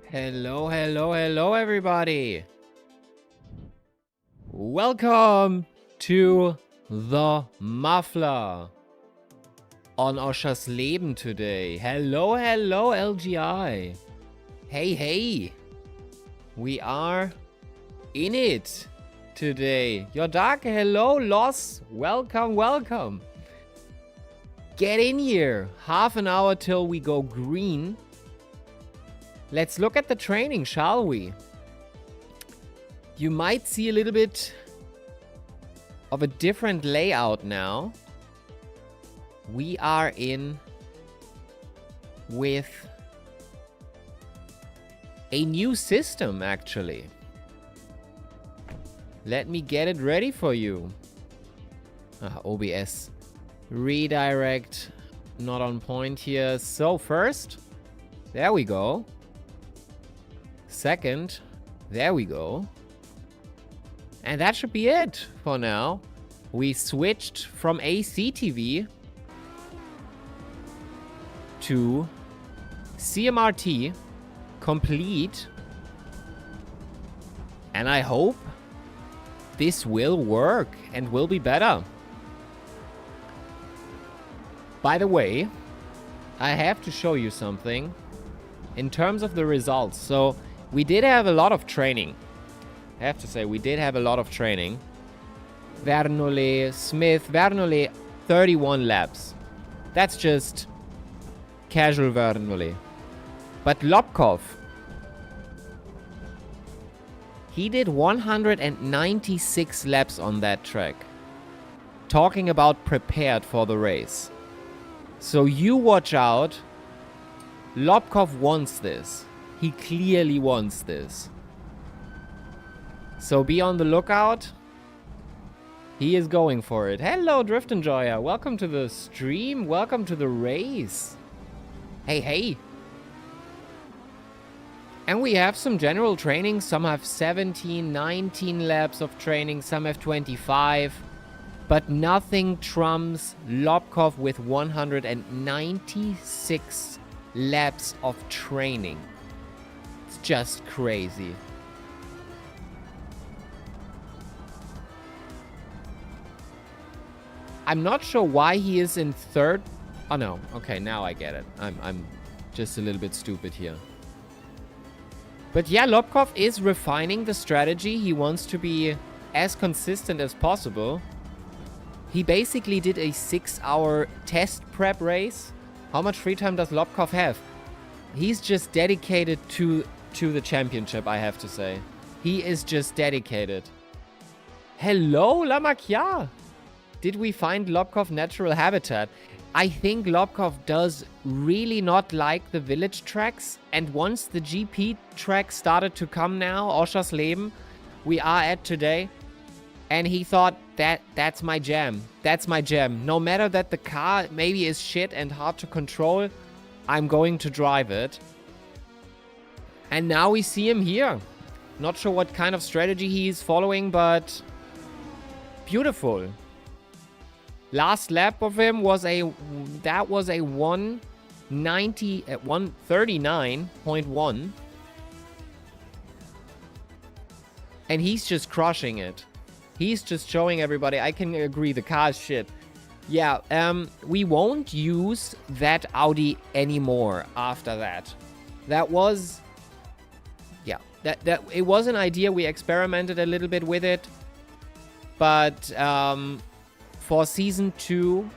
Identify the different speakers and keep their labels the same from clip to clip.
Speaker 1: Hello, hello, hello, everybody. Welcome to the Muffler on Oscherleben today. Hello, hello, LGI. Hey, hey. We are in it today. Yodake, hello, Los. Welcome, welcome. Get in here. Half an hour till we go green. Let's look at the training, shall we? You might see a little bit of a different layout now. We are in with a new system, actually. Let me get it ready for you. OBS. Redirect. Not on point here. So first, there we go. Second, there we go. And that should be it for now. We switched from ACTV to CMRT complete. And I hope this will work and will be better. By the way, I have to show you something in terms of the results. So we did have a lot of training. I have to say, we did have a lot of training. Vernole, Smith, Vernole, 31 laps. That's just casual Vernole. But Lobkov, he did 196 laps on that track. Talking about prepared for the race. So you watch out. Lobkov wants this. He clearly wants this. So be on the lookout. He is going for it. Hello, Drift Enjoyer. Welcome to the stream. Welcome to the race. Hey, hey. And we have some general training. Some have 17, 19 laps of training. Some have 25. But nothing trumps Lobkov with 196 laps of training. It's just crazy. I'm not sure why he is in third. Oh no, okay, now I get it. I'm just a little bit stupid here. But yeah, Lobkov is refining the strategy. He wants to be as consistent as possible. He basically did a 6-hour test prep race. How much free time does Lobkov have? He's just dedicated to the championship, I have to say. He is just dedicated. Hello, Lamakia! Did we find Lobkov natural habitat? I think Lobkov does really not like the village tracks. And once the GP track started to come now, Oscherleben, we are at today. And he thought, that's my jam. That's my jam. No matter that the car maybe is shit and hard to control, I'm going to drive it. And now we see him here. Not sure what kind of strategy he's following, but beautiful. Last lap of him was a 139.1. And he's just crushing it. He's just showing everybody, I can agree, the car is shit. Yeah, we won't use that Audi anymore after that. That was, yeah, that it was an idea. We experimented a little bit with it. But for season 2,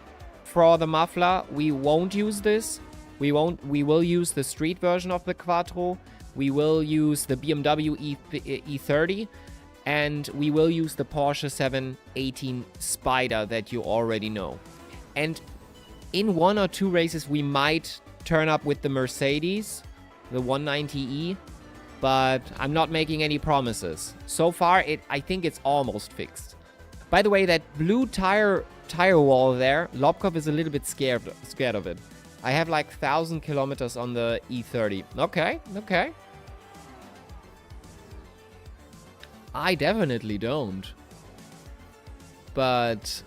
Speaker 1: for the Muffler, we won't use this. We will use the street version of the Quattro. We will use the BMW E30. And we will use the Porsche 718 Spider that you already know. And in 1 or 2 races, we might turn up with the Mercedes, the 190E. But I'm not making any promises. So far, I think it's almost fixed. By the way, that blue tire wall there, Lobkov is a little bit scared of it. I have like 1,000 kilometers on the E30. Okay, okay. I definitely don't. But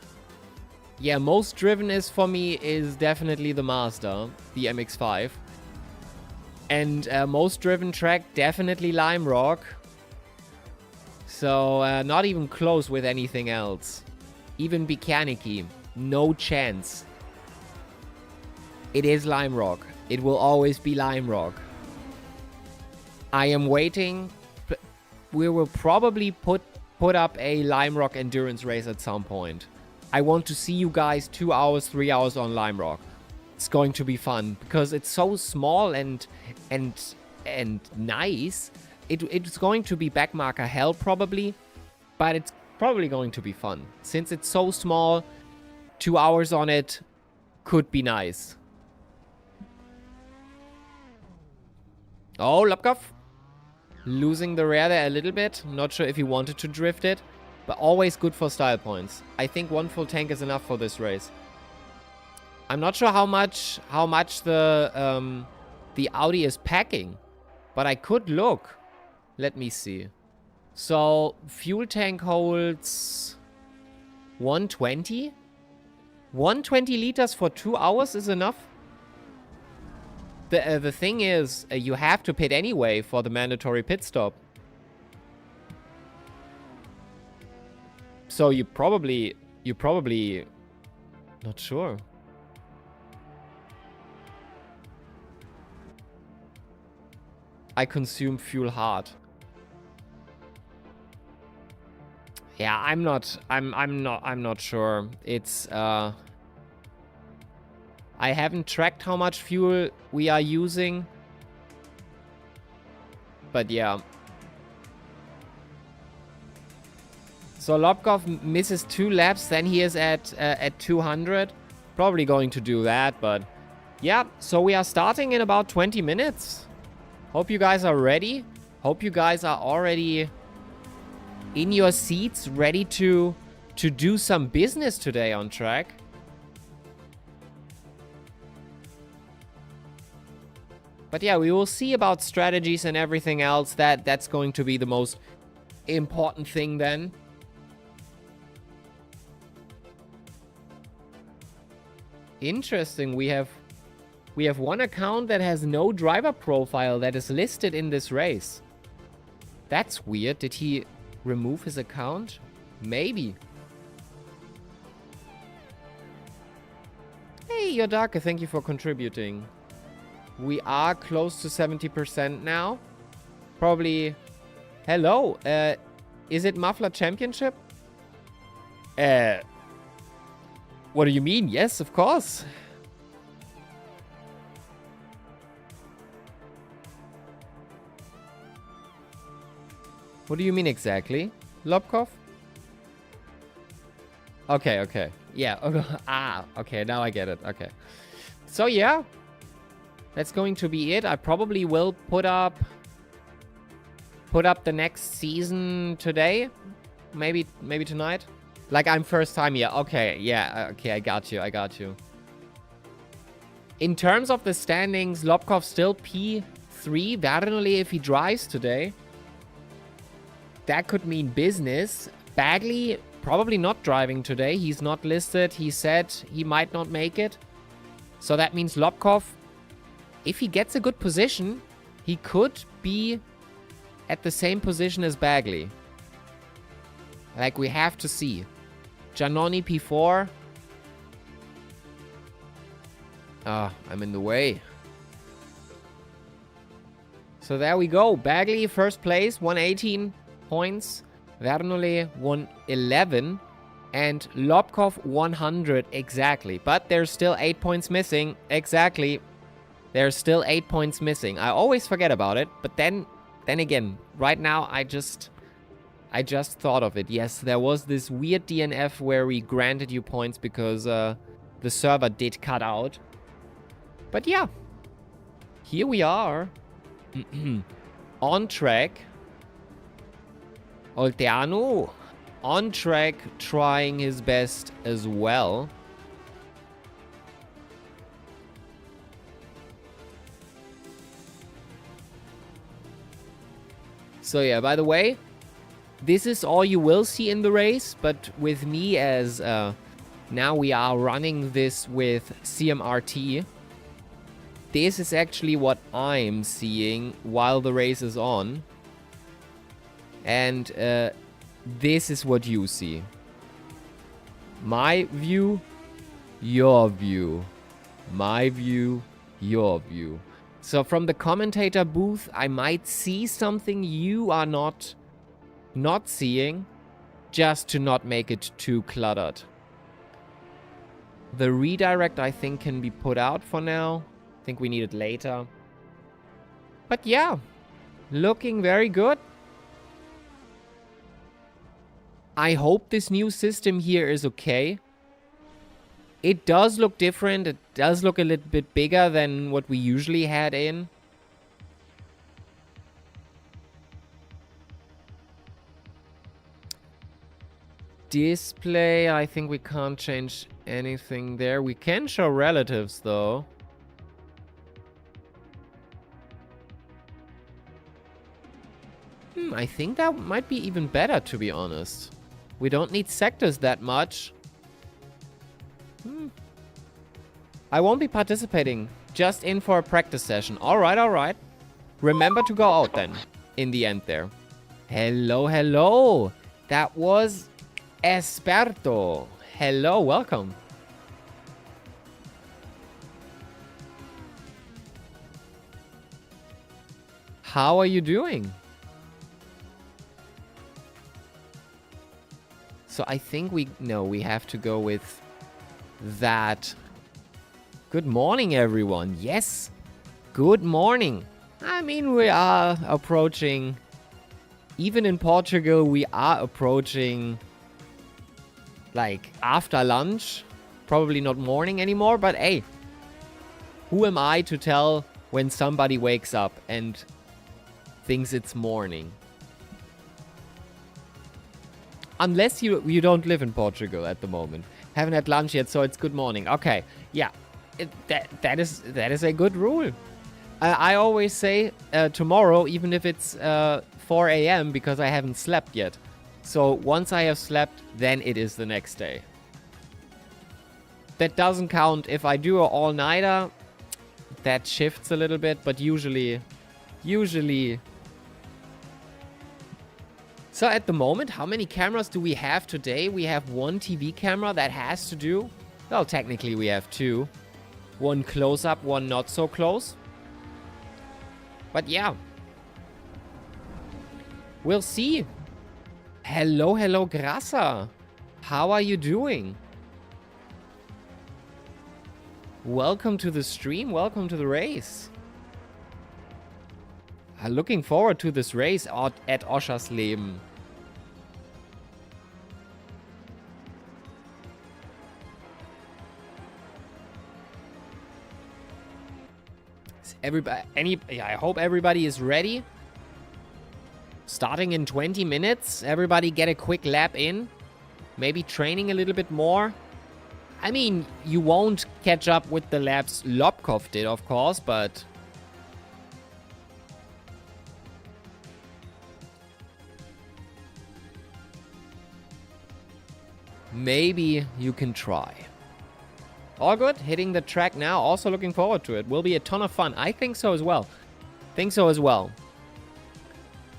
Speaker 1: yeah, most driven is for me is definitely the Mazda, the MX-5. And most driven track, definitely Lime Rock. So not even close with anything else. Even Bikaniki, no chance. It is Lime Rock. It will always be Lime Rock. I am waiting. We will probably put up a Lime Rock endurance race at some point. I want to see you guys 2 hours, 3 hours on Lime Rock. It's going to be fun because it's so small and nice. It's going to be backmarker hell probably, but it's probably going to be fun. Since it's so small, 2 hours on it could be nice. Oh, Lopkov. Losing the rear there a little bit. Not sure if he wanted to drift it, but always good for style points. I think 1 full tank is enough for this race. I'm not sure how much the Audi is packing, but I could look. Let me see. So fuel tank holds 120. 120 liters for 2 hours is enough. The thing is, you have to pit anyway for the mandatory pit stop. So you probably not sure. I consume fuel hard. Yeah, I'm not sure. It's I haven't tracked how much fuel we are using. But yeah. So Lobkov misses 2 laps, then he is at 200. Probably going to do that, but yeah. So we are starting in about 20 minutes. Hope you guys are ready. Hope you guys are already in your seats, ready to do some business today on track. But yeah, we will see about strategies and everything else. That's going to be the most important thing then. Interesting. We have one account that has no driver profile that is listed in this race. That's weird. Did he remove his account? Maybe. Hey, Yodaka, thank you for contributing. We are close to 70% now. Probably. Hello. Is it Muffler Championship? What do you mean? Yes, of course. What do you mean exactly, Lobkov? Okay. Yeah. Okay. Now I get it. Okay. So yeah. That's going to be it. I probably will put up the next season today. Maybe tonight. Like I'm first time here. Okay, yeah. Okay, I got you. In terms of the standings, Lobkov still P3. Vernoli if he drives today. That could mean business. Bagley probably not driving today. He's not listed. He said he might not make it. So that means Lobkov, if he gets a good position, he could be at the same position as Bagley. Like, we have to see. Giannoni P4. I'm in the way. So there we go. Bagley, first place, 118 points. Vernoli, 111. And Lobkov, 100 exactly. But there's still 8 points missing. Exactly. There's still 8 points missing. I always forget about it. But then again, right now, I just thought of it. Yes, there was this weird DNF where we granted you points because the server did cut out. But yeah, here we are. On track. Olteanu on track, trying his best as well. So yeah, by the way, this is all you will see in the race, but with me as now we are running this with CMRT. this is actually what I'm seeing while the race is on. And this is what you see. My view, your view. My view, your view. So from the commentator booth, I might see something you are not seeing, just to not make it too cluttered. The redirect, I think, can be put out for now. I think we need it later. But yeah, looking very good. I hope this new system here is okay. It does look different. It does look a little bit bigger than what we usually had in. Display, I think we can't change anything there. We can show relatives, though. I think that might be even better, to be honest. We don't need sectors that much. I won't be participating. Just in for a practice session. Alright, alright. Remember to go out then. In the end there. Hello, hello. That was Esperto. Hello, welcome. How are you doing? So I think we have to go with that. Good morning, everyone. Yes, good morning. I mean, we are approaching, even in Portugal, we are approaching, like, after lunch. Probably not morning anymore, but hey, who am I to tell when somebody wakes up and thinks it's morning? Unless you don't live in Portugal at the moment. Haven't had lunch yet, so it's good morning. Okay, yeah, that is a good rule. I always say tomorrow, even if it's 4 a.m. because I haven't slept yet. So once I have slept, then it is the next day. That doesn't count if I do an all-nighter. That shifts a little bit, but usually. So at the moment, how many cameras do we have today? We have one TV camera that has to do. Well, technically we have two. One close-up, one not so close. But yeah. We'll see. Hello, hello, Grassa. How are you doing? Welcome to the stream. Welcome to the race. Looking forward to this race at Oscherleben. I hope everybody is ready. Starting in 20 minutes. Everybody get a quick lap in. Maybe training a little bit more. I mean, you won't catch up with the laps Lobkov did, of course, but maybe you can try. All good. Hitting the track now. Also looking forward to it. Will be a ton of fun. I think so as well.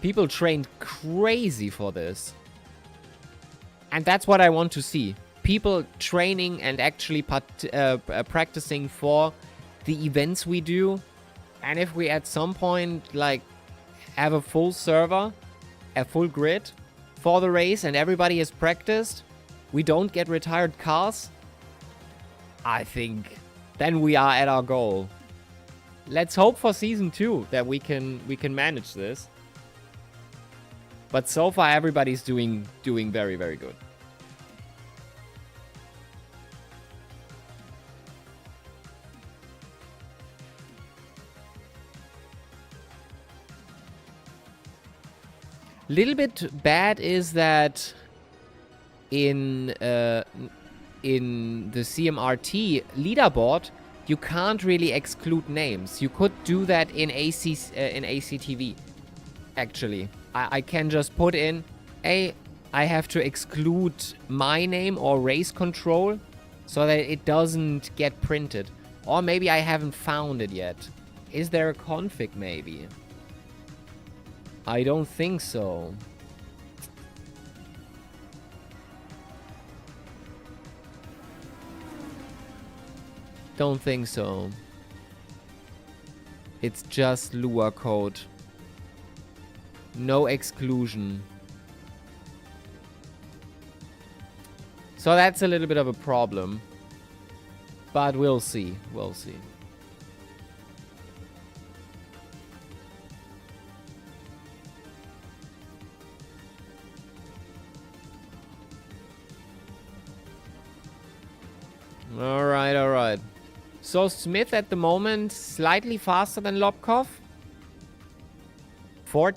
Speaker 1: People trained crazy for this. And that's what I want to see. People training and actually practicing for the events we do. And if we at some point like have a full server, a full grid for the race and everybody has practiced, we don't get retired cars, I think then we are at our goal. Let's hope for season 2 that we can manage this. But so far everybody's doing very, very good. Little bit bad is that in the CMRT leaderboard, you can't really exclude names. You could do that in ACTV, actually. I can just put in, I have to exclude my name or race control so that it doesn't get printed. Or maybe I haven't found it yet. Is there a config maybe? I don't think so. Don't think so. It's just Lua code. No exclusion. So that's a little bit of a problem. But we'll see. We'll see. Alright, alright. So Smith at the moment slightly faster than Lobkov. 4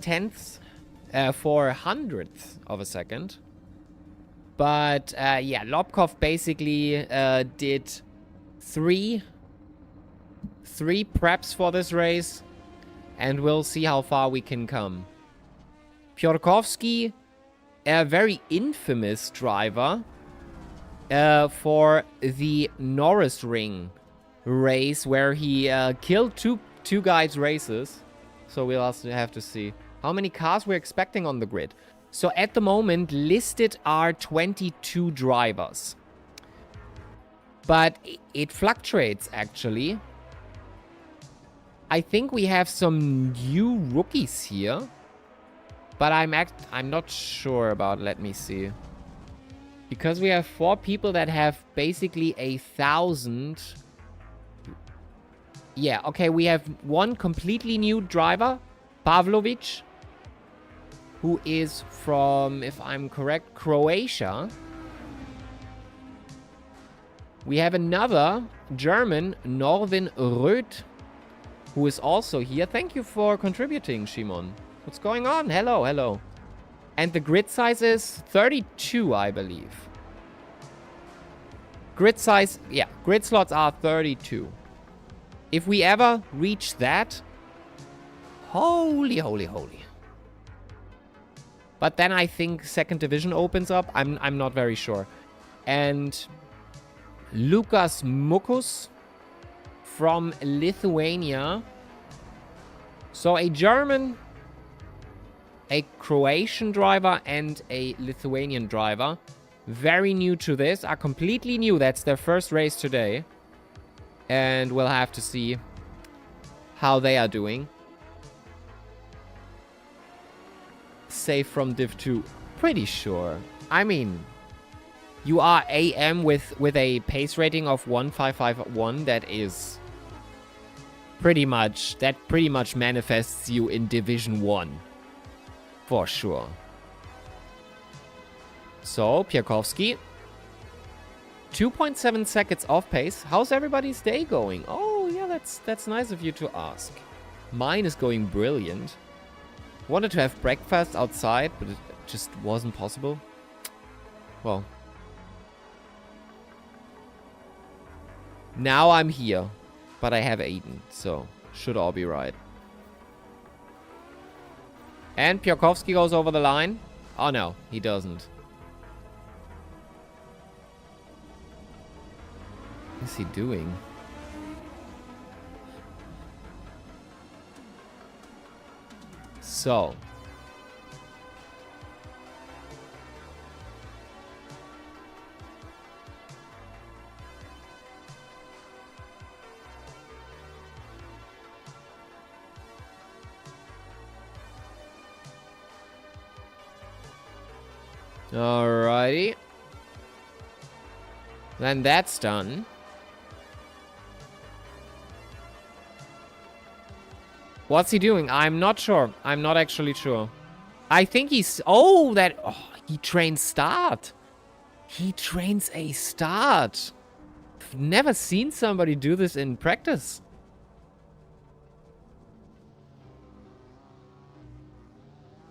Speaker 1: hundredths of a second. But yeah, Lobkov basically did three preps for this race. And we'll see how far we can come. Piotrkowski, a very infamous driver for the Norris Ring race where he killed two guys' races. So we'll also have to see how many cars we're expecting on the grid. So at the moment, listed are 22 drivers. But it fluctuates, actually. I think we have some new rookies here. But I'm not sure about, let me see. Because we have 4 people that have basically 1,000. Yeah, okay, we have one completely new driver, Pavlovic, who is from, if I'm correct, Croatia. We have another German, Norvin Röth, who is also here. Thank you for contributing, Shimon. What's going on? Hello, hello. And the grid size is 32, I believe. Grid size, yeah, grid slots are 32. If we ever reach that, holy, holy, holy. But then I think second division opens up. I'm not very sure. And Lukas Mukus from Lithuania. So a German, a Croatian driver, and a Lithuanian driver. Very new to this. Are completely new. That's their first race today. And we'll have to see how they are doing. Safe from Div 2. Pretty sure. I mean, you are AM with a pace rating of 1551. That is pretty much manifests you in Division 1. For sure. So, Piakovsky. 2.7 seconds off pace. How's everybody's day going? Oh, yeah, that's nice of you to ask. Mine is going brilliant. Wanted to have breakfast outside, but it just wasn't possible. Well. Now I'm here, but I have eaten, so should all be right. And Piakovsky goes over the line. Oh no, he doesn't. What is he doing? So. Alrighty. Then that's done. What's he doing? I'm not sure. I'm not actually sure. I think he's... Oh, that... Oh, he trains start. He trains a start. I've never seen somebody do this in practice.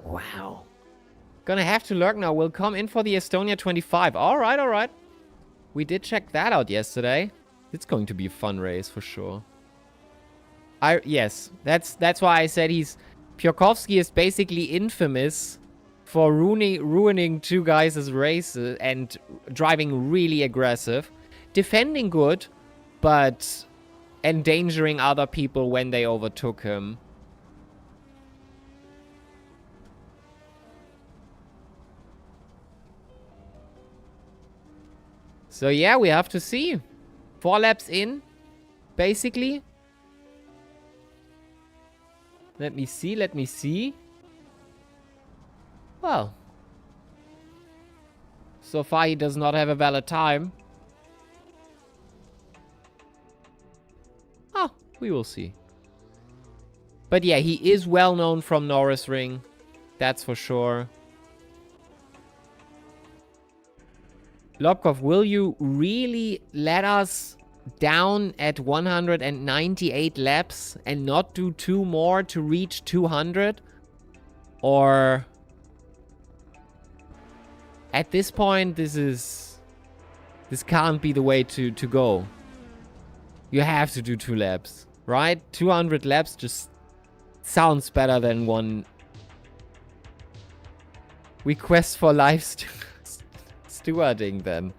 Speaker 1: Wow. Gonna have to lurk now. We'll come in for the Estonia 25. Alright, alright. We did check that out yesterday. It's going to be a fun race for sure. Yes, that's why I said Piotrkowski is basically infamous for ruining two guys' races and driving really aggressive. Defending good, but endangering other people when they overtook him. So yeah, we have to see. 4 laps in, basically. Let me see. Well. So far he does not have a valid time. Oh, we will see. But yeah, he is well known from Norris Ring. That's for sure. Lobkov, will you really let us down at 198 laps and not do 2 more to reach 200? Or... At this point, this can't be the way to go. You have to do 2 laps, right? 200 laps just sounds better than one request for live stewarding then.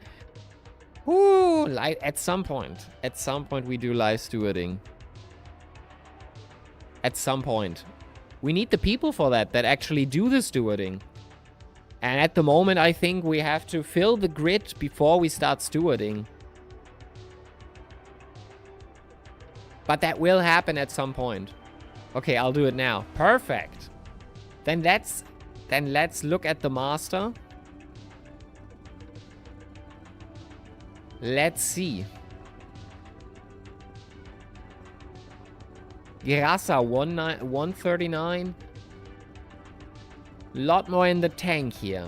Speaker 1: Ooh, at some point we do live stewarding. At some point. We need the people for that actually do the stewarding. And at the moment, I think we have to fill the grid before we start stewarding. But that will happen at some point. Okay, I'll do it now. Perfect. Then let's look at the master. Let's see. Grasa 139. Lot more in the tank here.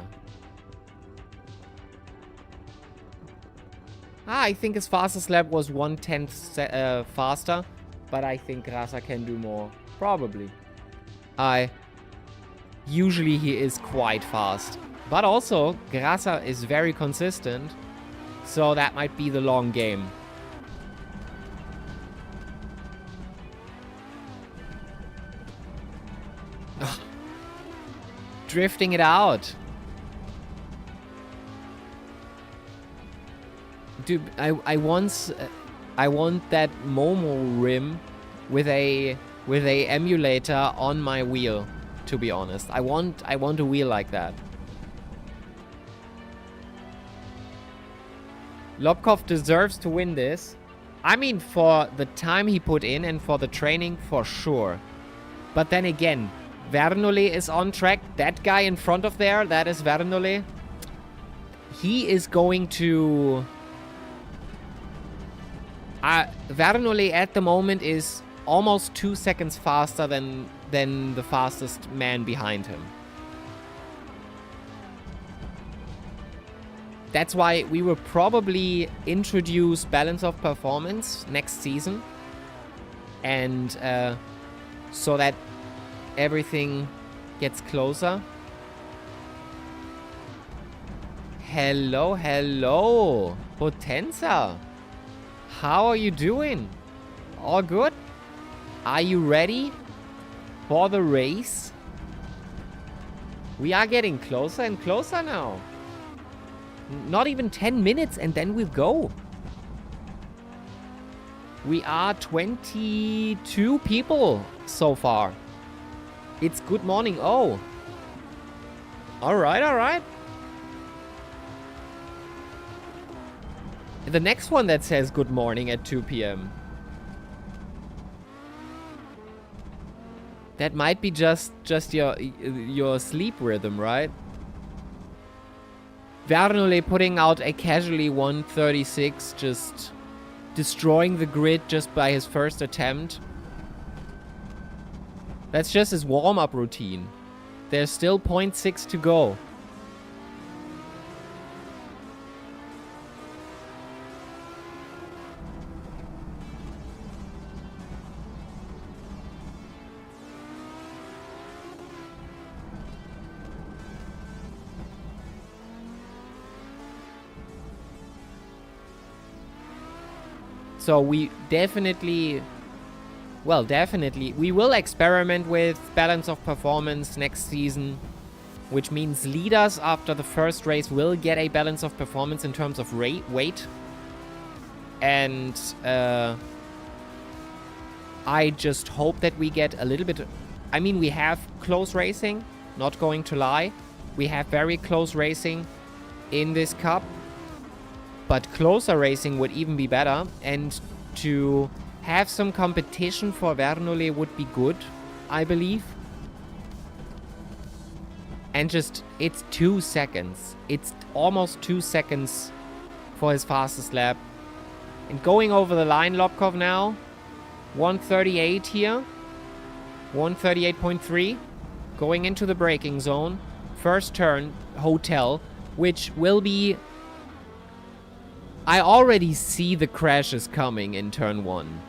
Speaker 1: I think his fastest lap was 1/10 faster. But I think Grasa can do more. Probably. Usually he is quite fast. But also, Grasa is very consistent. So that might be the long game. Ugh. Drifting it out. Dude, I want that Momo rim with a emulator on my wheel, to be honest. I want a wheel like that. Lobkov deserves to win this. I mean, for the time he put in and for the training, for sure. But then again, Vernoli is on track. That guy in front of there, that is Vernoli. He is going to... Vernoli at the moment is almost 2 seconds faster than the fastest man behind him. That's why we will probably introduce balance of performance next season. And so that everything gets closer. Hello, hello, Potenza. How are you doing? All good? Are you ready for the race? We are getting closer and closer now. Not even 10 minutes and then we'll go. We are 22 people so far. It's good morning. Oh. Alright, alright. The next one that says good morning at 2 p.m. That might be just your sleep rhythm, right? Vernole putting out a casually 136, just destroying the grid just by his first attempt. That's just his warm-up routine. There's still 0.6 to go. So we definitely, well, definitely, we will experiment with balance of performance next season, which means leaders after the first race will get a balance of performance in terms of weight. And I just hope that we get a little bit... I mean, we have close racing, not going to lie. We have very close racing in this cup. But closer racing would even be better. And to have some competition for Bernoulli would be good, I believe. And just, it's 2 seconds. It's almost 2 seconds for his fastest lap. And going over the line, Lobkov now. 138 here. 138.3. Going into the braking zone. First turn, hotel, which will be... I already see the crashes coming in turn 1.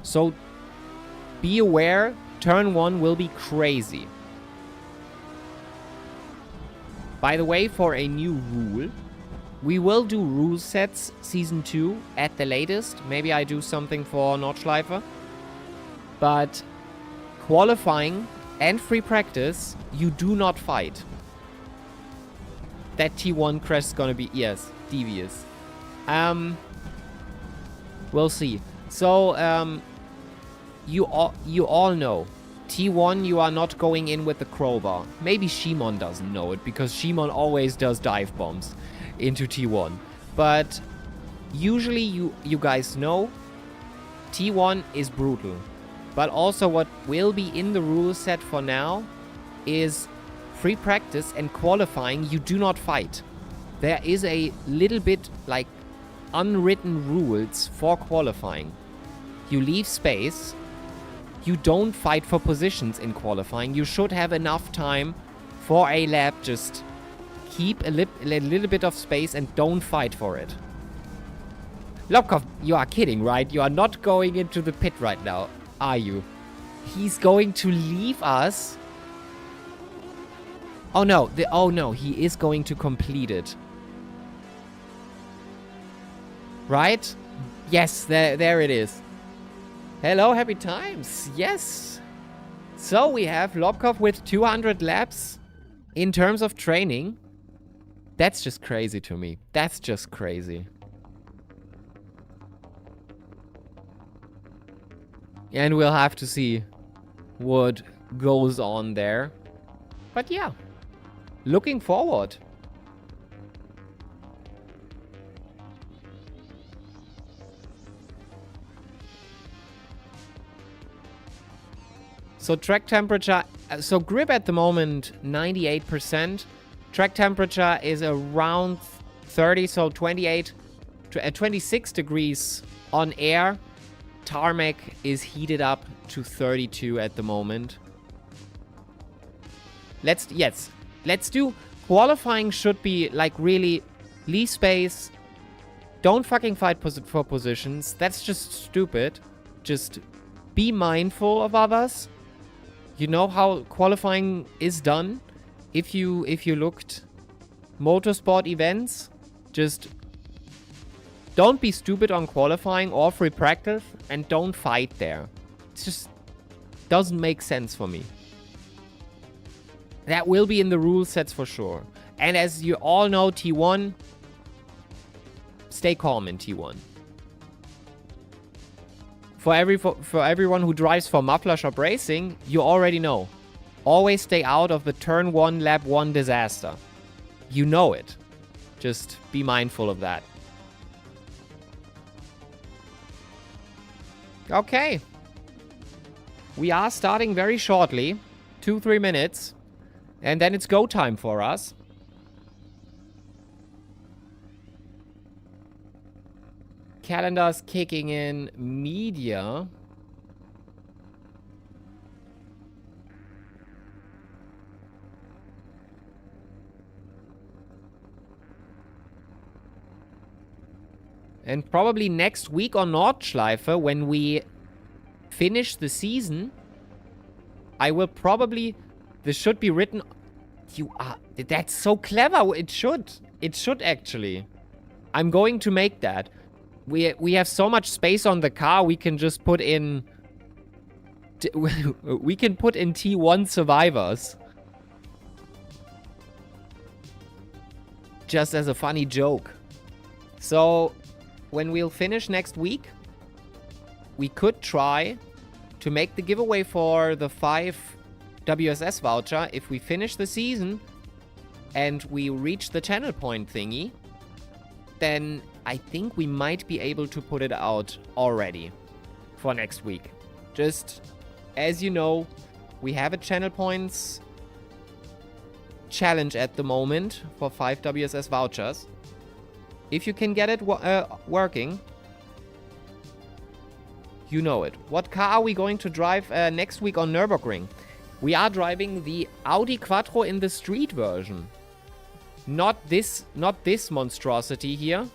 Speaker 1: So, be aware, turn 1 will be crazy. By the way, for a new rule, we will do rule sets season 2 at the latest. Maybe I do something for Nordschleife. But qualifying and free practice, you do not fight. That T1 crash is gonna be, yes, devious. We'll see. So, you all know, T1 you are not going in with the crowbar. Maybe Shimon doesn't know it, because Shimon always does dive bombs into T1. But usually you guys know, T1 is brutal. But also what will be in the rule set for now is free practice and qualifying, you do not fight. There is a little bit like unwritten rules for qualifying. You leave space. You don't fight for positions in qualifying. You should have enough time for a lap. Just keep a little bit of space and don't fight for it. Lobkov, you are kidding, right? You are not going into the pit right now, are you? He's going to leave us. Oh no, he is going to complete it. Right? Yes, there it is. Hello, happy times. Yes. So we have Lobkov with 200 laps in terms of training. That's just crazy to me. That's just crazy. And we'll have to see what goes on there. But yeah, looking forward. So track temperature, so grip at the moment, 98%. Track temperature is around 30, so 28 to 26 degrees on air. Tarmac is heated up to 32 at the moment. Let's do, qualifying should be like really leave space. Don't fucking fight for positions. That's just stupid. Just be mindful of others. You know how qualifying is done? If you looked motorsport events, just don't be stupid on qualifying or free practice and don't fight there. It just doesn't make sense for me. That will be in the rule sets for sure. And as you all know, T1, stay calm in T1. For everyone who drives for Muffler Shop Racing, you already know. Always stay out of the turn 1, lap 1 disaster. You know it. Just be mindful of that. Okay. We are starting very shortly. 2-3 minutes. And then it's go time for us. Calendar's kicking in. Media. And probably next week on Nordschleife, when we finish the season, I will probably... This should be written... That's so clever. It should. It should actually. I'm going to make that. We have so much space on the car, we can just put in... We can put in T1 survivors. Just as a funny joke. So, when we'll finish next week, we could try to make the giveaway for the 5 WSS voucher if we finish the season and we reach the channel point thingy. Then I think we might be able to put it out already for next week. Just as you know, we have a channel points challenge at the moment for 5 WSS vouchers. If you can get it working, you know it. What car are we going to drive next week on Nürburgring? We are driving the Audi Quattro in the street version. Not this monstrosity here,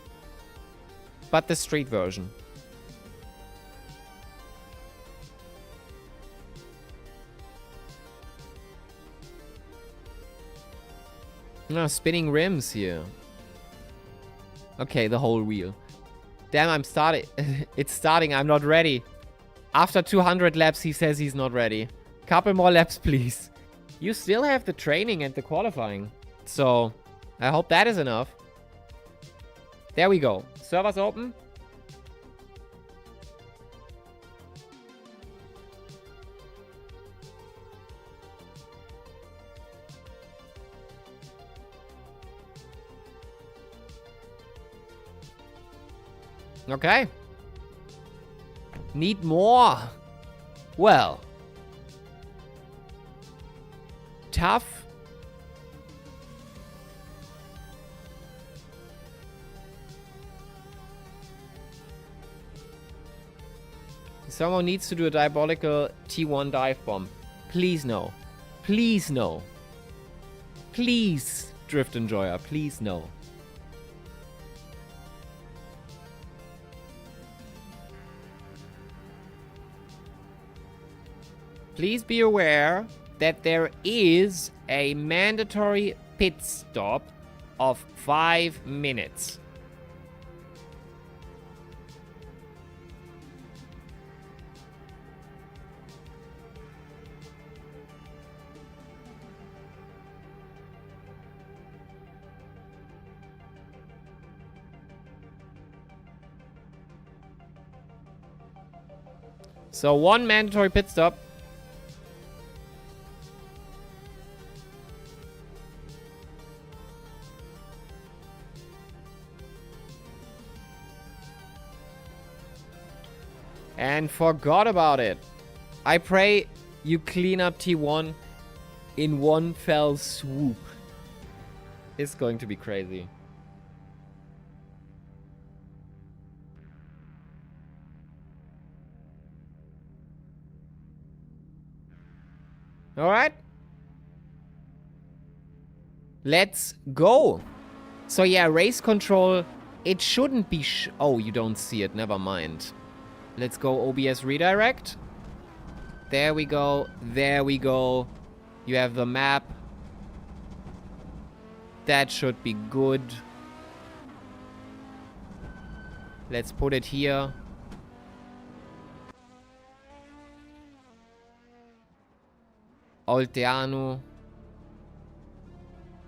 Speaker 1: but the street version. No, spinning rims here. Okay, the whole wheel. Damn, I'm starting. It's starting. I'm not ready. After 200 laps, he says he's not ready. Couple more laps, please. You still have the training and the qualifying. So, I hope that is enough. There we go. Servers open. Okay. Need more. Well. Tough. Someone needs to do a diabolical T1 dive bomb. Please no. Please no. Please, Drift Enjoyer. Please no. Please be aware that there is a mandatory pit stop of 5 minutes. So 1 mandatory pit stop. And forgot about it. I pray you clean up T1 in one fell swoop. It's going to be crazy. All right. Let's go. So yeah, race control. It shouldn't be oh, you don't see it. Never mind. Let's go OBS redirect. There we go. There we go. You have the map. That should be good. Let's put it here. Olteanu.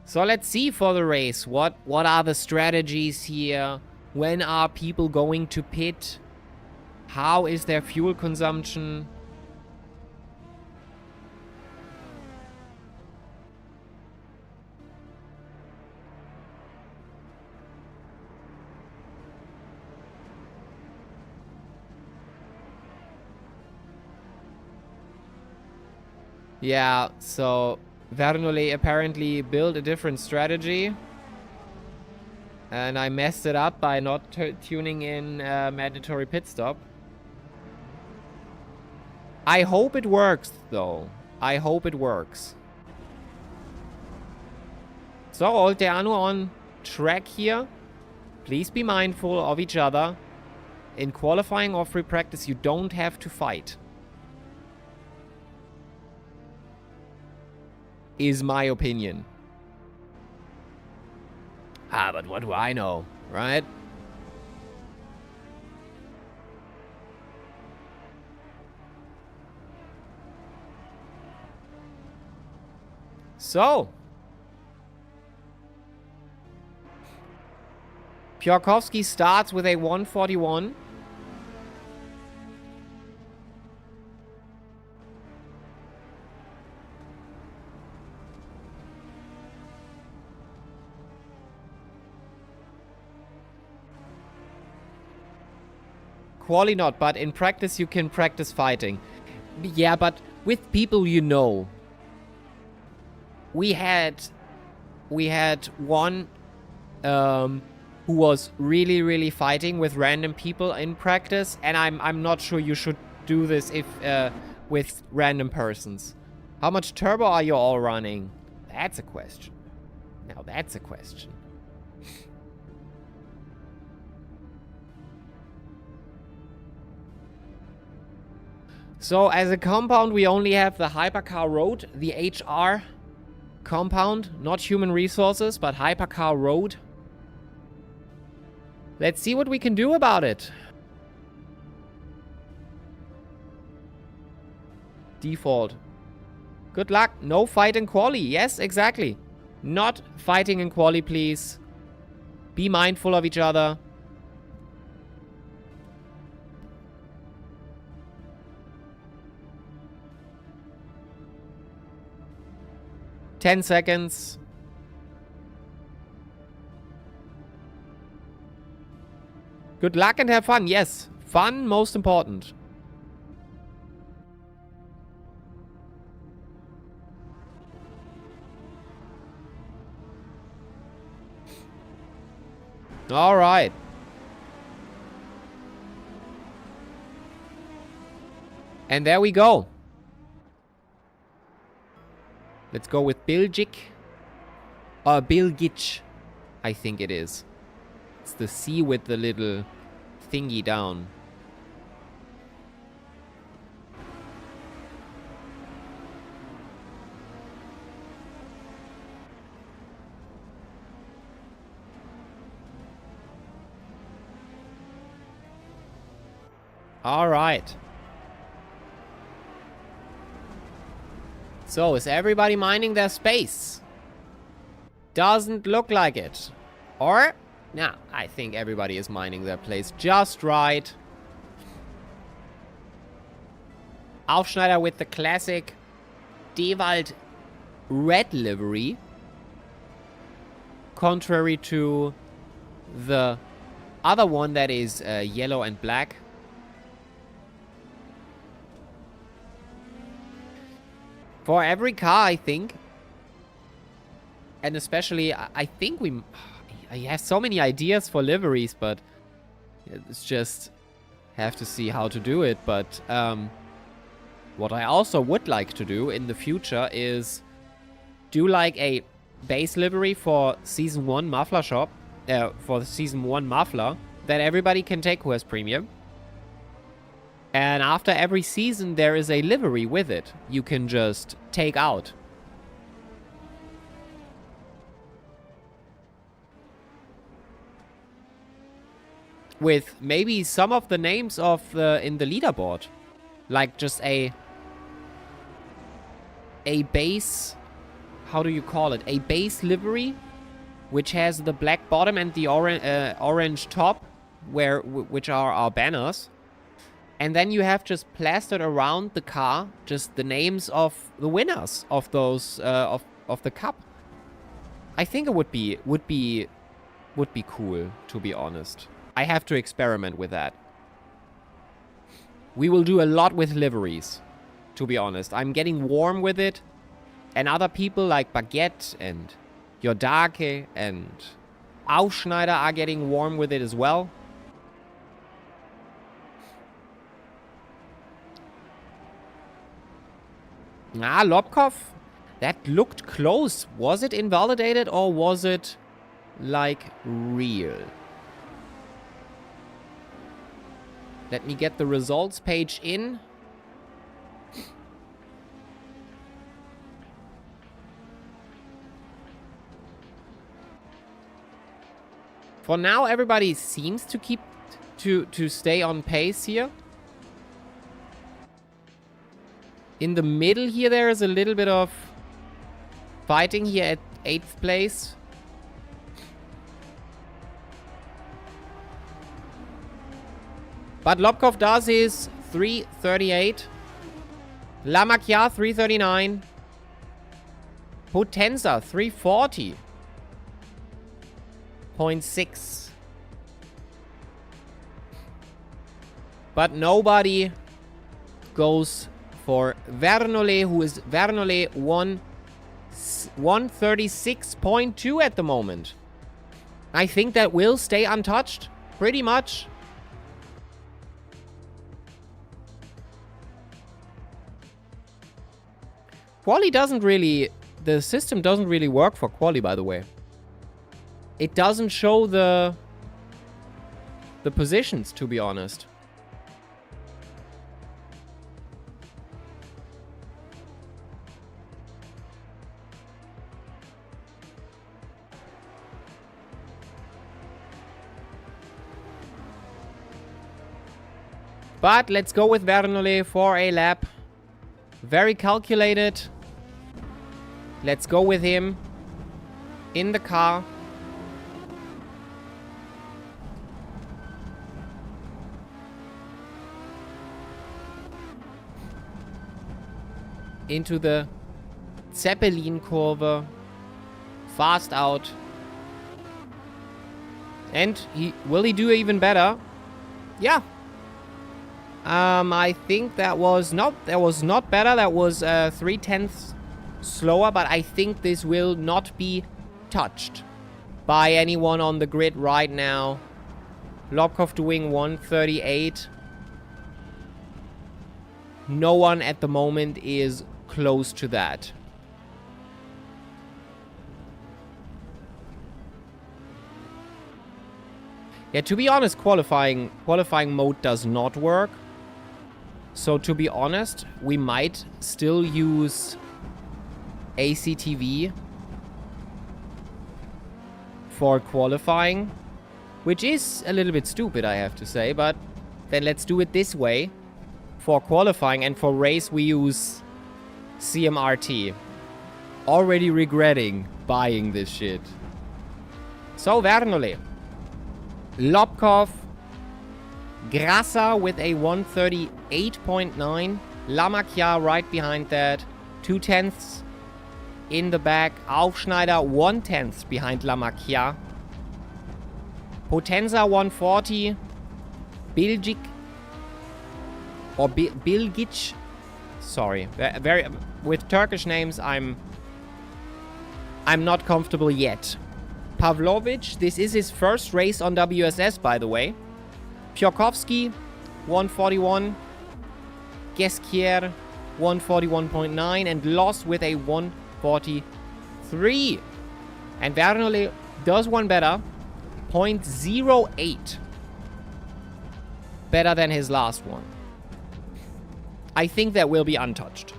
Speaker 1: So let's see for the race. What are the strategies here? When are people going to pit? How is their fuel consumption? Yeah, so Vernolé apparently built a different strategy. And I messed it up by not tuning in mandatory pit stop. I hope it works, though. I hope it works. So, Olteanu on track here. Please be mindful of each other. In qualifying or free practice, you don't have to fight. Is my opinion. Ah, but what do I know, right? So. Piotrkowski starts with a 141. Quali not, but in practice you can practice fighting. Yeah, but with people you know. We had one who was really fighting with random people in practice, and I'm not sure you should do this if with random persons. How much turbo are you all running? That's a question. Now that's a question. So as a compound, we only have the Hypercar Road, the HR compound, not human resources, but Hypercar Road. Let's see what we can do about it. Default. Good luck. No fight in quali. Yes, exactly. Not fighting in quali, please. Be mindful of each other. Ten seconds. Good luck and have fun. Yes, fun, most important. All right. And there we go. Let's go with Bilgic. Or Bilgic, I think it is. It's the C with the little thingy down. All right. So, is everybody minding their space? Doesn't look like it. Or? Nah, I think everybody is minding their place just right. Aufschneider with the classic Dewald red livery. Contrary to the other one that is yellow and black. For every car, I think. And especially, I think I have so many ideas for liveries, but it's just have to see how to do it. But what I also would like to do in the future is do like a base livery for Season 1 Muffler shop, for the Season 1 Muffler, that everybody can take who has premium. And after every season, there is a livery with it you can just take out. With maybe some of the names of in the leaderboard. Like just a base, how do you call it? A base livery, which has the black bottom and the orange top, which are our banners. And then you have just plastered around the car just the names of the winners of those of the cup. I think it would be cool, to be honest. I have to experiment with that. We will do a lot with liveries, to be honest. I'm getting warm with it. And other people like Baguette and Yodake and Aufschneider are getting warm with it as well. Ah, Lobkov. That looked close. Was it invalidated or was it, like, real? Let me get the results page in. For now, everybody seems to keep to stay on pace here. In the middle here, there is a little bit of fighting here at 8th place. But Lobkov does his 338. Lamakia 339. Potenza 340.6. But nobody goes for Vernole, who is Vernole 136.2 at the moment. I think that will stay untouched, pretty much. Quali doesn't really... The system doesn't really work for Quali, by the way. It doesn't show the positions, to be honest. But let's go with Vernole for a lap. Very calculated. Let's go with him in the car. Into the Zeppelin-Kurve. Fast out. And will he do even better? Yeah. I think that was not better. That was 0.3 slower, but I think this will not be touched by anyone on the grid right now. Lobkov doing 138. No one at the moment is close to that. Yeah, to be honest, qualifying mode does not work. So to be honest, we might still use ACTV for qualifying, which is a little bit stupid, I have to say, but then let's do it this way. For qualifying, and for race we use CMRT. Already regretting buying this shit. So Vernole. Lobkov. Grassa with a 138.9. Lamacchia right behind that. 0.2 in the back. Aufschneider 0.1 behind Lamacchia. Potenza 140. Bilgic. Or Bilgic. Sorry. Very with Turkish names I'm not comfortable yet. Pavlovic, this is his first race on WSS, by the way. Piotrkowski, 141. Gesquier, 141.9. And Loss with a 143. And Vernole does one better. 0.08. Better than his last one. I think that will be untouched.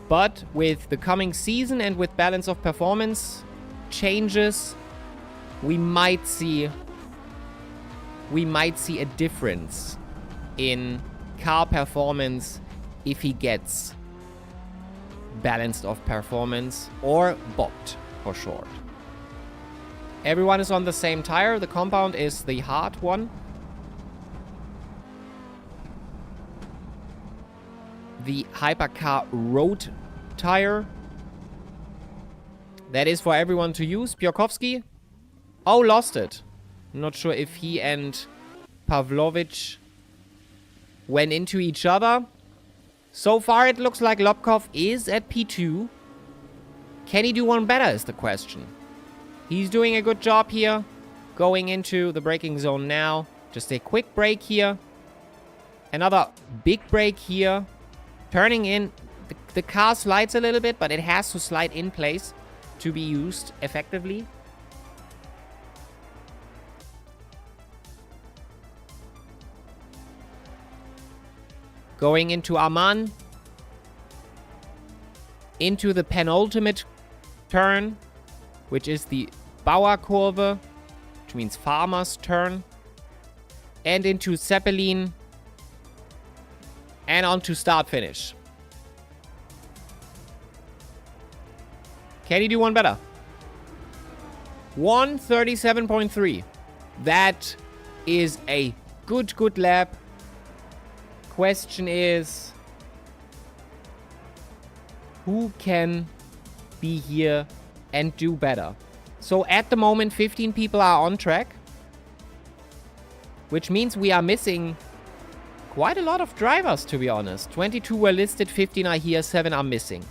Speaker 1: But with the coming season and with balance of performance changes, we might see a difference in car performance if he gets balanced of performance or bopped for short. Everyone is on the same tire. The compound is the hard one. The Hypercar Road tire. That is for everyone to use. Piotrkowski. Oh, lost it. Not sure if he and Pavlovic went into each other. So far, it looks like Lobkov is at P2. Can he do one better is the question. He's doing a good job here. Going into the braking zone now. Just a quick brake here. Another big brake here. Turning in. The car slides a little bit, but it has to slide in place to be used effectively. Going into Amman. Into the penultimate turn, which is the Bauerkurve, which means farmer's turn. And into Zeppelin. And on to start-finish. Can he do one better? 137.3. That is a good lap. Question is, who can be here and do better? So at the moment, 15 people are on track, which means we are missing Quite a lot of drivers, to be honest. 22 were listed, 15 are here, 7 are missing.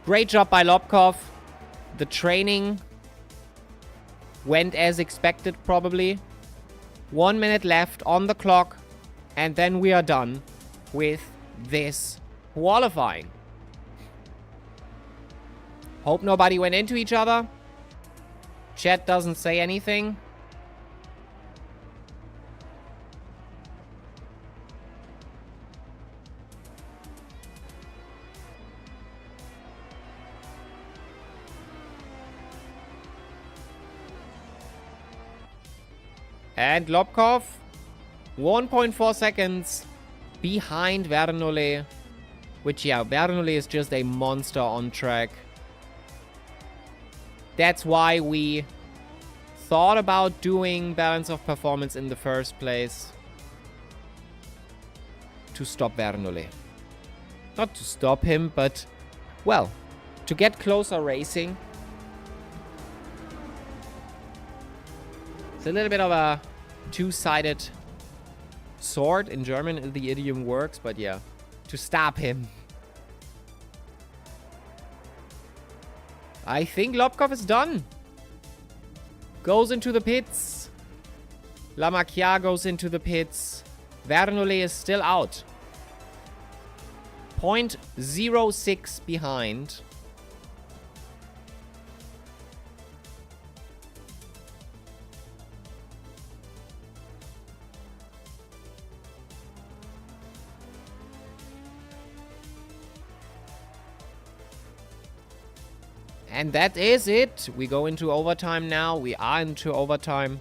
Speaker 1: Great job by Lobkov. The training went as expected, probably. 1 minute left on the clock. And then we are done with this qualifying. Hope nobody went into each other. Chat doesn't say anything. And Lobkov, 1.4 seconds behind Vernole. Which, yeah, Vernole is just a monster on track. That's why we thought about doing balance of performance in the first place. To stop Vernole. Not to stop him, but, well, to get closer racing. It's a little bit of a two-sided sword. In German, the idiom works, but yeah, to stop him. I think Lobkov is done. Goes into the pits. Lamacchia goes into the pits. Vernole is still out. 0.06 behind. And that is it. We go into overtime now. We are into overtime.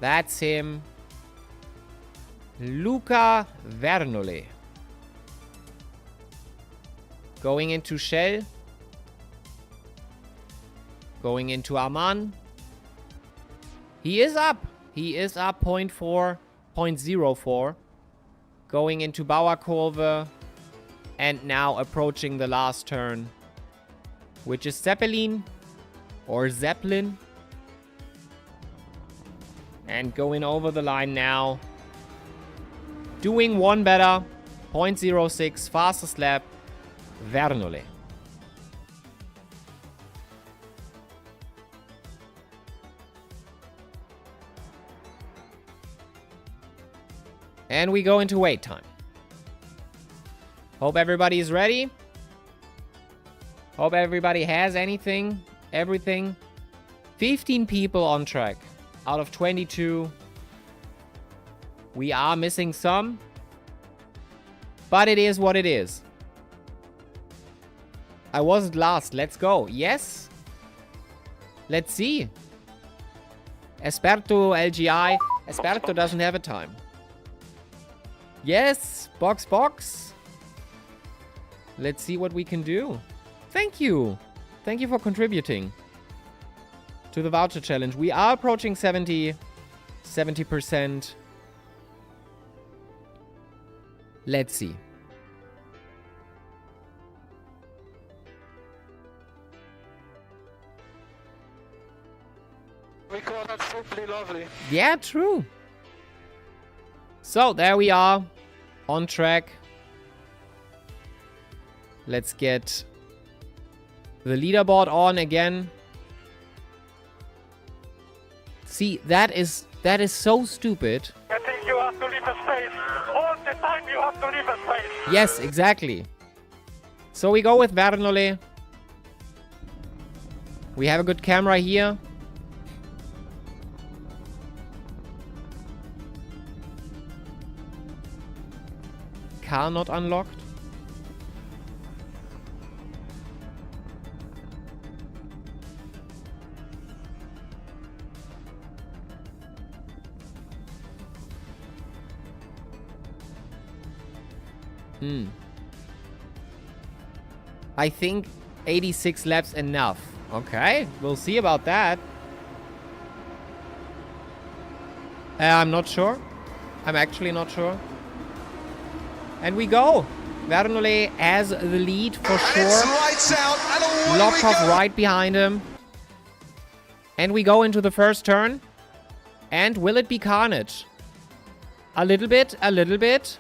Speaker 1: That's him. Luca Vernole. Going into Shell. Going into Arman. He is up. He is up 0.04. Going into Bauerkurve. And now approaching the last turn, which is Zeppelin or Zeppelin. And going over the line now. Doing one better. 0.06, fastest lap, Vernole. And we go into wait time. Hope everybody is ready. Hope everybody has anything, everything. 15 people on track out of 22. We are missing some, but it is what it is. I wasn't last. Let's go. Yes. Let's see. Esperto LGI. Esperto doesn't have a time. Yes. Box. Let's see what we can do. Thank you. Thank you for contributing to the voucher challenge. We are approaching 70%. Let's see.
Speaker 2: We call that simply lovely.
Speaker 1: Yeah, true. So, there we are. On track. Let's get the leaderboard on again. See, that is so stupid.
Speaker 2: I think you have to leave a space. All the time you have to leave a space.
Speaker 1: Yes, exactly. So we go with Vernole. We have a good camera here. Car not unlocked. I think 86 laps enough. Okay, we'll see about that. I'm not sure. I'm actually not sure. And we go. Vernole has the lead for
Speaker 3: It's
Speaker 1: sure.
Speaker 3: lights out and away we
Speaker 1: Lobkov
Speaker 3: go.
Speaker 1: right behind him. And we go into the first turn. And will it be carnage? A little bit, a little bit,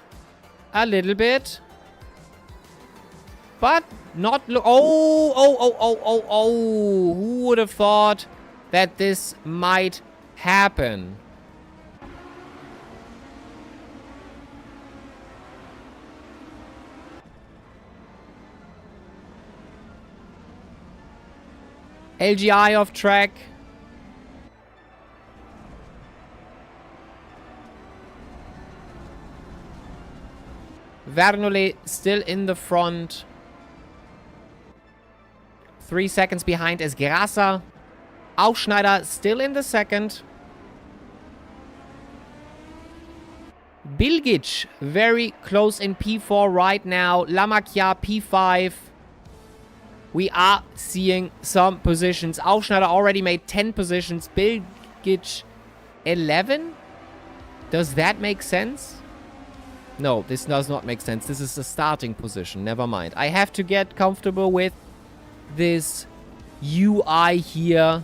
Speaker 1: a little bit. But not... Oh. Who would have thought that this might happen? LGI off track. Vernole still in the front. 3 seconds behind is Grasa. Aufschneider still in the second. Bilgic very close in P4 right now. Lamakia P5. We are seeing some positions. Aufschneider already made 10 positions. Bilgic 11? Does that make sense? No, this does not make sense. This is the starting position. Never mind. I have to get comfortable with this UI here.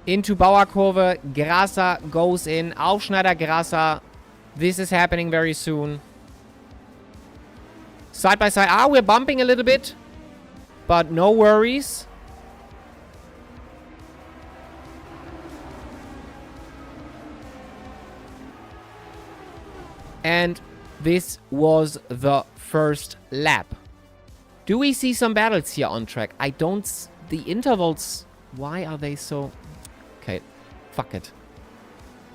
Speaker 1: Into Bauerkurve. Grasa goes in. Aufschneider, Grasa. This is happening very soon. Side by side. We're bumping a little bit. But no worries. And this was the first lap. Do we see some battles here on track? I don't... The intervals... Why are they so... Okay, fuck it.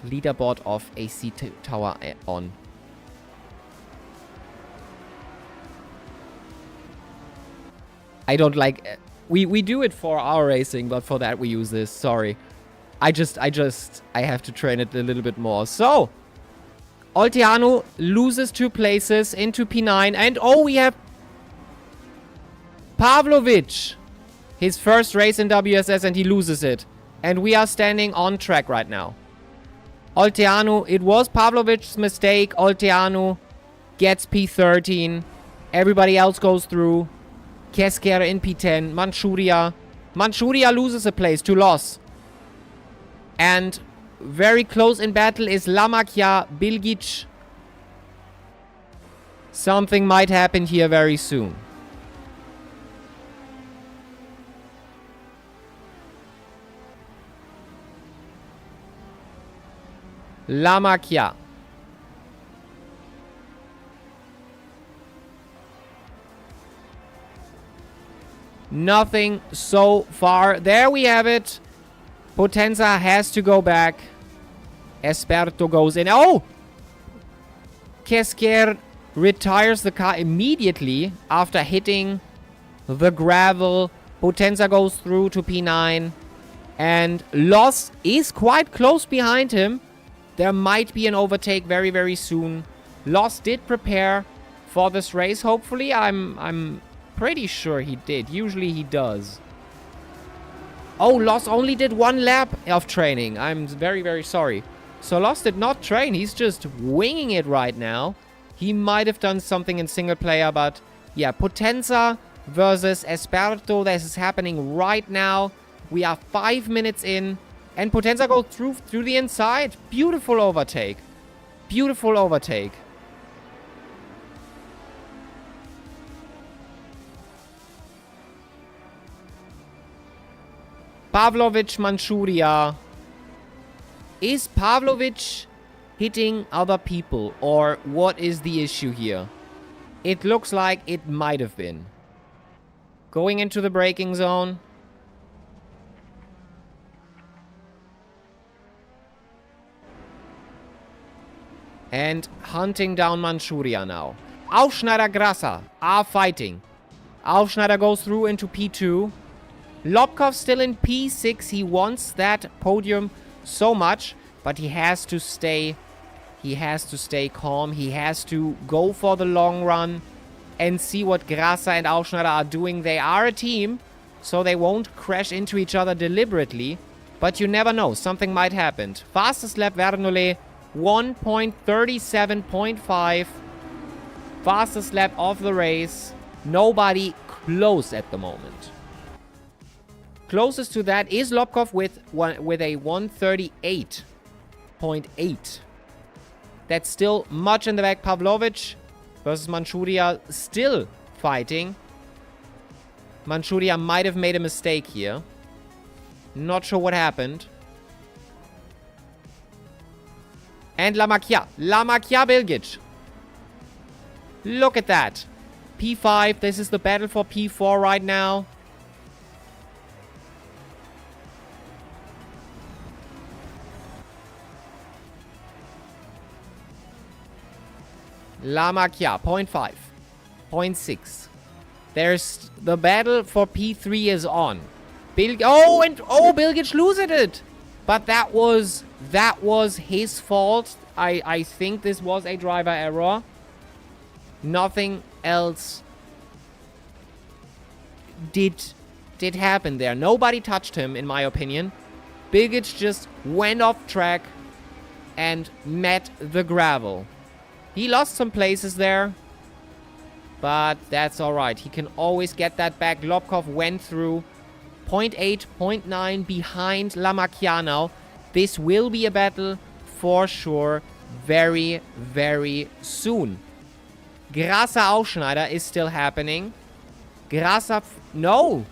Speaker 1: Leaderboard off, AC tower on. I don't like... We do it for our racing, but for that we use this. Sorry. I have to train it a little bit more. So... Olteanu loses 2 places into P9. And we have Pavlovic. His first race in WSS and he loses it. And we are standing on track right now. Olteanu, it was Pavlovic's mistake. Olteanu gets P13. Everybody else goes through. Kesker in P10. Manchuria loses a place to loss. And... very close in battle is Lamakia, Bilgic. Something might happen here very soon. Lamakia. Nothing so far. There we have it. Potenza has to go back. Esperto goes in. Kesker retires the car immediately after hitting the gravel. Potenza goes through to P9. And Loss is quite close behind him. There might be an overtake very, very soon. Loss did prepare for this race, hopefully. I'm pretty sure he did. Usually he does. Loss only did 1 lap of training. I'm very, very sorry. So Loss did not train. He's just winging it right now. He might have done something in single player, but yeah, Potenza versus Esperto. This is happening right now. We are 5 minutes in, and Potenza goes through the inside. Beautiful overtake. Beautiful overtake. Pavlovic, Manchuria. Is Pavlovic hitting other people, or what is the issue here? It looks like it might have been. Going into the braking zone. And hunting down Manchuria now. Aufschneider, Grasa are fighting. Aufschneider goes through into P2. Lobkov still in P6. He wants that podium so much, but he has to stay calm. He has to go for the long run and see what Grasa and Aufschneider are doing. They are a team, so they won't crash into each other deliberately. But you never know. Something might happen. Fastest lap, Bernoulli, 1.37.5. Fastest lap of the race. Nobody close at the moment. Closest to that is Lobkov with a 138.8. That's still much in the back. Pavlovich versus Manchuria still fighting. Manchuria might have made a mistake here. Not sure what happened. And Lamakia. Lamakia Bilgic. Look at that. P5. This is the battle for P4 right now. Lamakia, 0.5. 0.6. There's the battle for P3 is on. Bilgic loses it. But that was his fault. I think this was a driver error. Nothing else did happen there. Nobody touched him, in my opinion. Bilgic just went off track and met the gravel. He lost some places there, but that's alright. He can always get that back. Lobkov went through 0.8, 0.9 behind Lamakia now. This will be a battle for sure very, very soon. Grasser Aufschneider is still happening. No!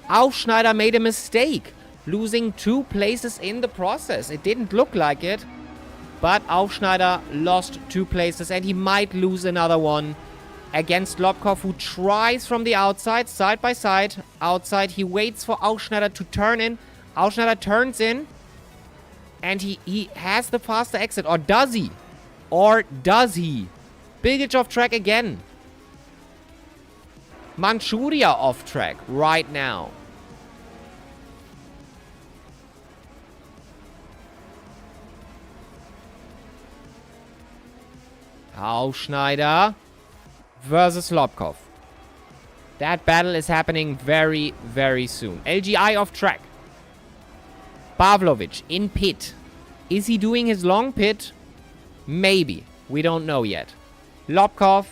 Speaker 1: Aufschneider made a mistake, losing 2 places in the process. It didn't look like it. But Aufschneider lost 2 places, and he might lose another one against Lobkov, who tries from the outside, side by side. Outside, he waits for Aufschneider to turn in. Aufschneider turns in, and he has the faster exit. Or does he? Or does he? Bilgic off track again. Manchuria off track right now. Aufschneider versus Lobkov. That battle is happening very, very soon. LGI off track. Pavlovich in pit. Is he doing his long pit? Maybe. We don't know yet. Lobkov.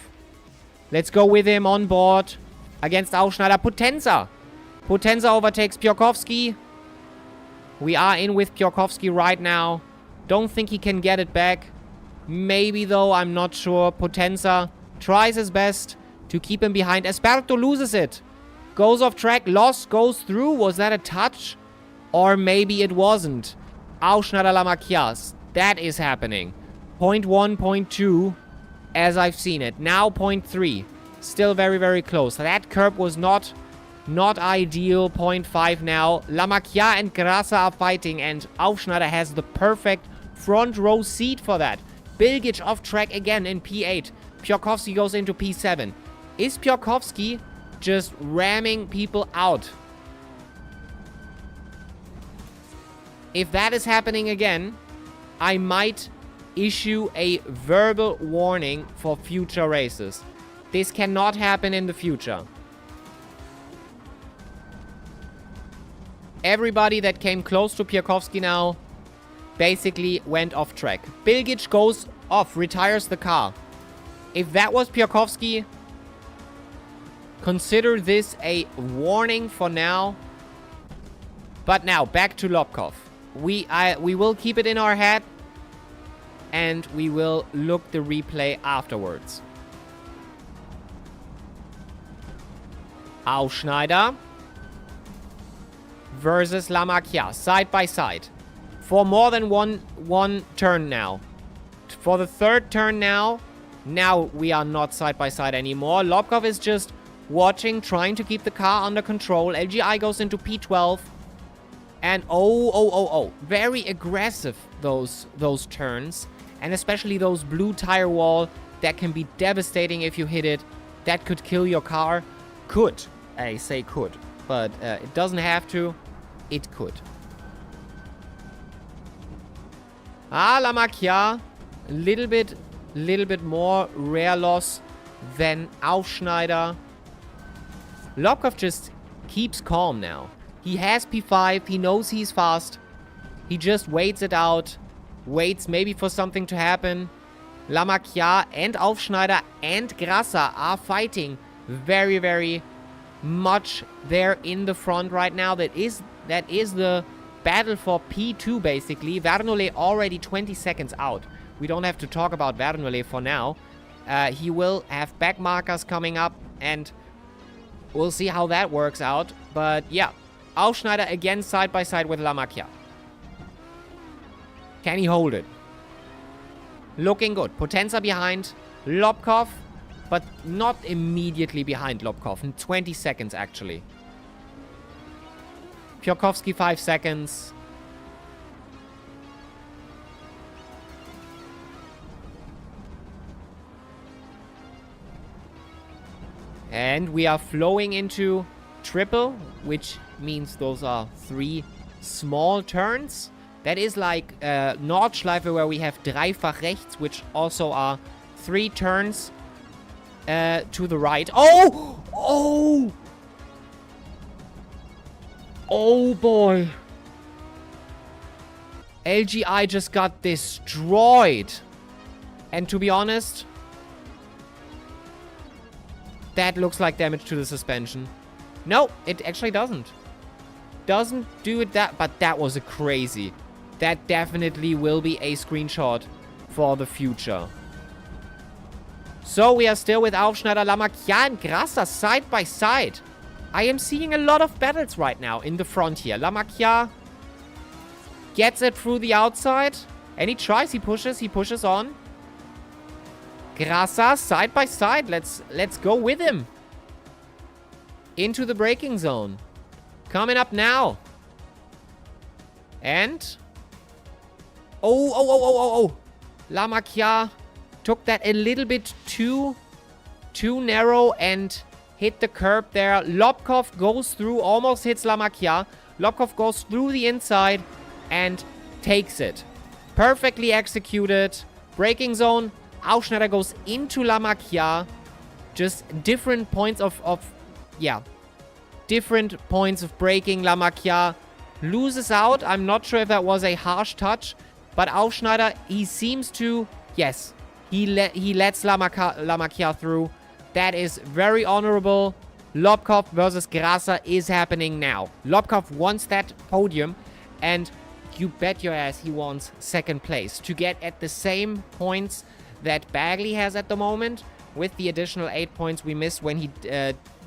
Speaker 1: Let's go with him on board. Against Aufschneider. Potenza. Potenza overtakes Piotrkowski. We are in with Piotrkowski right now. Don't think he can get it back. Maybe, though, I'm not sure. Potenza tries his best to keep him behind. Esperto loses it. Goes off track. Loss goes through. Was that a touch? Or maybe it wasn't. Aufschneider Lamakias. That is happening. 0.1, 0.2, as I've seen it. Now 0.3. Still very, very close. That curb was not ideal. 0.5 now. Lamakia and Grasser are fighting, and Aufschneider has the perfect front row seat for that. Bilgic off track again in P8. Piotrkowski goes into P7. Is Piotrkowski just ramming people out? If that is happening again, I might issue a verbal warning for future races. This cannot happen in the future. Everybody that came close to Piotrkowski now basically went off track. Bilgic goes off, retires the car. If that was Piotrkowski, consider this a warning for now. But now, back to Lobkov. We will keep it in our head, and we will look the replay afterwards. Aufschneider versus Lamakia, side by side. For more than one turn now. For the third turn now we are not side by side anymore. Lobkov is just watching, trying to keep the car under control. LGI goes into P12. And very aggressive those turns. And especially those blue tire wall that can be devastating if you hit it. That could kill your car. Could. I say could. But it doesn't have to. It could. Lamakia, a little bit more rare loss than Aufschneider. Lobkov just keeps calm now. He has P5, he knows he's fast. He just waits it out. Waits maybe for something to happen. Lamacchia and Aufschneider and Grassa are fighting very, very much there in the front right now. That is the battle for P2, basically. Vernolé already 20 seconds out. We don't have to talk about Vernolé for now. He will have back markers coming up, and we'll see how that works out. But yeah, Aufschneider again side by side with Lamacchia. Can he hold it? Looking good. Potenza behind Lobkov, but not immediately behind Lobkov. In 20 seconds, actually. Piotrkowski, 5 seconds. And we are flowing into triple, which means those are 3 small turns. That is like Nordschleife, where we have Dreifach rechts, which also are 3 turns to the right. Oh! Oh! Oh, boy. LGI just got destroyed. And to be honest, that looks like damage to the suspension. No, it actually doesn't. Doesn't do it that, but that was a crazy. That definitely will be a screenshot for the future. So we are still with Aufschneider, Lamacchia and Grassa side by side. I am seeing a lot of battles right now in the front here. Lamacchia gets it through the outside. And he tries, he pushes on. Grassa side by side. Let's go with him. Into the braking zone. Coming up now. And Oh. Lamacchia took that a little bit too narrow and hit the curb there. Lobkov goes through, almost hits Lamacchia. Lobkov goes through the inside and takes it. Perfectly executed. Braking zone. Aufschneider goes into Lamacchia. Just different points different points of braking. Lamacchia loses out. I'm not sure if that was a harsh touch. But Aufschneider, he seems to... Yes, he lets Lamacchia through. That is very honorable. Lobkov versus Grassa is happening now. Lobkov wants that podium. And you bet your ass he wants second place. To get at the same points that Bagley has at the moment. With the additional 8 points we missed when he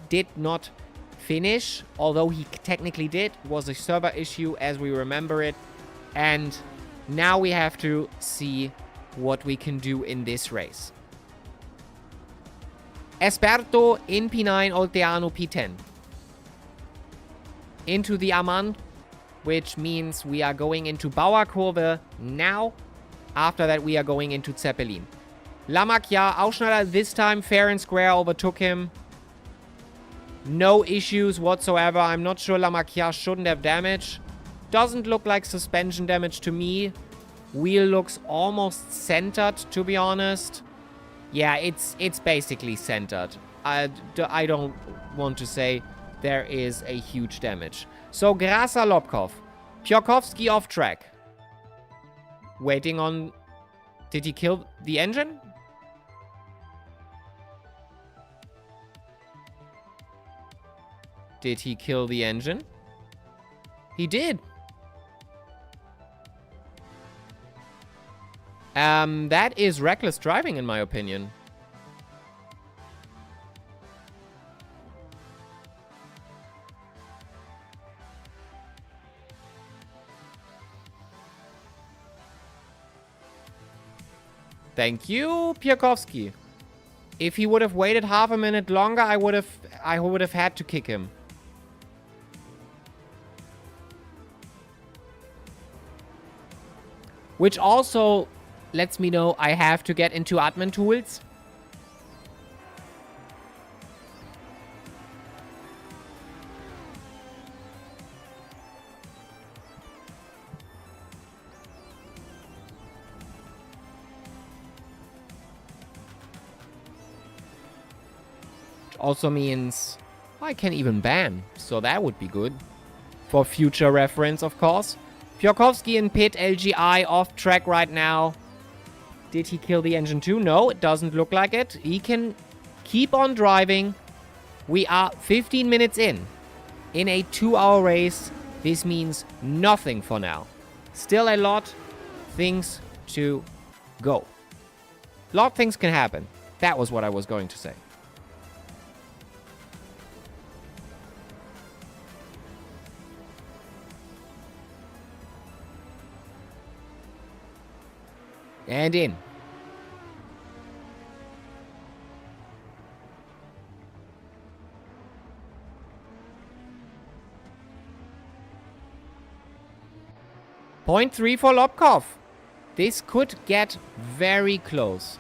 Speaker 1: did not finish. Although he technically did. It was a server issue as we remember it. And... now we have to see what we can do in this race. Esperto in P9, Olteanu P10. Into the Aman, which means we are going into Bauerkurve now. After that, we are going into Zeppelin. Lamacchia, Aufschneider this time fair and square overtook him. No issues whatsoever. I'm not sure Lamacchia shouldn't have damage. Doesn't look like suspension damage to me. Wheel looks almost centered, to be honest. Yeah, it's basically centered. I don't want to say there is a huge damage. So, Grassa Lobkov. Piotrkowski off track. Waiting on... Did he kill the engine? Did he kill the engine? He did. That is reckless driving, in my opinion. Thank you, Piotrkowski. If he would have waited half a minute longer, I would have had to kick him. Which also lets me know I have to get into admin tools. Which also means I can even ban. So that would be good. For future reference, of course. Piotrkowski in pit, LGI off track right now. Did he kill the engine too? No, it doesn't look like it. He can keep on driving. We are 15 minutes in a 2-hour race. This means nothing for now. Still a lot things to go. A lot of things can happen. That was what I was going to say. And in. Point 3 for Lobkov. This could get very close.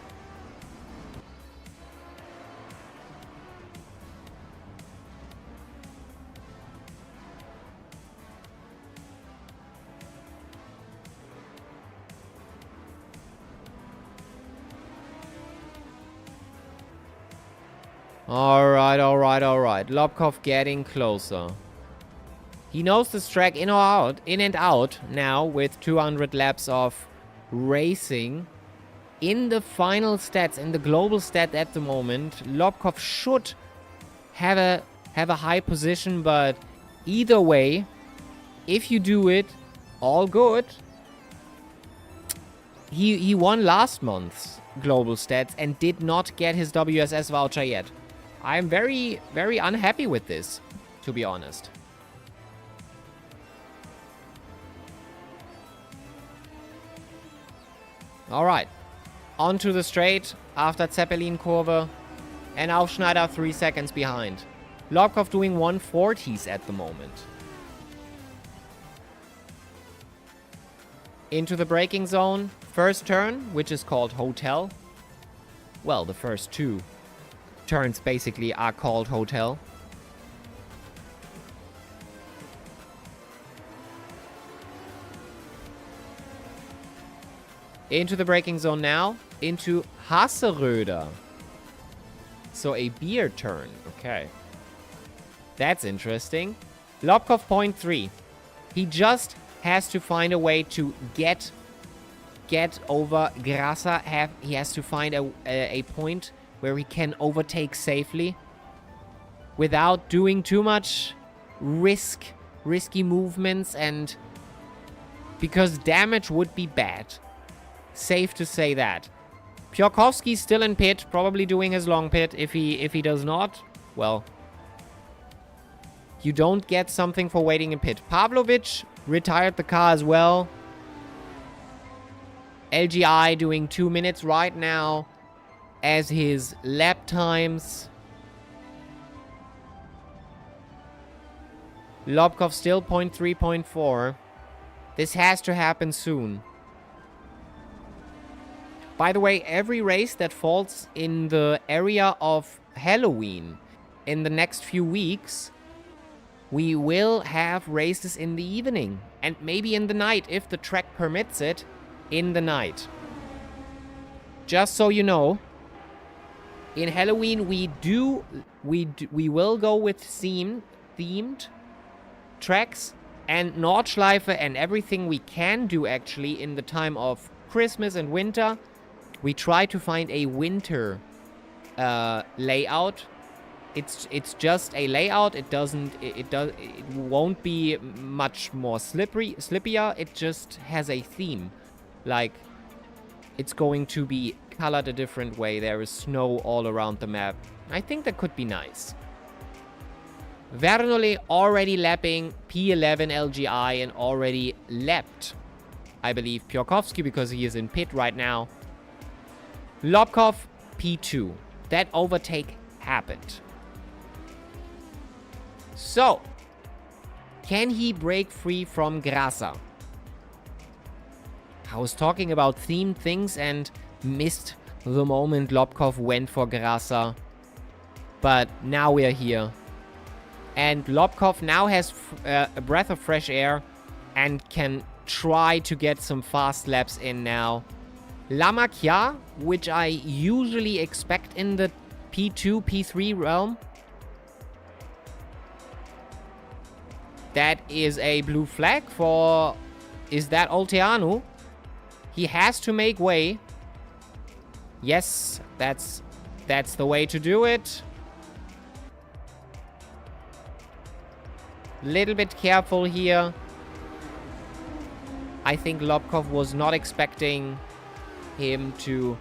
Speaker 1: Alright. Lobkov getting closer. He knows this track in and out now with 200 laps of racing. In the final stats, in the global stat at the moment, Lobkov should have a high position, but either way, if you do it, all good. He won last month's global stats and did not get his WSS voucher yet. I'm very, very unhappy with this, to be honest. Alright. Onto the straight after Zeppelin Kurve. And Aufschneider 3 seconds behind. Lobkov doing 140s at the moment. Into the braking zone. First turn, which is called Hotel. Well, the first two turns basically are called Hotel. Into the braking zone now. Into Hasseröder. So a beer turn. Okay. That's interesting. Lobkov point 3. He just has to find a way to get over Grasa. He has to find a point where he can overtake safely without doing too much risky movements, and because damage would be bad. Safe to say that. Piotrkowski's still in pit, probably doing his long pit. If he does not, well, you don't get something for waiting in pit. Pavlovic retired the car as well. LGI doing 2 minutes right now as his lap times. Lobkov still 0.3, 0.4. This has to happen soon. By the way, every race that falls in the area of Halloween in the next few weeks, we will have races in the evening. And maybe in the night, if the track permits it, in the night. Just so you know, in Halloween we will go with themed tracks and Nordschleife and everything we can do actually in the time of Christmas and winter. We try to find a winter layout. It's just a layout. It won't be much more slippier. It just has a theme. Like, it's going to be colored a different way. There is snow all around the map. I think that could be nice. Vernole already lapping P11 LGI and already lapped, I believe, Piotrkowski, because he is in pit right now. Lobkov P2. That overtake happened. So, can he break free from Grasa? I was talking about themed things and missed the moment Lobkov went for Grasa. But now we are here. And Lobkov now has a breath of fresh air and can try to get some fast laps in now. Lamakia, which I usually expect in the P2, P3 realm. That is a blue flag for Is that Olteanu? He has to make way. Yes, that's the way to do it. Little bit careful here. I think Lobkov was not expecting him to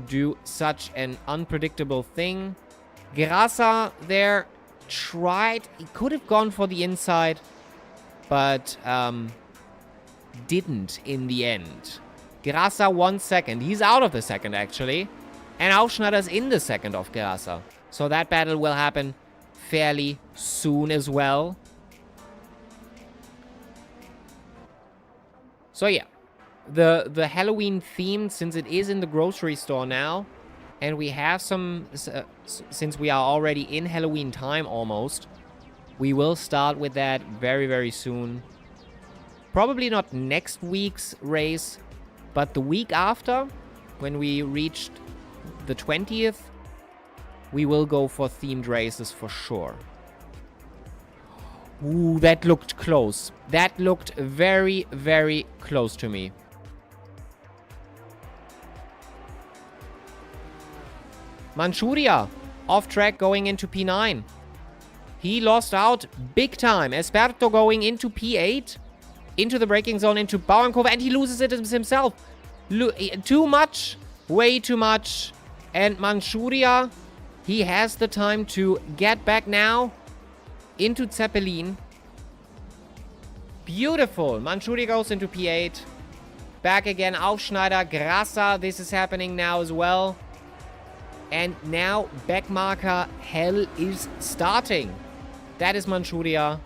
Speaker 1: do such an unpredictable thing. Grasa there tried. He could have gone for the inside, but didn't in the end. Grasa 1 second. He's out of the second, actually. And Aufschneider's in the second of Grasa. So that battle will happen fairly soon as well. So yeah, the Halloween theme, since it is in the grocery store now, and we have some, since we are already in Halloween time almost, we will start with that very, very soon. Probably not next week's race, but the week after, when we reached the 20th, we will go for themed races for sure. Ooh, that looked close. That looked very, very close to me. Manchuria, off track going into P9. He lost out big time. Esperto going into P8. Into the braking zone, into Bauernkurve, and he loses it himself. Too much. Way too much. And Manchuria, he has the time to get back now into Zeppelin. Beautiful. Manchuria goes into P8. Back again, Aufschneider, Grasa. This is happening now as well. And now backmarker hell is starting. That is Manchuria.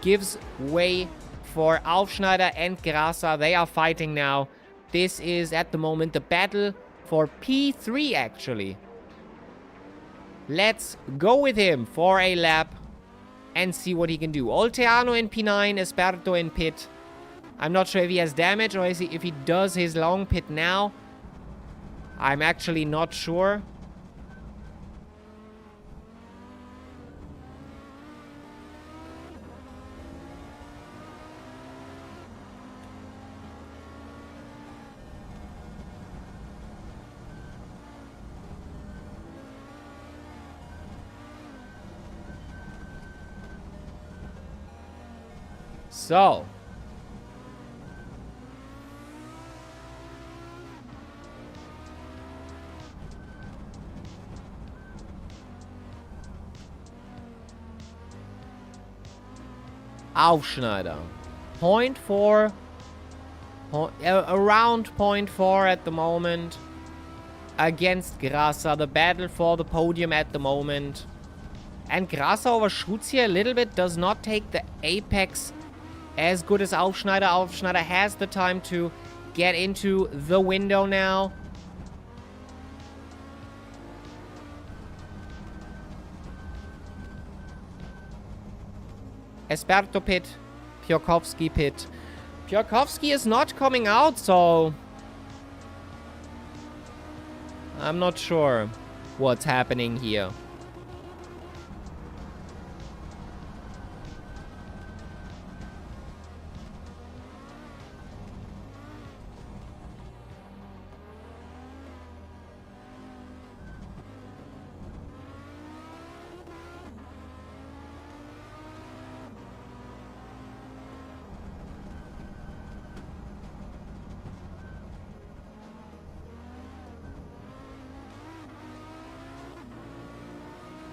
Speaker 1: Gives way for Aufschneider and Grasa. They are fighting now. This is at the moment the battle for P3 actually. Let's go with him for a lap and see what he can do. Olteanu in P9, Esperto in pit. I'm not sure if he has damage or if he does his long pit now. I'm actually not sure. So, Aufschneider, 0.4, around 0.4 at the moment, against Grasa, the battle for the podium at the moment. And Grasa overshoots here a little bit, does not take the apex as good as Aufschneider. Aufschneider has the time to get into the window now. Esperto pit, Piotrkowski pit. Piotrkowski is not coming out, so I'm not sure what's happening here.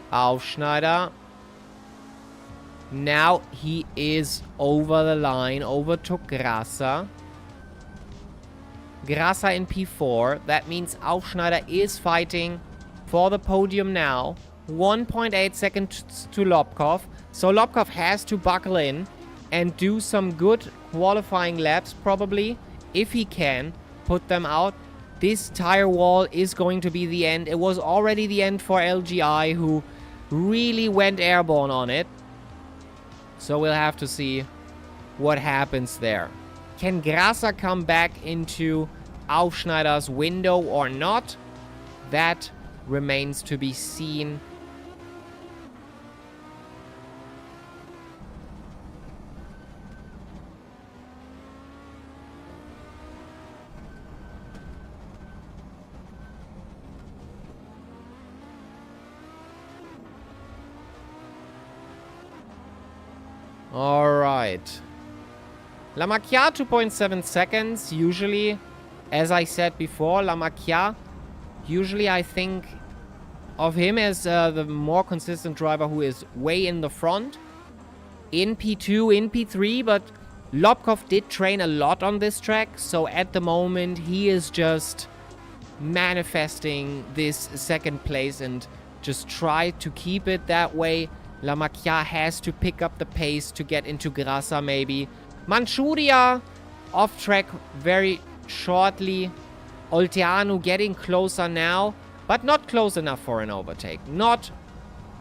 Speaker 1: Aufschneider. Now he is over the line. Overtook Grasa. Grasa in P4. That means Aufschneider is fighting for the podium now. 1.8 seconds to Lobkov. So Lobkov has to buckle in and do some good qualifying laps probably. If he can put them out. This tire wall is going to be the end. It was already the end for LGI, who really went airborne on it. So we'll have to see what happens there. Can Grasa come back into Aufschneider's window or not? That remains to be seen. Alright. Lamakia, 2.7 seconds. Usually, as I said before, Lamakia, usually I think of him as the more consistent driver who is way in the front. In P2, in P3, but Lobkov did train a lot on this track, so at the moment he is just manifesting this second place and just try to keep it that way. Lamakia has to pick up the pace to get into Grasa maybe. Manchuria off track very shortly. Olteanu getting closer now, but not close enough for an overtake. Not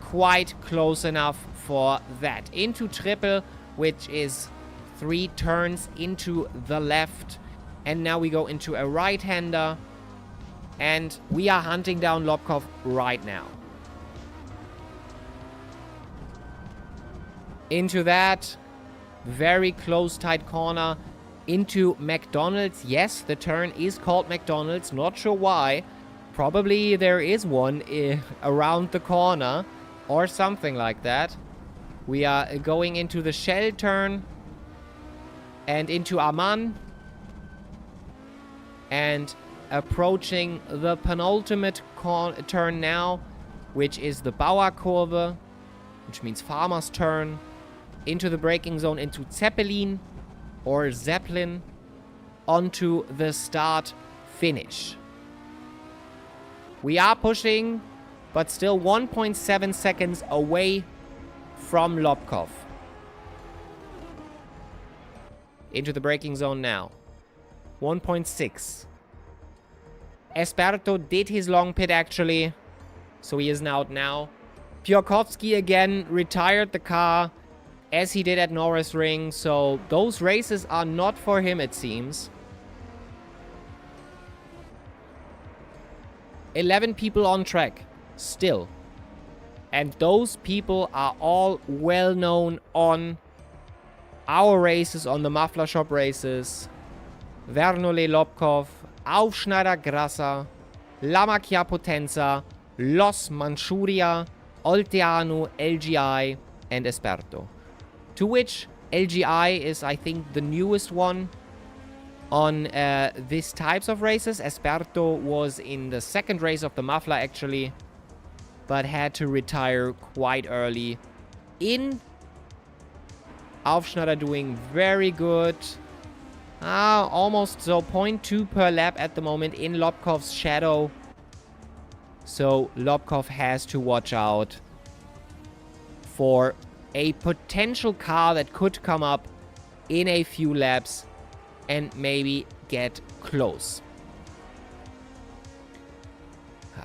Speaker 1: quite close enough for that. Into triple, which is 3 turns into the left. And now we go into a right-hander. And we are hunting down Lobkov right now. Into that very close, tight corner. Into McDonald's. Yes, the turn is called McDonald's. Not sure why. Probably there is one around the corner or something like that. We are going into the shell turn and into Aman and approaching the penultimate turn now, which is the Bauer Kurve, which means farmer's turn, into the braking zone, into Zeppelin or Zeppelin, onto the start finish. We are pushing, but still 1.7 seconds away from Lobkov. Into the braking zone now. 1.6. Esperto did his long pit actually, so he isn't out now. Piotrkowski again retired the car as he did at Norris Ring, so those races are not for him, it seems. 11 people on track still, and those people are all well known on our races, on the Muffler Shop races. Vernole Lobkov, Aufschneider Grassa, Lamakia Potenza, Los Manchuria, Olteanu, LGI, and Esperto. To which LGI is, I think, the newest one on these types of races. Esperto was in the second race of the Muffler, actually, but had to retire quite early. In Aufschneider doing very good. Almost so 0.2 per lap at the moment in Lobkov's shadow. So Lobkov has to watch out for a potential car that could come up in a few laps and maybe get close.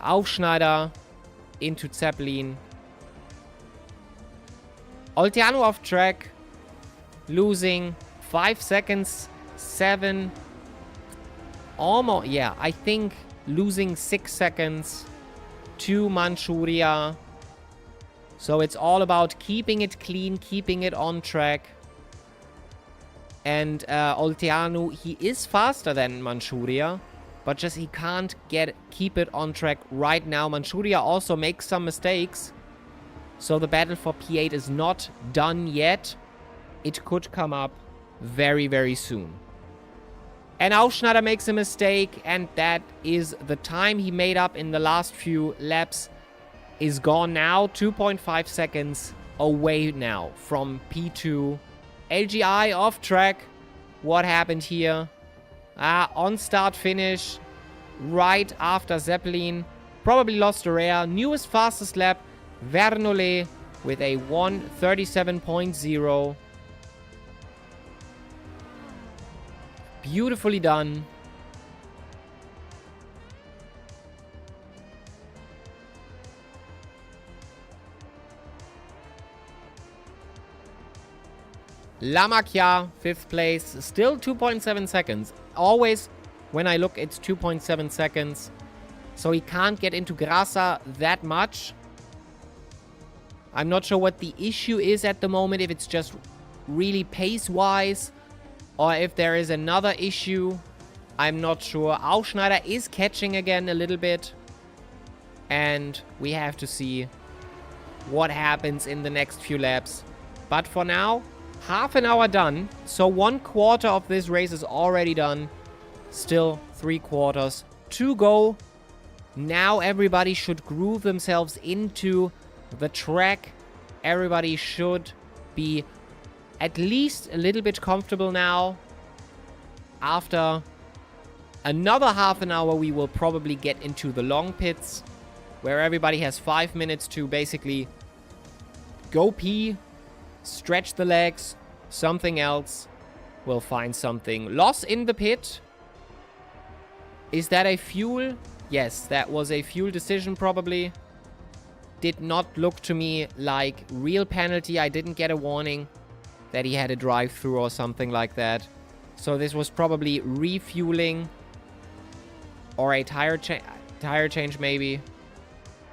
Speaker 1: Aufschneider into Zeppelin. Olteanu off track, losing 5 seconds, 7. Almost, yeah, I think losing 6 seconds to Manchuria. So it's all about keeping it clean, keeping it on track. And Olteanu, he is faster than Manchuria, but just he can't keep it on track right now. Manchuria also makes some mistakes, so the battle for P8 is not done yet. It could come up very, very soon. And Aufschneider makes a mistake, and that is the time he made up in the last few laps is gone now. 2.5 seconds away now from P2. LGI off track. What happened here? On start finish right after Zeppelin. Probably lost a rare. Newest fastest lap. Vernole with a 1:37.0. Beautifully done. Lamakia, 5th place. Still 2.7 seconds. Always, when I look, it's 2.7 seconds. So he can't get into Grasa that much. I'm not sure what the issue is at the moment. If it's just really pace-wise, or if there is another issue. I'm not sure. Aufschneider is catching again a little bit. And we have to see what happens in the next few laps. But for now, Half an hour done. So 1/4 of this race is already done. Still 3/4 to go. Now everybody should groove themselves into the track. Everybody should be at least a little bit comfortable now. After another half an hour, we will probably get into the long pits, where everybody has 5 minutes to basically go pee, stretch the legs, something else. We'll find something. Loss in the pit. Is that a fuel? Yes, that was a fuel decision probably. Did not look to me like real penalty. I didn't get a warning that he had a drive-through or something like that. So this was probably refueling or a tire change maybe.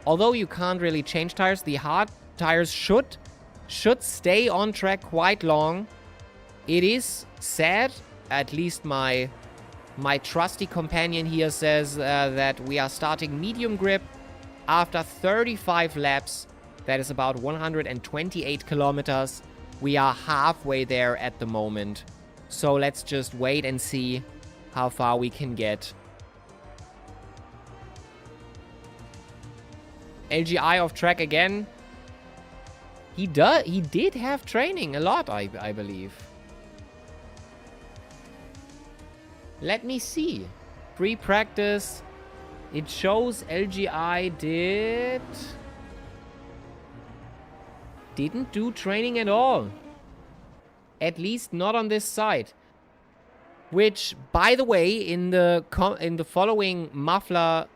Speaker 1: Although you can't really change tires, the hard tires should stay on track quite long. It is sad, at least my trusty companion here says that we are starting medium grip after 35 laps. That is about 128 kilometers. We are halfway there at the moment. So let's just wait and see how far we can get. LGI off track again. He did have training a lot, I believe. Let me see. Pre-practice. It shows LGI didn't do training at all. At least not on this side. Which, by the way, in the following Muffler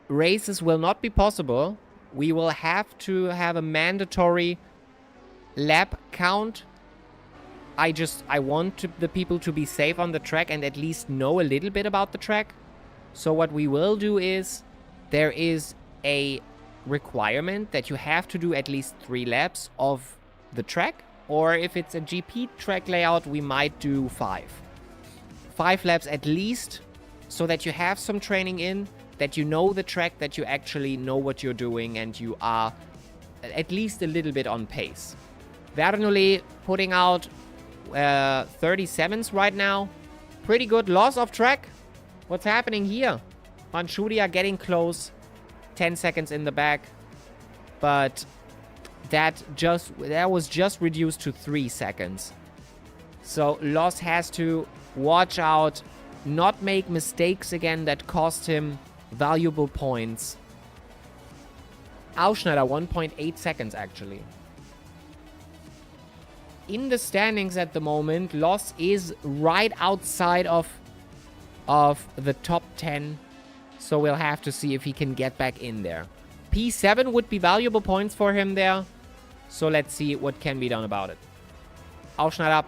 Speaker 1: races will not be possible. We will have to have a mandatory lap count. I want the people to be safe on the track and at least know a little bit about the track. So what we will do is, there is a requirement that you have to do at least 3 laps of the track. Or if it's a GP track layout, we might do 5. 5 laps at least, so that you have some training in, that you know the track, that you actually know what you're doing, and you are at least a little bit on pace. Bernoulli putting out 37s right now. Pretty good. Loss of track. What's happening here? Manchuria getting close. 10 seconds in the back. But that was just reduced to 3 seconds. So Loss has to watch out, not make mistakes again that cost him valuable points. Ausschneider, 1.8 seconds actually. In the standings at the moment, Loss is right outside of the top 10. So we'll have to see if he can get back in there. P7 would be valuable points for him there. So let's see what can be done about it. Ausschneider,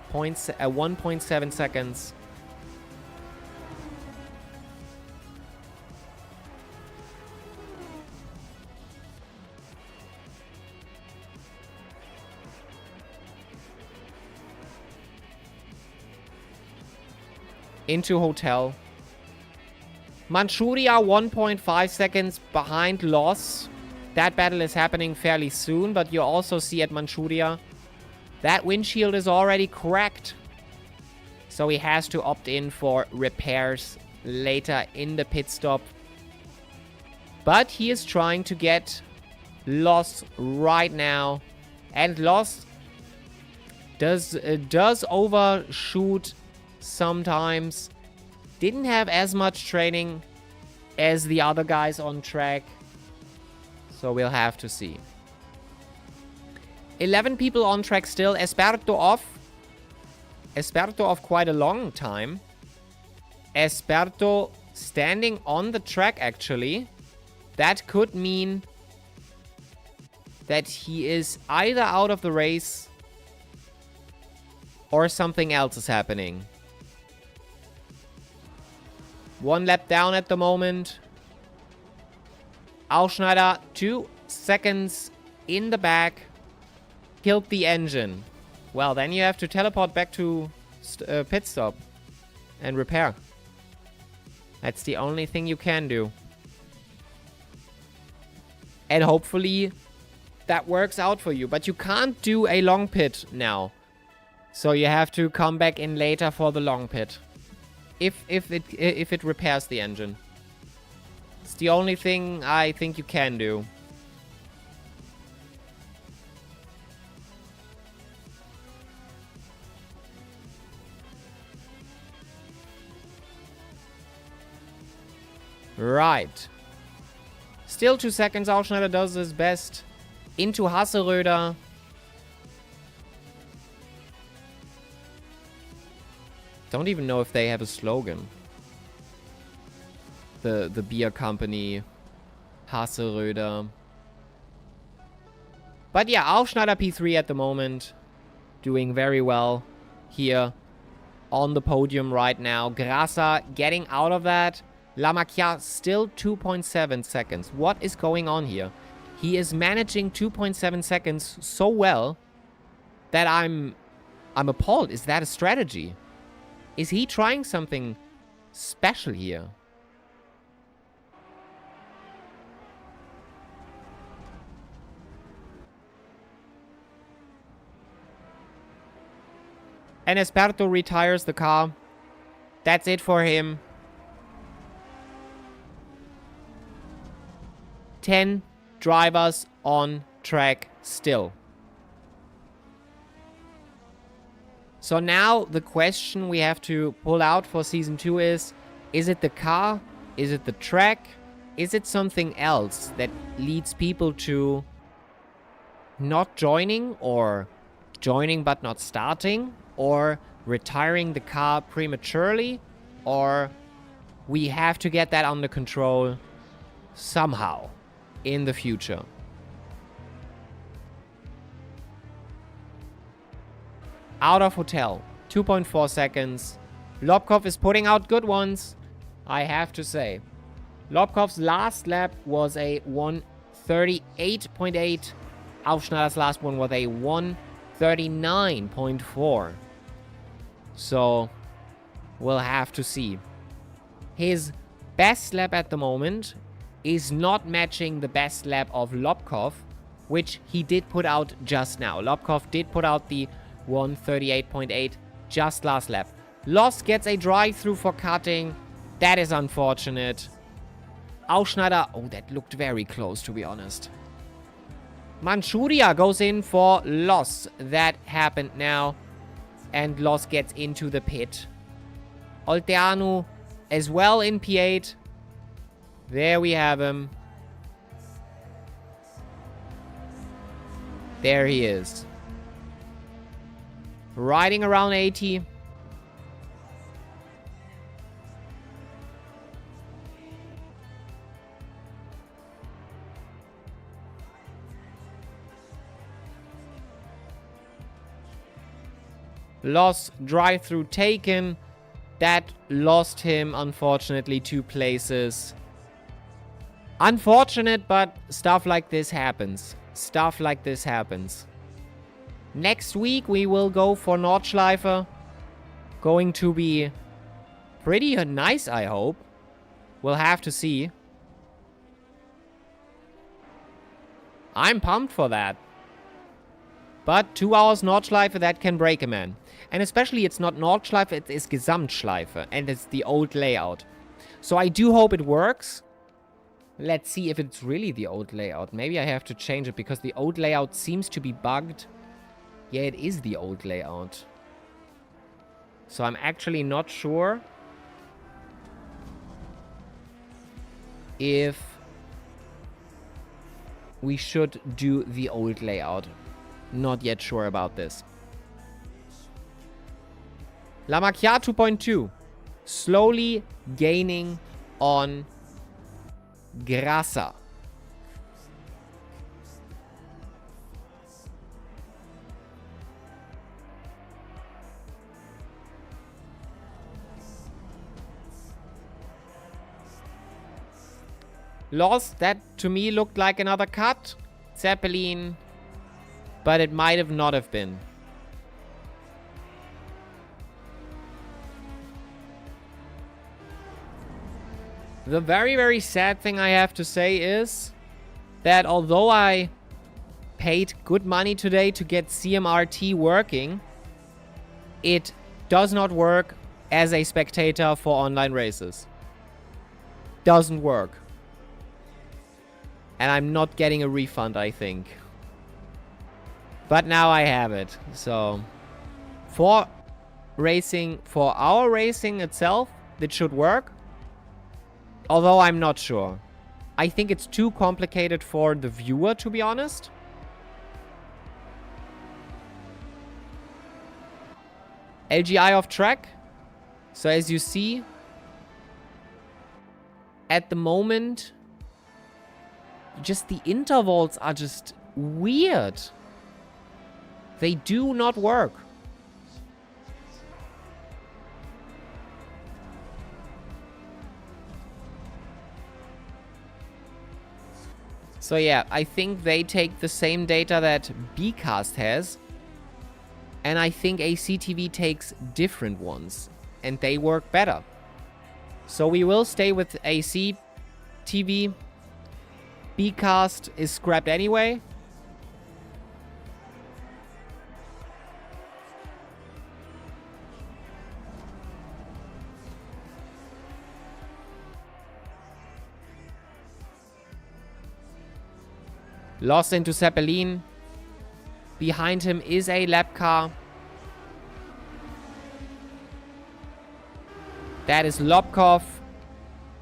Speaker 1: 1.7 seconds. Into hotel. Manchuria 1.5 seconds behind Loss. That battle is happening fairly soon, but you also see at Manchuria that windshield is already cracked. So he has to opt in for repairs later in the pit stop. But he is trying to get Loss right now. And Loss does overshoot sometimes. Didn't have as much training as the other guys on track. So we'll have to see. 11 people on track still. Esperto off. Esperto off quite a long time. Esperto standing on the track actually. That could mean that he is either out of the race or something else is happening. 1 lap down at the moment. Ausschneider, 2 seconds in the back. Killed the engine. Well, then you have to teleport back to pit stop and repair. That's the only thing you can do. And hopefully that works out for you. But you can't do a long pit now. So you have to come back in later for the long pit. If it repairs the engine. It's the only thing I think you can do. Right. Still 2 seconds. Ausschneider does his best. Into Hasseröder. Don't even know if they have a slogan. The beer company. Hasseröder. But yeah, Ausschneider P3 at the moment. Doing very well here on the podium right now. Grasa getting out of that. Lamacchia still 2.7 seconds. What is going on here? He is managing 2.7 seconds so well that I'm appalled. Is that a strategy? Is he trying something special here? And Esperto retires the car. That's it for him. 10 drivers on track still. So now the question we have to pull out for Season 2 is it the car? Is it the track? Is it something else that leads people to not joining, or joining but not starting, or retiring the car prematurely, or we have to get that under control somehow in the future? Out of hotel, 2.4 seconds. Lobkov is putting out good ones, I have to say. Lobkov's last lap was a 1:38.8. Aufschneider's last one was a 1:39.4. So, we'll have to see. His best lap at the moment is not matching the best lap of Lobkov, which he did put out just now. Lobkov did put out the 1:38.8 just last lap. Loss gets a drive-through for cutting. That is unfortunate. Ausschneider, oh, that looked very close, to be honest. Manchuria goes in for Loss. That happened now. And Loss gets into the pit. Olteanu as well in P8. There we have him. There he is. Riding around 80. Loss drive-through taken. That lost him, unfortunately, 2 places. Unfortunate, but stuff like this happens. Stuff like this happens. Next week, we will go for Nordschleife. Going to be pretty nice, I hope. We'll have to see. I'm pumped for that. But 2 hours Nordschleife, that can break a man. And especially it's not Nordschleife, it is Gesamtschleife. And it's the old layout. So I do hope it works. Let's see if it's really the old layout. Maybe I have to change it because the old layout seems to be bugged. Yeah, it is the old layout. So I'm actually not sure if we should do the old layout. Not yet sure about this. Lamacchia 2.2. Slowly gaining on Grasa. Lost. That to me looked like another cut. Zeppelin. But it might have not have been. The very, very sad thing I have to say is that although I paid good money today to get CMRT working, it does not work as a spectator for online races. Doesn't work. And I'm not getting a refund, I think. But now I have it. So, for our racing itself, it should work. Although I'm not sure. I think it's too complicated for the viewer, to be honest. LGI off track. So as you see, at the moment, just the intervals are just weird. They do not work. So yeah, I think they take the same data that Bcast has. And I think ACTV takes different ones. And they work better. So we will stay with ACTV. Bcast is scrapped anyway. Lost into Zeppelin. Behind him is a lap car. That is Lobkov,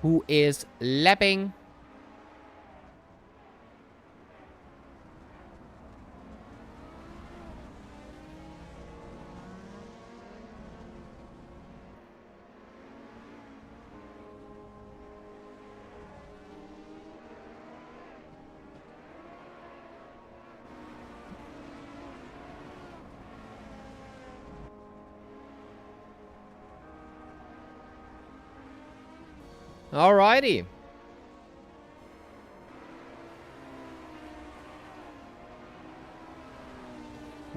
Speaker 1: who is lapping. Alrighty.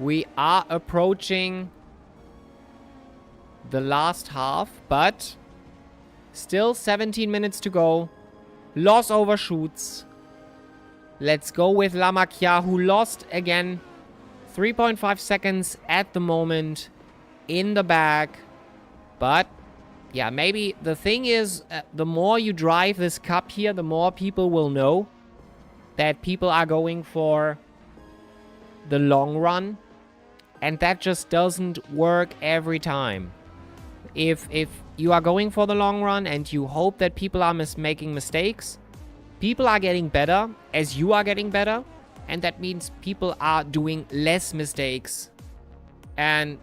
Speaker 1: We are approaching the last half, but still 17 minutes to go. Loss overshoots. Let's go with Lamakia, who lost again 3.5 seconds at the moment in the back. But yeah, maybe the thing is, the more you drive this cup here, the more people will know that people are going for the long run. And that just doesn't work every time. If you are going for the long run and you hope that people are making mistakes, people are getting better as you are getting better. And that means people are doing less mistakes. And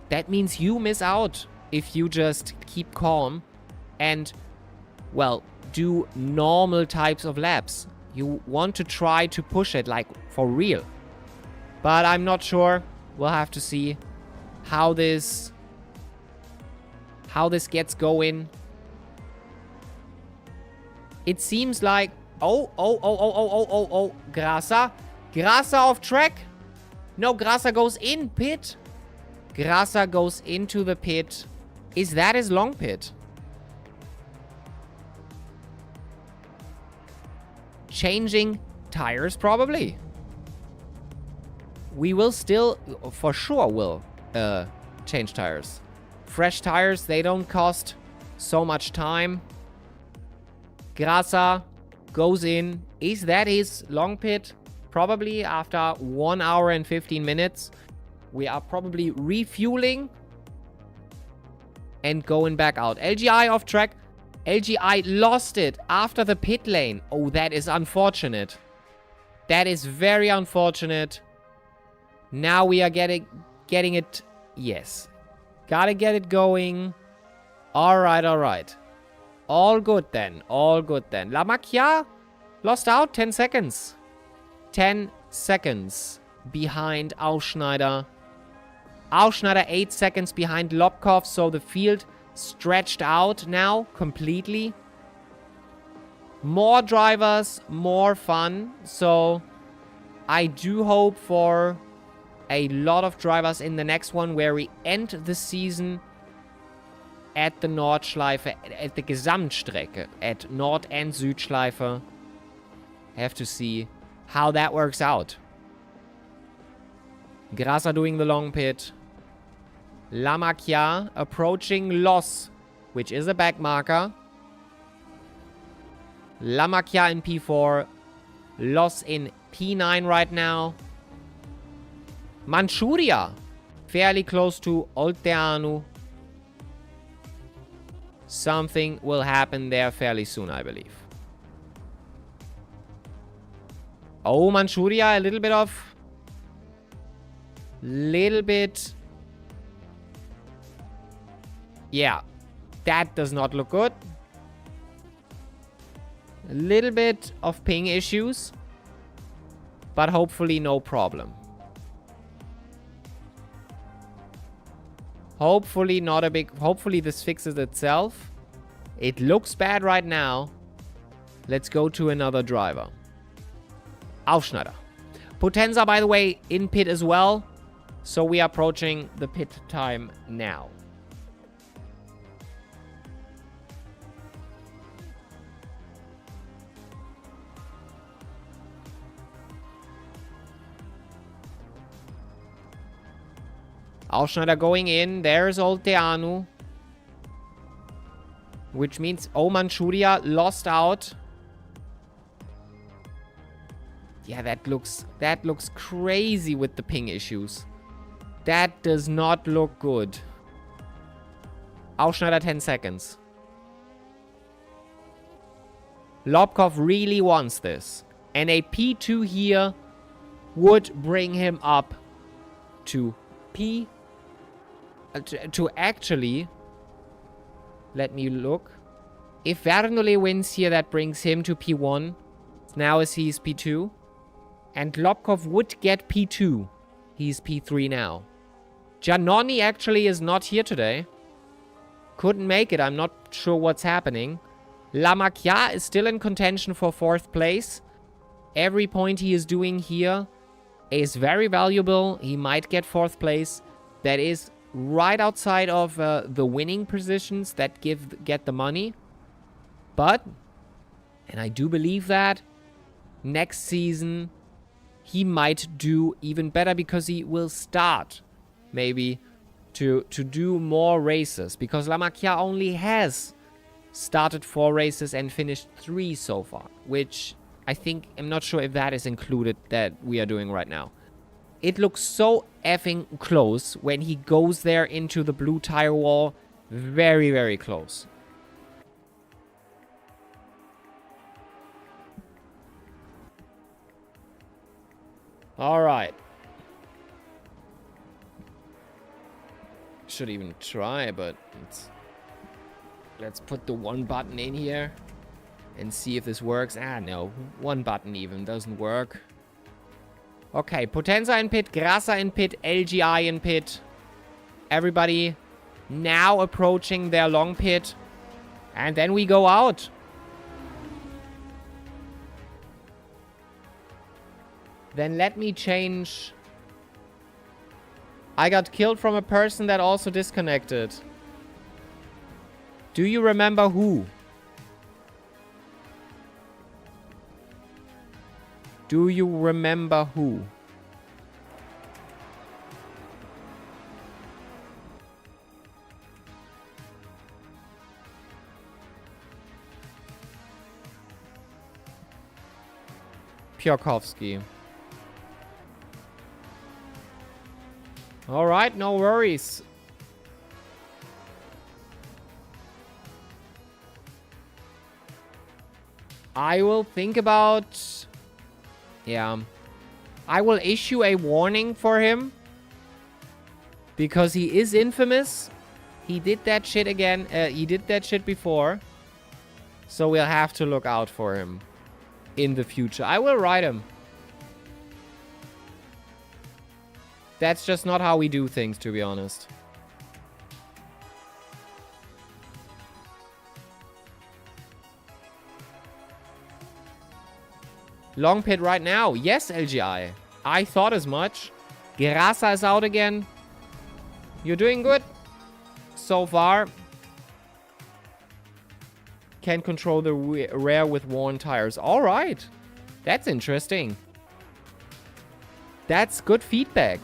Speaker 1: that means you miss out if you just keep calm and, well, do normal types of laps. You want to try to push it, like, for real. But I'm not sure. We'll have to see how this gets going. It seems like... Oh. Grasa. Grasa off track. No, Grasa goes in pit. Grasa goes into the pit. Is that his long pit? Changing tires, probably. We will still, for sure, will change tires. Fresh tires, they don't cost so much time. Grasa goes in. Is that his long pit? Probably after 1 hour and 15 minutes. We are probably refueling and going back out. LGI off track. LGI lost it after the pit lane. Oh, that is unfortunate. That is very unfortunate. Now we are getting it. Yes. Gotta get it going. Alright. All good then. Lamakia lost out 10 seconds. 10 seconds behind Ausschneider. Ausschneider 8 seconds behind Lobkov, so the field stretched out now completely. More drivers, more fun. So I do hope for a lot of drivers in the next one where we end the season at the Nordschleife, at the Gesamtstrecke, at Nord and Südschleife. Have to see how that works out. Grasa doing the long pit. Lamakia approaching Los, which is a back marker. Lamakia in P4. Los in P9 right now. Manchuria. Fairly close to Olteanu. Something will happen there fairly soon, I believe. Oh, Manchuria, a little bit. Yeah, that does not look good. A little bit of ping issues, but hopefully no problem. Hopefully not a big... Hopefully this fixes itself. It looks bad right now. Let's go to another driver. Aufschneider. Potenza, by the way, in pit as well. So we are approaching the pit time now. Aufschneider going in. There's Olteanu. Which means, oh, Manchuria lost out. Yeah, that looks crazy with the ping issues. That does not look good. Aufschneider 10 seconds. Lobkov really wants this. And a P2 here would bring him up to P... to actually... Let me look. If Vernole wins here, that brings him to P1. Now as he's P2. And Lobkov would get P2. He's P3 now. Giannoni actually is not here today. Couldn't make it. I'm not sure what's happening. Lamakia is still in contention for 4th place. Every point he is doing here is very valuable. He might get 4th place. That is right outside of the winning positions that get the money. But, and I do believe that, next season he might do even better because he will start maybe to do more races. Because Lamakia only has started 4 races and finished 3 so far. Which I think, I'm not sure if that is included that we are doing right now. It looks so effing close when he goes there into the blue tire wall. Very, very close. Alright. Should even try, but let's put the 1 button in here and see if this works. Ah, no. 1 button even doesn't work. Okay, Potenza in pit, Grassa in pit, LGI in pit. Everybody now approaching their long pit. And then we go out. Then let me change. I got killed from a person that also disconnected. Do you remember who? Do you remember who? Piotrkowski. All right, no worries. I will think about... Yeah. I will issue a warning for him. Because he is infamous. He did that shit again. He did that shit before. So we'll have to look out for him in the future. I will write him. That's just not how we do things, to be honest. Long pit right now. Yes, LGI. I thought as much. Grassa is out again. You're doing good so far. Can control the rear with worn tires. All right. That's interesting. That's good feedback.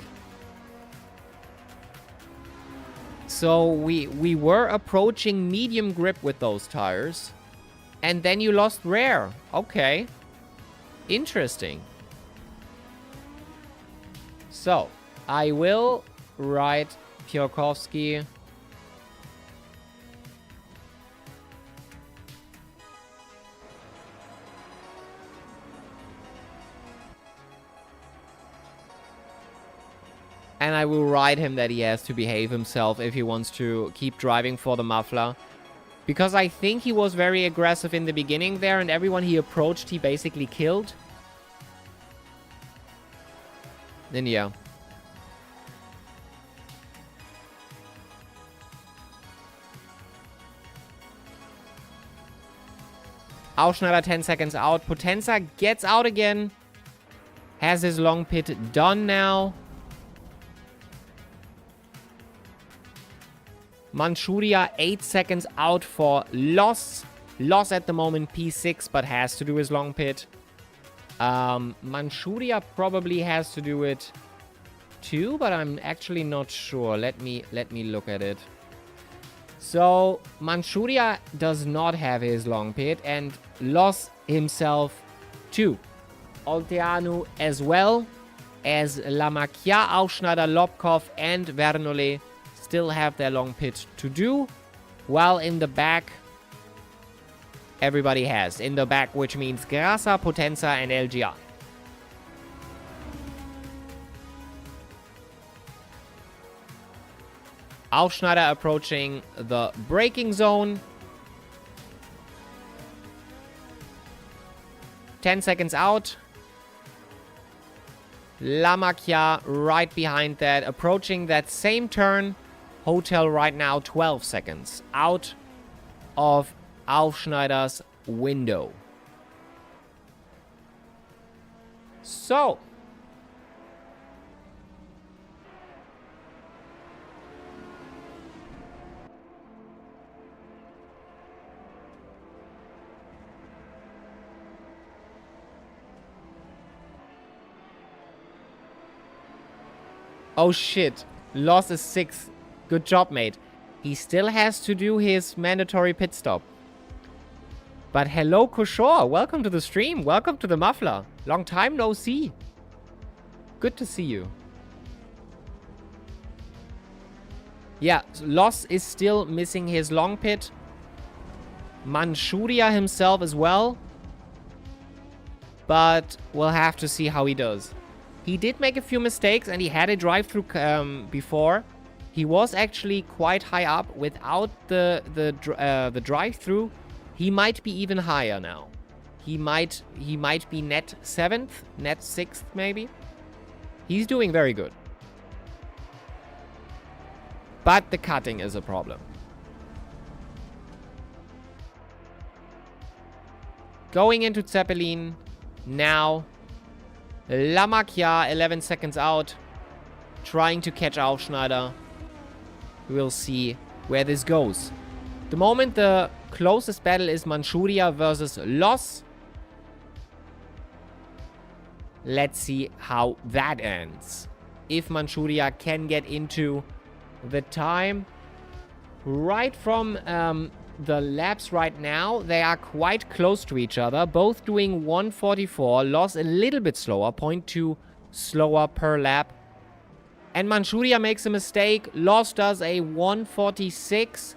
Speaker 1: So we were approaching medium grip with those tires. And then you lost rare. Okay. Interesting. So, I will write Piotrkowski. And I will write him that he has to behave himself if he wants to keep driving for the Muffler. Because I think he was very aggressive in the beginning there, and everyone he approached, he basically killed. Then yeah. Aufschneider 10 seconds out. Potenza gets out again. Has his long pit done now. Manchuria 8 seconds out for Loss. Loss at the moment P6, but has to do his long pit. Manchuria probably has to do it too, but I'm actually not sure. Let me look at it. So Manchuria does not have his long pit, and Loss himself too. Olteanu as well as Lamakia, Aufschneider, Lobkov, and Vernole still have their long pit to do, while in the back, everybody has. In the back, which means Grasa, Potenza, and LGR. Aufschneider approaching the braking zone. 10 seconds out. Lamakia right behind that, approaching that same turn. Hotel right now 12 seconds out of Aufschneider's window. So. Oh shit. Loss is 6th. Good job, mate. He still has to do his mandatory pit stop. But hello, Koshor. Welcome to the stream. Welcome to the Muffler. Long time no see. Good to see you. Yeah, Loss is still missing his long pit. Manchuria himself as well. But we'll have to see how he does. He did make a few mistakes, and he had a drive-through before. He was actually quite high up. Without the drive-through, he might be even higher now. He might be net 7th, net 6th maybe. He's doing very good. But the cutting is a problem. Going into Zeppelin now. Lamakia 11 seconds out. Trying to catch Aufschneider. We'll see where this goes. The moment the closest battle is Manchuria versus Loss. Let's see how that ends. If Manchuria can get into the time. Right from the laps right now, they are quite close to each other. Both doing 144. Loss a little bit slower. 0.2 slower per lap. And Manchuria makes a mistake. Loss does a 146.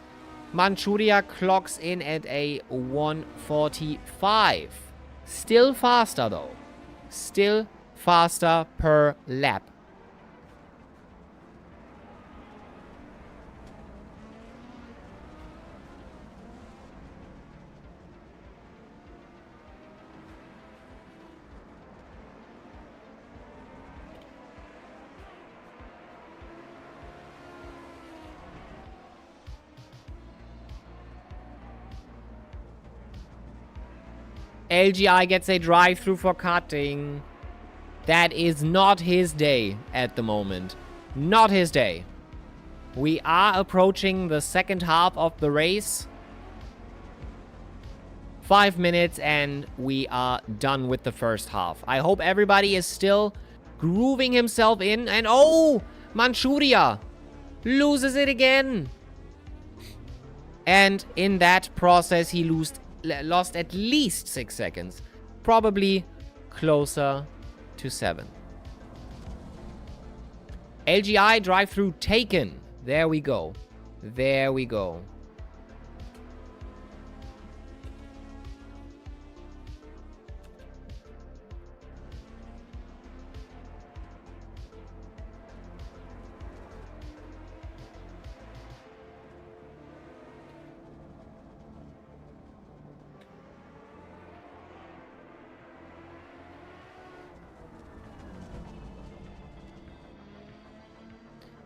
Speaker 1: Manchuria clocks in at a 145. Still faster though. Still faster per lap. LGI gets a drive-through for cutting. That is not his day at the moment. Not his day. We are approaching the second half of the race. 5 minutes and we are done with the first half. I hope everybody is still grooving himself in. And oh, Manchuria. Loses it again. And in that process, he lost at least 6 seconds. Probably closer to 7. LGI drive-through taken. There we go. There we go.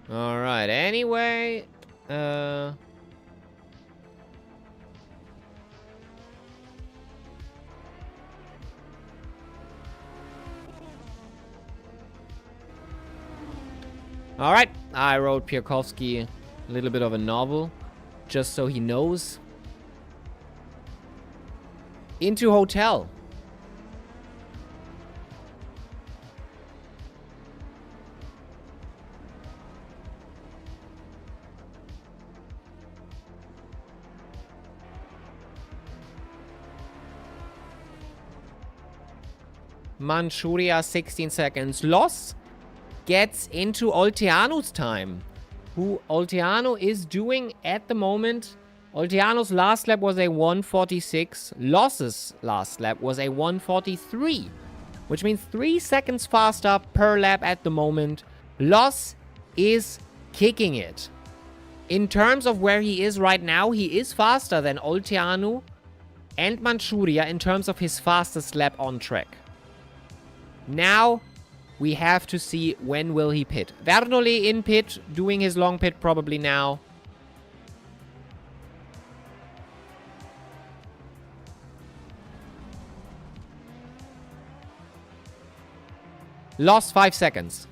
Speaker 1: Alright, anyway, alright, I wrote Piakovsky a little bit of a novel, just so he knows. Into hotel. Manchuria, 16 seconds. Loss gets into Olteanu's time. Who Olteanu is doing at the moment. Olteanu's last lap was a 1:46. Loss's last lap was a 1:43. Which means 3 seconds faster per lap at the moment. Loss is kicking it. In terms of where he is right now, he is faster than Olteanu and Manchuria in terms of his fastest lap on track. Now, we have to see when will he pit. Vernoli in pit, doing his long pit probably now. Lost 5 seconds.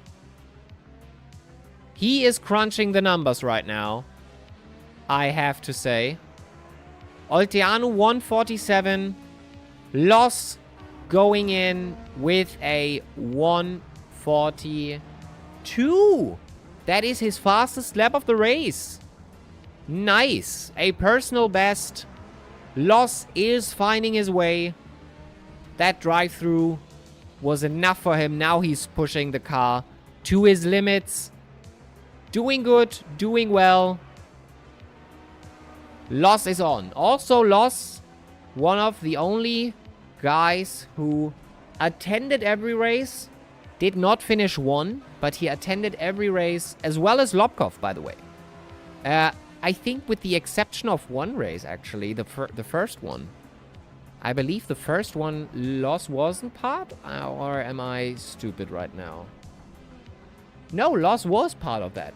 Speaker 1: He is crunching the numbers right now, I have to say. Olteanu 1:47. Loss going in with a 1:42. That is his fastest lap of the race. Nice. A personal best. Loss is finding his way. That drive-through was enough for him. Now he's pushing the car to his limits. Doing good. Doing well. Loss is on. Also, Loss, one of the only guys who attended every race, did not finish one, but he attended every race, as well as Lobkov, by the way. I think with the exception of one race, actually, the first one. I believe the first one, Loss wasn't part, or am I stupid right now? No, Loss was part of that.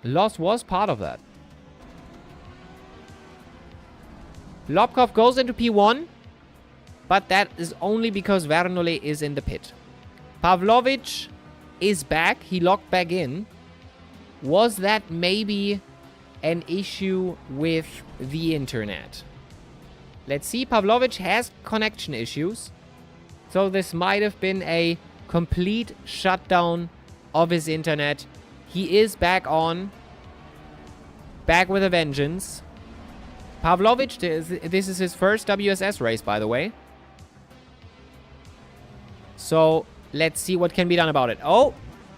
Speaker 1: Loss was part of that. Lobkov goes into P1, but that is only because Vernoli is in the pit. Pavlovich is back. He locked back in. Was that maybe an issue with the internet? Let's see. Pavlovich has connection issues. So this might have been a complete shutdown of his internet. He is back on. Back with a vengeance. Pavlovich, this is his first WSS race, by the way. So, let's see what can be done about it. Oh,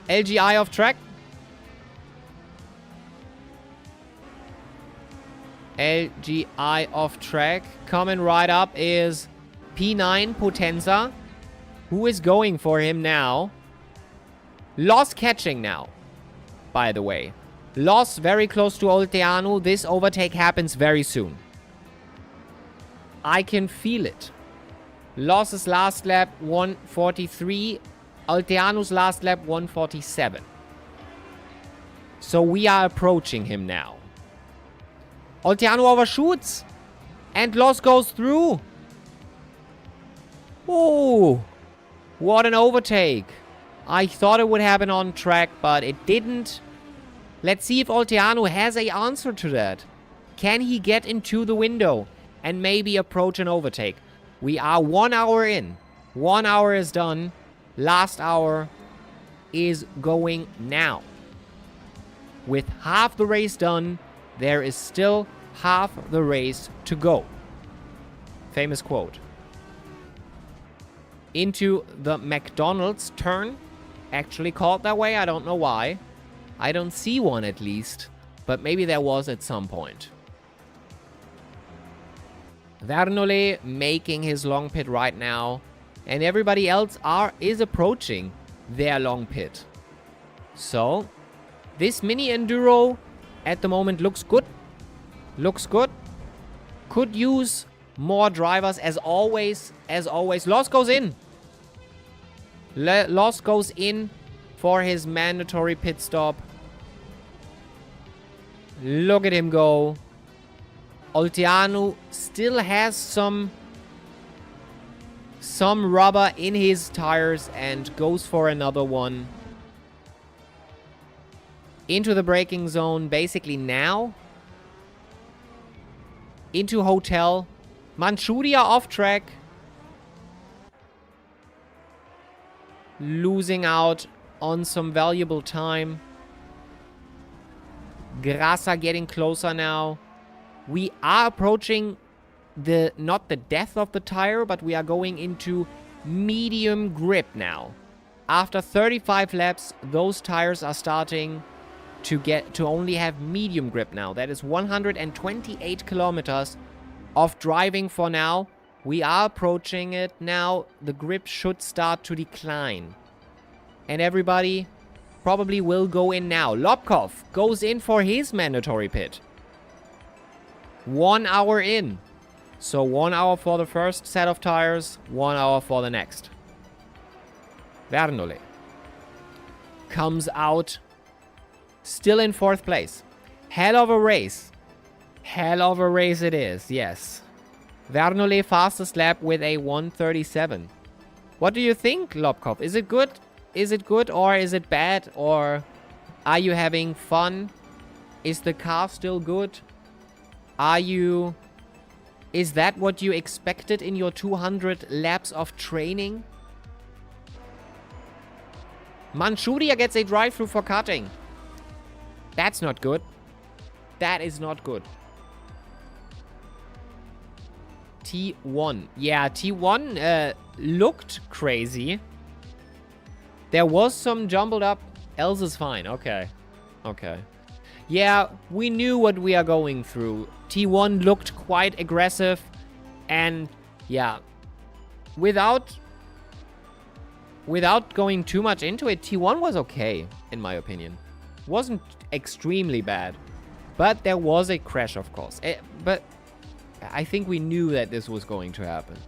Speaker 1: LGI off track. LGI off track. Coming right up is P9 Potenza. Who is going for him now? Loss catching now, by the way. Loss very close to Olteanu. This overtake happens very soon. I can feel it. Loss's last lap, 1:43. Olteanu's last lap, 1:47. So we are approaching him now. Olteanu overshoots. And Loss goes through. Oh, what an overtake. I thought it would happen on track, but it didn't. Let's see if Olteanu has an answer to that. Can he get into the window and maybe approach an overtake? We are 1 hour in. 1 hour is done. Last hour is going now. With half the race done, there is still half the race to go. Famous quote. Into the McDonald's turn. Actually called that way, I don't know why. I don't see one at least, but maybe there was at some point. Vernole making his long pit right now, and everybody else is approaching their long pit. So, this mini enduro at the moment looks good. Looks good. Could use more drivers as always. Loss goes in. Loss goes in for his mandatory pit stop. Look at him go. Olteanu still has some rubber in his tires and goes for another one. Into the braking zone basically now. Into hotel. Manchuria off track. Losing out on some valuable time. Grasa getting closer now. We are approaching not the death of the tire, but we are going into medium grip now. After 35 laps, those tires are starting to only have medium grip now. That is 128 kilometers of driving for now. We are approaching it now. The grip should start to decline. And everybody probably will go in now. Lobkov goes in for his mandatory pit. 1 hour in. So 1 hour for the first set of tires, 1 hour for the next. Vernole comes out still in 4th place. Hell of a race. Hell of a race it is, yes. Vernole fastest lap with a 1:37. What do you think, Lobkov? Is it good? Is it good or is it bad? Or are you having fun? Is the car still good? Is that what you expected in your 200 laps of training? Manchuria gets a drive-through for cutting. That's not good. That is not good. T1. Yeah, T1 looked crazy. There was some jumbled up. Else is fine. Okay. Okay. Yeah, we knew what we are going through. T1 looked quite aggressive. And yeah, without going too much into it, T1 was okay, in my opinion. Wasn't extremely bad. But there was a crash, of course. But I think we knew that this was going to happen.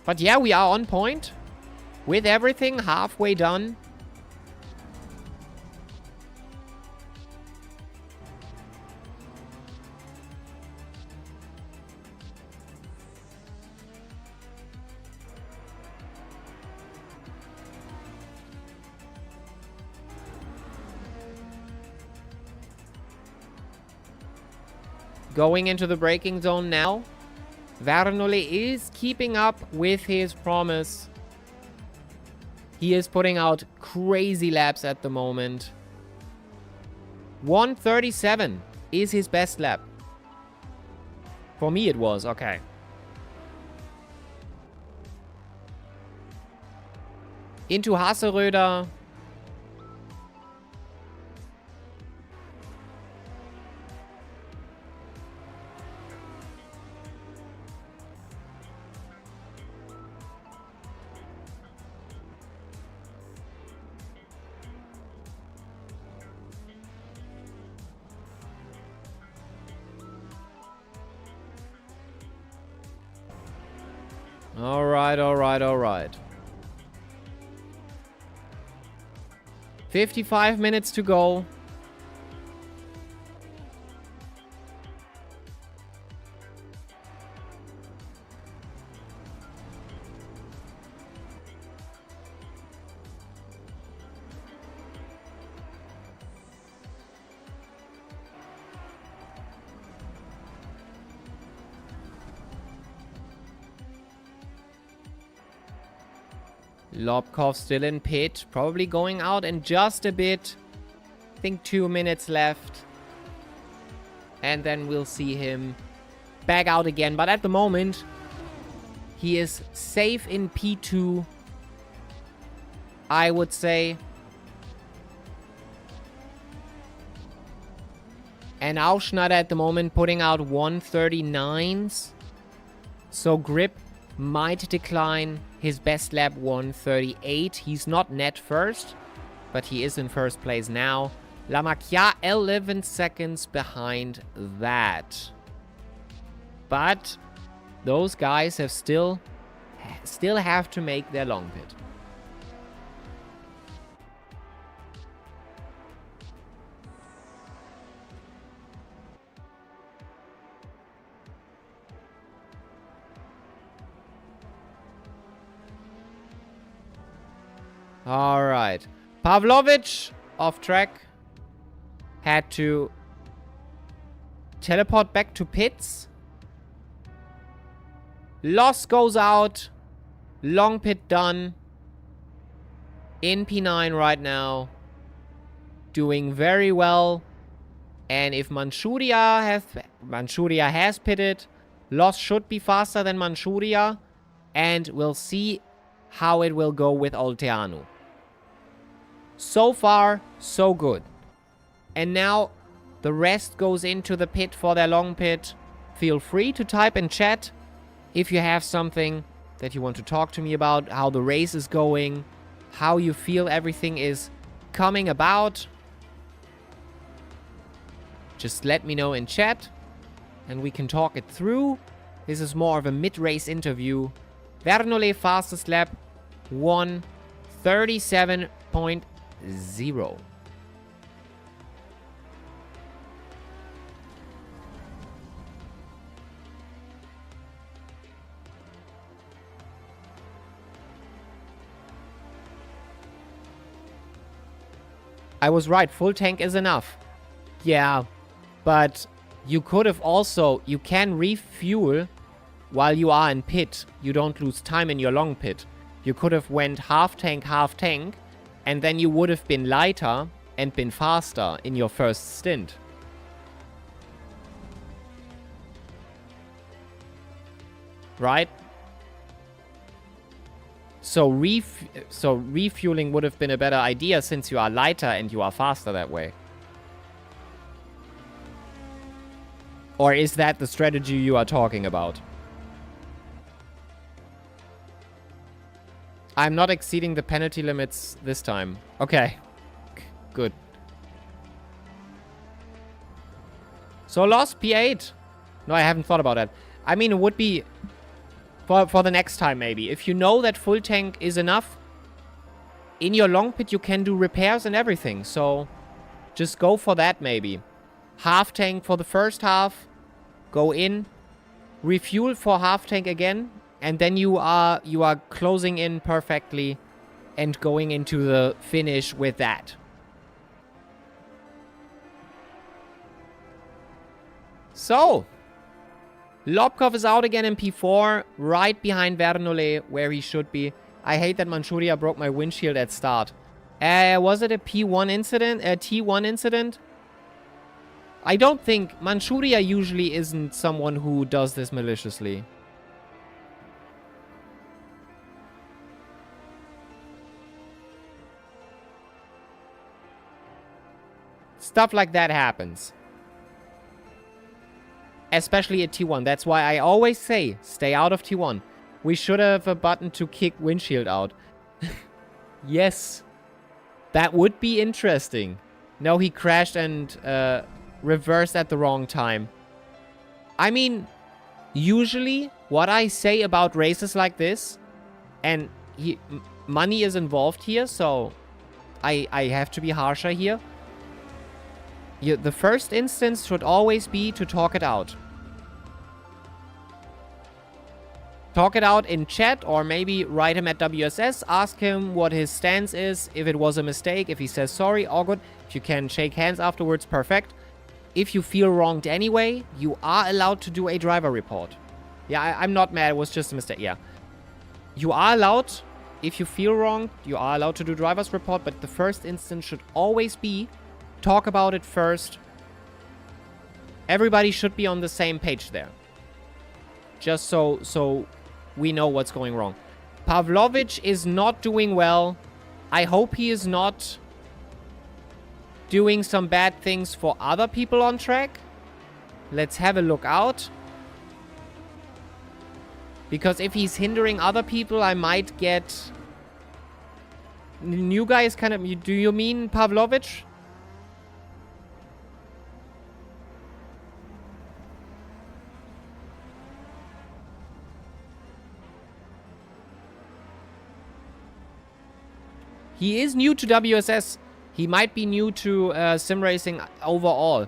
Speaker 1: But yeah, we are on point. With everything halfway done. Going into the braking zone now. Vernole is keeping up with his promise. He is putting out crazy laps at the moment. 1:37 is his best lap. For me it was, okay. Into Hasseröder. All right. 55 minutes to go. Lobkov still in pit. Probably going out in just a bit. I think 2 minutes left. And then we'll see him back out again. But at the moment, he is safe in P2. I would say. And Aufschneider at the moment putting out 139s. So Grip might decline his best lap 138. He's not net first, but he is in first place now. Lamakia 11 seconds behind that. But those guys have still have to make their long pit. All right. Pavlovich off track. Had to teleport back to pits. Loss goes out. Long pit done. In P9 right now. Doing very well. And if Manchuria has pitted, Loss should be faster than Manchuria. And we'll see how it will go with Olteanu. So far, so good. And now, the rest goes into the pit for their long pit. Feel free to type in chat if you have something that you want to talk to me about, how the race is going, how you feel everything is coming about. Just let me know in chat, and we can talk it through. This is more of a mid-race interview. Vernole fastest lap, 1:37.0. I was right, full tank is enough. Yeah, but you could have also, you can refuel while you are in pit. You don't lose time in your long pit. You could have went half tank, and then you would have been lighter and been faster in your first stint. Right? So refueling would have been a better idea since you are lighter and you are faster that way. Or is that the strategy you are talking about? I'm not exceeding the penalty limits this time. Okay. Good. So lost P8. No, I haven't thought about that. I mean, it would be for the next time maybe. If you know that full tank is enough, in your long pit you can do repairs and everything. So just go for that maybe. Half tank for the first half. Go in. Refuel for half tank again. And then you are closing in perfectly and going into the finish with that. So, Lobkov is out again in P4, right behind Vernole, where he should be. I hate that Manchuria broke my windshield at start. Was it a P1 incident? A T1 incident? I don't think... Manchuria usually isn't someone who does this maliciously. Stuff like that happens. Especially at T1. That's why I always say, stay out of T1. We should have a button to kick windshield out. Yes. That would be interesting. No, he crashed and reversed at the wrong time. I mean, usually what I say about races like this, and money is involved here, so I have to be harsher here. The first instance should always be to talk it out. Talk it out in chat, or maybe write him at WSS, ask him what his stance is, if it was a mistake, if he says sorry, all good. If you can shake hands afterwards, perfect. If you feel wronged anyway, you are allowed to do a driver report. Yeah, I'm not mad, it was just a mistake, yeah. You are allowed if you feel wrong, you are allowed to do driver's report, but the first instance should always be talk about it first. Everybody should be on the same page there. Just so we know what's going wrong. Pavlovich is not doing well. I hope he is not doing some bad things for other people on track. Let's have a look out. Because if he's hindering other people, I might get... New guy is kind of... Do you mean Pavlovich? He is new to WSS. He might be new to sim racing overall.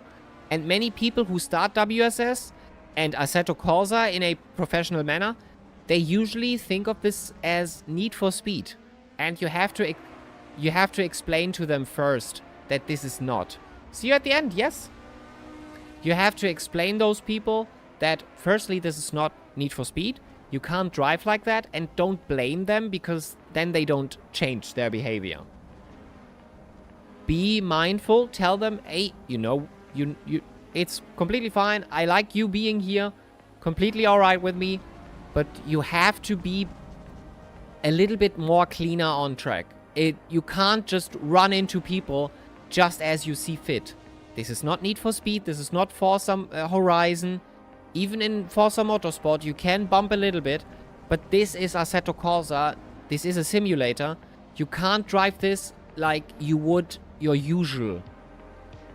Speaker 1: And many people who start WSS and Assetto Corsa in a professional manner, they usually think of this as Need for Speed. And you have to explain to them first that this is not. See you at the end, yes? You have to explain those people that firstly this is not Need for Speed. You can't drive like that, and don't blame them because then they don't change their behavior. Be mindful, tell them, hey, you know, you it's completely fine. I like you being here, completely alright with me, but you have to be a little bit more cleaner on track. You can't just run into people just as you see fit. This is not Need for Speed, this is not Forza Horizon. Even in Forza Motorsport, you can bump a little bit, but this is Assetto Corsa. This is a simulator. You can't drive this like you would your usual.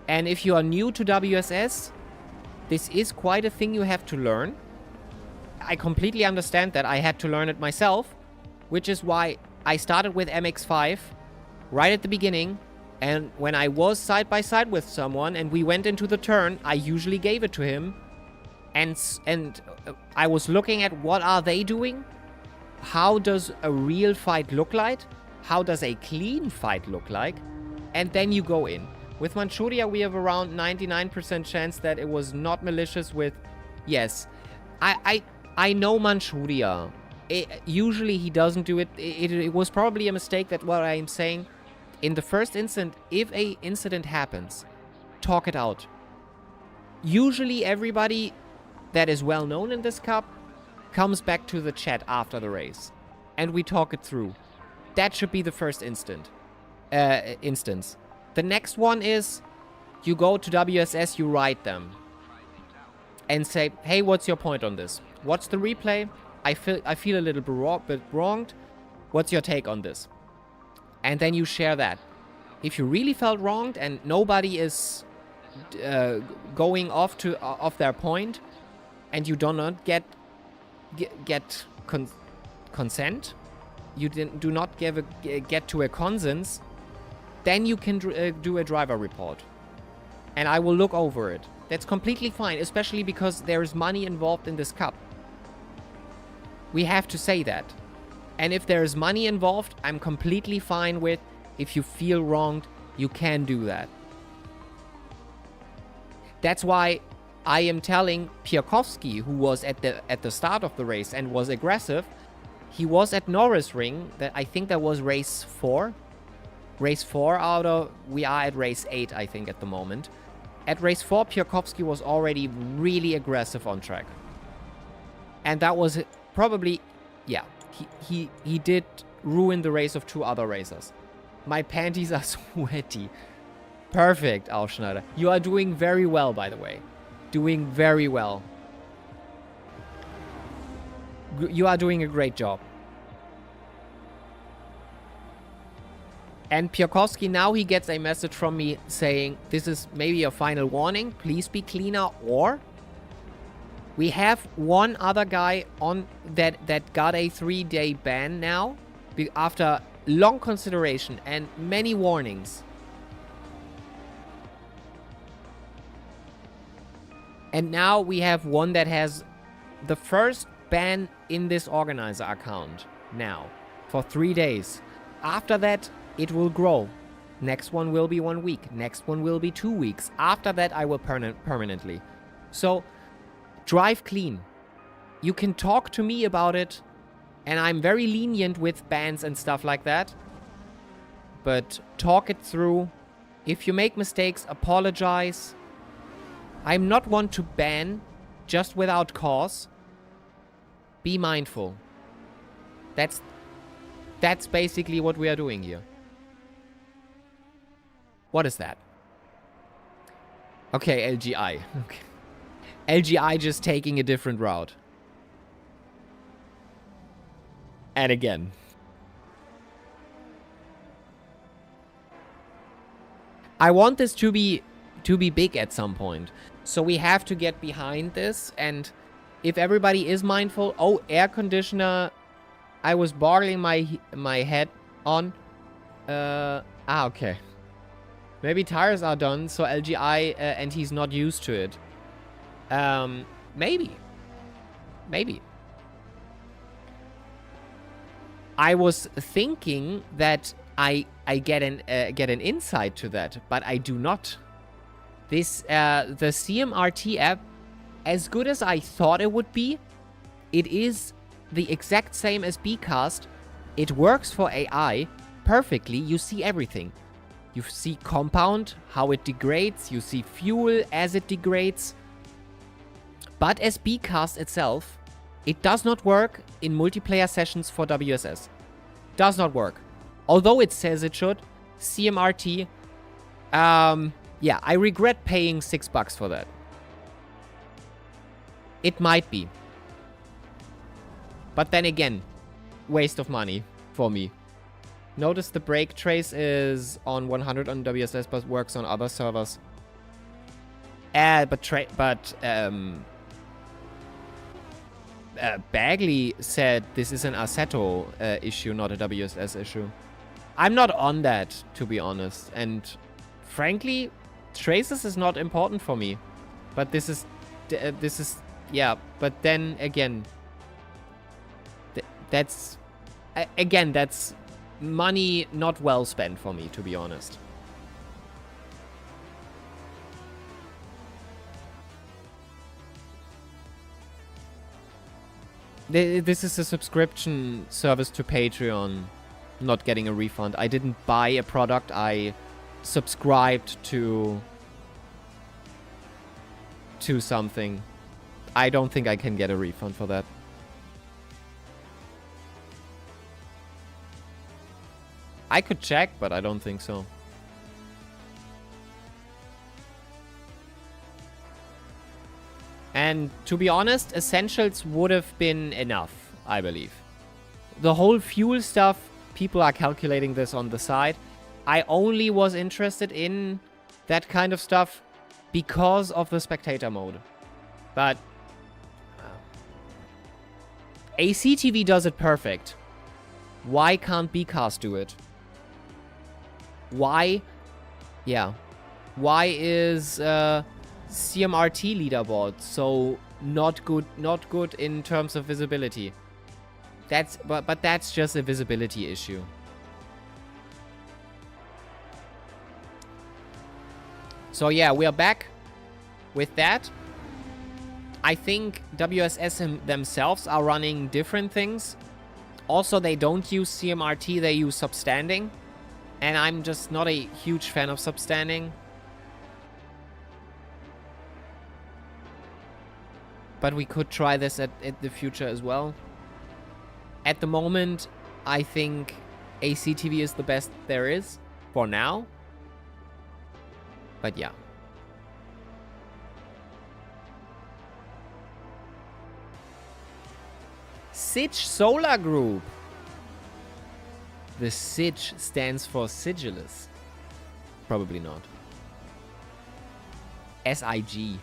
Speaker 1: And if you are new to WSS, this is quite a thing you have to learn. I completely understand that. I had to learn it myself, which is why I started with MX-5 right at the beginning. And when I was side by side with someone and we went into the turn, I usually gave it to him. And I was looking at what are they doing? How does a real fight look like? How does a clean fight look like? And then you go in. With Manchuria, we have around 99% chance that it was not malicious with... Yes, I know Manchuria. Usually he doesn't do it. It was probably a mistake that what I am saying. In the first instant, if a incident happens, talk it out. Usually everybody that is well known in this cup comes back to the chat after the race. And we talk it through. That should be the first instance. The next one is you go to WSS, you write them. And say, hey, what's your point on this? What's the replay? I feel a little bit wronged. What's your take on this? And then you share that. If you really felt wronged and nobody is going off their point, and you do not get consent, you do not get to a consens, then you can do a driver report. And I will look over it. That's completely fine, especially because there is money involved in this cup. We have to say that. And if there is money involved, I'm completely fine with, if you feel wronged, you can do that. That's why I am telling Piakovsky, who was at the start of the race and was aggressive, he was at Norris Ring, that I think that was race 4. Race 4 out of... We are at race 8, I think, at the moment. At race 4, Piakovsky was already really aggressive on track. And that was probably... Yeah, he did ruin the race of 2 other racers. My panties are sweaty. Perfect, Aufschneider. You are doing very well, by the way. Doing very well. You are doing a great job. And Piakovsky, now he gets a message from me saying, this is maybe a final warning. Please be cleaner. Or we have one other guy on that got a 3-day ban now after long consideration and many warnings. And now we have one that has the first ban in this organizer account now for 3 days. After that, it will grow. Next one will be 1 week. Next one will be 2 weeks. After that, I will permanently. So, drive clean. You can talk to me about it And I'm very lenient with bans and stuff like that. But talk it through. If you make mistakes, apologize. I'm not one to ban just without cause. Be mindful. That's basically what we are doing here. What is that? Okay, LGI. Okay. LGI just taking a different route. And again. I want this to be big at some point. So we have to get behind this. And if everybody is mindful... Oh, air conditioner. I was boggling my head on. Okay. Maybe tires are done, so LGI, and he's not used to it. Maybe. Maybe. I was thinking that I get an insight to that, but I do not. This the CMRT app, as good as I thought it would be, it is the exact same as Bcast. It works for AI perfectly. You see everything. You see compound, how it degrades. You see fuel as it degrades. But as Bcast itself, it does not work in multiplayer sessions for WSS. Does not work. Although it says it should. CMRT. Yeah, I regret paying $6 for that. It might be. But then again, waste of money for me. Notice the brake trace is on 100 on WSS, but works on other servers. Bagley said this is an Assetto issue, not a WSS issue. I'm not on that, to be honest. And frankly, traces is not important for me. But this is, yeah. But then again, that's money not well spent for me, to be honest. This is a subscription service to Patreon. Not getting a refund. I didn't buy a product. I subscribed to something. I don't think I can get a refund for that. I could check, but I don't think so. And to be honest, Essentials would have been enough, I believe. The whole fuel stuff, people are calculating this on the side. I only was interested in that kind of stuff because of the spectator mode. But ACTV does it perfect. Why can't Bcast do it? Why? Yeah. Why is CMRT leaderboard so not good in terms of visibility? But that's just a visibility issue. So yeah, we are back with that. I think WSS themselves are running different things. Also, they don't use CMRT, they use substanding. And I'm just not a huge fan of substanding. But we could try this at the future as well. At the moment, I think ACTV is the best there is for now. But yeah. Sich Solar Group. The SIG stands for Sigillus. Probably not. SIG.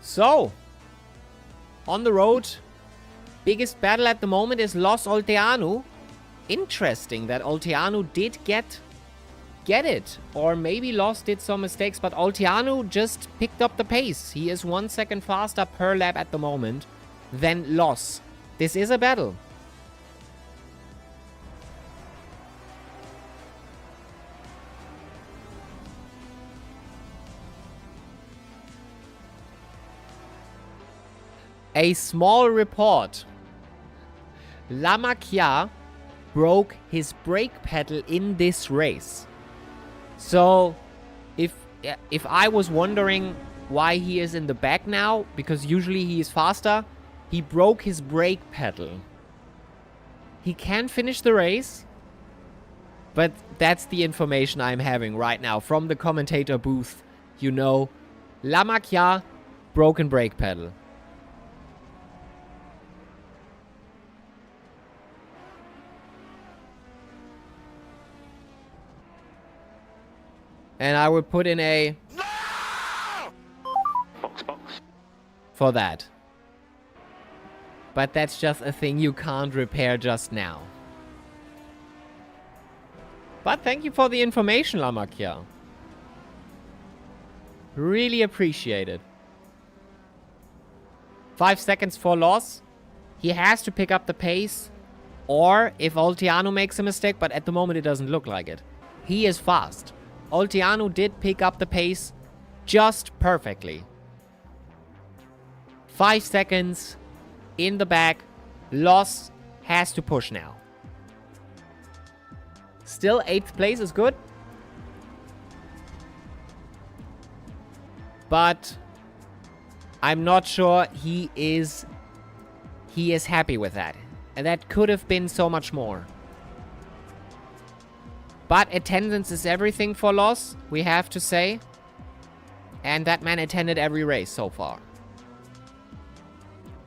Speaker 1: So, on the road, biggest battle at the moment is Los Olteanu. Interesting that Olteanu did get it. Or maybe Los did some mistakes, but Olteanu just picked up the pace. He is 1 second faster per lap at the moment than Los. This is a battle. A small report Lamakia broke his brake pedal in this race. So, if I was wondering why he is in the back now, because usually he is faster, he broke his brake pedal. He can finish the race, but that's the information I'm having right now from the commentator booth. You know, Lamakia, broken brake pedal. And I would put in a...
Speaker 2: Box.
Speaker 1: for that. But that's just a thing you can't repair just now. But thank you for the information, Lamakia. Really appreciate it. 5 seconds for loss. He has to pick up the pace. Or if Olteanu makes a mistake, but at the moment it doesn't look like it. He is fast. Olteanu did pick up the pace just perfectly. 5 seconds in the back. Loss has to push now. Still, 8th place is good. But I'm not sure he is happy with that. And that could have been so much more. But attendance is everything for Loss, we have to say. And that man attended every race so far.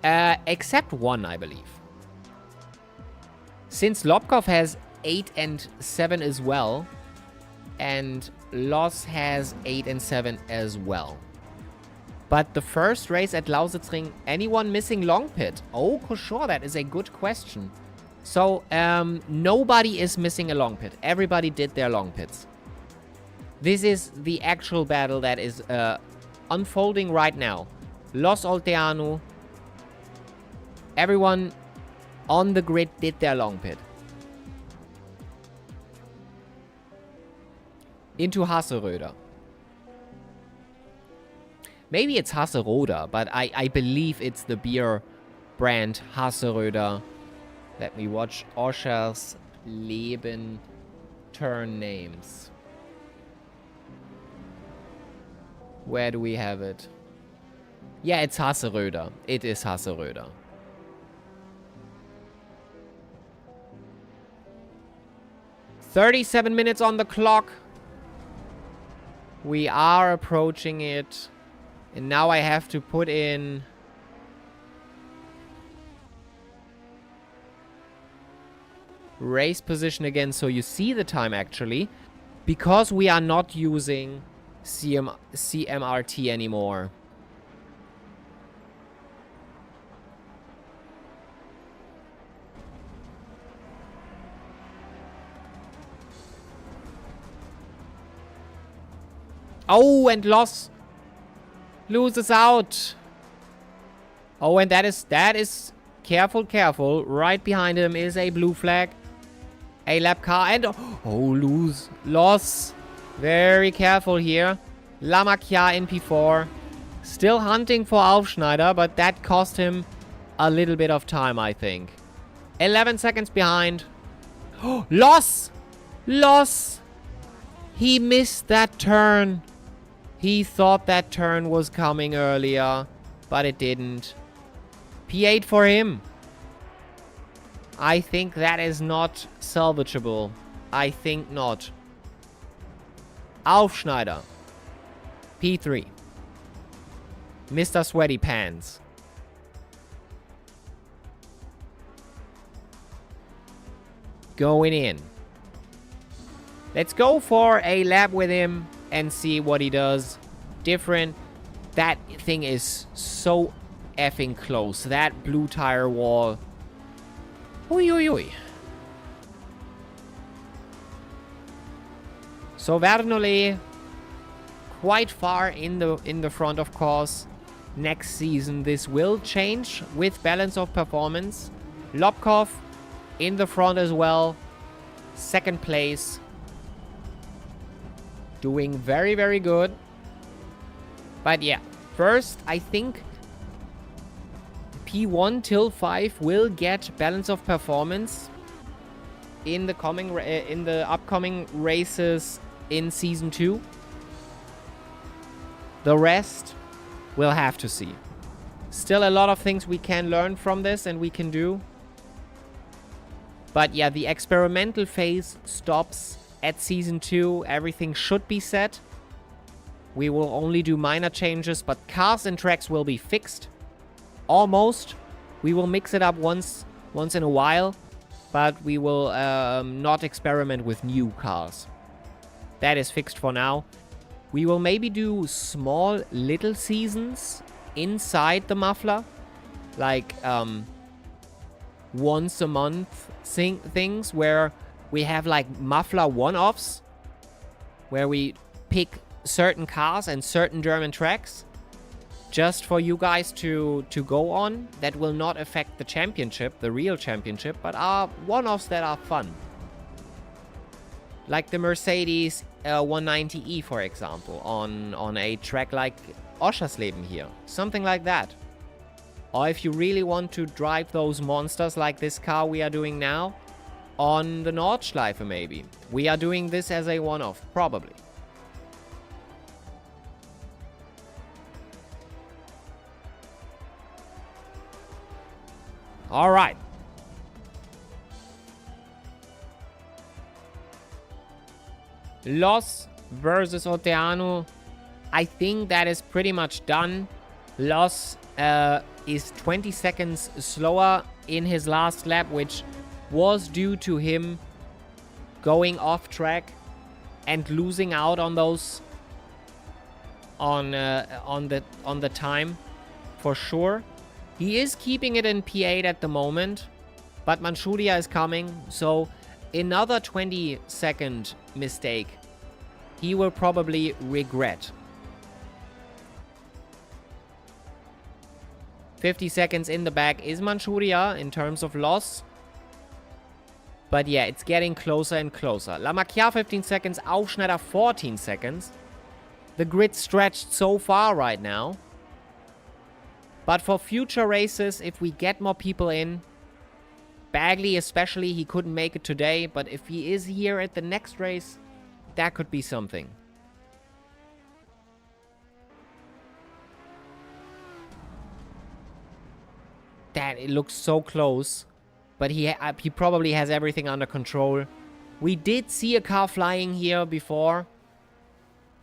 Speaker 1: Except one, I believe. Since Lobkov has 8 and 7 as well. And Loss has 8 and 7 as well. But the first race at Lausitzring, anyone missing long pit? Oh, sure, that is a good question. So, nobody is missing a long pit. Everybody did their long pits. This is the actual battle that is unfolding right now. Los Olteanu. Everyone on the grid did their long pit. Into Hasseröder. Maybe it's Hasseröder, but I believe it's the beer brand Hasseröder. Let me watch Oscherleben turn names. Where do we have it? Yeah, it's Hasseröder. It is Hasseröder. "37 minutes on the clock. We are approaching it. And now I have to put in... race position again, so you see the time actually. Because we are not using CMRT anymore. Oh, and Loss loses out. Oh, and that is careful. Right behind him is a blue flag. A lap car and Loss. Very careful here. Lamakia in P4. Still hunting for Aufschneider, but that cost him a little bit of time, I think. 11 seconds behind. Loss! He missed that turn. He thought that turn was coming earlier, but it didn't. P8 for him. I think that is not salvageable. I think not. Aufschneider. P3. Mr. Sweaty Pants. Going in. Let's go for a lap with him and see what he does. Different. That thing is so effing close. That blue tire wall. Ui. So Vernolé quite far in the front, of course. Next season this will change with balance of performance. Lobkov in the front as well. Second place. Doing very, very good. But yeah, first I think P1 till 5 will get balance of performance in the upcoming races in Season 2. The rest, we'll have to see. Still a lot of things we can learn from this and we can do. But yeah, the experimental phase stops at Season 2. Everything should be set. We will only do minor changes, but cars and tracks will be fixed. Almost. We will mix it up once in a while, but we will not experiment with new cars. That is fixed for now. We will maybe do small little seasons inside the Muffler. Like once a month things where we have like Muffler one-offs. Where we pick certain cars and certain German tracks. Just for you guys to go on. That will not affect the championship, the real championship. But are one-offs that are fun. Like the Mercedes 190E, for example, on a track like Oscherleben here. Something like that. Or if you really want to drive those monsters like this car we are doing now, on the Nordschleife maybe. We are doing this as a one-off, probably. Alright. Los versus Oteano. I think that is pretty much done. Los is 20 seconds slower in his last lap, which was due to him going off track and losing out on those on the time for sure. He is keeping it in P8 at the moment, but Manchuria is coming, so another 20-second mistake he will probably regret. 50 seconds in the back is Manchuria in terms of loss. But yeah, it's getting closer and closer. Lamakia 15 seconds, Aufschneider 14 seconds. The grid stretched so far right now. But for future races, if we get more people in, Bagley especially, he couldn't make it today, but if he is here at the next race, that could be something. That it looks so close, but he probably has everything under control. We did see a car flying here before,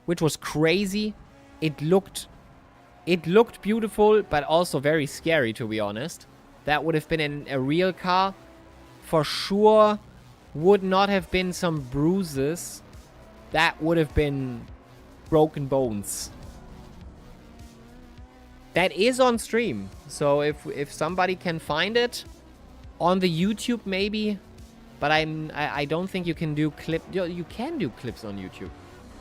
Speaker 1: which was crazy. It looked beautiful, but also very scary, to be honest. That would have been a real car. For sure, would not have been some bruises. That would have been broken bones. That is on stream. So if somebody can find it on the YouTube maybe, but I don't think you can do you can do clips on YouTube.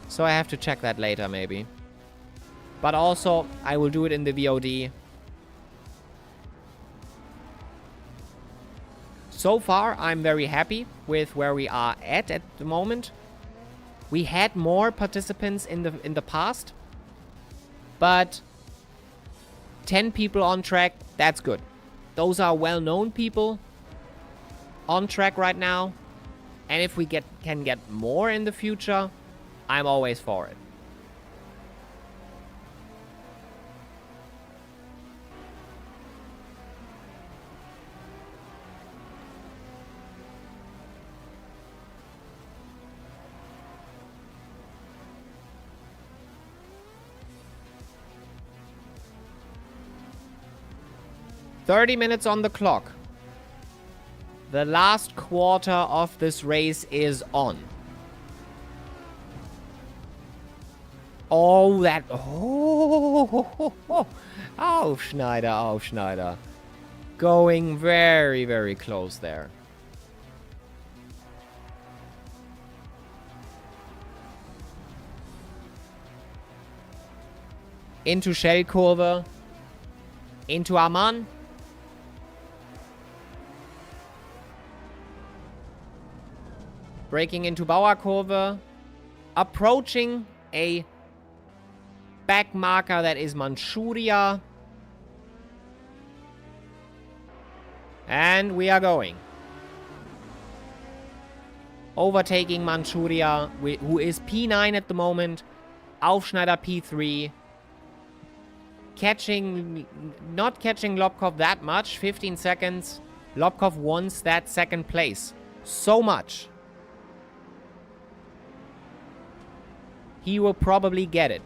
Speaker 1: So I have to check that later maybe. But also I will do it in the VOD. So far I'm very happy with where we are at the moment. We had more participants in the past, but 10 people on track, that's good. Those are well-known people on track right now. And if we can get more in the future, I'm always for it. "30 minutes on the clock. The last quarter of this race is on." Oh, that... Oh, Aufschneider. Going very, very close there. Into Shellkurve. Into Aman. Braking into Bauerkurve. Approaching a back marker that is Manchuria. And we are going. Overtaking Manchuria, who is P9 at the moment. Aufschneider P3. Not catching Lobkov that much. 15 seconds. Lobkov wants that second place. So much. He will probably get it.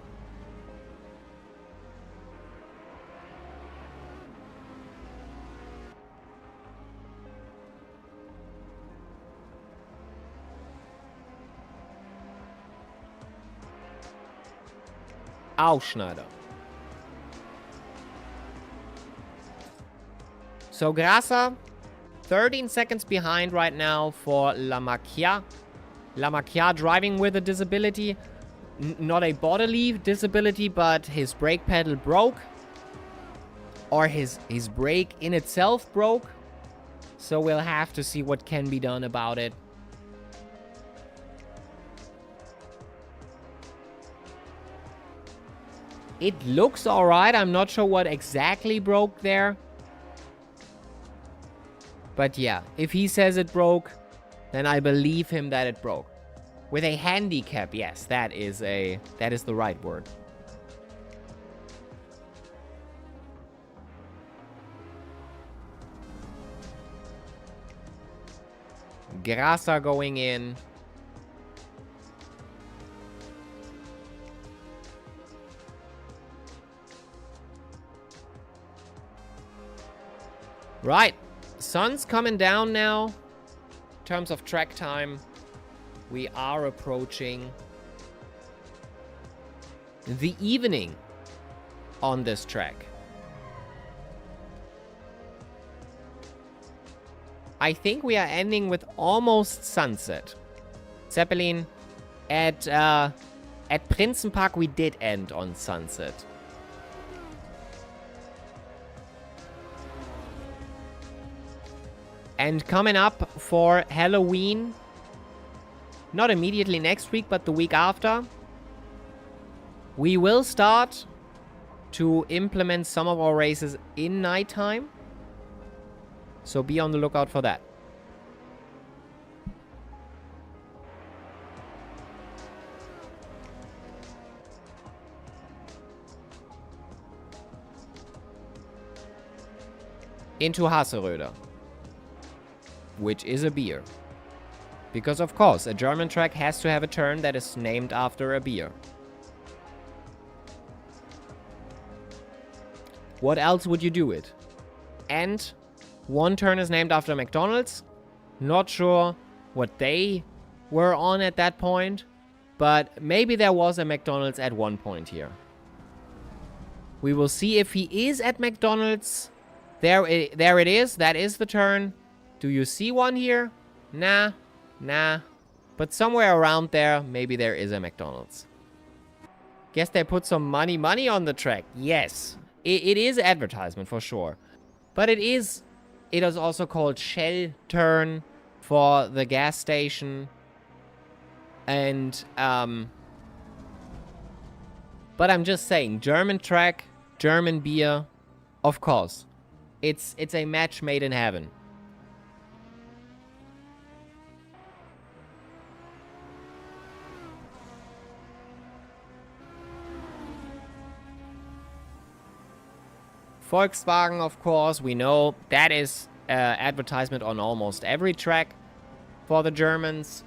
Speaker 1: Aufschneider. So Grasa, 13 seconds behind right now for La Macchia. La Macchia driving with a disability. Not a bodily disability, but his brake pedal broke. Or his brake in itself broke. So we'll have to see what can be done about it. It looks alright. I'm not sure what exactly broke there. But yeah, if he says it broke, then I believe him that it broke. With a handicap, yes, that is the right word. Grasa going in. Right. Sun's coming down now. In terms of track time, we are approaching the evening on this track. I think we are ending with almost sunset. Zeppelin, at Prinzenpark we did end on sunset. And coming up for Halloween, not immediately next week, but the week after, we will start to implement some of our races in nighttime. So be on the lookout for that. Into Hasseröder, which is a beer. Because of course, a German track has to have a turn that is named after a beer. What else would you do it? And one turn is named after McDonald's. Not sure what they were on at that point, but maybe there was a McDonald's at one point here. We will see if he is at McDonald's. There it is. That is the turn. Do you see one here? Nah. But somewhere around there, maybe there is a McDonald's. Guess they put some money on the track. Yes. It is advertisement for sure. But it is also called Shell Turn for the gas station. And, but I'm just saying, German track, German beer, of course. It's a match made in heaven. Volkswagen, of course, we know that is advertisement on almost every track for the Germans.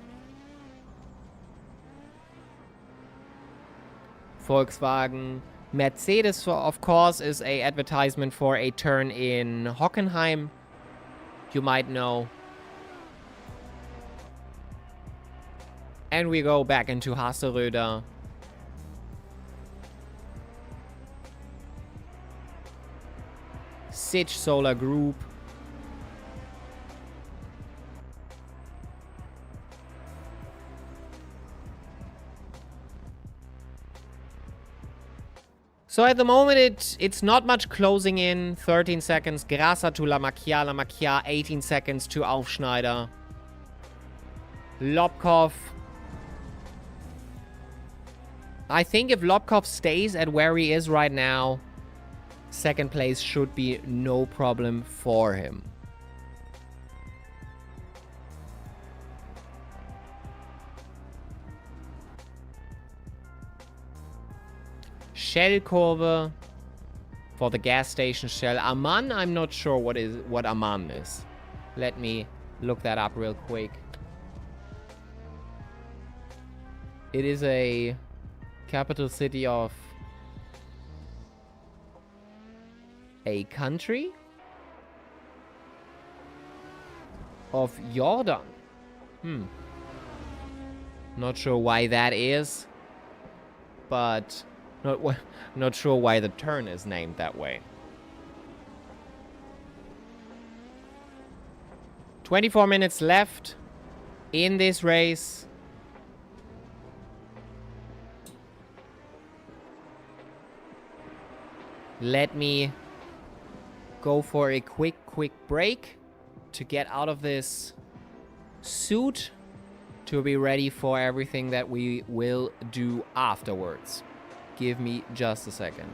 Speaker 1: Volkswagen. Mercedes, of course, is a advertisement for a turn in Hockenheim. You might know. And we go back into Hasseröder. Sich Solar Group. So at the moment, it's not much closing in. 13 seconds. Grasa to La Macchia. La Macchia, 18 seconds to Aufschneider. Lobkov. I think if Lobkov stays at where he is right now, second place should be no problem for him. Shellkurve for the gas station shell. Amman, I'm not sure what Amman is. Let me look that up real quick. It is a capital city of a country of Jordan. Not sure why that is, but not sure why the turn is named that way. 24 minutes left in this race. Let me go for a quick break to get out of this suit to be ready for everything that we will do afterwards. Give me just a second.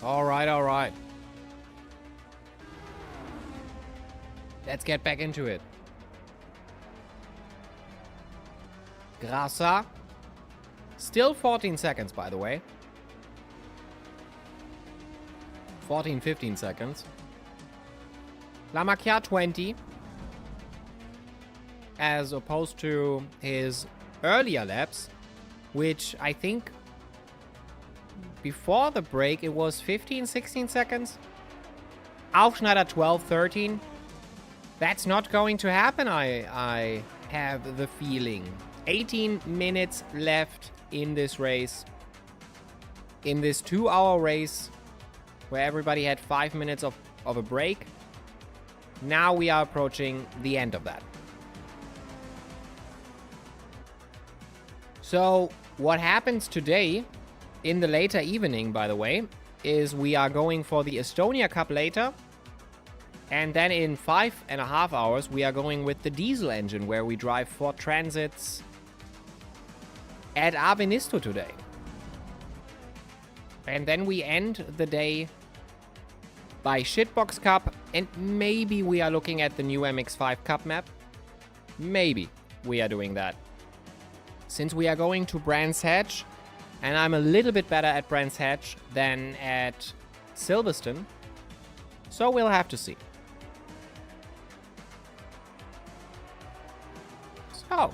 Speaker 1: All right, all right. Let's get back into it. Grasa. Still 14 seconds, by the way. 14, 15 seconds. Lamakia 20. As opposed to his earlier laps, which I think before the break it was 15, 16 seconds. Aufschneider 12, 13. That's not going to happen, I have the feeling. 18 minutes left in this race. In this 2-hour race where everybody had 5 minutes of a break. Now we are approaching the end of that. So what happens today, in the later evening, by the way, is we are going for the Estonia Cup later. And then in 5.5 hours, we are going with the diesel engine, where we drive 4 transits at Avenisto today. And then we end the day by Shitbox Cup, and maybe we are looking at the new MX-5 Cup map. Maybe we are doing that. Since we are going to Brands Hatch, and I'm a little bit better at Brands Hatch than at Silverstone, so we'll have to see. So,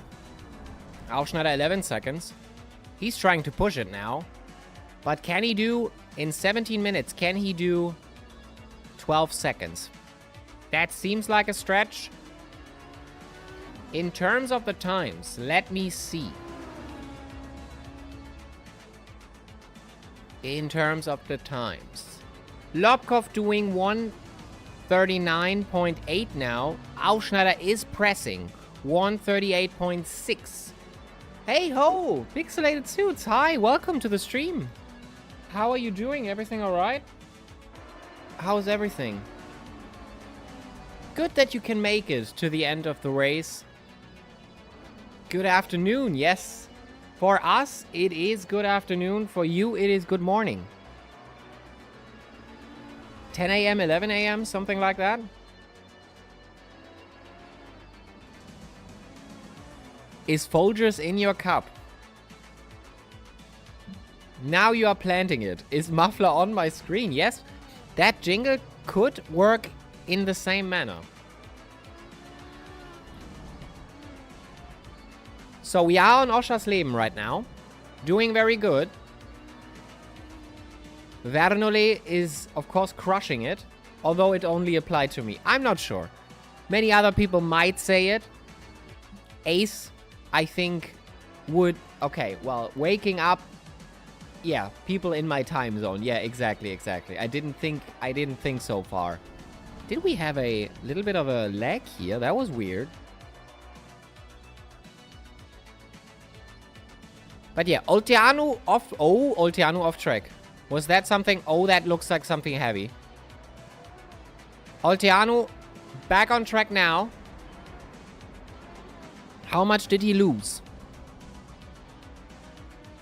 Speaker 1: Aufschneider 11 seconds. He's trying to push it now. But can he do, in 17 minutes, can he do 12 seconds? That seems like a stretch. In terms of the times, let me see. In terms of the times. Lobkov doing 1:39.8 now. Aufschneider is pressing 1:38.6. Hey ho! Pixelated Suits, hi! Welcome to the stream. How are you doing? Everything alright? How's everything? Good that you can make it to the end of the race. Good afternoon, yes. For us, it is good afternoon. For you, it is good morning. 10 a.m., 11 a.m., something like that. Is Folgers in your cup? Now you are planting it. Is Muffler on my screen? Yes, that jingle could work in the same manner. So we are on Oscherleben right now. Doing very good. Vernole is, of course, crushing it. Although it only applied to me. I'm not sure. Many other people might say it. Ace, I think, would... Okay, well, waking up... Yeah, people in my time zone. Yeah, exactly. I didn't think so far. Did we have a little bit of a lag here? That was weird. But yeah, Olteanu off... Oh, Olteanu off track. Was that something? Oh, that looks like something heavy. Olteanu back on track now. How much did he lose?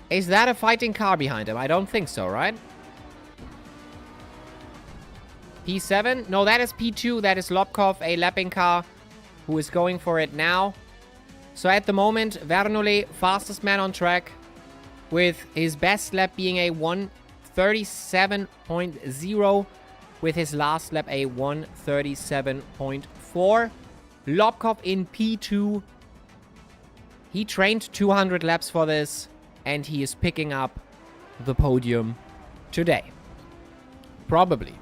Speaker 1: Is that a fighting car behind him? I don't think so, right? P7? No, that is P2. That is Lobkov, a lapping car, who is going for it now. So at the moment, Vernole, fastest man on track, with his best lap being a 1:37.0, with his last lap a 1:37.4. Lobkov in P2. He trained 200 laps for this, and he is picking up the podium today. Probably.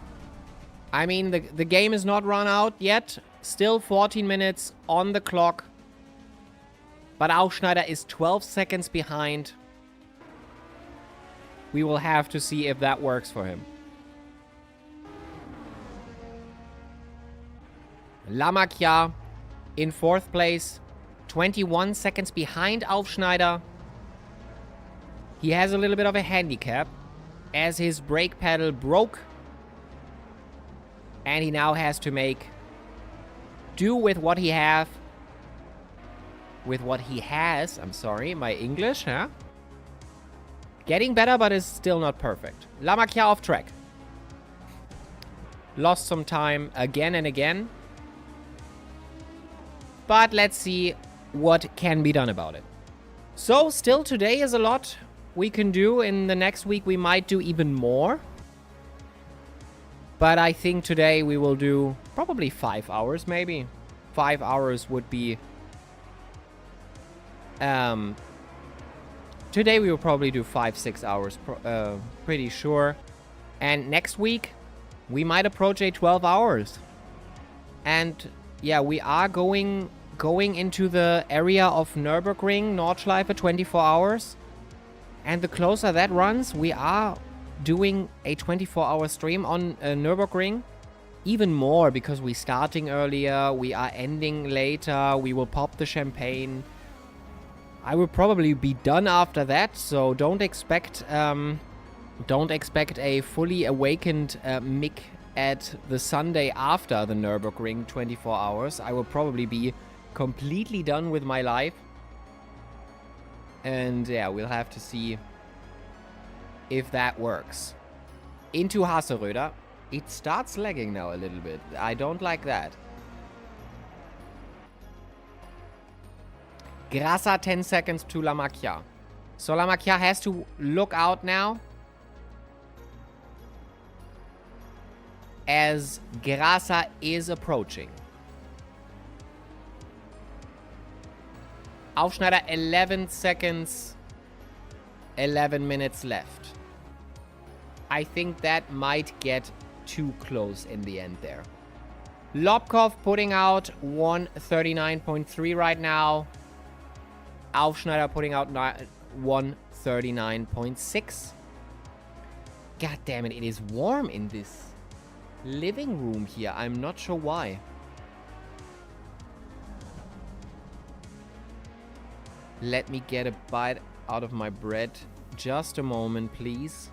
Speaker 1: I mean, the game is not run out yet. Still 14 minutes on the clock. But Aufschneider is 12 seconds behind. We will have to see if that works for him. Lamakia in 4th place. 21 seconds behind Aufschneider. He has a little bit of a handicap as his brake pedal broke. And he now has to make do with what he have. With what he has. I'm sorry, my English, huh? Getting better, but is still not perfect. Lamakia off track. Lost some time again and again. But let's see what can be done about it. So, still today is a lot we can do. In the next week, we might do even more. But I think today we will do probably 5 hours, maybe. 5 hours would be... Today we will probably do 5-6 hours, pretty sure. And next week, we might approach a 12 hours. And yeah, we are going into the area of Nürburgring, Nordschleife, 24 hours. And the closer that runs, we are doing a 24-hour stream on Nürburgring. Even more, because we're starting earlier, we are ending later, we will pop the champagne. I will probably be done after that, so don't expect a fully awakened Mick at the Sunday after the Nürburgring 24 hours. I will probably be completely done with my life. And yeah, we'll have to see if that works. Into Haseröder. It starts lagging now a little bit. I don't like that. Grassa 10 seconds to La Macchia. So La Macchia has to look out now, as Grassa is approaching. Aufschneider 11 seconds, 11 minutes left. I think that might get too close in the end there. Lobkov putting out 139.3 right now. Aufschneider putting out 139.6. God damn it, it is warm in this living room here. I'm not sure why. Let me get a bite out of my bread. Just a moment, please.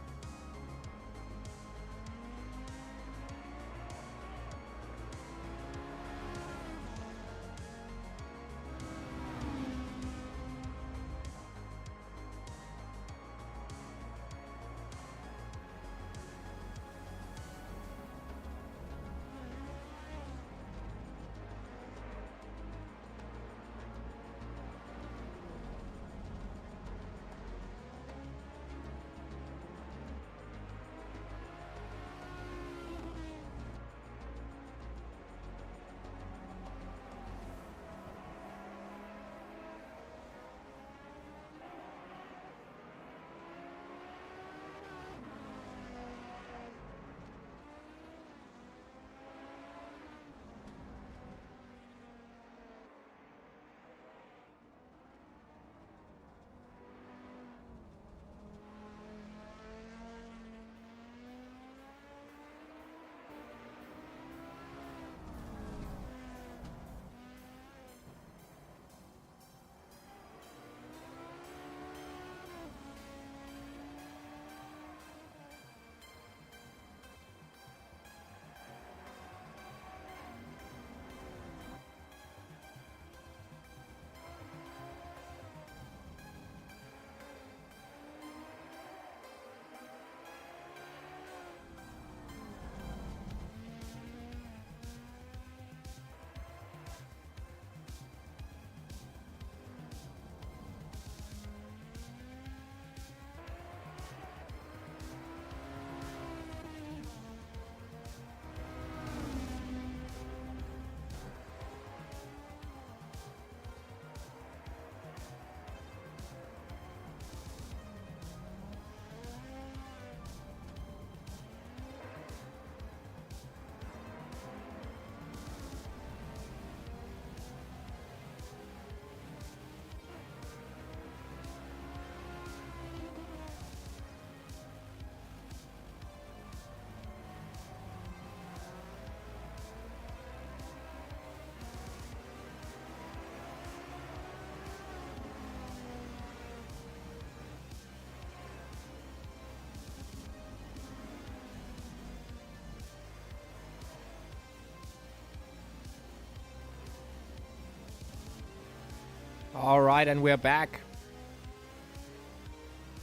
Speaker 1: All right, and we're back.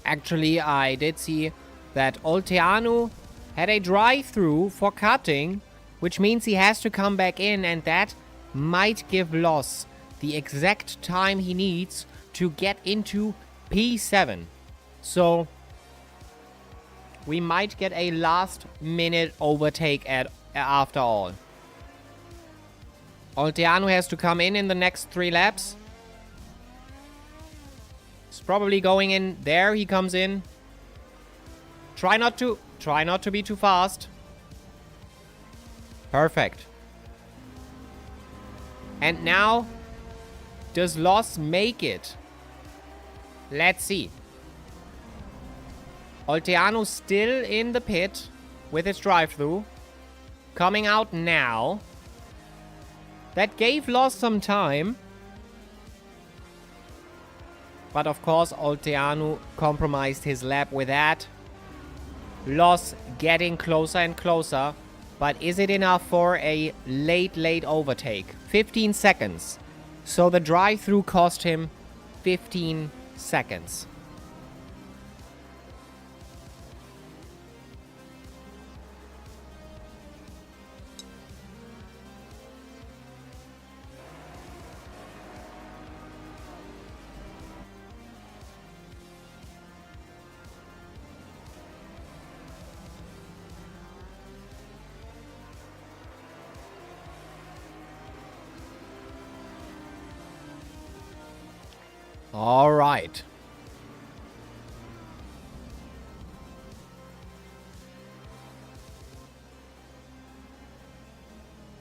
Speaker 1: Actually, I did see that Olteanu had a drive-through for cutting, which means he has to come back in, and that might give Loss the exact time he needs to get into P7. So we might get a last-minute overtake after all. Olteanu has to come in the next 3 laps. He's probably going in. There he comes in. Try not to be too fast. Perfect. And now, does Loss make it? Let's see. Olteanu still in the pit with his drive-through. Coming out now. That gave Loss some time. But of course, Olteanu compromised his lap with that. Loss getting closer and closer. But is it enough for a late overtake? 15 seconds. So the drive-through cost him 15 seconds. All right.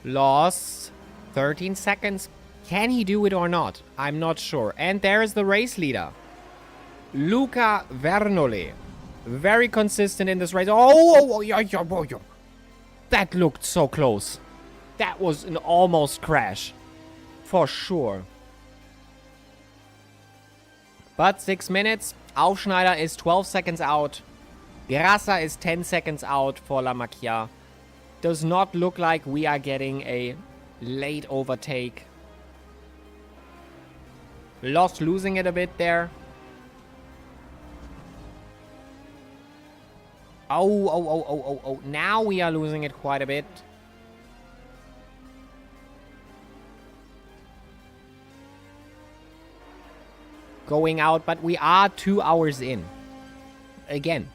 Speaker 1: Loss 13 seconds. Can he do it or not? I'm not sure. And there is the race leader, Luca Vernoli. Very consistent in this race. Oh. That looked so close. That was an almost crash. For sure. But 6 minutes. Aufschneider is 12 seconds out. Grassa is 10 seconds out for La Macchia. Does not look like we are getting a late overtake. Lost losing it a bit there. Oh. Now we are losing it quite a bit. Going out, but we are 2 hours in. Again,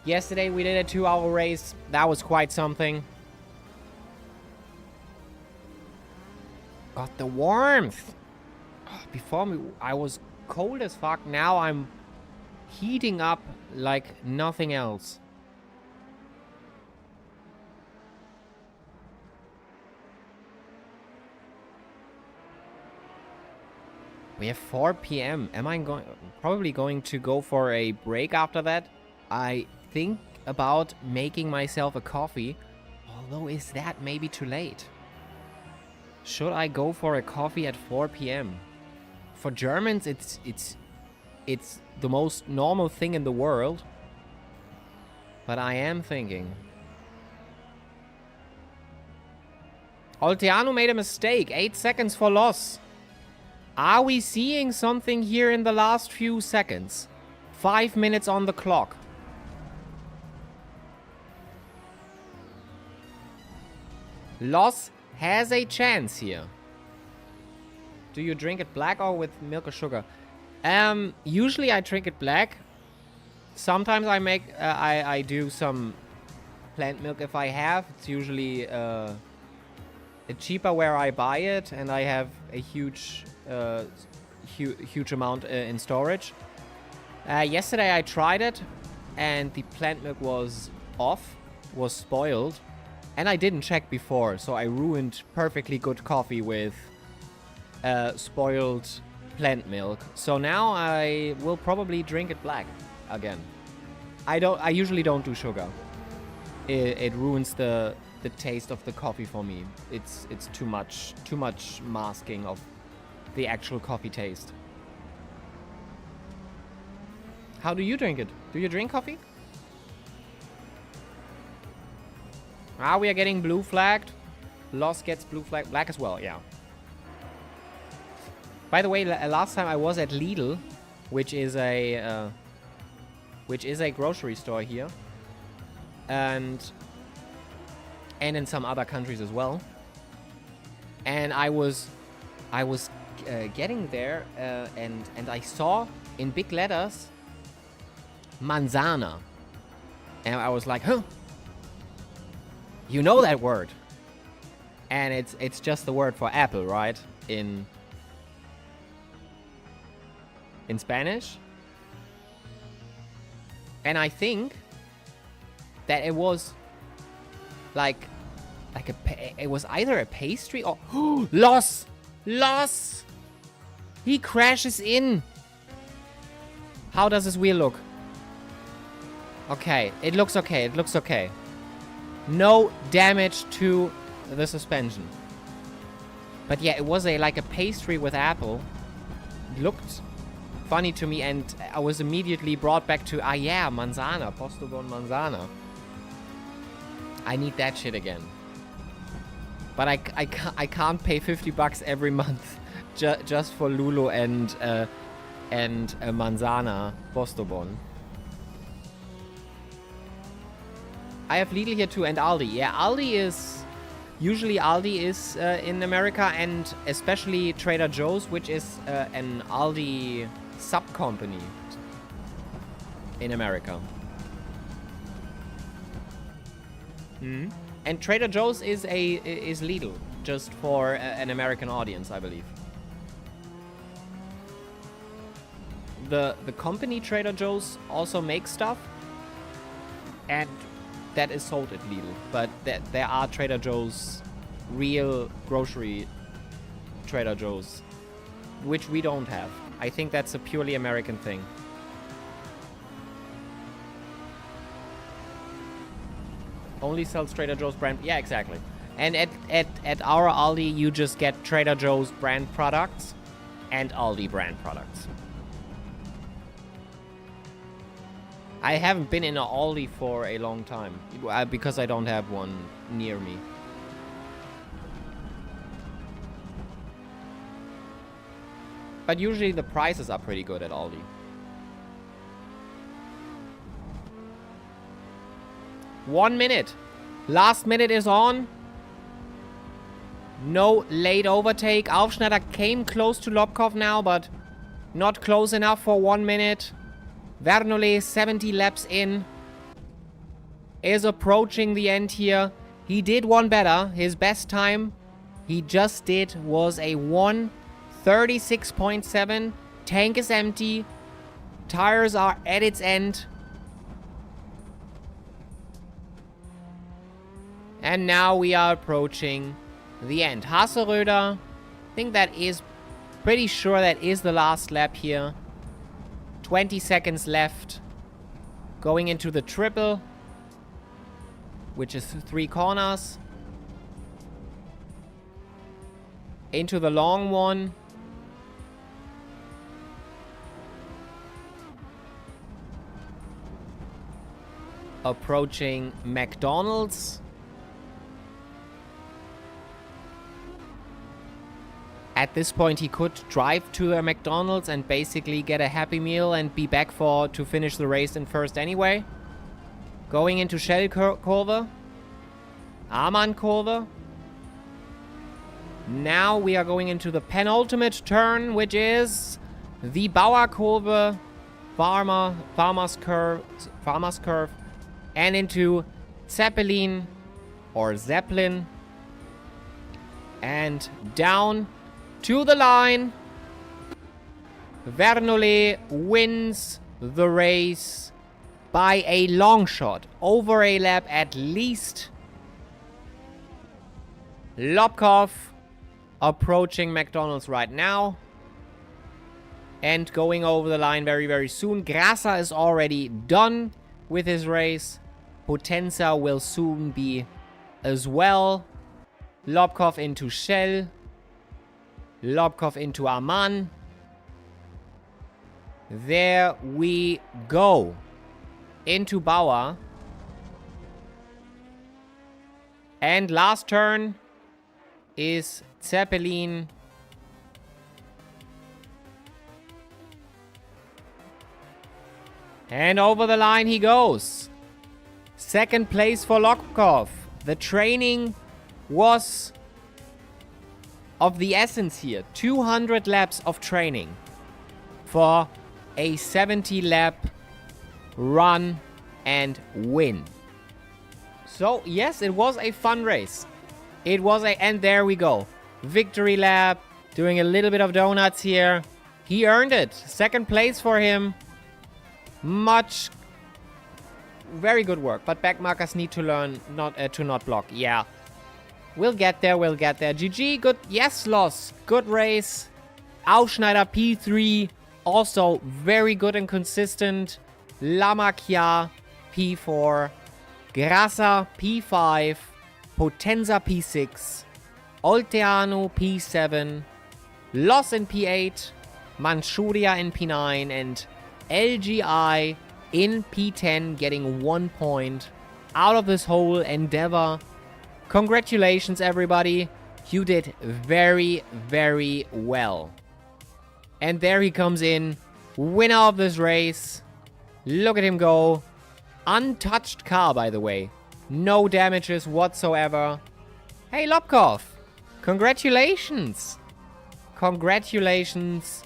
Speaker 1: yesterday we did a 2-hour race. That was quite something. Got the warmth. Before me, I was cold as fuck. Now I'm heating up like nothing else. We have 4 p.m. Am I probably going to go for a break after that? I think about making myself a coffee. Although, is that maybe too late? Should I go for a coffee at 4 p.m.? For Germans, it's the most normal thing in the world. But I am thinking. Olteanu made a mistake. 8 seconds for loss. Are we seeing something here in the last few seconds? 5 minutes on the clock. Loss has a chance here. Do you drink it black or with milk or sugar? Usually I drink it black. Sometimes I do some plant milk if I have. It's usually cheaper where I buy it, and I have a huge amount in storage. Yesterday I tried it, and the plant milk was spoiled, and I didn't check before, so I ruined perfectly good coffee with spoiled plant milk. So now I will probably drink it black again. I usually don't do sugar. It ruins the taste of the coffee for me. It's too much masking of the actual coffee taste. How do you drink it? Do you drink coffee? We are getting blue flagged. Loss gets blue flagged. Black as well, yeah. By the way, last time I was at Lidl, which is a grocery store here. and in some other countries as well. And I was getting there, and I saw in big letters manzana, and I was like, huh, you know that word? And it's just the word for apple, right? In Spanish. And I think that it was like it was either a pastry or loss. He crashes in. How does his wheel look? Okay, it looks okay. It looks okay. No damage to the suspension. But yeah, it was like a pastry with apple. It looked funny to me, and I was immediately brought back to, yeah, manzana, Postobon manzana. I need that shit again. But I can't pay $50 every month just for Lulu and manzana Postobon. I have Lidl here too, and Aldi. Yeah, usually Aldi is in America, and especially Trader Joe's, which is an Aldi sub-company in America. And Trader Joe's is Lidl, just for an American audience, I believe. The company Trader Joe's also makes stuff, and that is sold at Lidl. But there are Trader Joe's, real grocery Trader Joe's, which we don't have. I think that's a purely American thing. Only sells Trader Joe's brand. Yeah, exactly. And at our Aldi, you just get Trader Joe's brand products and Aldi brand products. I haven't been in an Aldi for a long time because I don't have one near me. But usually the prices are pretty good at Aldi. One minute. Last minute is on. No late overtake. Aufschneider came close to Lobkov now, but not close enough for 1 minute. Vernolé, 70 laps in, is approaching the end here. He did one better. His best time he just did was a 1:36.7. Tank is empty. Tires are at its end. And now we are approaching the end. Hasseröder, I think that is pretty sure that is the last lap here. 20 seconds left. Going into the triple, which is 3 corners. Into the long one. Approaching McDonald's. At this point, he could drive to a McDonald's and basically get a Happy Meal and be back to finish the race in first anyway. Going into Shell Kurve. Amann Kurve. Now we are going into the penultimate turn, which is the Bauer Kurve, Farmer's Curve, and into Zeppelin, and down to the line. Vernolé wins the race by a long shot, over a lap at least. Lobkov approaching McDonald's right now and going over the line very, very soon. Grasa is already done with his race. Potenza will soon be as well. Lobkov into Shell. Lobkov into Amann. There we go. Into Bauer. And last turn is Zeppelin. And over the line he goes. Second place for Lobkov. The training was of the essence here. 200 laps of training for a 70-lap run and win. So, yes, it was a fun race. And there we go. Victory lap, doing a little bit of donuts here. He earned it. Second place for him. Very good work. But backmarkers need to learn to not block. Yeah. We'll get there. GG, good. Yes, loss. Good race. Ausschneider P3. Also very good and consistent. Lamacchia P4. Grassa P5. Potenza P6. Olteanu P7. Loss in P8. Manchuria in P9. And LGI in P10 getting 1 point out of this whole endeavor. Congratulations, everybody. You did very, very well. And there he comes in. Winner of this race. Look at him go. Untouched car, by the way. No damages whatsoever. Hey, Lobkov. Congratulations. Congratulations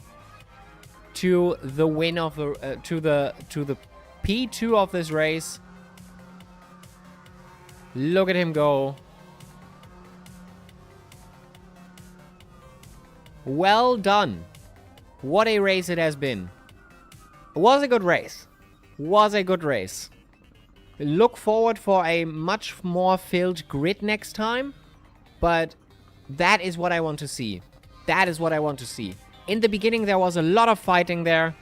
Speaker 1: to the win of the to the P2 of this race. Look at him go. Well done. What a race it has been. It was a good race. Look forward for a much more filled grid next time. But that is what I want to see. In the beginning, there was a lot of fighting there.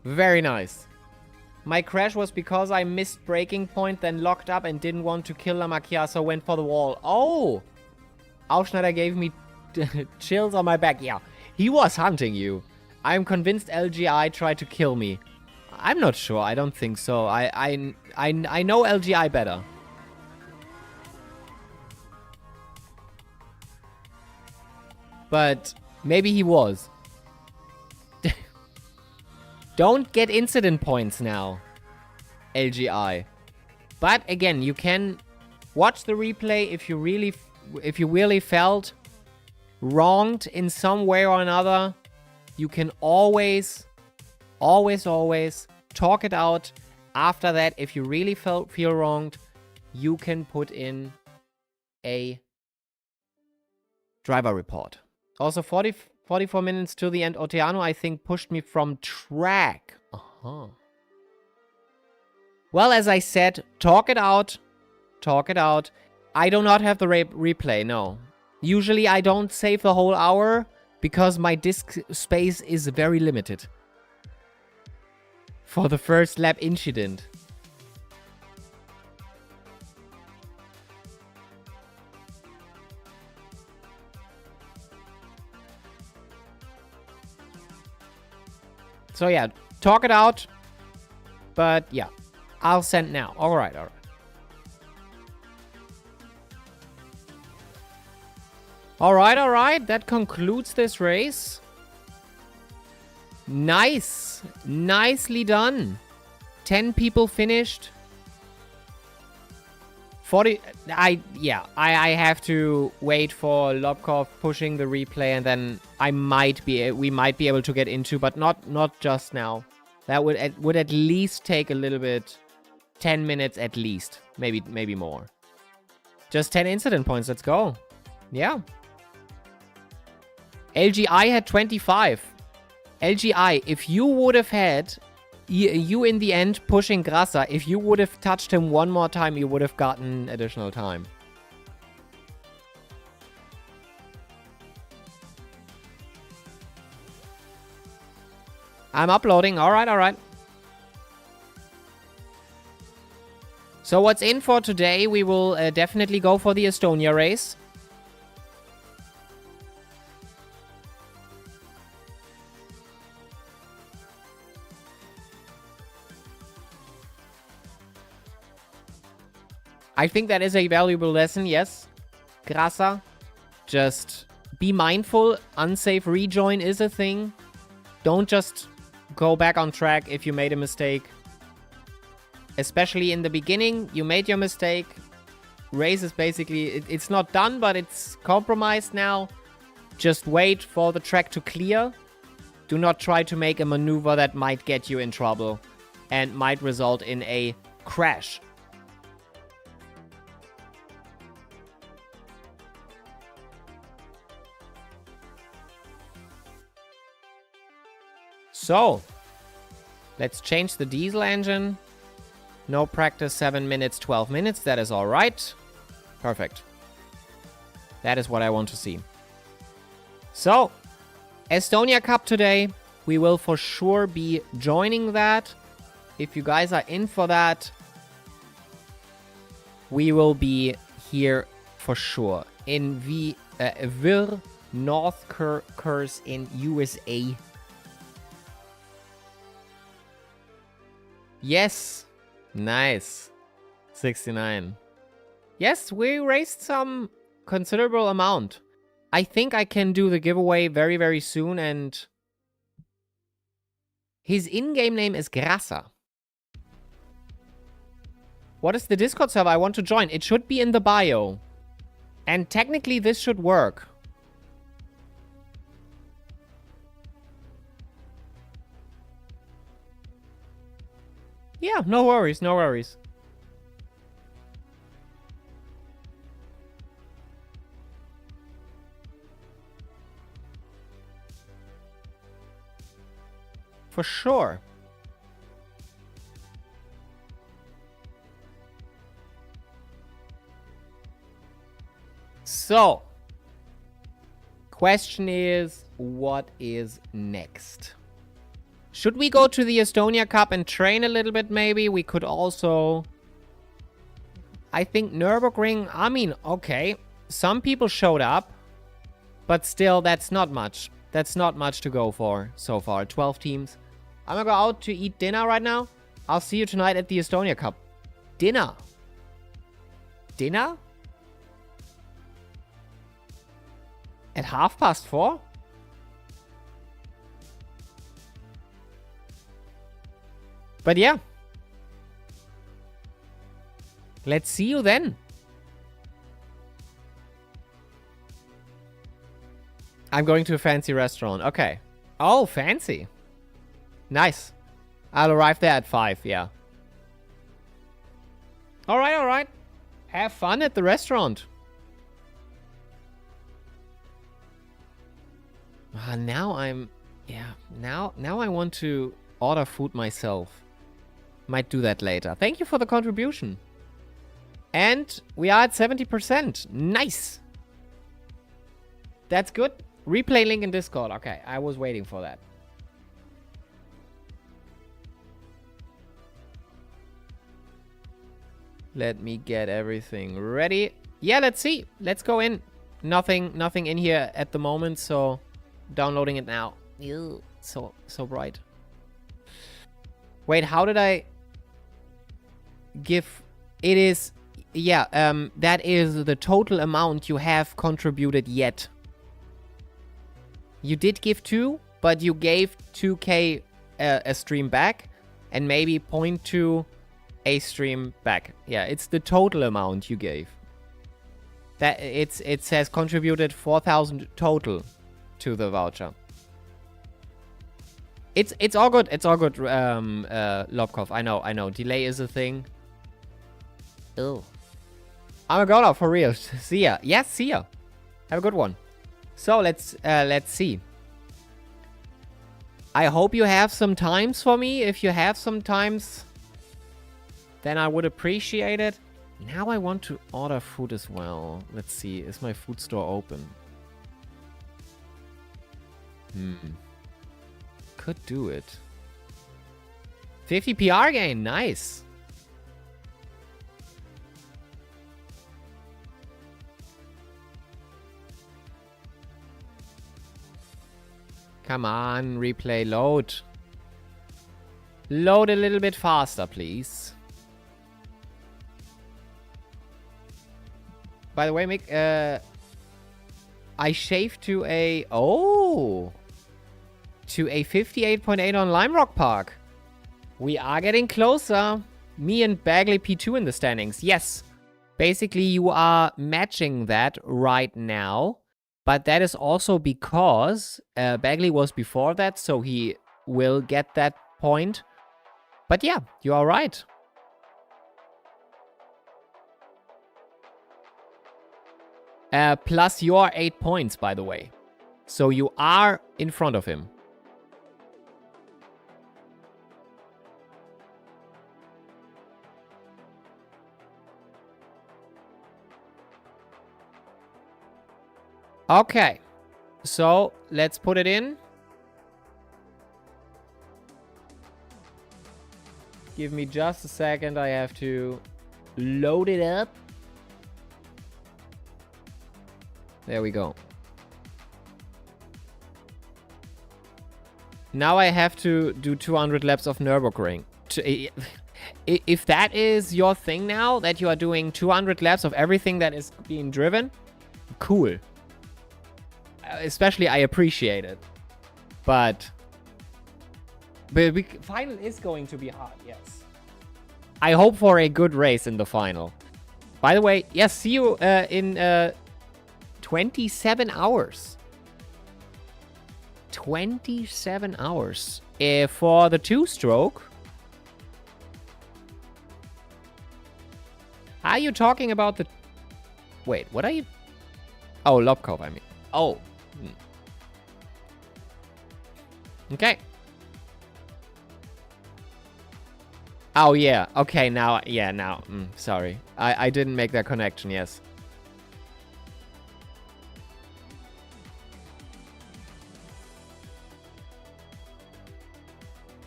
Speaker 1: Very nice. My crash was because I missed braking point, then locked up and didn't want to kill Lamacchia, so went for the wall. Oh! Ausschneider gave me chills on my back. Yeah, he was hunting you. I'm convinced LGI tried to kill me. I'm not sure. I don't think so. I know LGI better. But maybe he was. Don't get incident points now, LGI. But again, you can watch the replay if you really felt wronged in some way or another. You can always talk it out. After that, if you really feel wronged, you can put in a driver report. Also, 44 minutes to the end. Oteano, I think, pushed me from track. Well, as I said, talk it out. I do not have the replay, no. Usually, I don't save the whole hour because my disk space is very limited for the first lap incident. So yeah, talk it out. But yeah, I'll send now. All right. All right. That concludes this race. Nice. Nicely done. 10 people finished. 40. I have to wait for Lobkov pushing the replay, and then we might be able to get into, but not just now. That would at least take a little bit, 10 minutes at least, maybe more. Just 10 incident points. Let's go. Yeah. LGI had 25. LGI, if you would have had you in the end pushing Grassa, if you would have touched him one more time, you would have gotten additional time. I'm uploading. All right. So what's in for today? We will definitely go for the Estonia race. I think that is a valuable lesson, yes. Grassa, just be mindful. Unsafe rejoin is a thing. Don't just go back on track if you made a mistake. Especially in the beginning, you made your mistake. Race is basically, it's not done, but it's compromised now. Just wait for the track to clear. Do not try to make a maneuver that might get you in trouble and might result in a crash. So, let's change the diesel engine. No practice, 7 minutes, 12 minutes. That is all right. Perfect. That is what I want to see. So, Estonia Cup today. We will for sure be joining that. If you guys are in for that, we will be here for sure. In Vir North Curse in USA. Yes. Nice. 69. Yes, we raised some considerable amount. I think I can do the giveaway very, very soon, and his in-game name is Grasa. What is the Discord server I want to join? It should be in the bio. And technically this should work. Yeah, no worries, no worries. For sure. So, question is, what is next? Should we go to the Estonia Cup and train a little bit, maybe? We could also... I think Nürburgring... I mean, okay. Some people showed up. But still, that's not much. That's not much to go for so far. 12 teams. I'm gonna go out to eat dinner right now. I'll see you tonight at the Estonia Cup. Dinner. Dinner? At 4:30? But yeah. Let's see you then. I'm going to a fancy restaurant. Okay. Oh, fancy. Nice. I'll arrive there at 5, yeah. Alright, alright. Have fun at the restaurant. Now I'm... Yeah, now I want to order food myself. Might do that later. Thank you for the contribution. And we are at 70%. Nice. That's good. Replay link in Discord. Okay, I was waiting for that. Let me get everything ready. Yeah, let's see. Let's go in. Nothing in here at the moment, so downloading it now. Ew, so bright. Wait, how did I give... It is... Yeah, that is the total amount you have contributed yet. You did give 2, but you gave 2k a stream back, and maybe 0.2 a stream back. Yeah, it's the total amount you gave. That it says contributed 4,000 total to the voucher. It's all good. It's all good, Lobkov. I know. Delay is a thing. Ew. I'm gonna go now, for real. See ya. Yes, see ya. Have a good one. So, let's see. I hope you have some times for me. If you have some times, then I would appreciate it. Now I want to order food as well. Let's see. Is my food store open? Could do it. 50 PR gain. Nice. Come on, replay, load. Load a little bit faster, please. By the way, Mick, I shaved to a... Oh! to a 58.8 on Lime Rock Park. We are getting closer. Me and Bagley P2 in the standings. Yes. Basically, you are matching that right now. But that is also because Bagley was before that, so he will get that point. But yeah, you are right. Plus your 8 points, by the way. So you are in front of him. Okay. So let's put it in. Give me just a second. I have to load it up. There we go. Now I have to do 200 laps of Nürburgring. If that is your thing now, that you are doing 200 laps of everything that is being driven, cool. Especially I appreciate it. But final is going to be hard, yes. I hope for a good race in the final. By the way, yes, see you in 27 hours. 27 hours. For the two-stroke. Are you talking about the... Wait, what are you... Oh, Lobkov, I mean. Oh. Okay. Oh, yeah. Okay, now... Yeah, now. Sorry. I didn't make that connection, yes.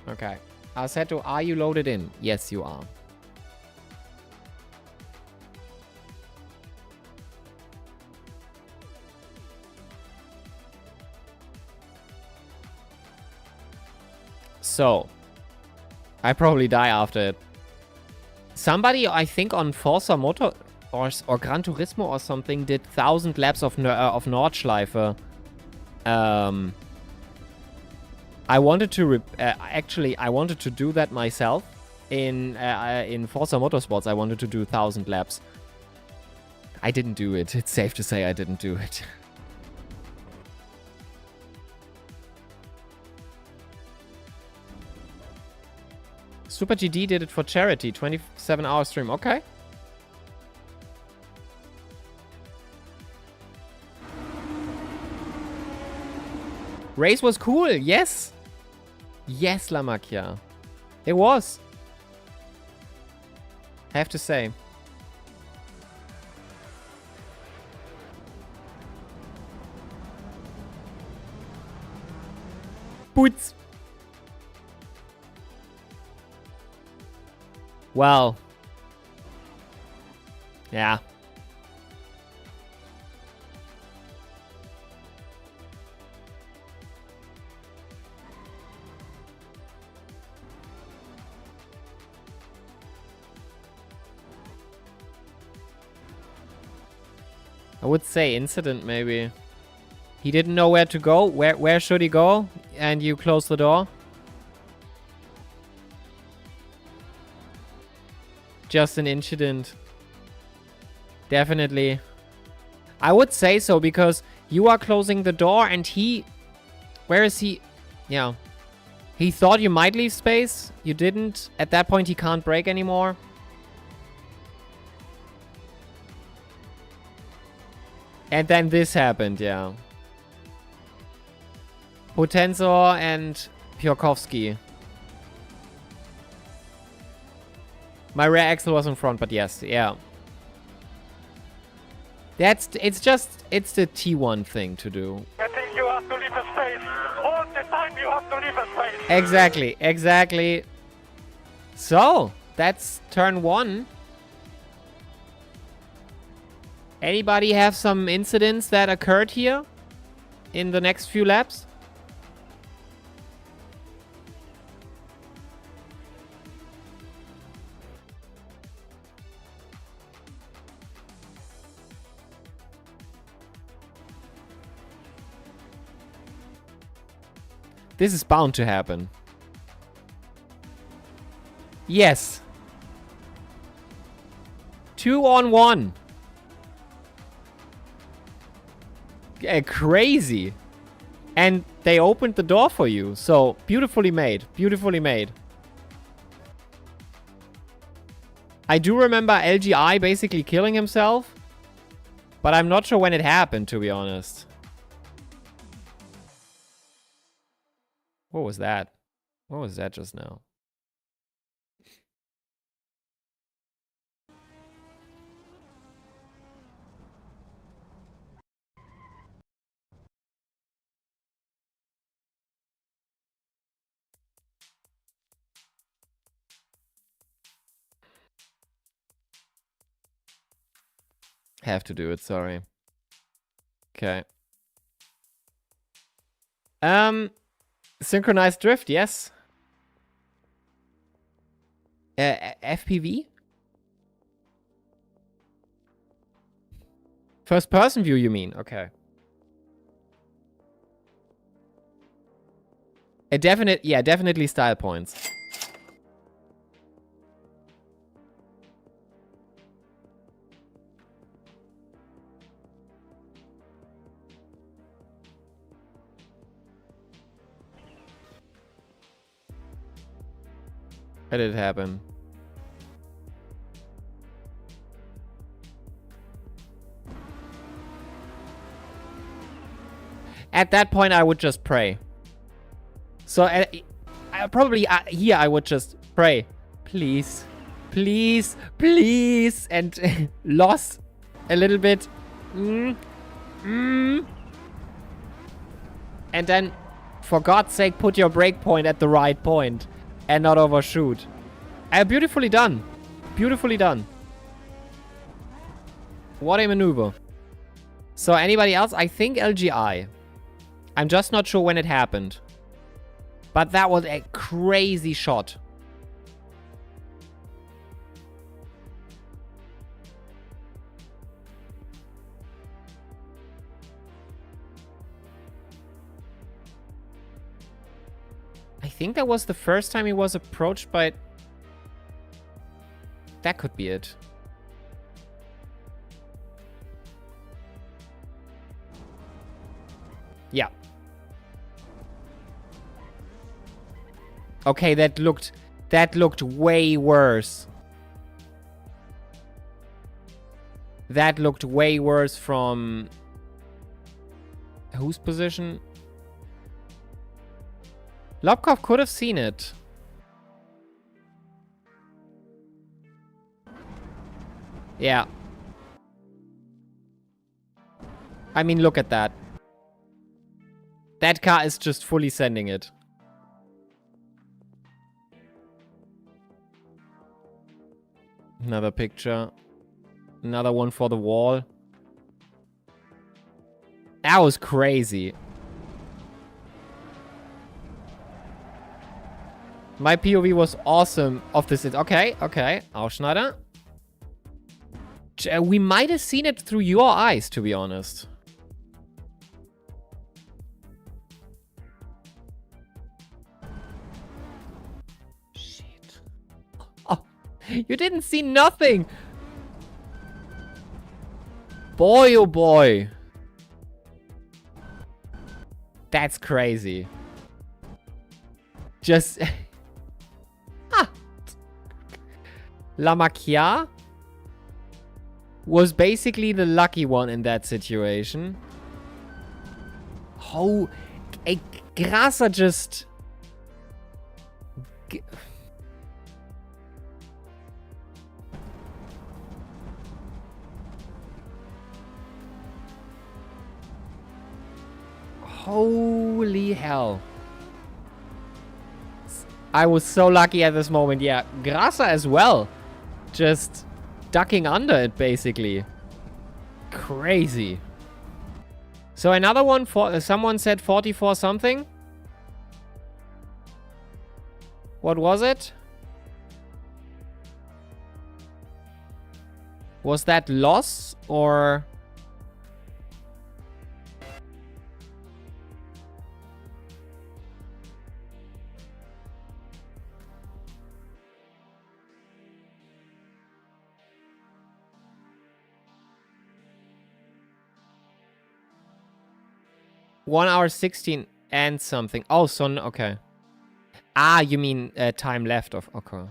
Speaker 1: Okay. Aseto, are you loaded in? Yes, you are. So, I probably die after it. Somebody, I think on Forza Motor or Gran Turismo or something did 1,000 laps of Nordschleife. I wanted to actually I wanted to do that myself in Forza Motorsports. I wanted to do 1,000 laps. I didn't do it. It's safe to say I didn't do it. Super GD did it for charity. 27-hour stream. Okay. Race was cool. Yes. Yes, Lamakia. It was. I have to say. Boots. Well. Yeah. I would say incident, maybe. He didn't know where to go. Where should he go? And you close the door. Just an incident. Definitely. I would say so, because you are closing the door and he... Where is he? Yeah. He thought you might leave space. You didn't. At that point, he can't brake anymore. And then this happened, yeah. Potensor and Piotrkowski. My rear axle was in front, but yes, yeah. It's the T1 thing to do.
Speaker 2: I think you have to leave a space. All the time you have to leave a space.
Speaker 1: Exactly, exactly. So, that's turn 1. Anybody have some incidents that occurred here in the next few laps? This is bound to happen. Yes. 2-on-1. Crazy. And they opened the door for you. So, beautifully made. Beautifully made. I do remember LGI basically killing himself. But I'm not sure when it happened, to be honest. What was that? What was that just now? Have to do it, sorry. Okay. Synchronized drift, yes. FPV? First person view, you mean? Okay. Definitely style points. How did it happen? At that point, I would just pray. So, probably here I would just pray. Please. Please. Please. And loss a little bit. And then, for God's sake, put your breakpoint at the right point. And not overshoot. Beautifully done. Beautifully done. What a maneuver. So, anybody else? I think LGI. I'm just not sure when it happened. But that was a crazy shot. I think that was the first time he was approached by... That could be it. Yeah. Okay, that looked way worse. That looked way worse from... Whose position? Lobkov could have seen it. Yeah. I mean, look at that. That car is just fully sending it. Another picture. Another one for the wall. That was crazy. My POV was awesome of this. Okay, okay. Ausschneider. We might have seen it through your eyes, to be honest. Shit. Oh, you didn't see nothing. Boy, oh boy. That's crazy. Just... La Macchia was basically the lucky one in that situation. Oh, a Grasser just... Holy hell. I was so lucky at this moment. Yeah, Grasser as well. Just ducking under it, basically. Crazy. So another one, for someone said 44 something. What was it? Was that loss or... 1 hour 16 and something. Oh, so, okay. Ah, you mean time left of, okay.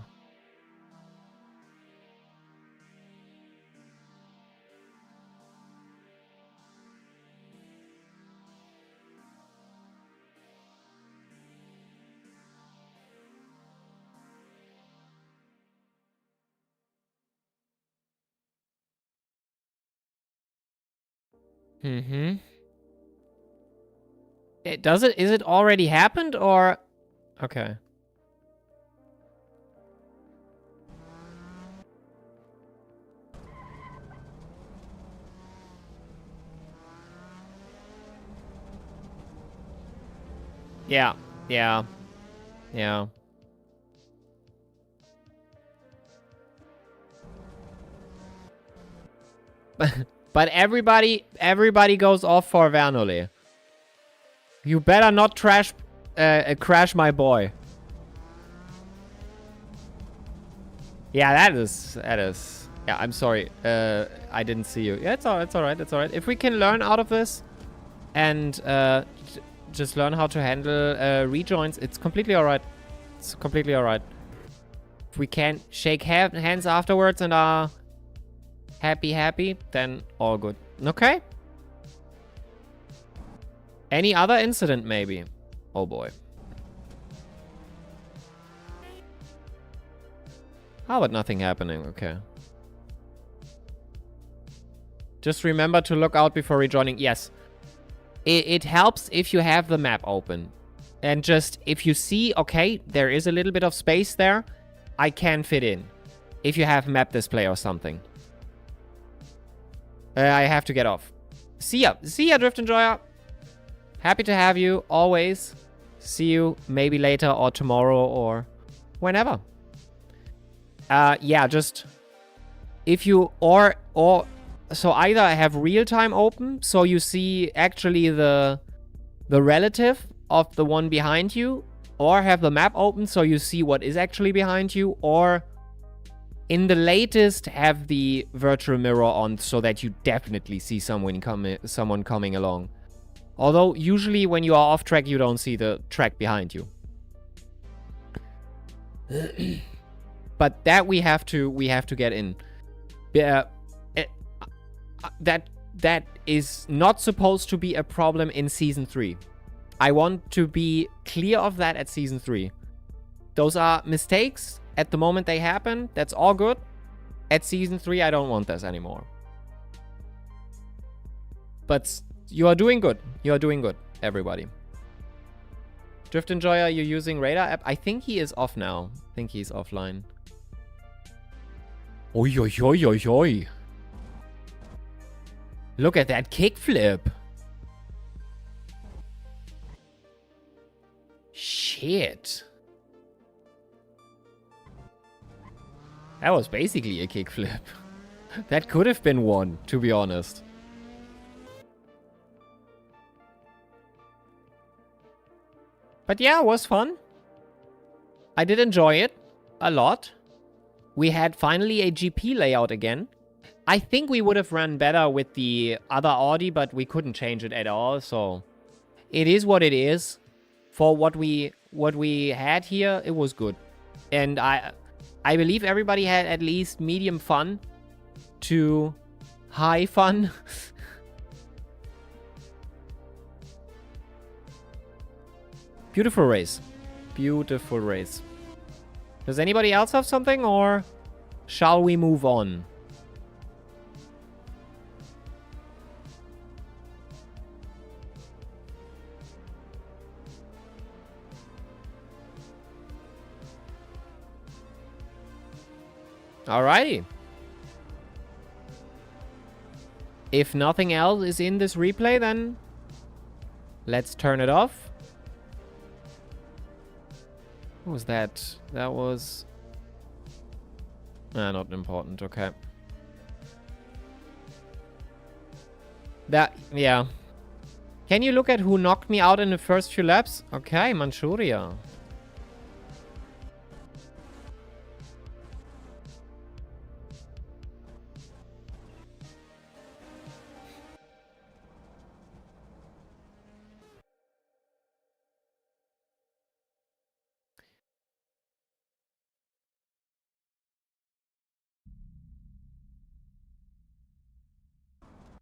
Speaker 1: Mm-hmm. Is it already happened or? Okay. Yeah, yeah, yeah. But everybody goes off for Vernoli. You better not crash my boy. Yeah, that is. Yeah, I'm sorry. I didn't see you. Yeah, it's all right. It's all right. If we can learn out of this and just learn how to handle rejoins, it's completely all right. It's completely all right. If we can shake hands afterwards and are happy, then all good. Okay. Any other incident, maybe? Oh, boy. How about nothing happening? Okay. Just remember to look out before rejoining. Yes. It helps if you have the map open. And just, if you see, okay, there is a little bit of space there, I can fit in. If you have map display or something. I have to get off. See ya. See ya, Drift Enjoyer. Happy to have you, always. See you maybe later or tomorrow or whenever. Yeah, just... If you... Or... So either I have real time open, so you see actually the relative of the one behind you, or have the map open so you see what is actually behind you, or in the latest have the virtual mirror on so that you definitely see someone coming along. Although usually when you are off track you don't see the track behind you. But that we have to get in. That is not supposed to be a problem in Season 3. I want to be clear of that at Season 3. Those are mistakes. At the moment they happen, that's all good. At Season 3, I don't want this anymore. But you are doing good. You are doing good, everybody. Drift Enjoyer, you're using Radar app? I think he is off now. I think he's offline. Oi, oi, oi, oi, oi. Look at that kickflip. Shit. That was basically a kickflip. That could have been one, to be honest. But yeah, it was fun. I did enjoy it a lot. We had finally a GP layout again. I think we would have run better with the other Audi, but we couldn't change it at all, so... It is what it is. For what we had here, it was good. And I believe everybody had at least medium fun to high fun. Beautiful race. Beautiful race. Does anybody else have something, or shall we move on? Alrighty. If nothing else is in this replay, then let's turn it off. What was that? That was... not important, okay. That, yeah. Can you look at who knocked me out in the first few laps? Okay, Manchuria.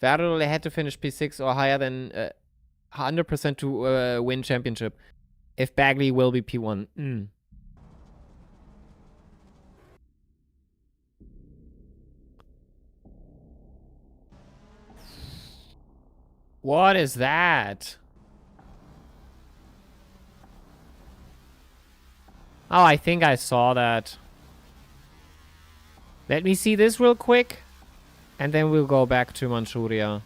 Speaker 1: Vettel had to finish P6 or higher than 100% to win championship. If Bagley will be P1. What is that? Oh, I think I saw that. Let me see this real quick. And then we'll go back to Manchuria.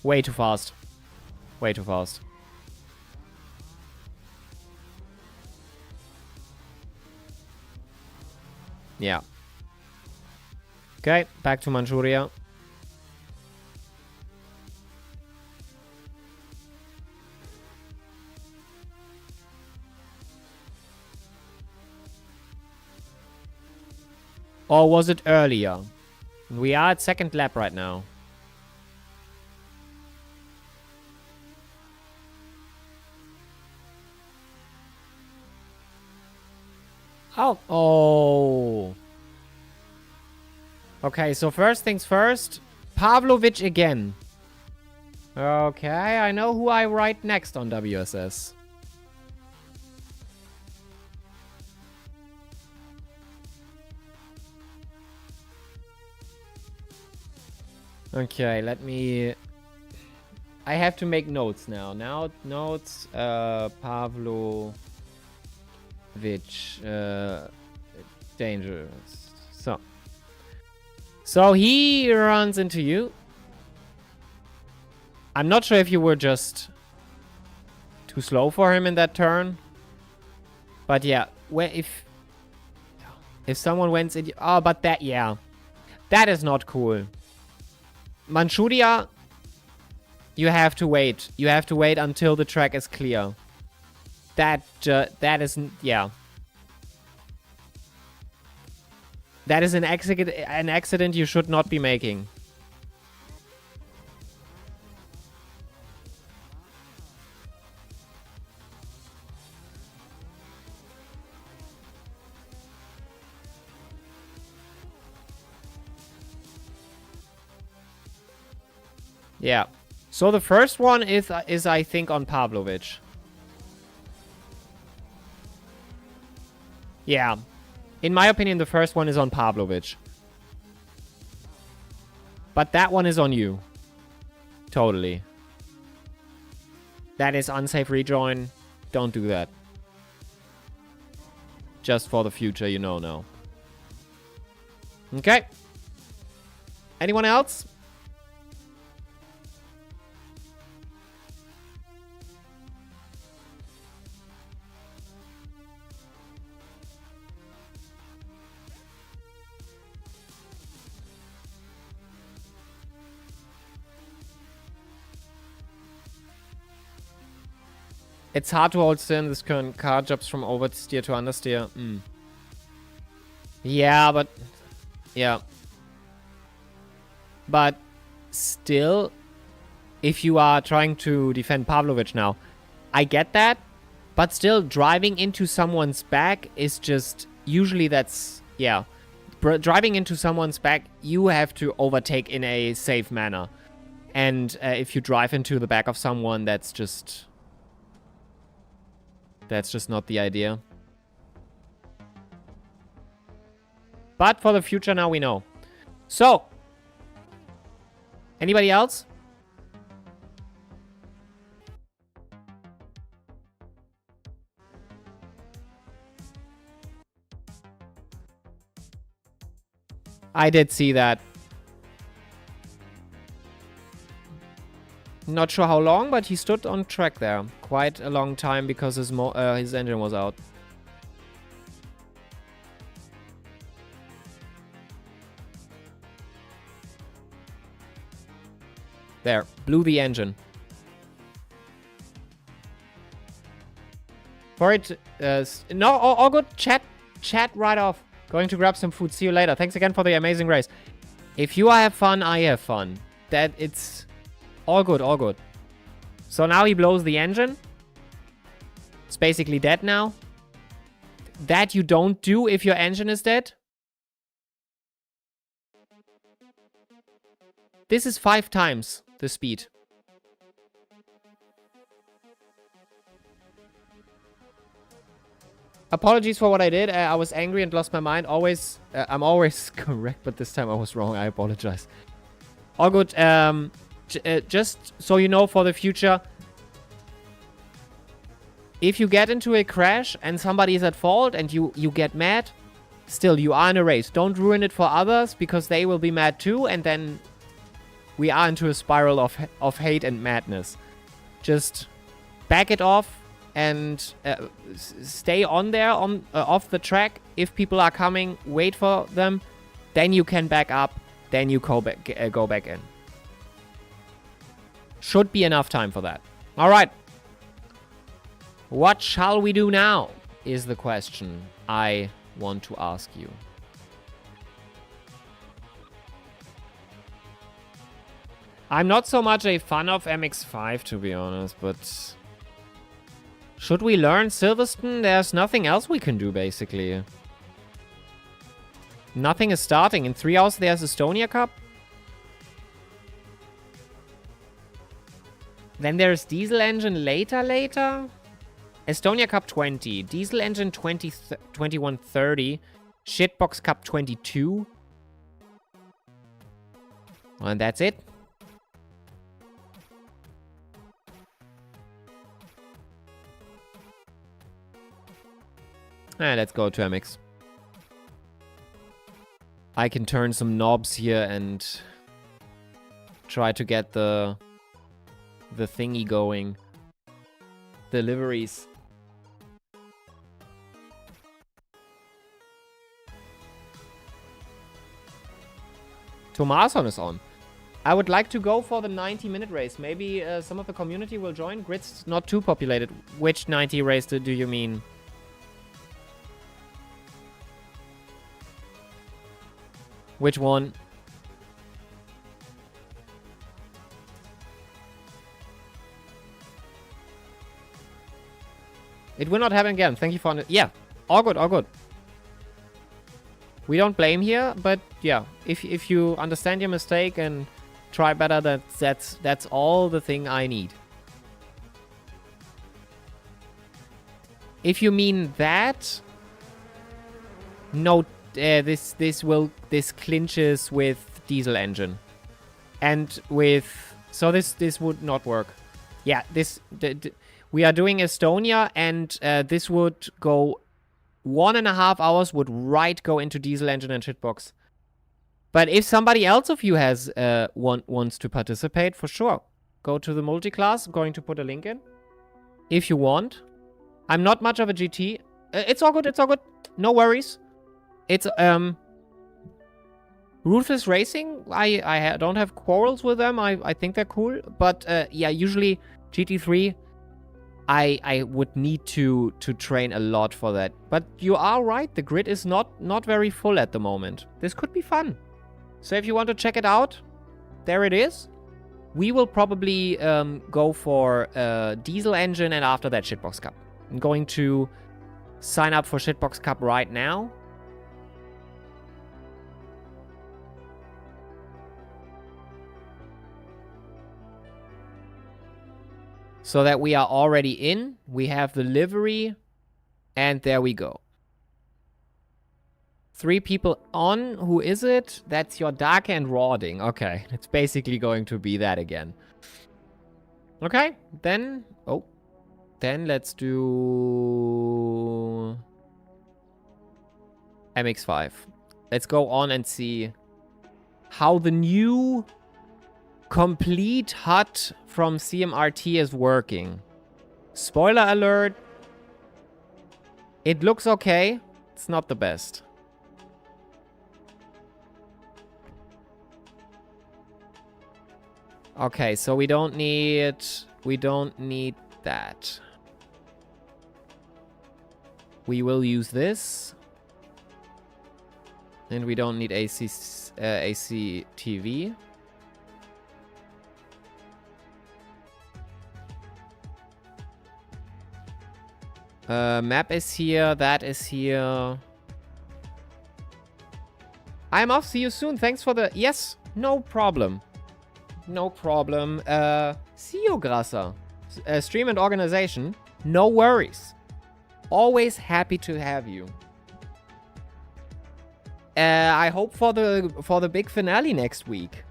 Speaker 1: Way too fast. Way too fast. Yeah. Okay, back to Manchuria. Or was it earlier? We are at second lap right now. Oh. Okay, so first things first. Pavlovich again. Okay, I know who I write next on WSS. Okay, let me... I have to make notes now. Now, notes, Pavlovich, dangerous. So he runs into you. I'm not sure if you were just too slow for him in that turn. But yeah, if someone went in... Oh, but that, yeah. That is not cool. Manchuria, you have to wait. You have to wait until the track is clear. That isn't... Yeah. That is an accident you should not be making. Yeah. So the first one is I think on Pavlovich. Yeah. In my opinion, the first one is on Pavlovich. But that one is on you. Totally. That is unsafe rejoin. Don't do that. Just for the future, you know now. Okay. Anyone else? It's hard to hold still in this current car. Jumps from oversteer to understeer. Yeah, but... Yeah. But still, if you are trying to defend Pavlovich now, I get that. But still, driving into someone's back is just... Usually that's... Yeah. Driving into someone's back, you have to overtake in a safe manner. And if you drive into the back of someone, that's just... That's just not the idea. But for the future, now we know. So. Anybody else? I did see that. Not sure how long, but he stood on track there. Quite a long time because his engine was out. There. Blew the engine. For it... no, all good. Chat right off. Going to grab some food. See you later. Thanks again for the amazing race. If you have fun, I have fun. That it's... All good, all good. So now he blows the engine. It's basically dead now. That you don't do if your engine is dead. This is 5 times the speed. Apologies for what I did. I was angry and lost my mind. I'm always correct, but this time I was wrong. I apologize. All good. Just so you know for the future, if you get into a crash and somebody is at fault and you get mad, still, you are in a race. Don't ruin it for others because they will be mad too, and then we are into a spiral of hate and madness. Just back it off and stay on there, off the track. If people are coming, wait for them. Then you can back up. Then you go back in. Should be enough time for that. All right. What shall we do now is the question I want to ask you. I'm not so much a fan of MX5, to be honest, but should we learn Silverstone? There's nothing else we can do, basically. Nothing is starting. In 3 hours, there's Estonia Cup. Then there's Diesel Engine later. Estonia Cup 20. Diesel Engine 21:30. Shitbox Cup 22. And that's it. Let's go to MX. I can turn some knobs here and try to get the thingy going. Deliveries. Tomason is on. I would like to go for the 90-minute race. Maybe some of the community will join. Grid's not too populated. Which 90 race do you mean? Which one? It will not happen again. Thank you for... Yeah. All good, all good. We don't blame here, but yeah. If you understand your mistake and try better, that's all the thing I need. If you mean that... No, this clinches with diesel engine. And with... So this would not work. Yeah, we are doing Estonia, and this would go 1.5 hours, would go into diesel engine and shitbox. But if somebody else of you has wants to participate, for sure, go to the multi-class. I'm going to put a link in. If you want. I'm not much of a GT. It's all good, it's all good. No worries. It's Ruthless Racing. I don't have quarrels with them. I think they're cool. But yeah, usually GT3, I would need to train a lot for that. But you are right. The grid is not very full at the moment. This could be fun. So if you want to check it out, there it is. We will probably go for Diesel Engine and after that Shitbox Cup. I'm going to sign up for Shitbox Cup right now. So that we are already in. We have the livery. And there we go. 3 people on. Who is it? That's your Dark and Rawding. Okay. It's basically going to be that again. Okay. Then... Oh. Then let's do... MX5. Let's go on and see how the new... complete HUD from CMRT is working. Spoiler alert. It looks okay. It's not the best. Okay, so we don't need that. We will use this. And we don't need AC TV. Map is here. That is here. I'm off. See you soon. Thanks for the... Yes, no problem. No problem. See you, Grasser. Stream and organization. No worries. Always happy to have you. I hope for the big finale next week.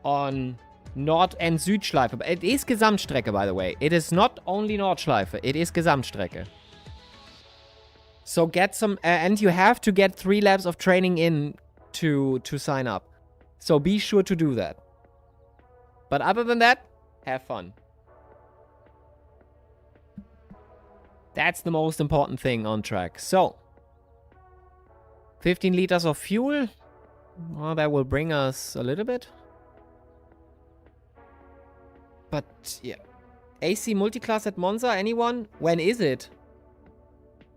Speaker 1: On Nord- and Südschleife. It is Gesamtstrecke, by the way. It is not only Nordschleife. It is Gesamtstrecke. So get some... and you have to get 3 laps of training in to sign up. So be sure to do that. But other than that, have fun. That's the most important thing on track. So, 15 liters of fuel. Well, that will bring us a little bit. But, yeah. AC multiclass at Monza, anyone? When is it?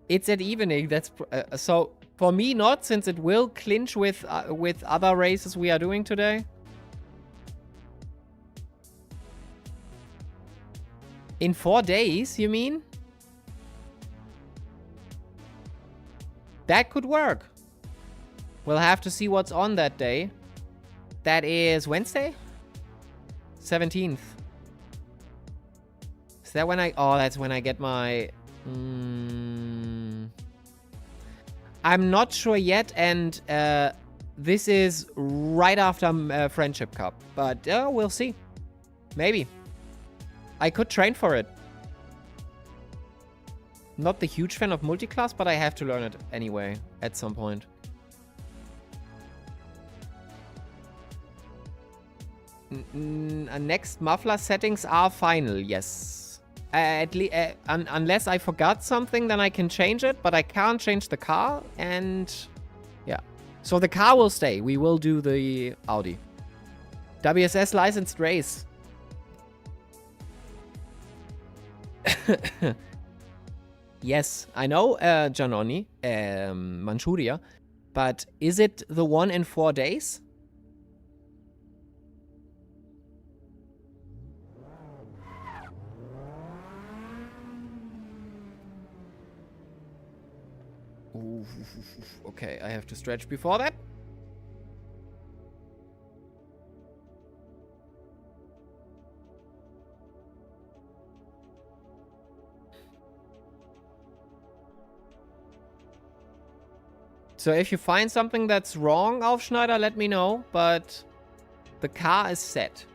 Speaker 1: It's at evening. That's so for me not, since it will clinch with other races we are doing today. In 4 days, you mean? That could work. We'll have to see what's on that day. That is Wednesday? 17th. Is that when I... Oh, that's when I get my... I'm not sure yet, and this is right after Friendship Cup. But we'll see. Maybe. I could train for it. Not the huge fan of multiclass, but I have to learn it anyway at some point. Next muffler settings are final, yes. Unless I forgot something, then I can change it, but I can't change the car, and yeah. So the car will stay. We will do the Audi. WSS licensed race. Yes, I know, Giannoni, Manchuria, but is it the one in 4 days? Ooh, okay, I have to stretch before that. So if you find something that's wrong, Aufschneider, let me know, but the car is set.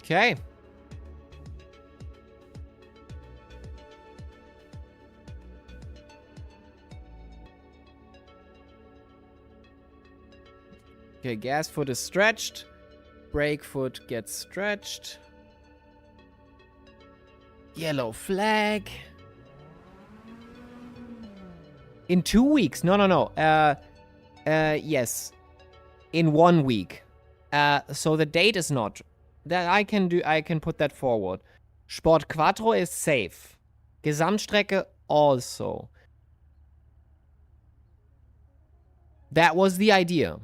Speaker 1: Okay. Okay, gas foot is stretched. Brake foot gets stretched. Yellow flag. In 2 weeks. No. Yes. In 1 week. So the date is not... That I can put that forward. Sport Quattro is safe. Gesamtstrecke also. That was the idea.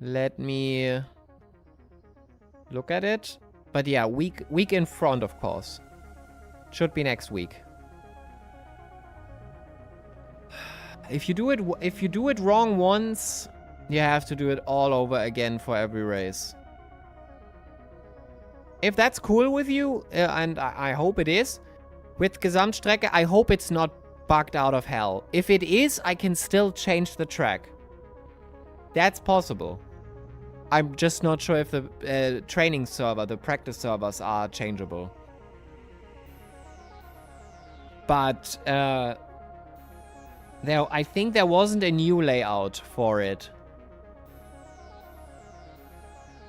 Speaker 1: Let me look at it. But yeah, week in front, of course. Should be next week. If you do it wrong once, you have to do it all over again for every race. If that's cool with you, and I hope it is, with Gesamtstrecke, I hope it's not bugged out of hell. If it is, I can still change the track. That's possible. I'm just not sure if the training server, the practice servers are changeable. But, I think there wasn't a new layout for it.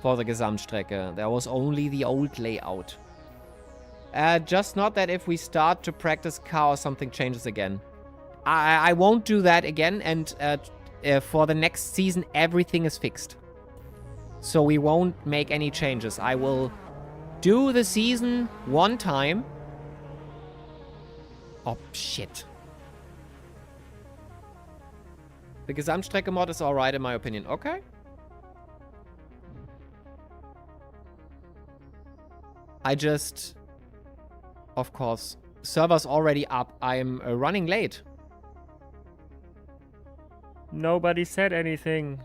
Speaker 1: for the Gesamtstrecke. There was only the old layout. Just not that if we start to practice chaos, something changes again. I won't do that again, and for the next season, everything is fixed. So we won't make any changes. I will do the season one time. Oh, shit. The Gesamtstrecke mod is alright in my opinion. Okay. I just... Of course. Server's already up. I'm running late. Nobody said anything.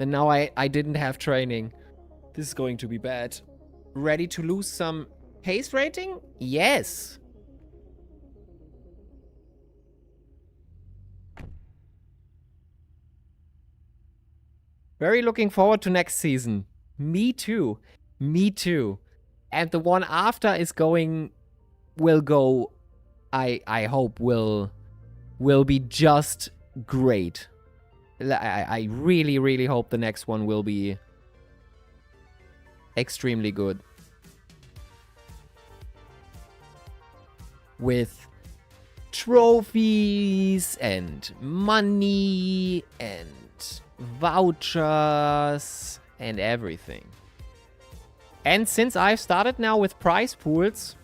Speaker 1: And now I didn't have training. This is going to be bad. Ready to lose some pace rating? Yes. Very looking forward to next season. Me too. Me too. And the one after is will go, I hope will be just great. I really, really hope the next one will be extremely good. With trophies and money and vouchers and everything. And since I've started now with prize pools,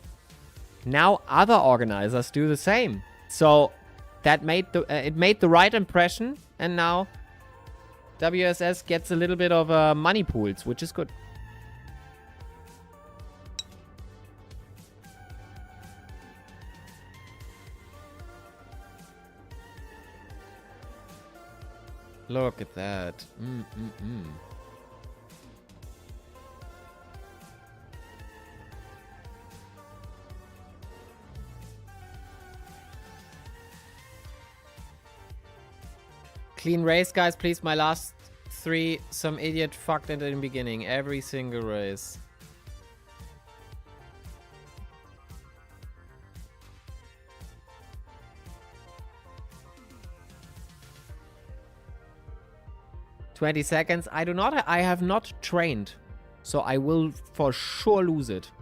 Speaker 1: now other organizers do the same. So that made it made the right impression, and now WSS gets a little bit of money pools, which is good. Look at that. Clean race, guys, please. My last 3, some idiot fucked it in the beginning. Every single race. "20 seconds. I have not trained. So I will for sure lose it.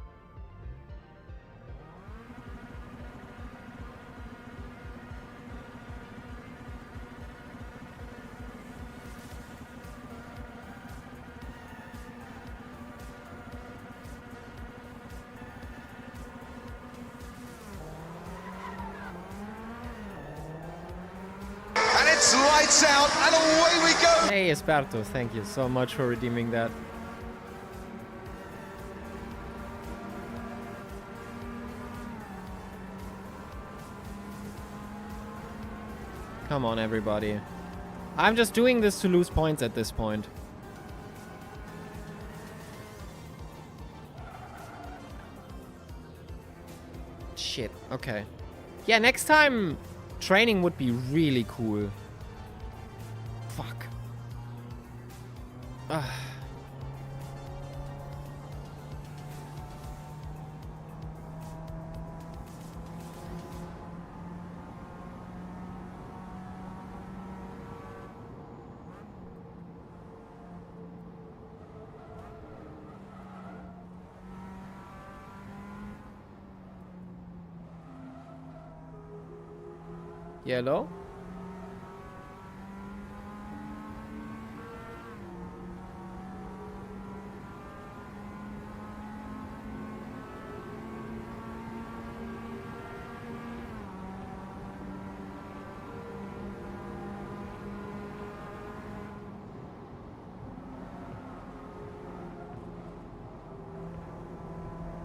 Speaker 3: Lights out, and away we go.
Speaker 1: Hey, Esperto, thank you so much for redeeming that. Come on, everybody. I'm just doing this to lose points at this point. Shit, okay. Yeah, next time training would be really cool. Fuck. Ugh. Yellow?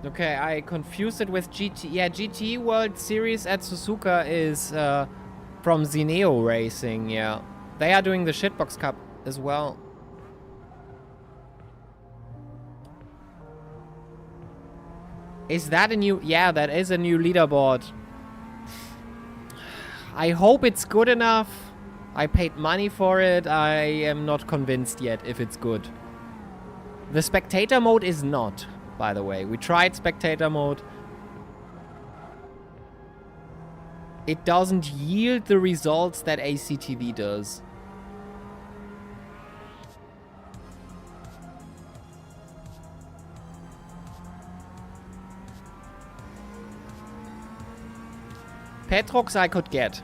Speaker 1: Okay, I confused it with GT. Yeah, GT World Series at Suzuka is from Zineo Racing, yeah. They are doing the Shitbox Cup as well. Is that a new... Yeah, that is a new leaderboard. I hope it's good enough. I paid money for it. I am not convinced yet if it's good. The spectator mode is not, by the way. We tried spectator mode. It doesn't yield the results that ACTV does. Petrox I could get.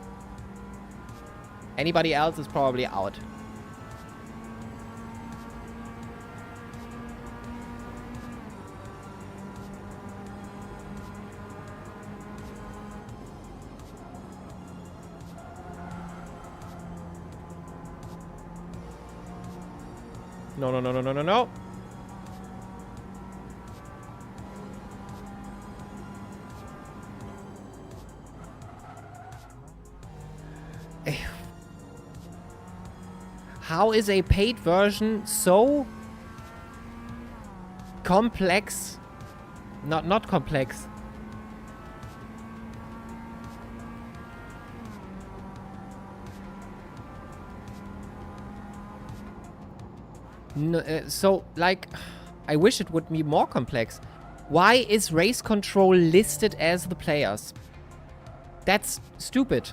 Speaker 1: Anybody else is probably out. No, no, no, no, no, no, no. How is a paid version so complex? Not complex. No, so, like, I wish it would be more complex. Why is race control listed as the players? That's stupid.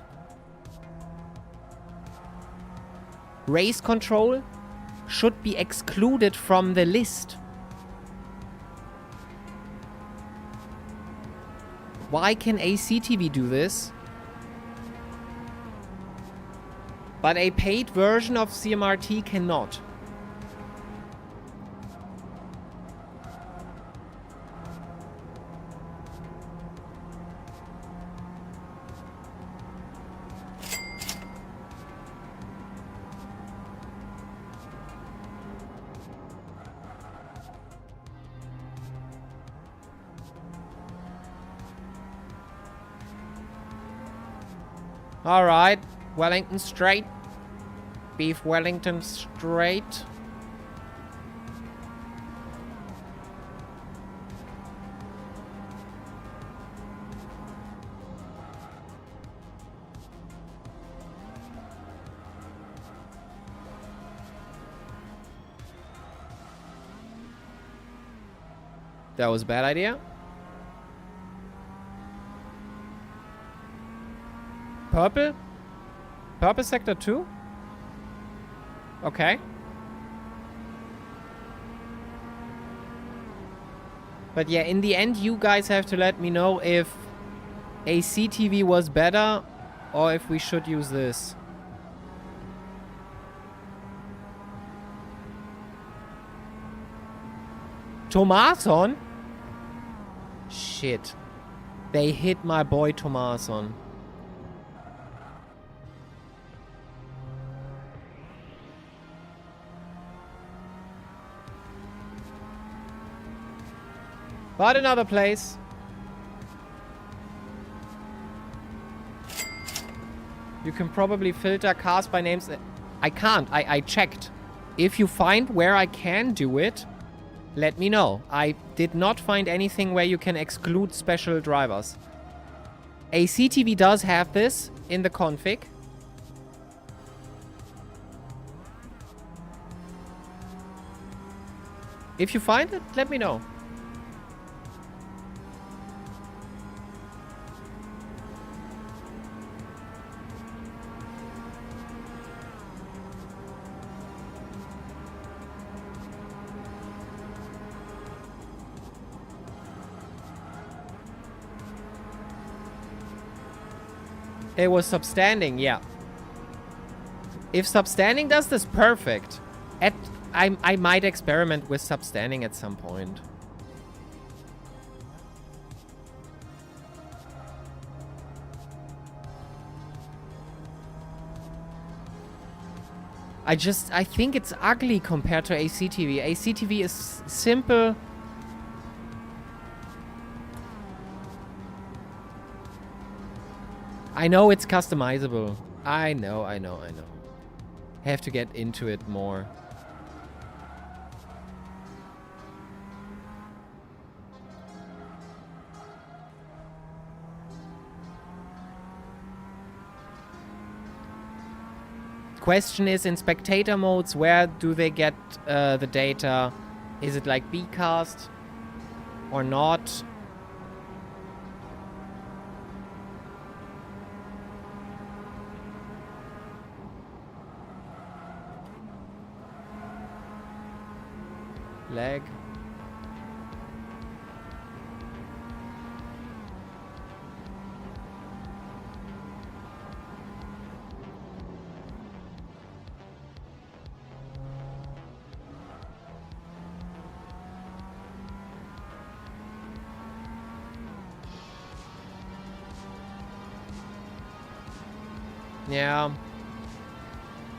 Speaker 1: Race control should be excluded from the list. Why can ACTV do this? But a paid version of CMRT cannot. Alright, Wellington straight. Beef Wellington straight. That was a bad idea. Purple? Purple sector 2? Okay. But yeah, in the end, you guys have to let me know if ACTV was better or if we should use this. Tomason? Shit. They hit my boy Tomason. But another place. You can probably filter cars by names. I can't. I checked. If you find where I can do it, let me know. I did not find anything where you can exclude special drivers. ACTV does have this in the config. If you find it, let me know. It was substanding, yeah. If substanding does this, perfect. I might experiment with substanding at some point. I think it's ugly compared to ACTV. ACTV is simple. I know it's customizable. I know. Have to get into it more. Question is, in spectator modes, where do they get the data? Is it like Bcast or not? Lag. Yeah.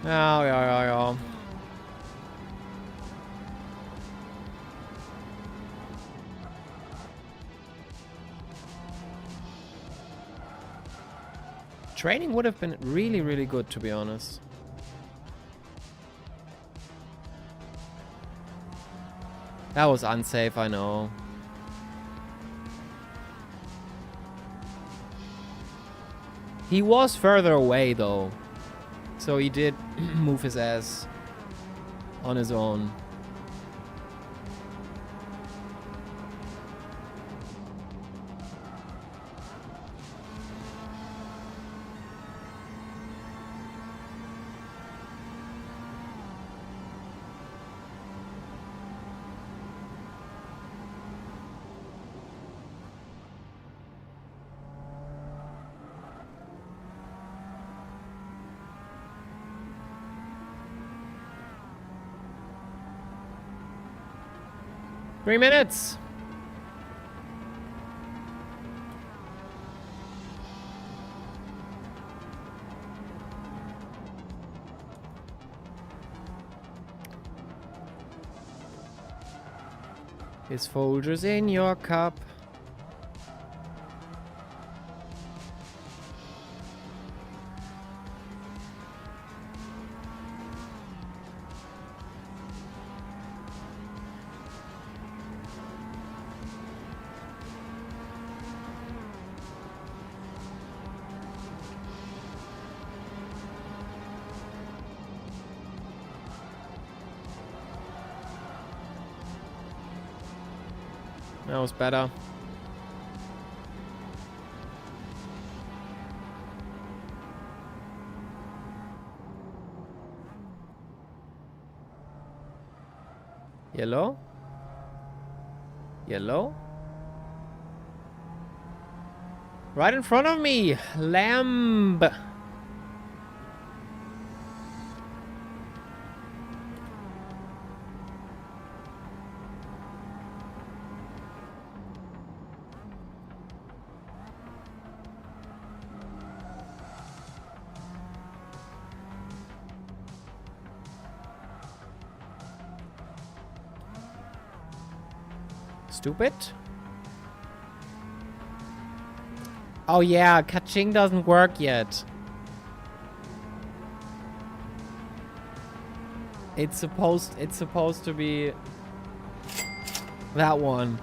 Speaker 1: Ja, ja, ja, ja. Training would have been really, really good, to be honest. That was unsafe, I know. He was further away, though. So he did move his ass on his own. Three minutes. His Folgers in your cup. That was better. Yellow? Yellow? Right in front of me! Lamb! Stupid. Oh yeah, catching doesn't work yet. It's supposed to be that one.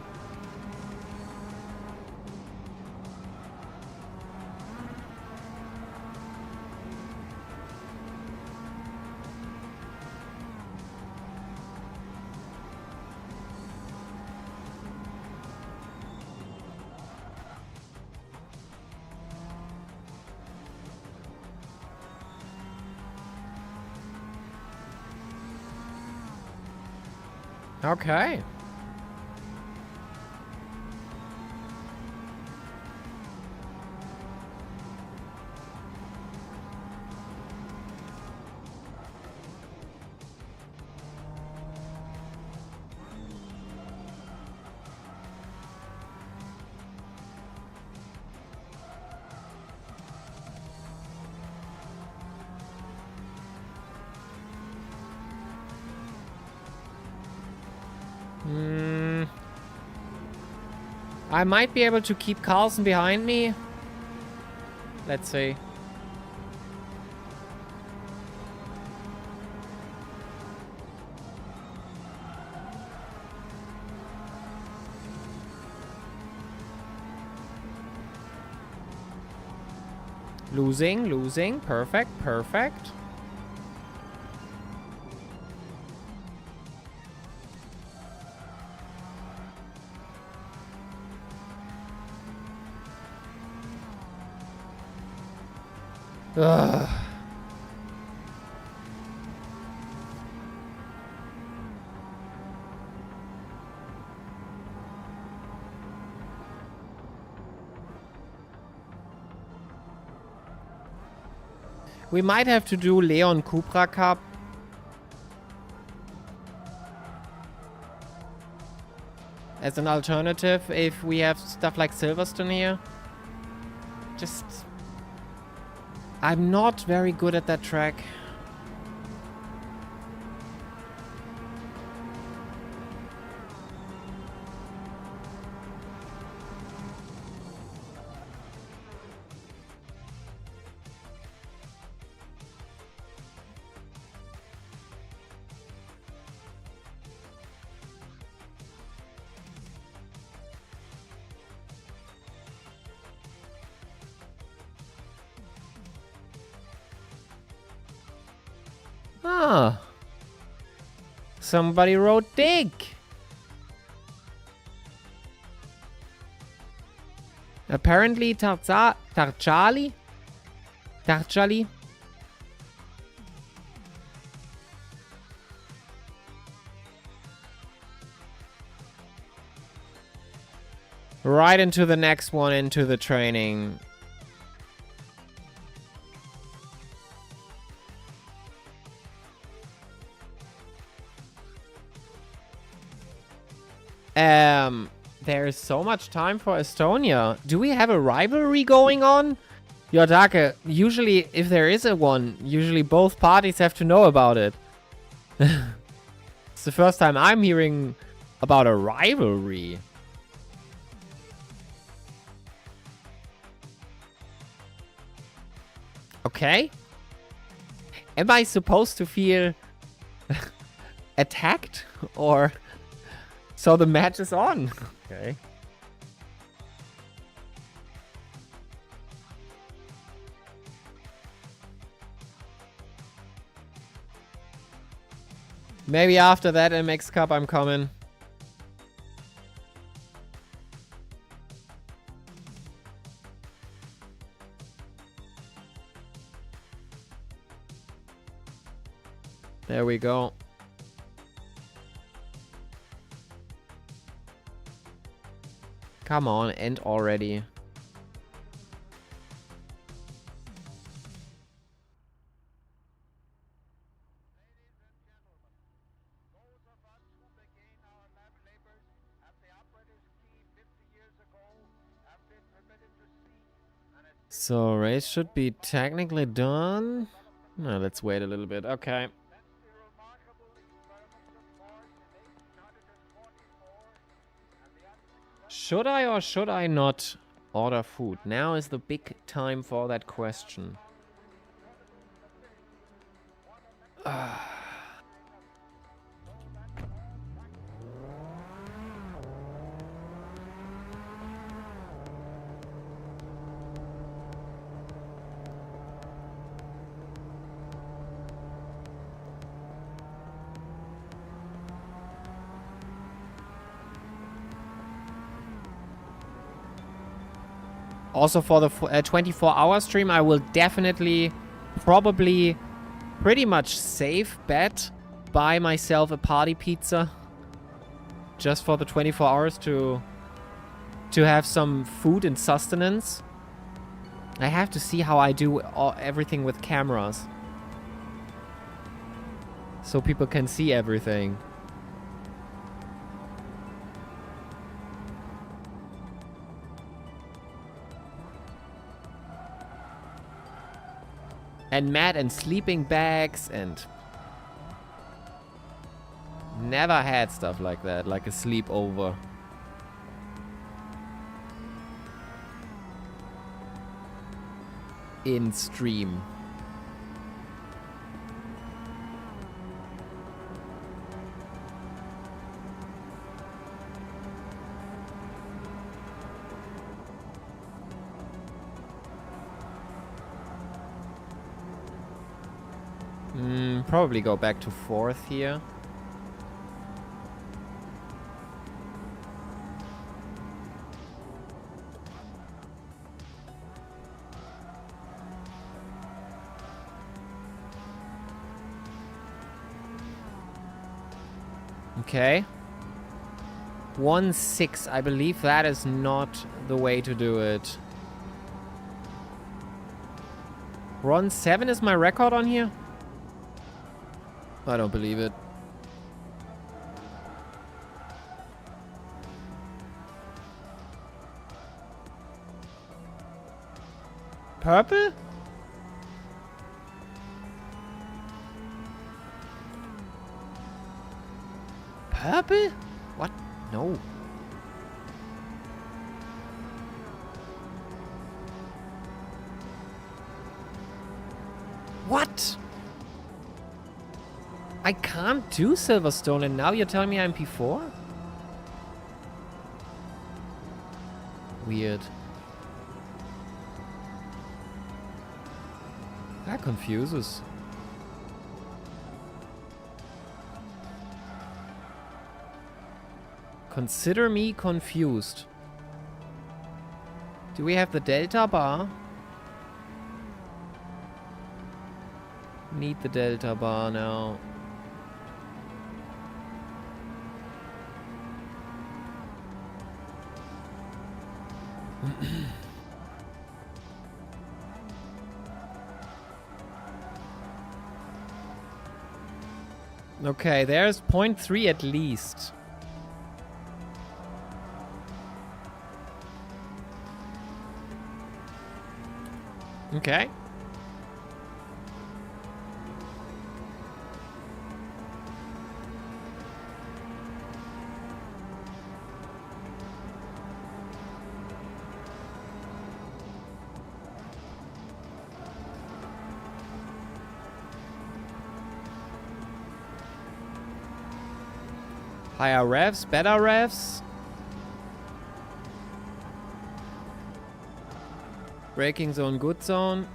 Speaker 1: Okay. I might be able to keep Carlson behind me. Let's see. Losing. Perfect. Ugh. We might have to do Leon Cupra Cup. As an alternative if we have stuff like Silverstone here. Just I'm not very good at that track. Ah. Somebody wrote dig. Apparently Tarchali? Right into the next one, into the training. There's so much time for Estonia. Do we have a rivalry going on? Yodake, usually if there is a one, usually both parties have to know about it. It's the first time I'm hearing about a rivalry. Okay. Am I supposed to feel attacked? Or... So the match is on. Okay. Maybe after that MX Cup I'm coming. There we go. Come on, end already. So race should be technically done. No, let's wait a little bit. Okay. Should I or should I not order food? Now is the big time for that question. Also for the 24-hour stream, I will definitely, probably, pretty much safe bet buy myself a party pizza. Just for the 24 hours to have some food and sustenance. I have to see how I do everything with cameras. So people can see everything. And mat and sleeping bags and... Never had stuff like that, like a sleepover. In stream. Probably go back to 4th here. Okay. 1-6. I believe that is not the way to do it. 1-7 is my record on here? I don't believe it. Purple? purple? What? No. What? I can't do Silverstone and now you're telling me I'm P4? Weird. That confuses. Consider me confused. Do we have the Delta bar? Need the Delta bar now. Okay, there's 0.3 at least. Okay. Higher revs, better revs. Braking zone, good zone.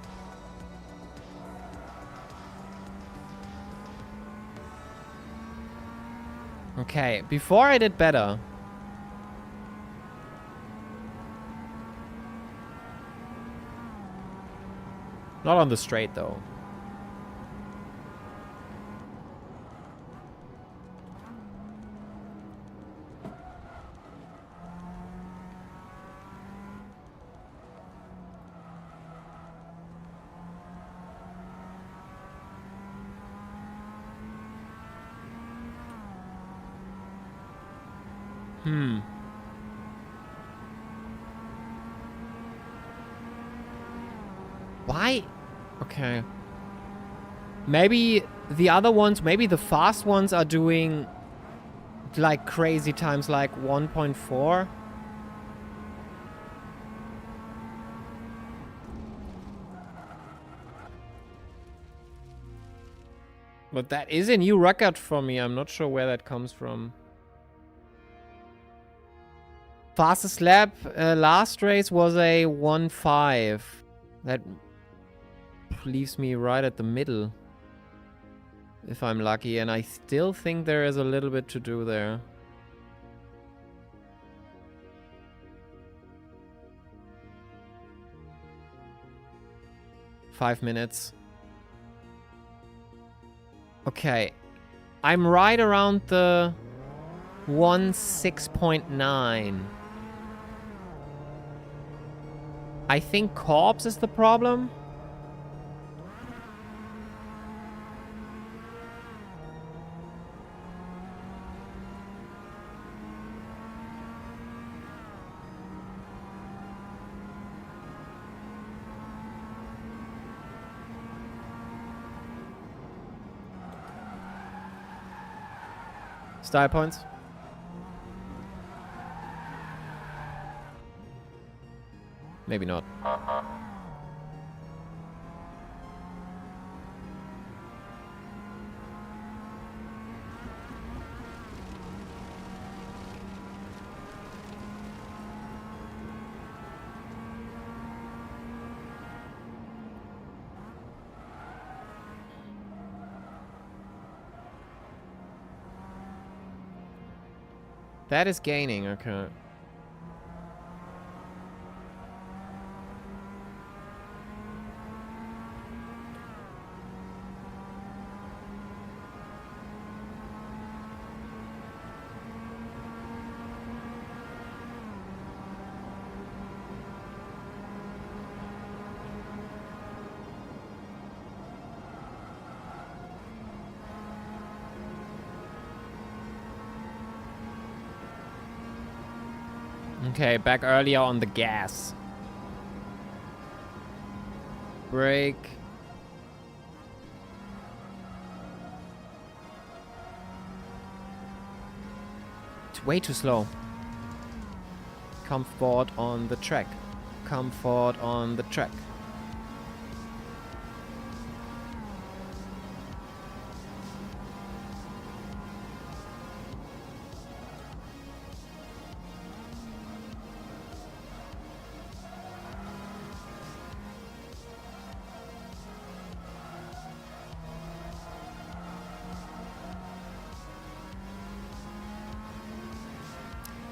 Speaker 1: Okay, before I did better. Not on the straight though. Why? Okay. Maybe the other ones, maybe the fast ones are doing like crazy times, like 1.4. But that is a new record for me. I'm not sure where that comes from. Fastest lap last race was a 1.5. That leaves me right at the middle. If I'm lucky. And I still think there is a little bit to do there. Five minutes. Okay. I'm right around the 1.6.9. I think Corpse is the problem. Style points. Maybe not. That is gaining, okay. Okay, back earlier on the gas. Brake. it's way too slow. Comfort on the track. Comfort on the track.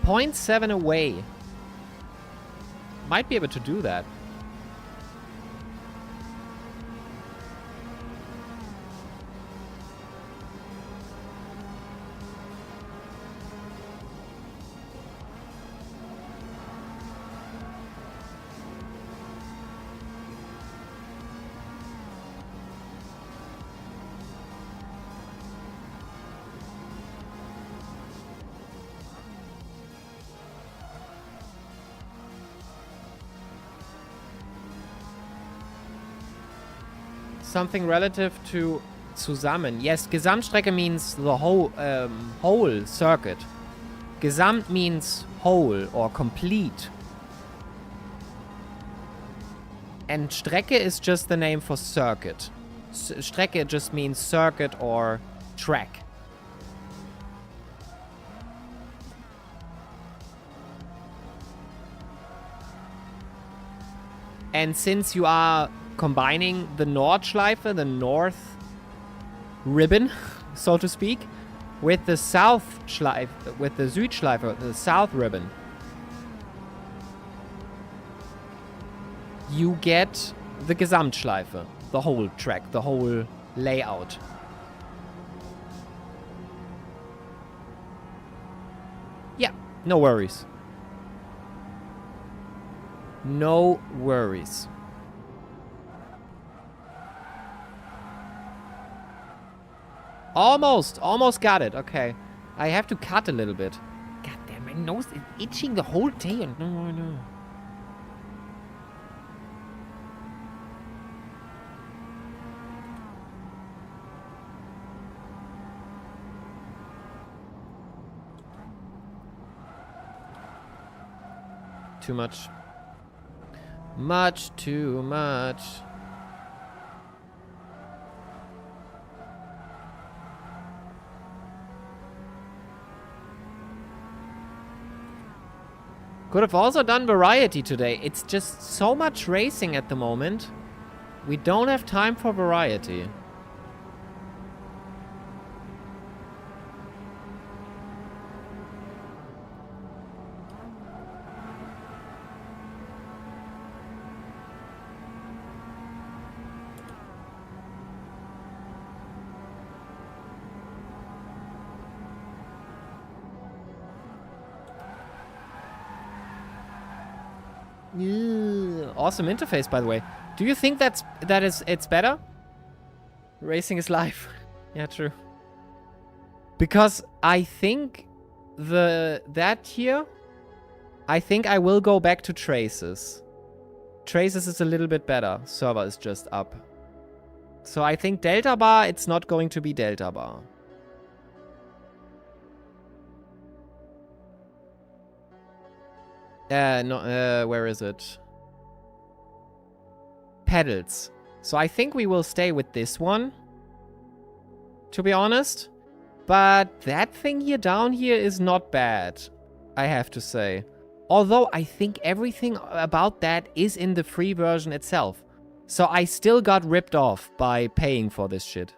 Speaker 1: .7 away. Might be able to do that. Something relative to zusammen. Yes, Gesamtstrecke means the whole circuit. Gesamt means whole or complete. And Strecke is just the name for circuit. Strecke just means circuit or track. And since you are combining the Nordschleife, the north ribbon, so to speak, with the south Schleife, with the Südschleife, the south ribbon, you get the Gesamtschleife, the whole track, the whole layout. Yeah, no worries. No worries. Almost got it. Okay. I have to cut a little bit. God damn, my nose is itching the whole day. And no. Too much. Much too much. Could have also done variety today. It's just so much racing at the moment. We don't have time for variety. Awesome interface, by the way. Do you think it's better? Racing is live. Yeah, true. Because I think that here, I think I will go back to Traces. Traces is a little bit better. Server is just up. So I think Delta Bar, it's not going to be Delta Bar. No, where is it? Pedals. So I think we will stay with this one, to be honest. But that thing here down here is not bad, I have to say. Although I think everything about that is in the free version itself. So I still got ripped off by paying for this shit.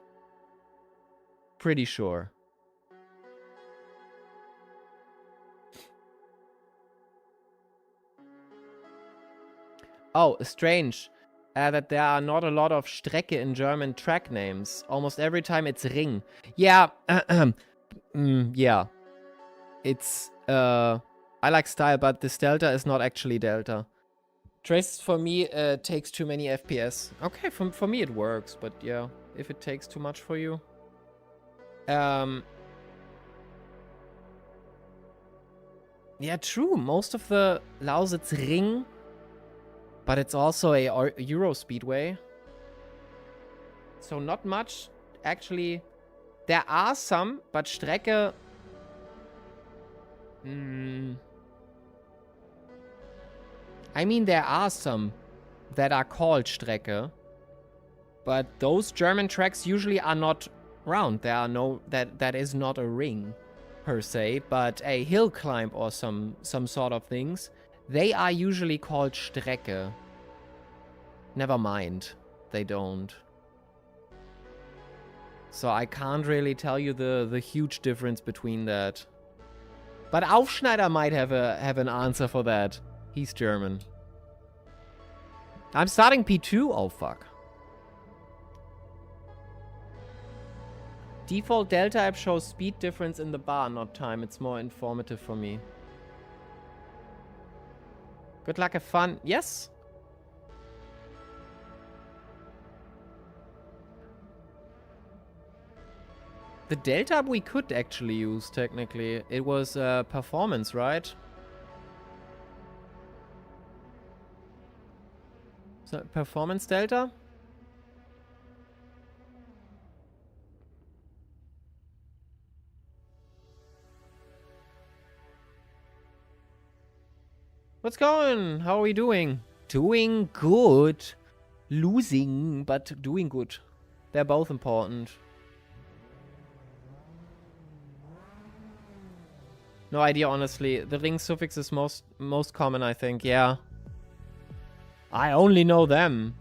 Speaker 1: Pretty sure. Oh, strange. That there are not a lot of Strecke in German track names. Almost every time it's Ring. Yeah. Yeah. It's, I like style, but this Delta is not actually Delta. Traces for me takes too many FPS. Okay, for me it works, but yeah, if it takes too much for you. Yeah, true. Most of the Lausitz Ring, but it's also a Euro Speedway. So not much, actually. There are some, but Strecke I mean, there are some that are called Strecke, but those German tracks usually are not round. There are no that is not a ring per se, but a hill climb or some sort of things. They are usually called Strecke. Never mind, they don't. So I can't really tell you the huge difference between that. But Aufschneider might have an answer for that. He's German. I'm starting P2? Oh, fuck. Default Delta app shows speed difference in the bar, not time. It's more informative for me. Good luck, have fun. Yes? The Delta app we could actually use, technically. It was performance, right? So, performance Delta? What's going? How are we doing? Doing good. Losing, but doing good. They're both important. No idea, honestly. The ring suffix is most common, I think. Yeah. I only know them.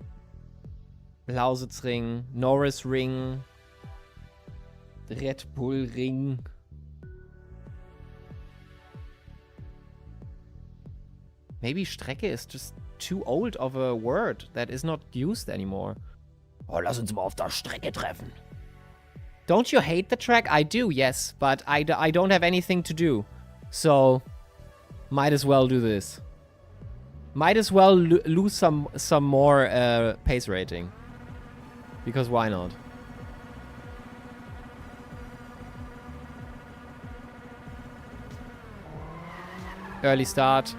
Speaker 1: Lausitz Ring, Norris Ring, Red Bull Ring. Maybe Strecke is just too old of a word that is not used anymore. Oh, lass uns mal auf der Strecke treffen. Don't you hate the track? I do, yes, but I don't have anything to do. So, might as well do this. Might as well lose some more pace rating. Because why not? Early start.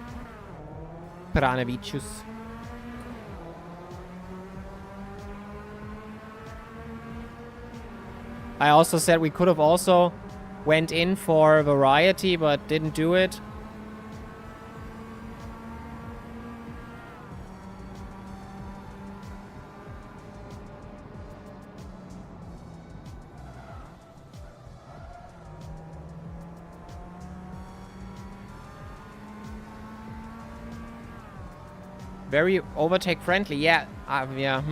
Speaker 1: Pranavicius. I also said we could have also went in for variety, but didn't do it. Very overtake friendly, yeah. Yeah.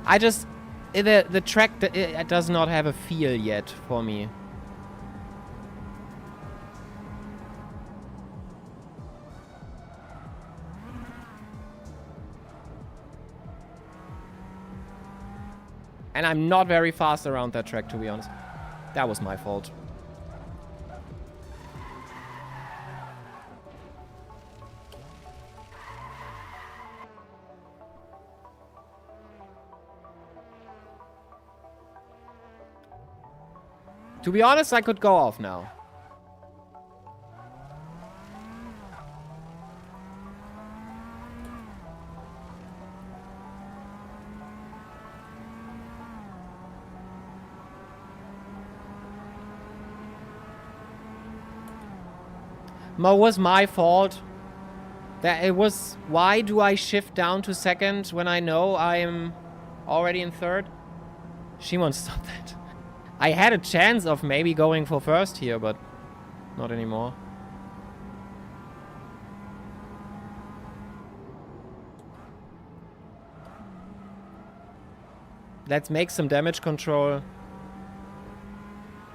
Speaker 1: I just the track it does not have a feel yet for me. And I'm not very fast around that track, to be honest. That was my fault. To be honest, I could go off now. It was my fault. That it was. Why do I shift down to second when I know I am already in third? Shimon, stop that. I had a chance of maybe going for first here, but not anymore. Let's make some damage control.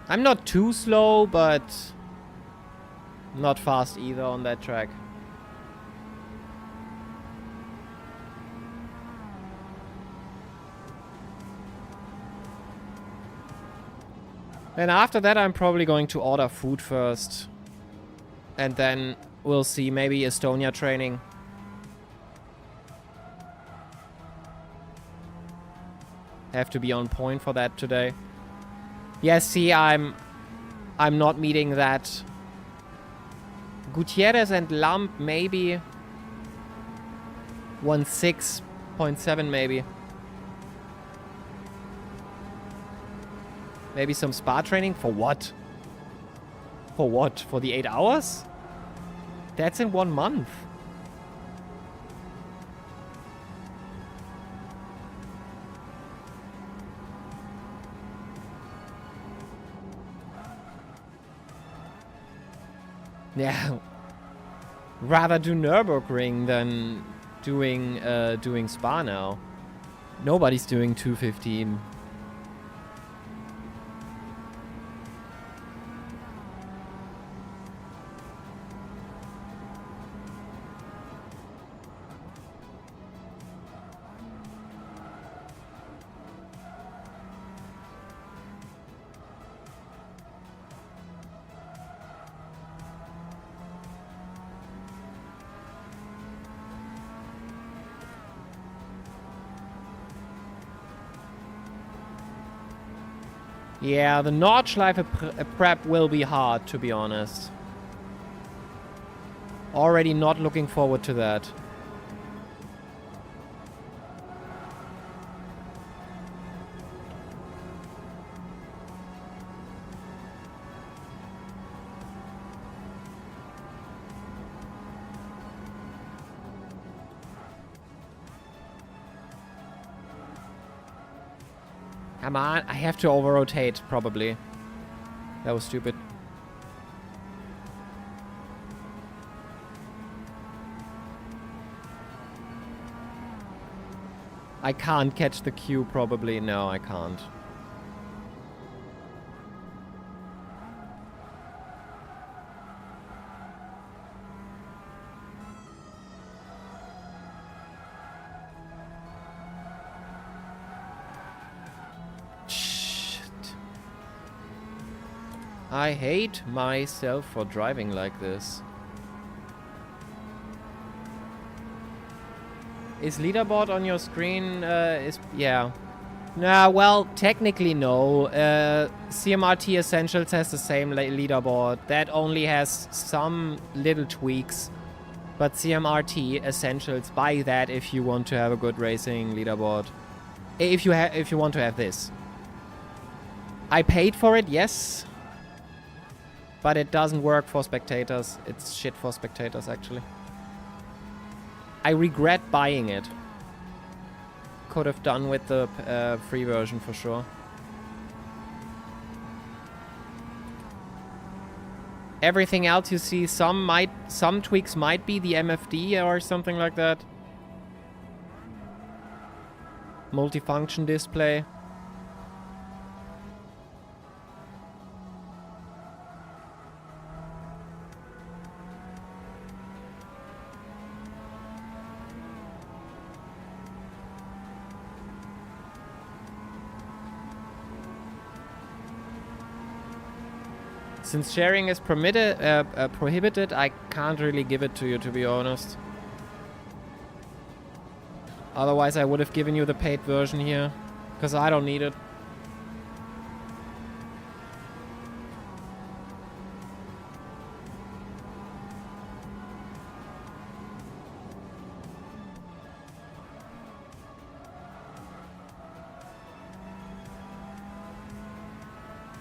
Speaker 1: I'm not too slow, but not fast either on that track. And after that, I'm probably going to order food first. And then we'll see, maybe Estonia training. Have to be on point for that today. Yes, see, I'm not meeting that. Gutierrez and Lamp, maybe. 1.6.7 maybe. Maybe some spa training? For what? For what? For the 8 hours? That's in 1 month. Yeah. Rather do Nürburgring than doing Spa now. Nobody's doing 215. Yeah, the Nordschleife prep will be hard, to be honest. Already not looking forward to that. Come on, I have to over-rotate, probably. That was stupid. I can't catch the queue, probably. No, I can't. I hate myself for driving like this. Is leaderboard on your screen? Yeah. Nah, well, technically no. CMRT Essentials has the same leaderboard. That only has some little tweaks. But CMRT Essentials, buy that if you want to have a good racing leaderboard. If you want to have this. I paid for it, yes. But it doesn't work for spectators. It's shit for spectators, actually. I regret buying it. Could have done with the free version for sure. Everything else you see, some tweaks might be the MFD or something like that. Multifunction display. Since sharing is prohibited, I can't really give it to you, to be honest. Otherwise, I would have given you the paid version here, because I don't need it.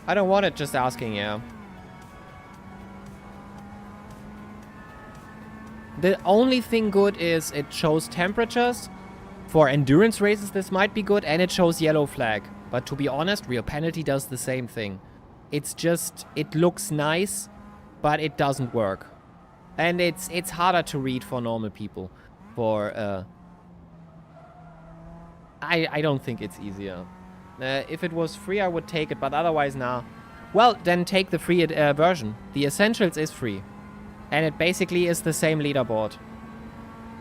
Speaker 1: I don't want it, just asking, yeah. The only thing good is it shows temperatures. For endurance races, this might be good, and it shows yellow flag. But to be honest, Real Penalty does the same thing. It's just, it looks nice, but it doesn't work. And it's harder to read for normal people. For, I don't think it's easier. If it was free, I would take it, but otherwise, nah. Well, then take the free version. The Essentials is free. And it basically is the same leaderboard.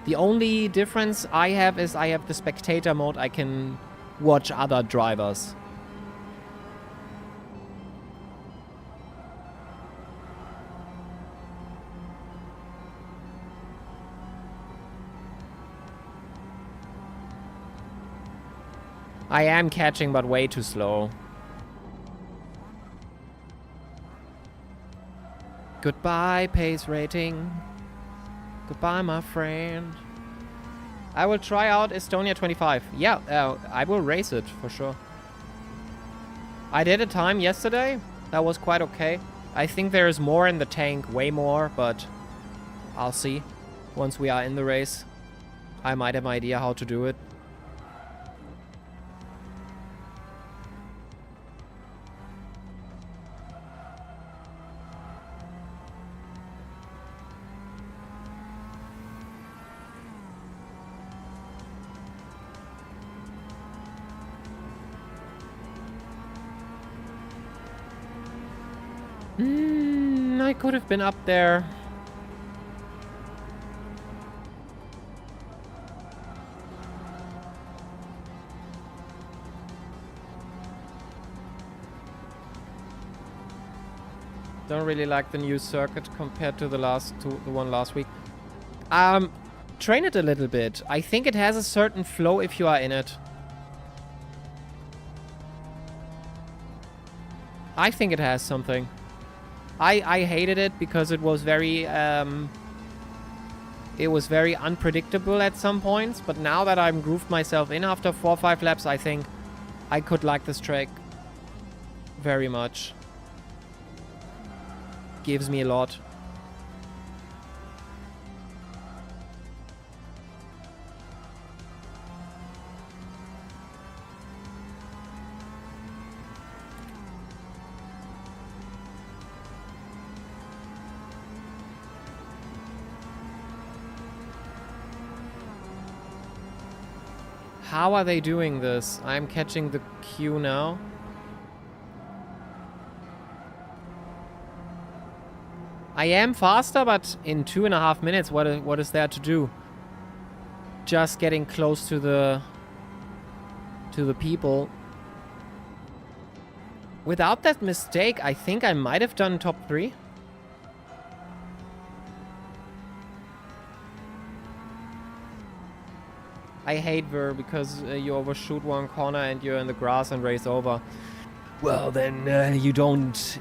Speaker 1: The only difference I have is I have the spectator mode. I can watch other drivers. I am catching, but way too slow. Goodbye, pace rating. Goodbye, my friend. I will try out Estonia 25. Yeah, I will race it, for sure. I did a time yesterday. That was quite okay. I think there is more in the tank, way more, but I'll see. Once we are in the race, I might have an idea how to do it. I could have been up there. Don't really like the new circuit compared to the one last week. Train it a little bit. I think it has a certain flow if you are in it. I think it has something. I hated it because it was very unpredictable at some points, but now that I'm grooved myself in after 4 or 5 laps, I think I could like this track very much. Gives me a lot. How are they doing this? I'm catching the queue now. I am faster, but in 2.5 minutes, what is there to do? Just getting close to the people. Without that mistake, I think I might have done top 3. I hate Ver because you overshoot one corner and you're in the grass and race over. Well, then you don't...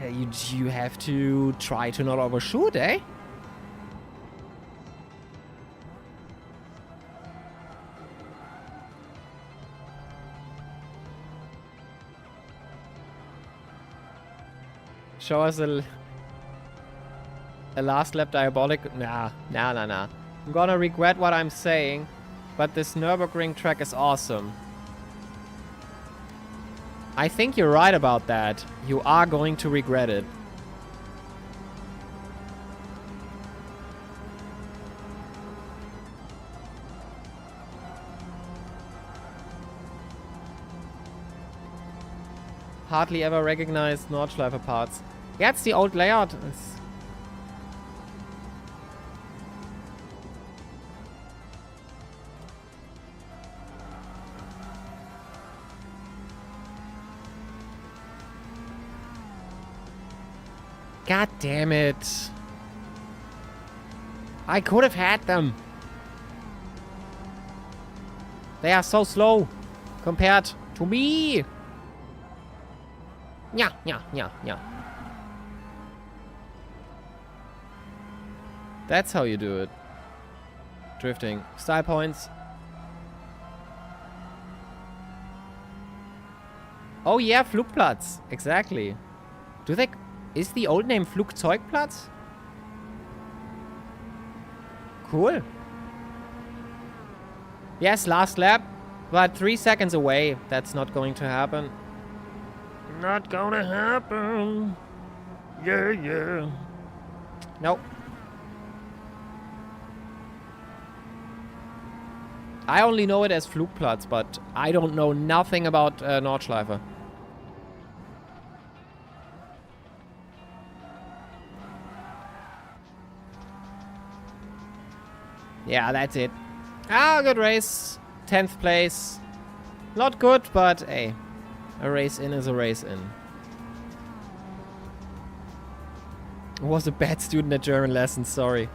Speaker 1: You have to try to not overshoot, eh? Show us a last lap diabolic... Nah. I'm gonna regret what I'm saying. But this Nürburgring track is awesome. I think you're right about that. You are going to regret it. Hardly ever recognized Nordschleife parts. Yeah, it's the old layout. God damn it. I could have had them. They are so slow compared to me. Yeah. That's how you do it. Drifting. Style points. Oh yeah, Flugplatz. Exactly. Do they... Is the old name Flugzeugplatz? Cool. Yes, last lap. But 3 seconds away. That's not going to happen. Not gonna happen. Yeah. Nope. I only know it as Flugplatz, but I don't know nothing about Nordschleife. Yeah, that's it. Ah, good race. 10th place. Not good, but hey, a race in is a race in. Was a bad student at German lessons, sorry.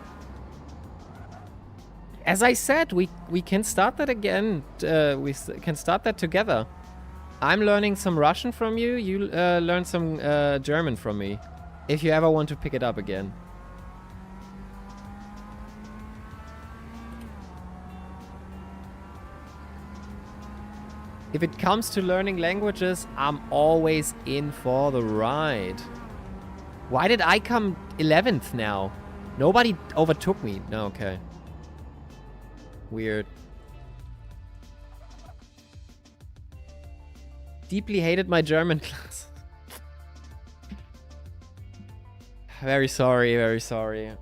Speaker 1: As I said, we can start that again. We can start that together. I'm learning some Russian from you. You learn some German from me. If you ever want to pick it up again. If it comes to learning languages, I'm always in for the ride. Why did I come 11th now? Nobody overtook me. No, okay. Weird. Deeply hated my German class. Very sorry, very sorry.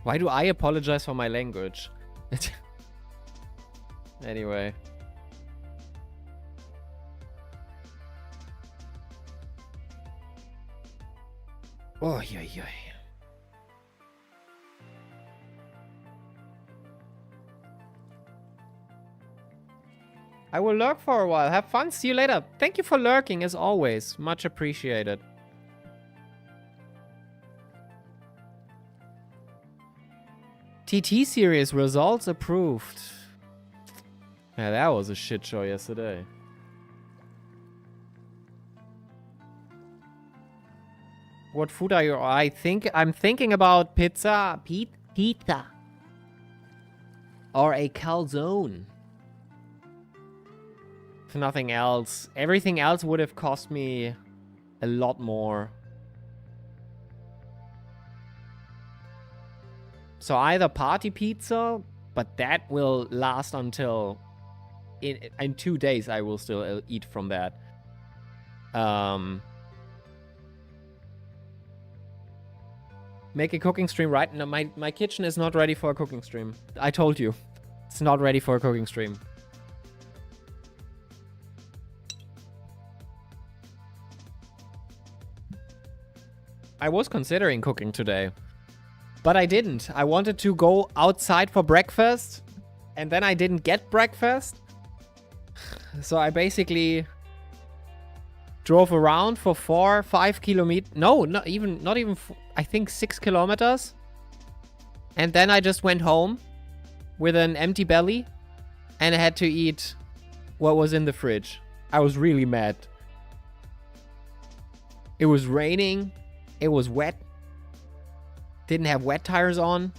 Speaker 1: Why do I apologize for my language? Anyway. Oh, yeah, yeah. I will lurk for a while. Have fun. See you later. Thank you for lurking, as always. Much appreciated. TT series results approved. Yeah, that was a shit show yesterday. What food are you? I'm thinking about pizza. Pizza. Or a calzone. If nothing else. Everything else would have cost me a lot more. So either party pizza, but that will last until... In 2 days I will still eat from that. Make a cooking stream right now. My kitchen is not ready for a cooking stream. I told you. It's not ready for a cooking stream. I was considering cooking today. But I didn't. I wanted to go outside for breakfast. And then I didn't get breakfast. So I basically drove around for 4 or 5 kilometers. No, not even, I think 6 kilometers. And then I just went home with an empty belly. And I had to eat what was in the fridge. I was really mad. It was raining. It was wet. Didn't have wet tires on.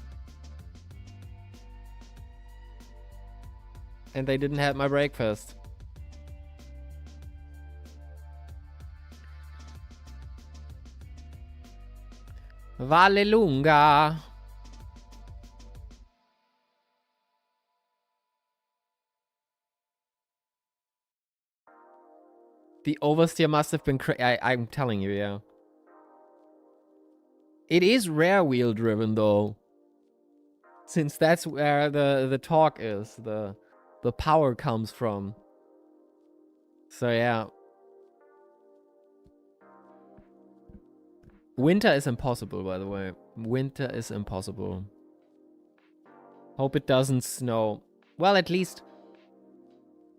Speaker 1: And they didn't have my breakfast. Vallelunga. The oversteer must have been I'm telling you, yeah. It is rear wheel driven though. Since that's where the torque is, the power comes from. So yeah. Winter is impossible, by the way. Winter is impossible. Hope it doesn't snow. Well, at least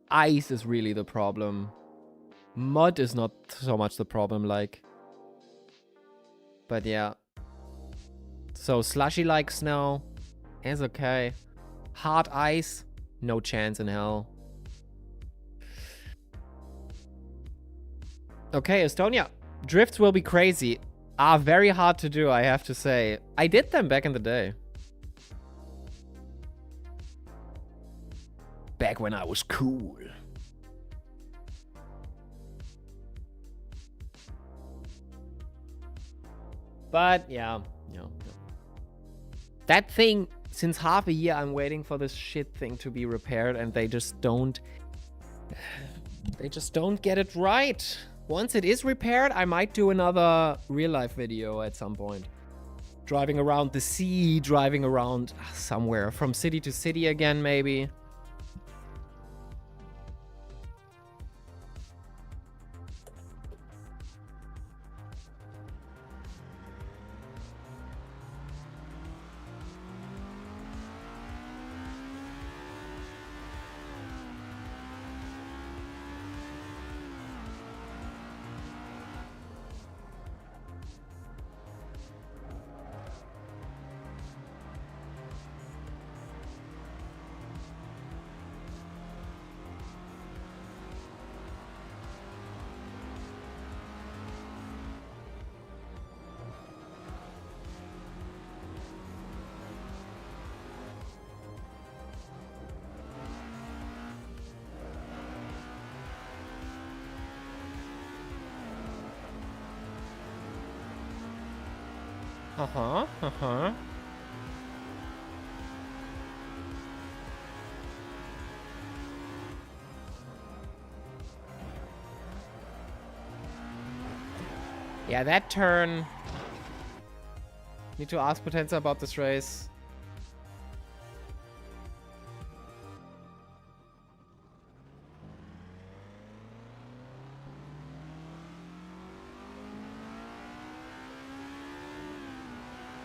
Speaker 1: ice is really the problem. Mud is not so much the problem, like. But yeah. So slushy like snow is okay. Hard ice, no chance in hell. Okay, Estonia. Drifts will be crazy. Are very hard to do, I have to say. I did them back in the day. Back when I was cool. But yeah. That thing, since half a year I'm waiting for this shit thing to be repaired and they just don't get it right. Once it is repaired, I might do another real life video at some point. Driving around the sea, driving around somewhere from city to city again, maybe. Uh-huh, uh-huh. Yeah, that turn... Need to ask Potenza about this race.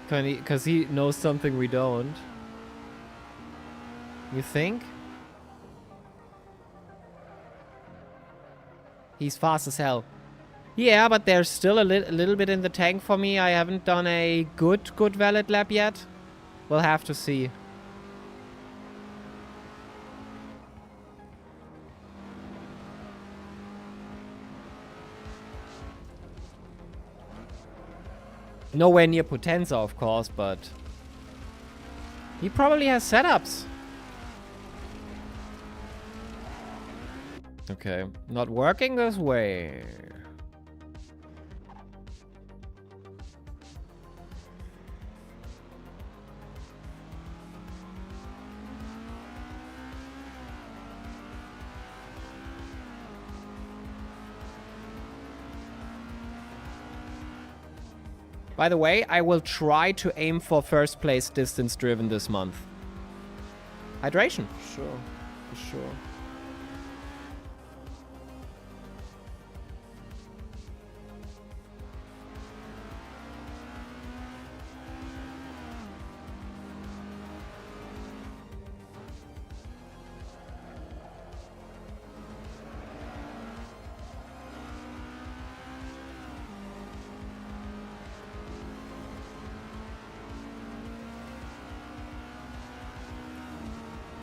Speaker 1: Because he knows something we don't. You think? He's fast as hell. Yeah, but there's still a little bit in the tank for me. I haven't done a good valid lap yet. We'll have to see. Nowhere near Potenza, of course, but... He probably has setups. Okay, not working this way. By the way, I will try to aim for first place distance driven this month. Hydration. Sure, for sure.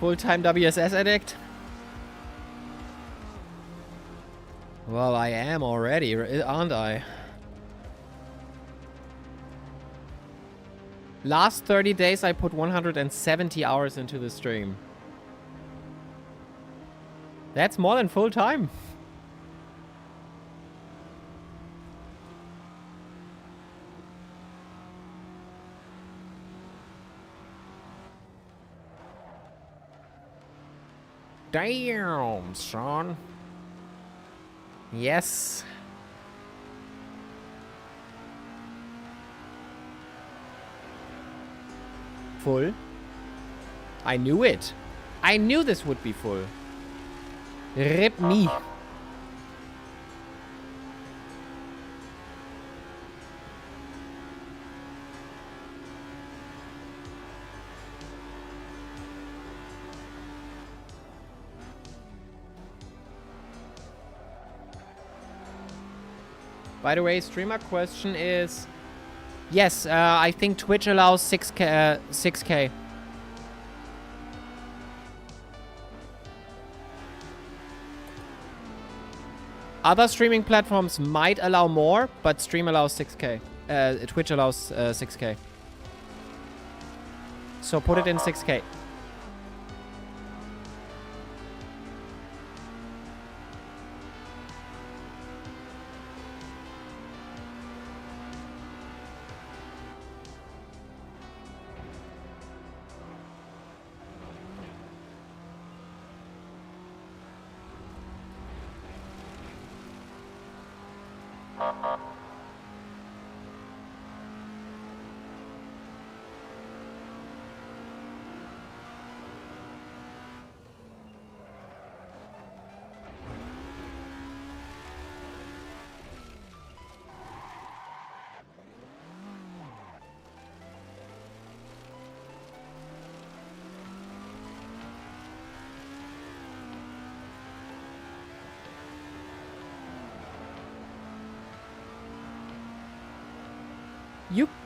Speaker 1: Full-time WSS addict? Well, I am already, aren't I? Last 30 days, I put 170 hours into the stream. That's more than full-time. Damn, son. Yes. Full. I knew it. I knew this would be full. Rip me. By the way, streamer question is... Yes, I think Twitch allows 6K. 6K. Other streaming platforms might allow more, but Stream allows 6K. Twitch allows 6K. So put it in 6K.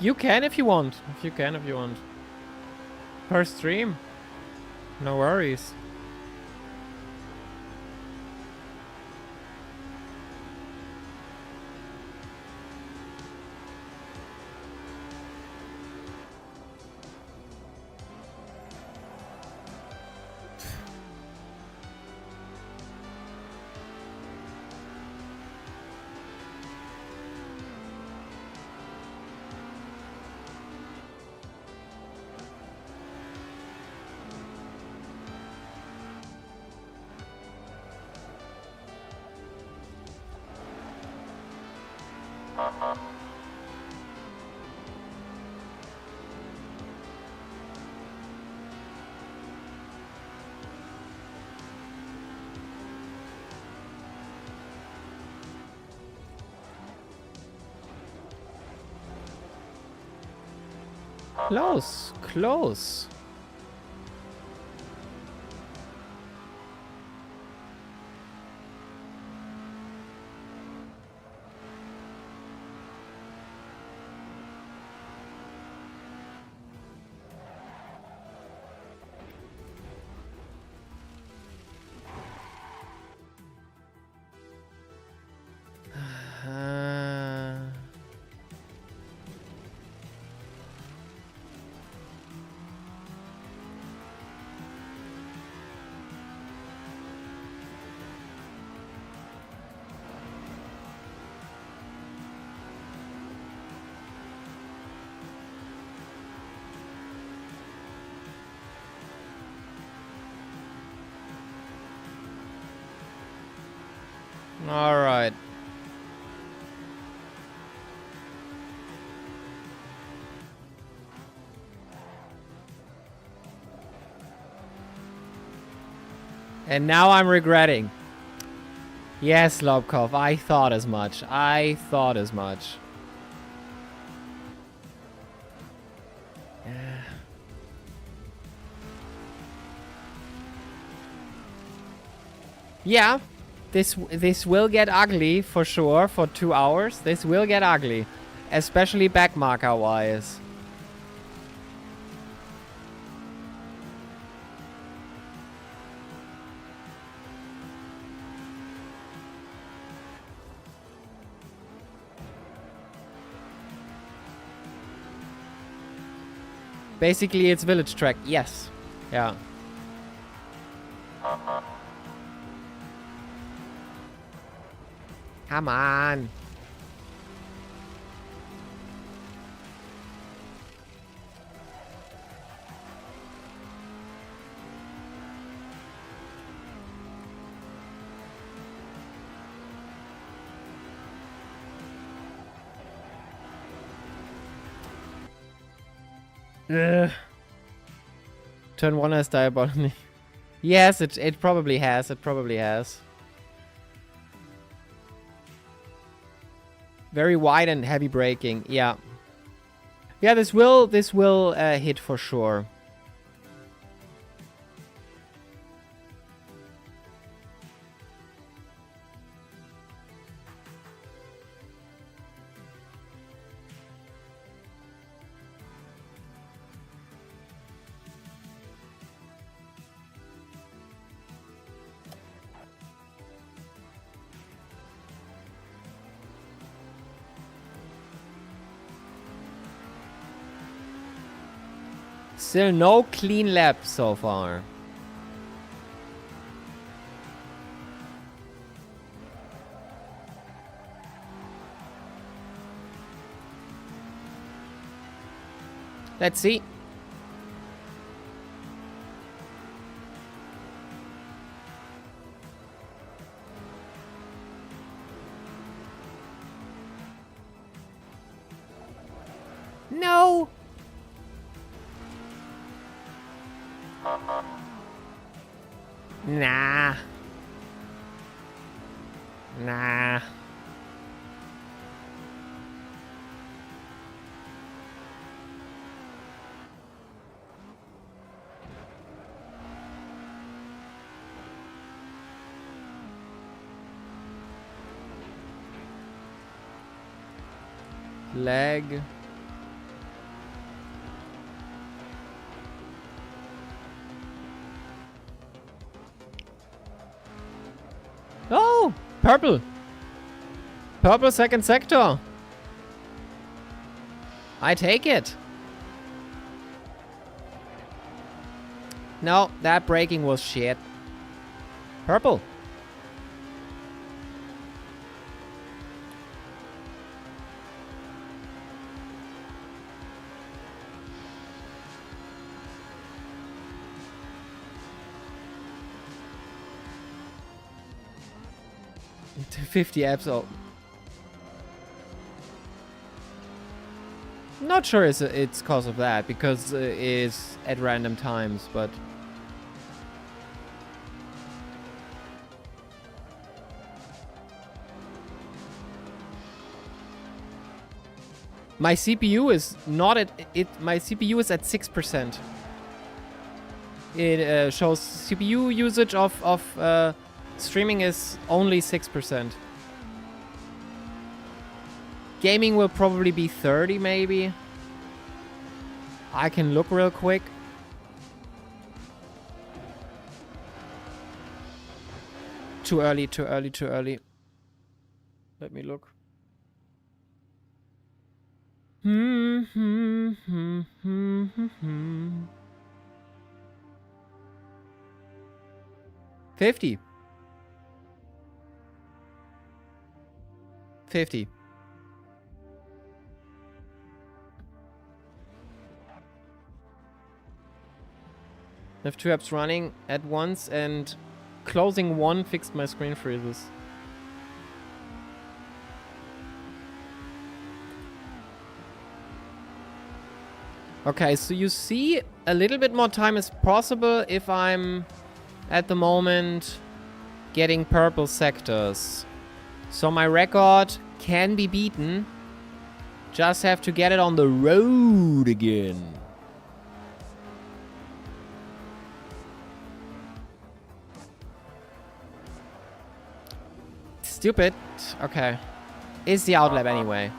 Speaker 1: You can if you want. If you can if you want. Per stream. No worries. Close. Close. All right. And now I'm regretting. Yes, Lobkov, I thought as much. I thought as much. Yeah, this will get ugly for sure for 2 hours. This will get ugly, especially backmarker wise. Basically, it's village track. Yes. Yeah. Come on. Ugh. Turn 1 has diabolically. Yes, it probably has. It probably has. Very wide and heavy braking. Yeah. Yeah, this will hit for sure. Still no clean lap so far. Let's see. No. Nah. Nah. Leg. Oh, purple. Purple second sector. I take it. No, that braking was shit. Purple. To 50 apps. Oh. Not sure it's cause of that, because it's at random times, but... My CPU is not at it. My CPU is at 6%. It shows CPU usage of streaming is only 6%. Gaming will probably be 30, maybe. I can look real quick. Too early, too early, too early. Let me look. 50. 50. I have 2 apps running at once and closing one fixed my screen freezes. Okay, so you see a little bit more time is possible if I'm at the moment getting purple sectors. So my record can be beaten. Just have to get it on the road again. Stupid. Okay. Is the outlap anyway.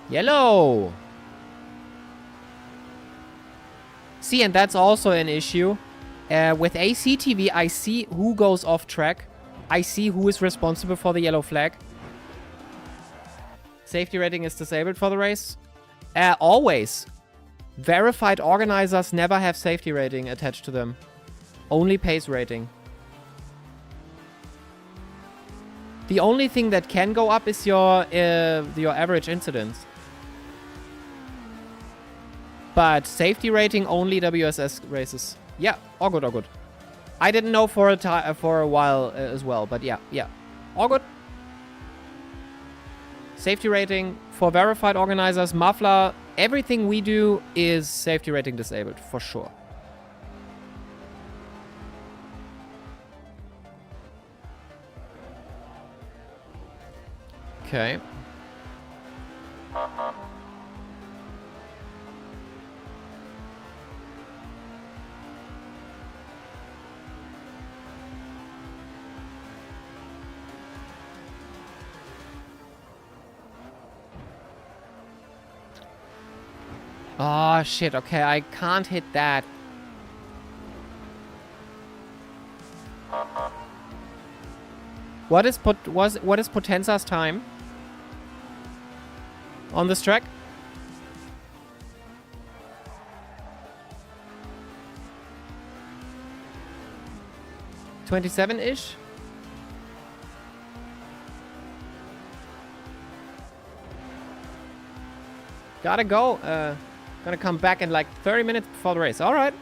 Speaker 1: Yellow! See, and that's also an issue. With ACTV, I see who goes off track. I see who is responsible for the yellow flag. Safety rating is disabled for the race. Always. Verified organizers never have safety rating attached to them. Only pace rating. The only thing that can go up is your average incidence. But safety rating only WSS races. Yeah, all good, all good. I didn't know for a while as well, but yeah, all good. Safety rating for verified organizers, Muffler, everything we do is safety rating disabled for sure. Okay. Oh shit, okay, I can't hit that. What is Potenza's time on this track? 27-ish? Gotta go. Gonna come back in like 30 minutes before the race. Alright.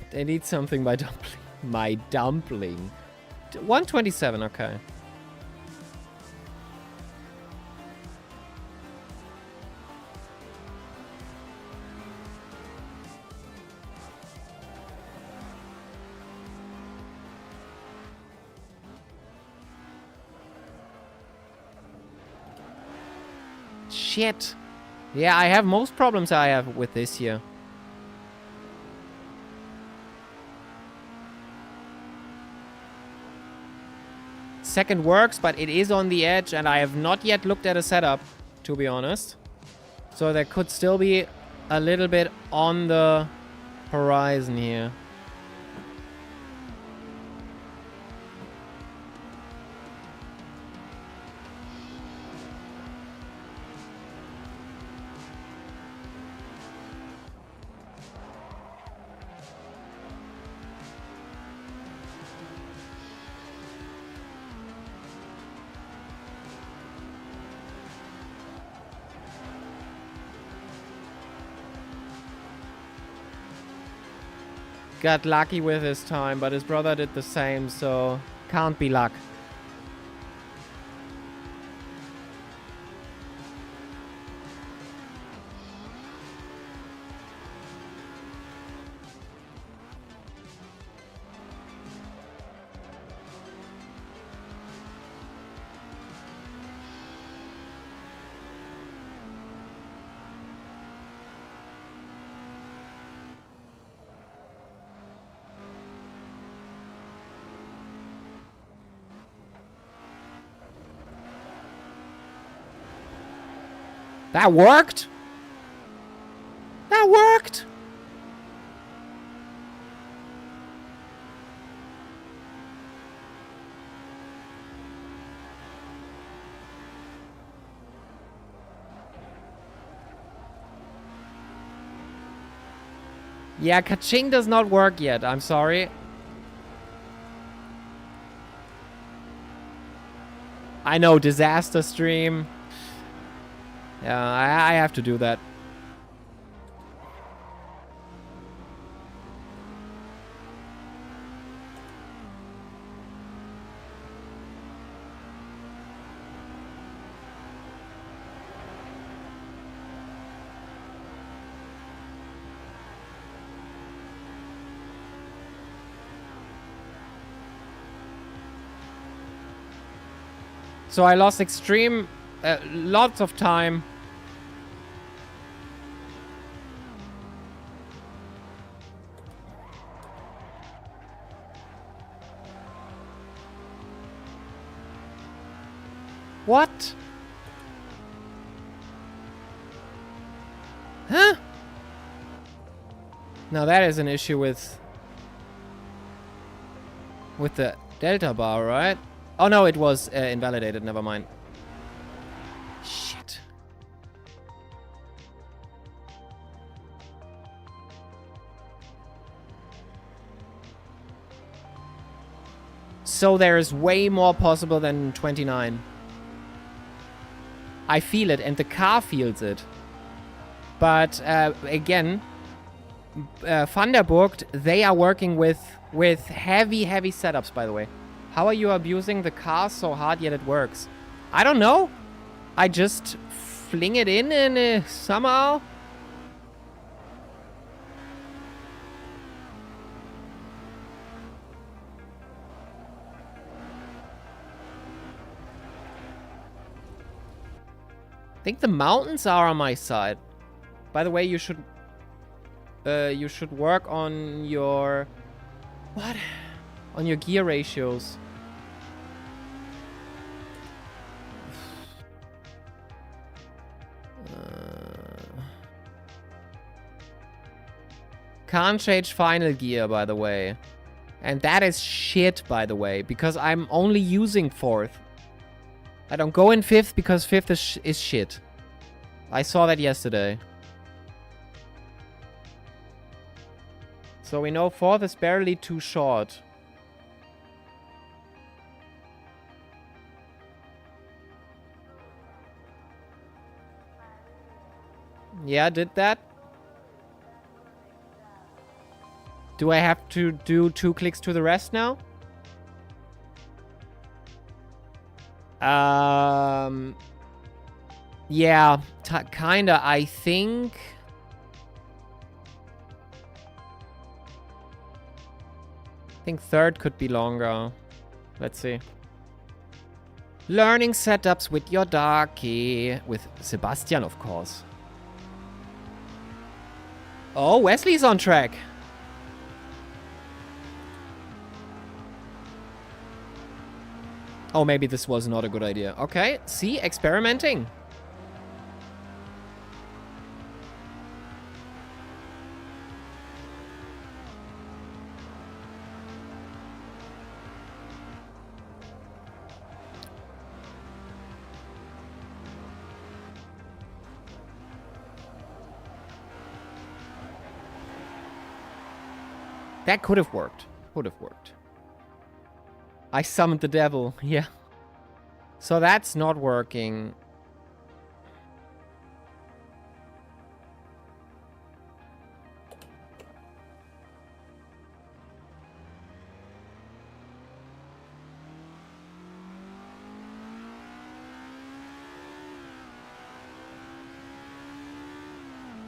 Speaker 1: They need something, my dumpling. My dumpling. 127, okay. Shit. Yeah, I have most problems I have with this here. Second works, but it is on the edge, and I have not yet looked at a setup, to be honest. So there could still be a little bit on the horizon here. Got lucky with his time, but his brother did the same, so can't be luck. That worked? That worked? Yeah, Kaching does not work yet. I'm sorry. I know, disaster stream. Yeah, I have to do that. So I lost extreme, lots of time. What? Huh? Now that is an issue with the delta bar, right? Oh no, it was invalidated. Never mind. Shit. So there is way more possible than 29. I feel it, and the car feels it. But again, Funday, they are working with heavy setups, by the way. How are you abusing the car so hard yet it works? I don't know. I just fling it in and somehow... I think the mountains are on my side. By the way, you should work on your... What? On your gear ratios. Can't change final gear, by the way. And that is shit, by the way, because I'm only using 4th. I don't go in 5th because 5th is shit. I saw that yesterday. So we know 4th is barely too short. Yeah, did that? Do I have to do 2 clicks to the rest now? Yeah, kinda, I think. I think 3rd could be longer. Let's see. Learning setups with your darkie. With Sebastian, of course. Oh, Wesley's on track. Oh, maybe this was not a good idea. Okay, see? Experimenting. That could have worked. Could have worked. I summoned the devil. Yeah. So that's not working.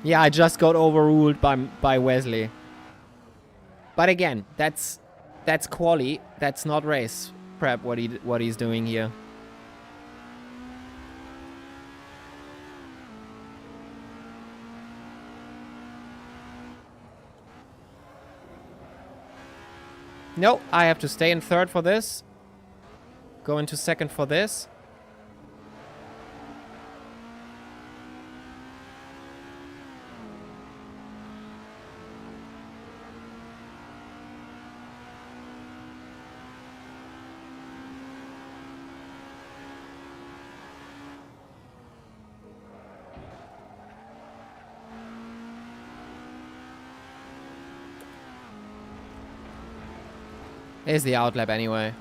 Speaker 1: Yeah, I just got overruled by Wesley. But again, that's quali. That's not race prep. What he's doing here. No, I have to stay in 3rd for this. Go into 2nd for this. Here's the outlap anyway.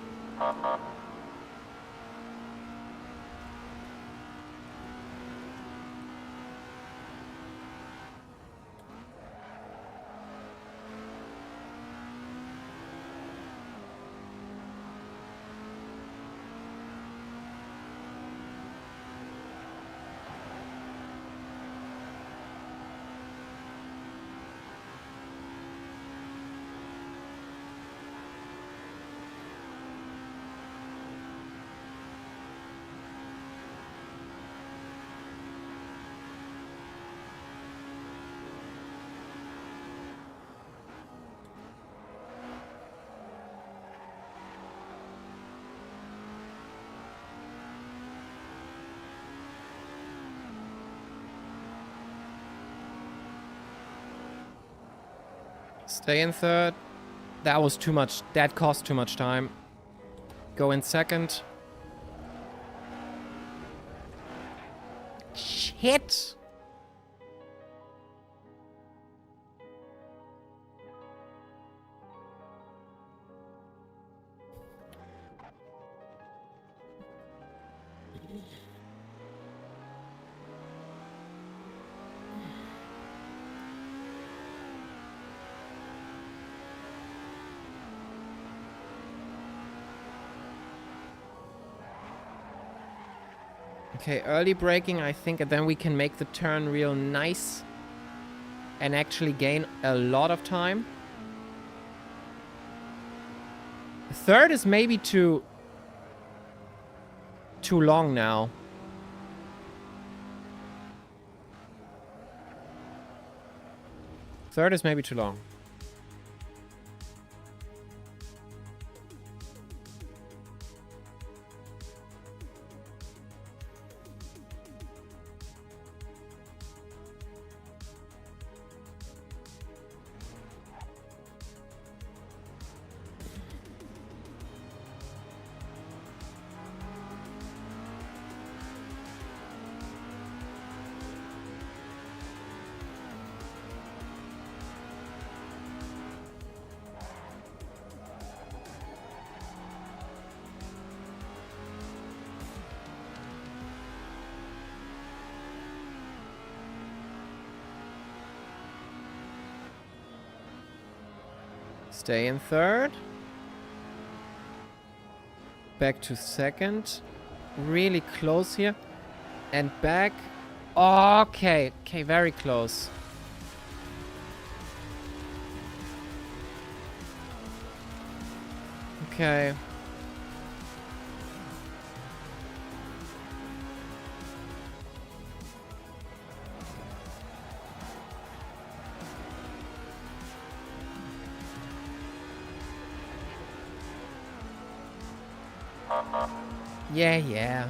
Speaker 1: Stay in third. That was too much. That cost too much time. Go in second. Shit! Okay, early braking, I think, and then we can make the turn real nice and actually gain a lot of time. Third is maybe too long now. Third is maybe too long. Stay in third. Back to second. Really close here. And back. Okay. Okay, very close. Okay. Yeah, yeah.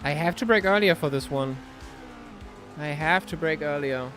Speaker 1: I have to brake earlier for this one. I have to brake earlier.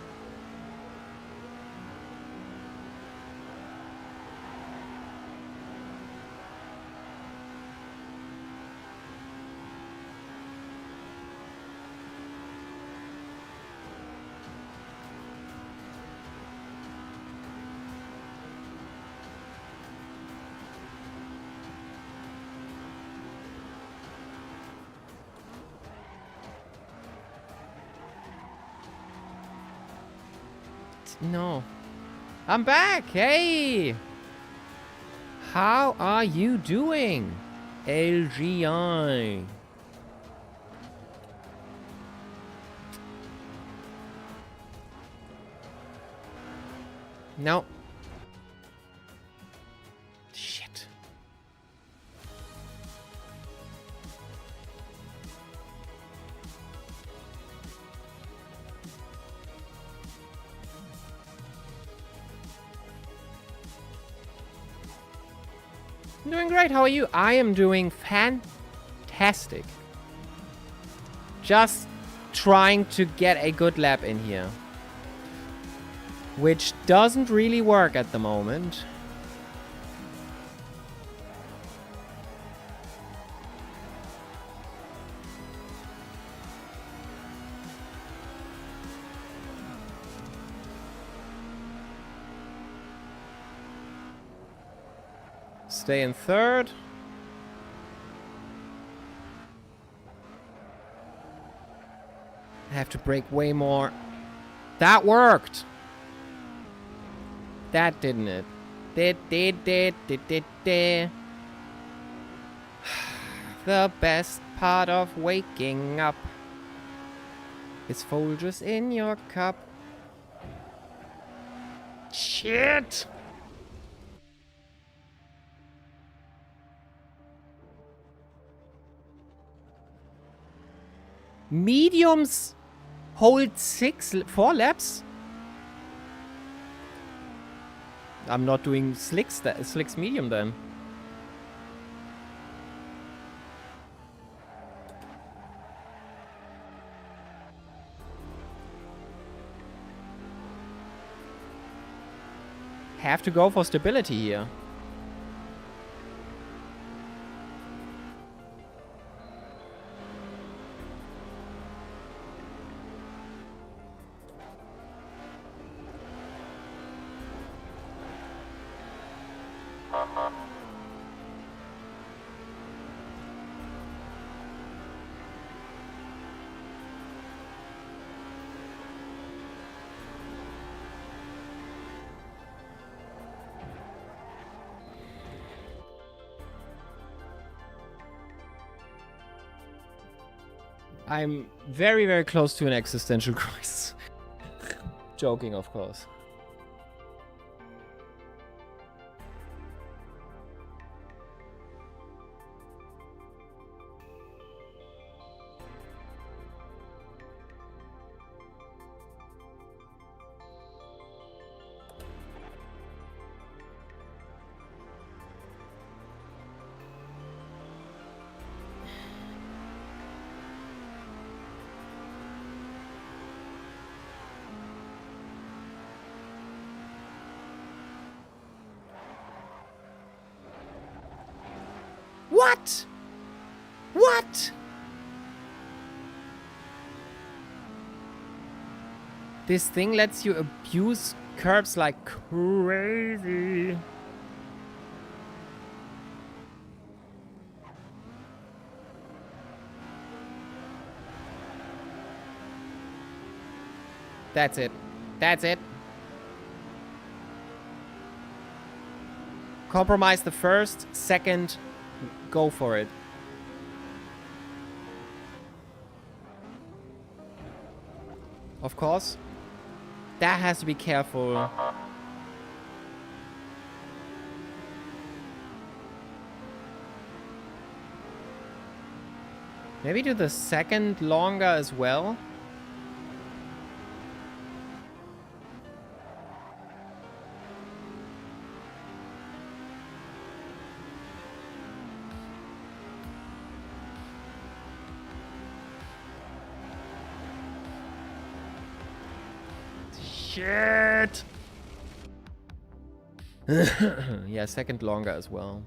Speaker 1: No. I'm back! Hey! How are you doing? LGI. No. Shit. I'm doing great. How are you? I am doing fantastic. Just trying to get a good lap in here. Which doesn't really work at the moment. Stay in third. I have to brake way more. That worked! That didn't it? The best part of waking up is Folgers in your cup. Shit! Mediums hold 4 laps? I'm not doing slicks medium then. Have to go for stability here. I'm very, very close to an existential crisis. Joking, of course. What? What? This thing lets you abuse curbs like crazy. That's it. That's it. Compromise the first, second, go for it. Of course. That has to be careful. Maybe do the second longer as well. Shit! Yeah, second longer as well.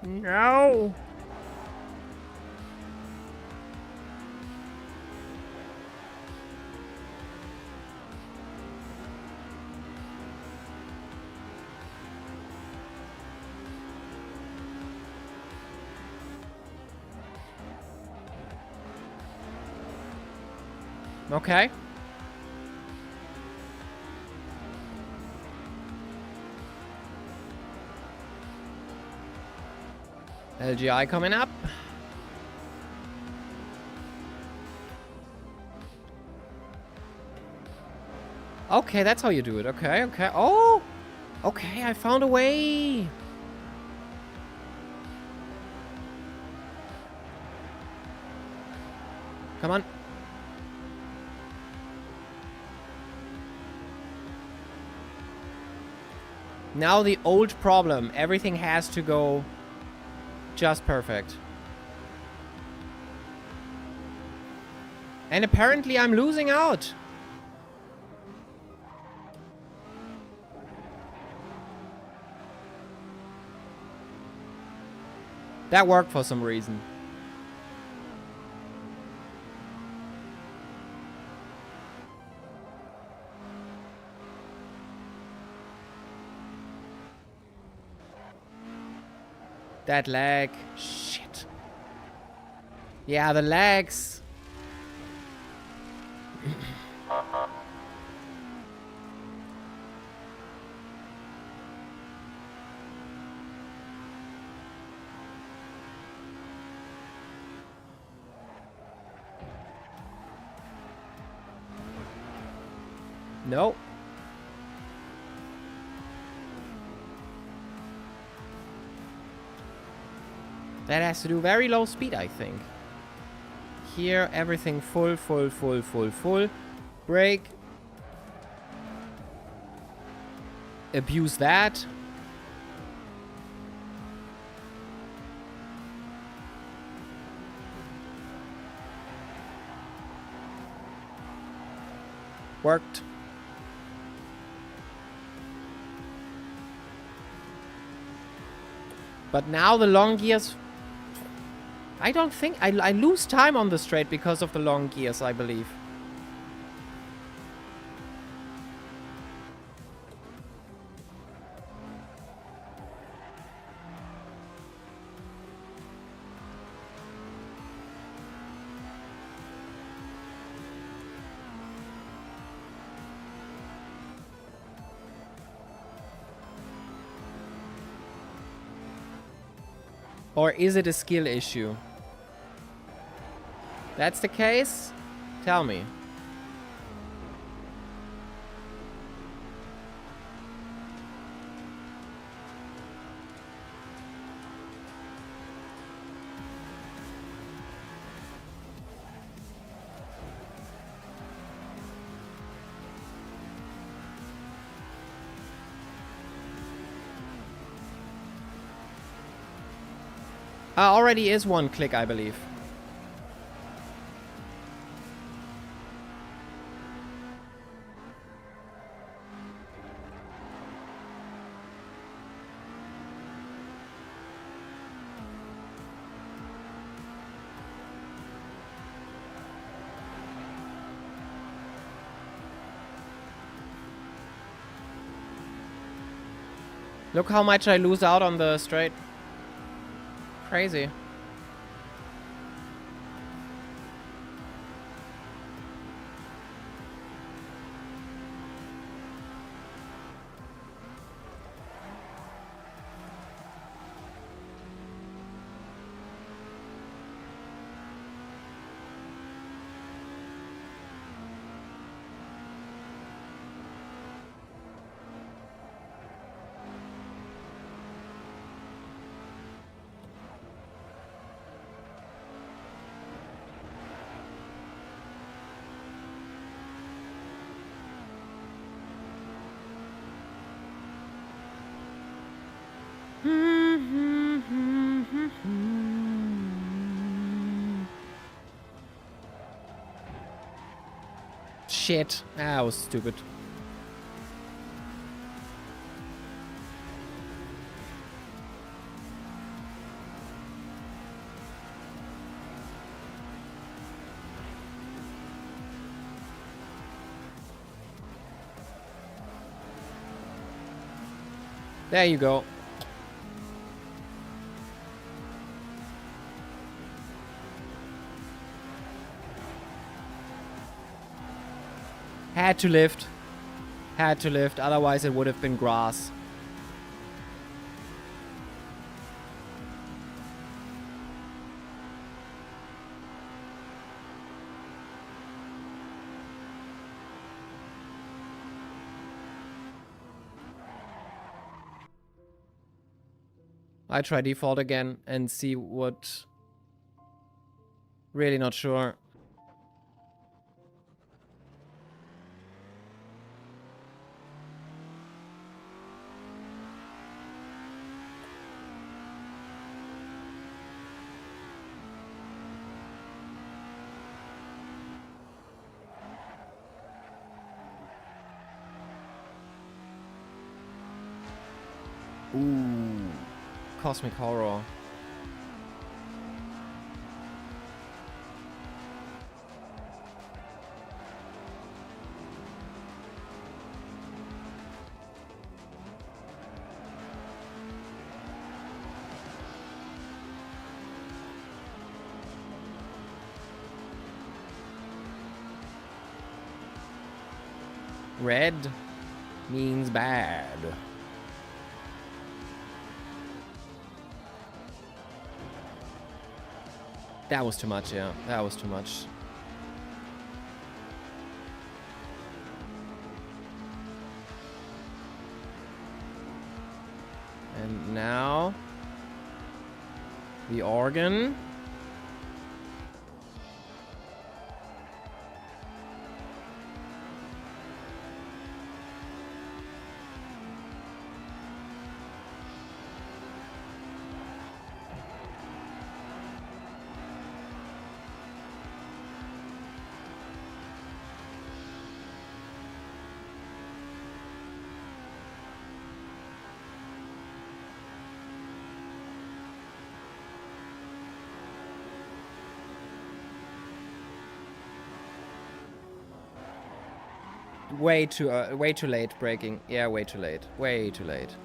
Speaker 1: No! Okay. LGI coming up. Okay, that's how you do it. Okay, okay. Oh! Okay, I found a way! Come on. Now the old problem. Everything has to go just perfect. And apparently I'm losing out. That worked for some reason. That lag. Shit. Yeah, the lags. No. That has to do very low speed, I think. Here, everything full, full, full, full, full. Brake. Abuse that. Worked. But now the long gears... I don't think... I lose time on the straight because of the long gears, I believe. Or is it a skill issue? That's the case? Tell me. Already is one click, I believe. Look how much I lose out on the straight. Crazy. Shit. That was stupid. There you go. Had to lift. Had to lift, otherwise it would have been grass. I try default again and see what... Really not sure. Ooh. Cosmic Horror. Red means bad. That was too much, yeah. That was too much. And now the organ. Way too late braking. Yeah, way too late. Way too late.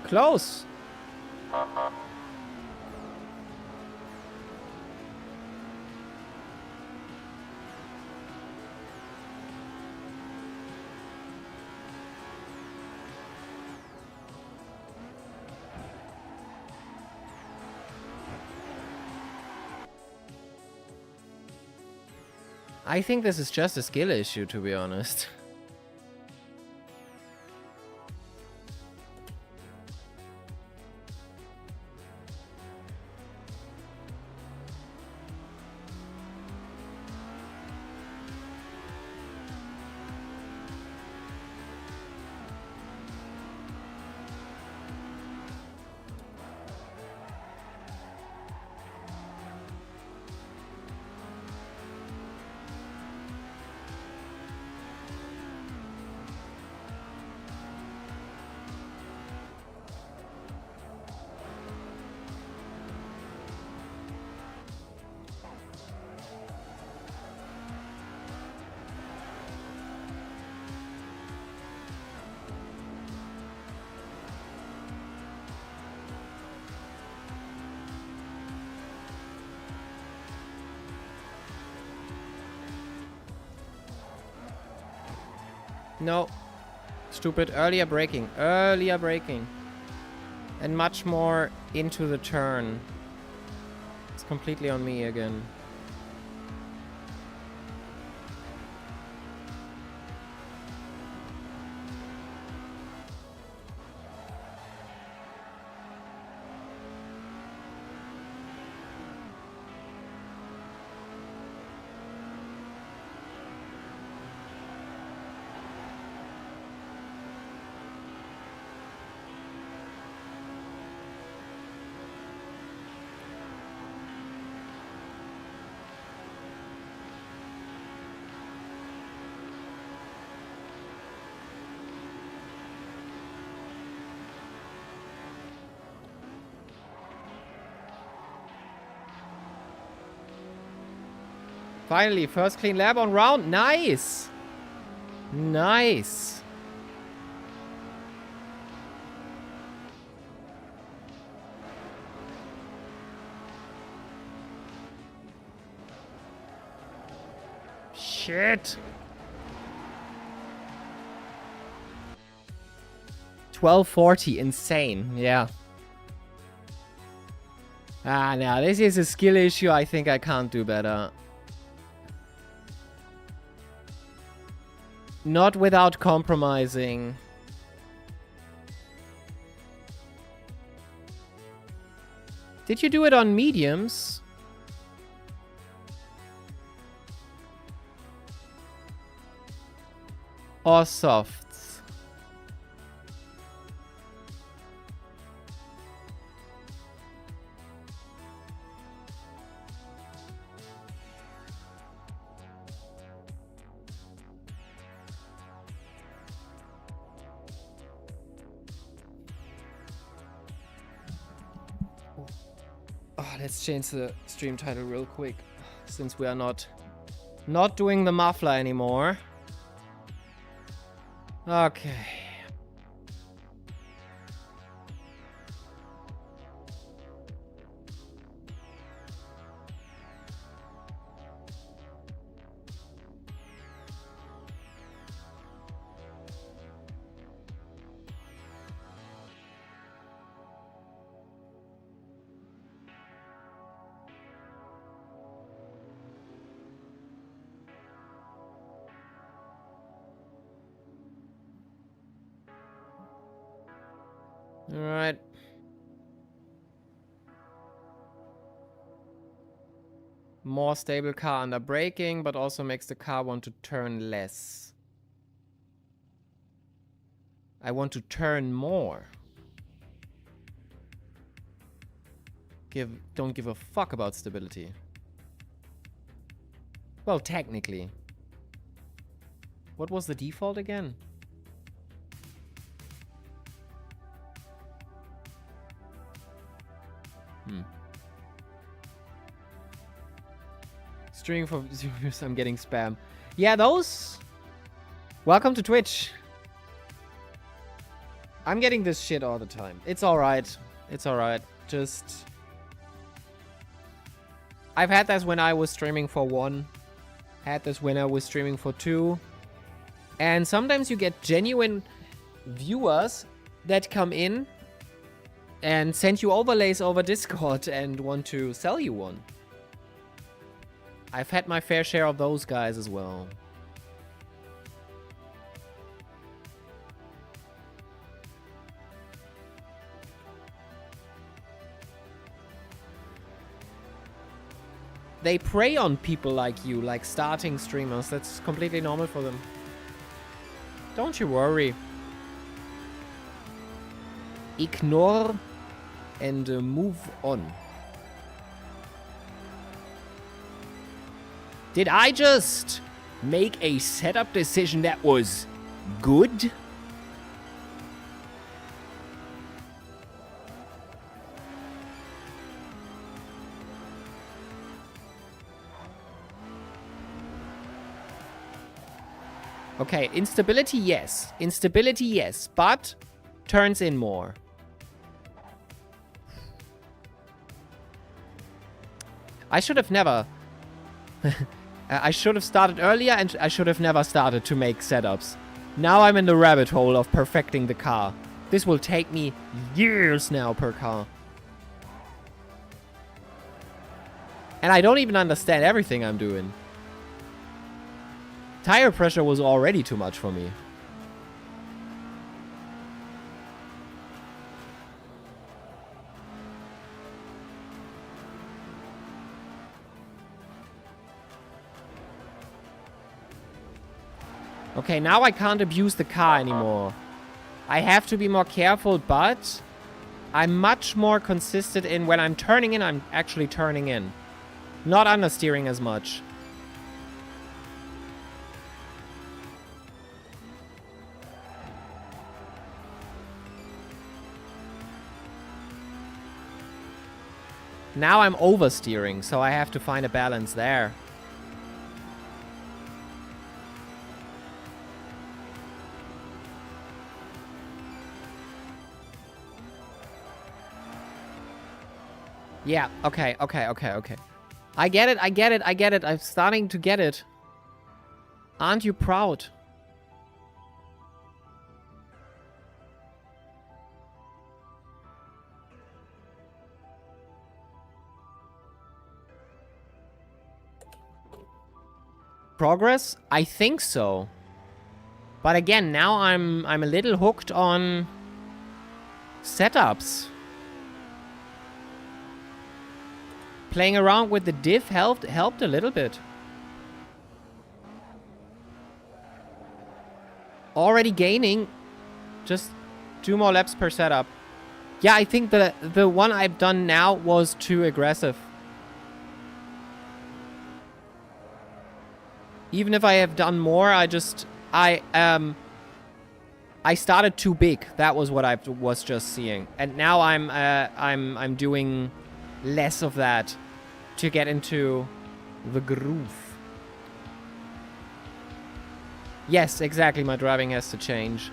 Speaker 1: Close. I think this is just a skill issue, to be honest. No. Stupid. Earlier braking. Earlier braking. And much more into the turn. It's completely on me again. Finally, first clean lap on round. Nice. Nice. Shit. 1240. Insane. Yeah. Ah, no. This is a skill issue. I think I can't do better. Not without compromising. Did you do it on mediums? or softs? Oh, let's change the stream title real quick, since we are not doing the muffler anymore. Okay. All right. More stable car under braking, but also makes the car want to turn less. I want to turn more. Don't give a fuck about stability. Well, technically. What was the default again? Streaming for viewers, I'm getting spam. Yeah, those. Welcome to Twitch. I'm getting this shit all the time. It's alright. It's alright. Just. I've had this when I was streaming for 1. Had this when I was streaming for 2. And sometimes you get genuine viewers that come in and send you overlays over Discord and want to sell you one. I've had my fair share of those guys as well. They prey on people like you, like starting streamers. That's completely normal for them. Don't you worry. Ignore and move on. Did I just make a setup decision that was good? Okay, instability, yes. Instability, yes. But turns in more. I should have never... I should have started earlier, and I should have never started to make setups. Now I'm in the rabbit hole of perfecting the car. This will take me years now per car. And I don't even understand everything I'm doing. Tire pressure was already too much for me. Okay, now I can't abuse the car anymore. I have to be more careful, but I'm much more consistent in when I'm turning in, I'm actually turning in. Not understeering as much. Now I'm oversteering, so I have to find a balance there. Yeah, okay. I get it. I'm starting to get it. Aren't you proud? Progress? I think so. But again, now I'm a little hooked on setups. Playing around with the diff helped a little bit. Already gaining. Just 2 more laps per setup. Yeah, I think the one I've done now was too aggressive. Even if I have done more, I started too big. That was what I was just seeing. And now I'm doing less of that to get into the groove. Yes, exactly. My driving has to change.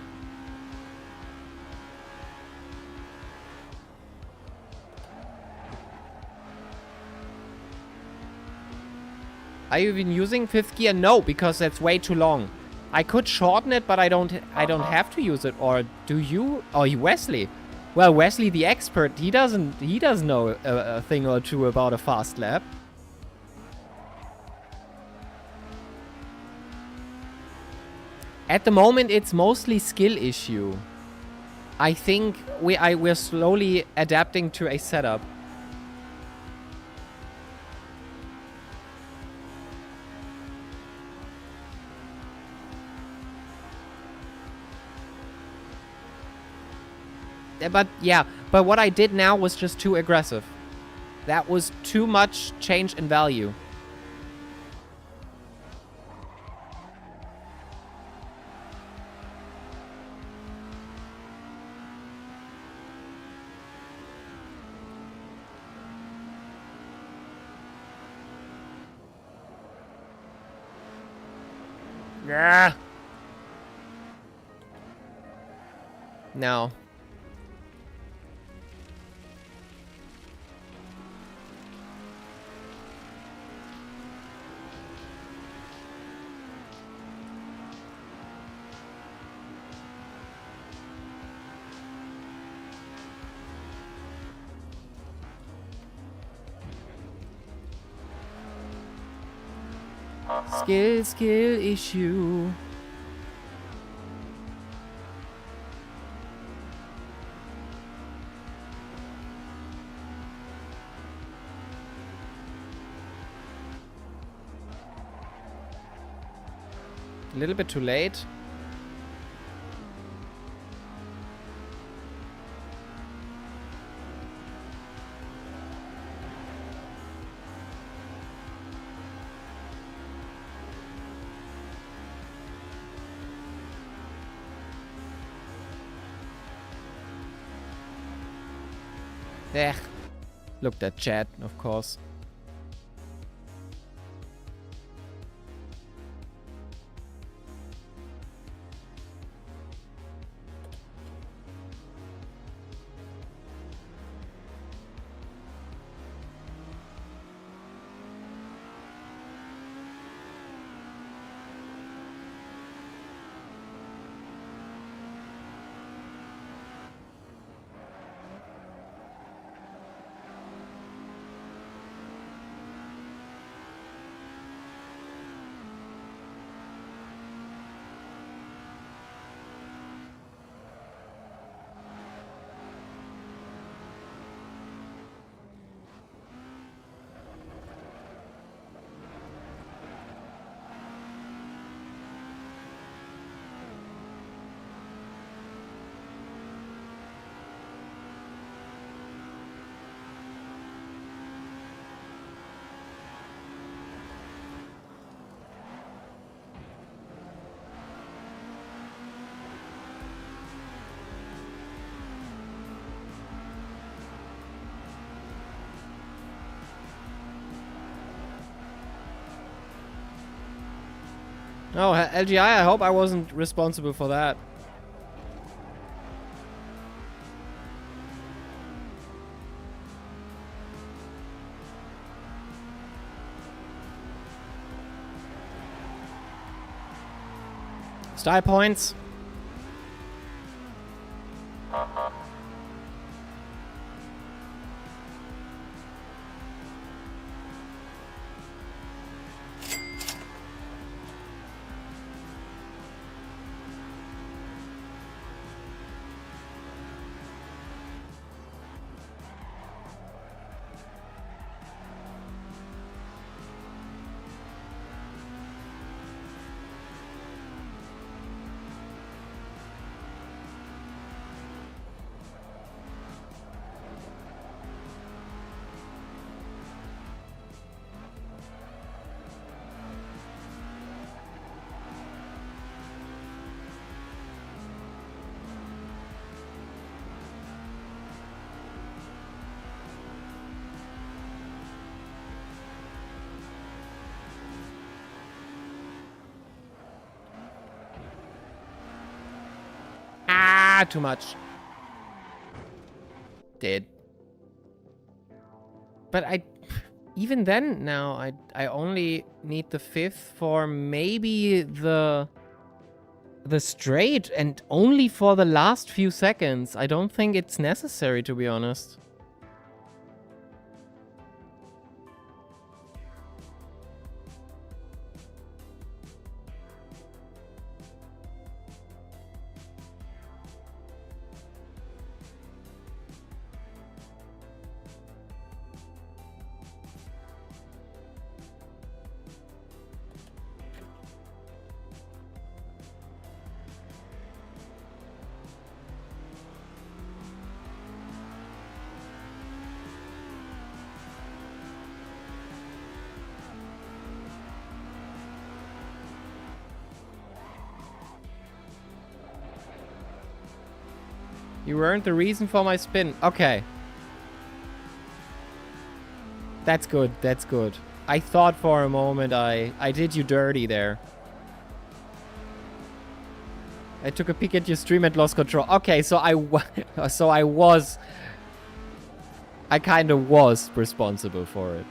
Speaker 1: Are you even using 5th gear? No, because that's way too long. I could shorten it, but I don't have to use it. Or do you? Oh, Wesley. Well, Wesley, the expert, he doesn't know a thing or two about a fast lap. At the moment, it's mostly skill issue. I think we're slowly adapting to a setup. But what I did now was just too aggressive. That was too much change in value. Yeah. No. Skill issue. A little bit too late. Ech. Looked at chat, of course. Oh, LGI, I hope I wasn't responsible for that. Style points. too much. Dead. But even then now, I only need the 5th for maybe the straight, and only for the last few seconds. I don't think it's necessary, to be honest. You weren't the reason for my spin. Okay. That's good. That's good. I thought for a moment I did you dirty there. I took a peek at your stream and lost control. Okay, so I kind of was responsible for it.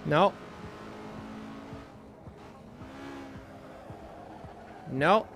Speaker 1: No. No.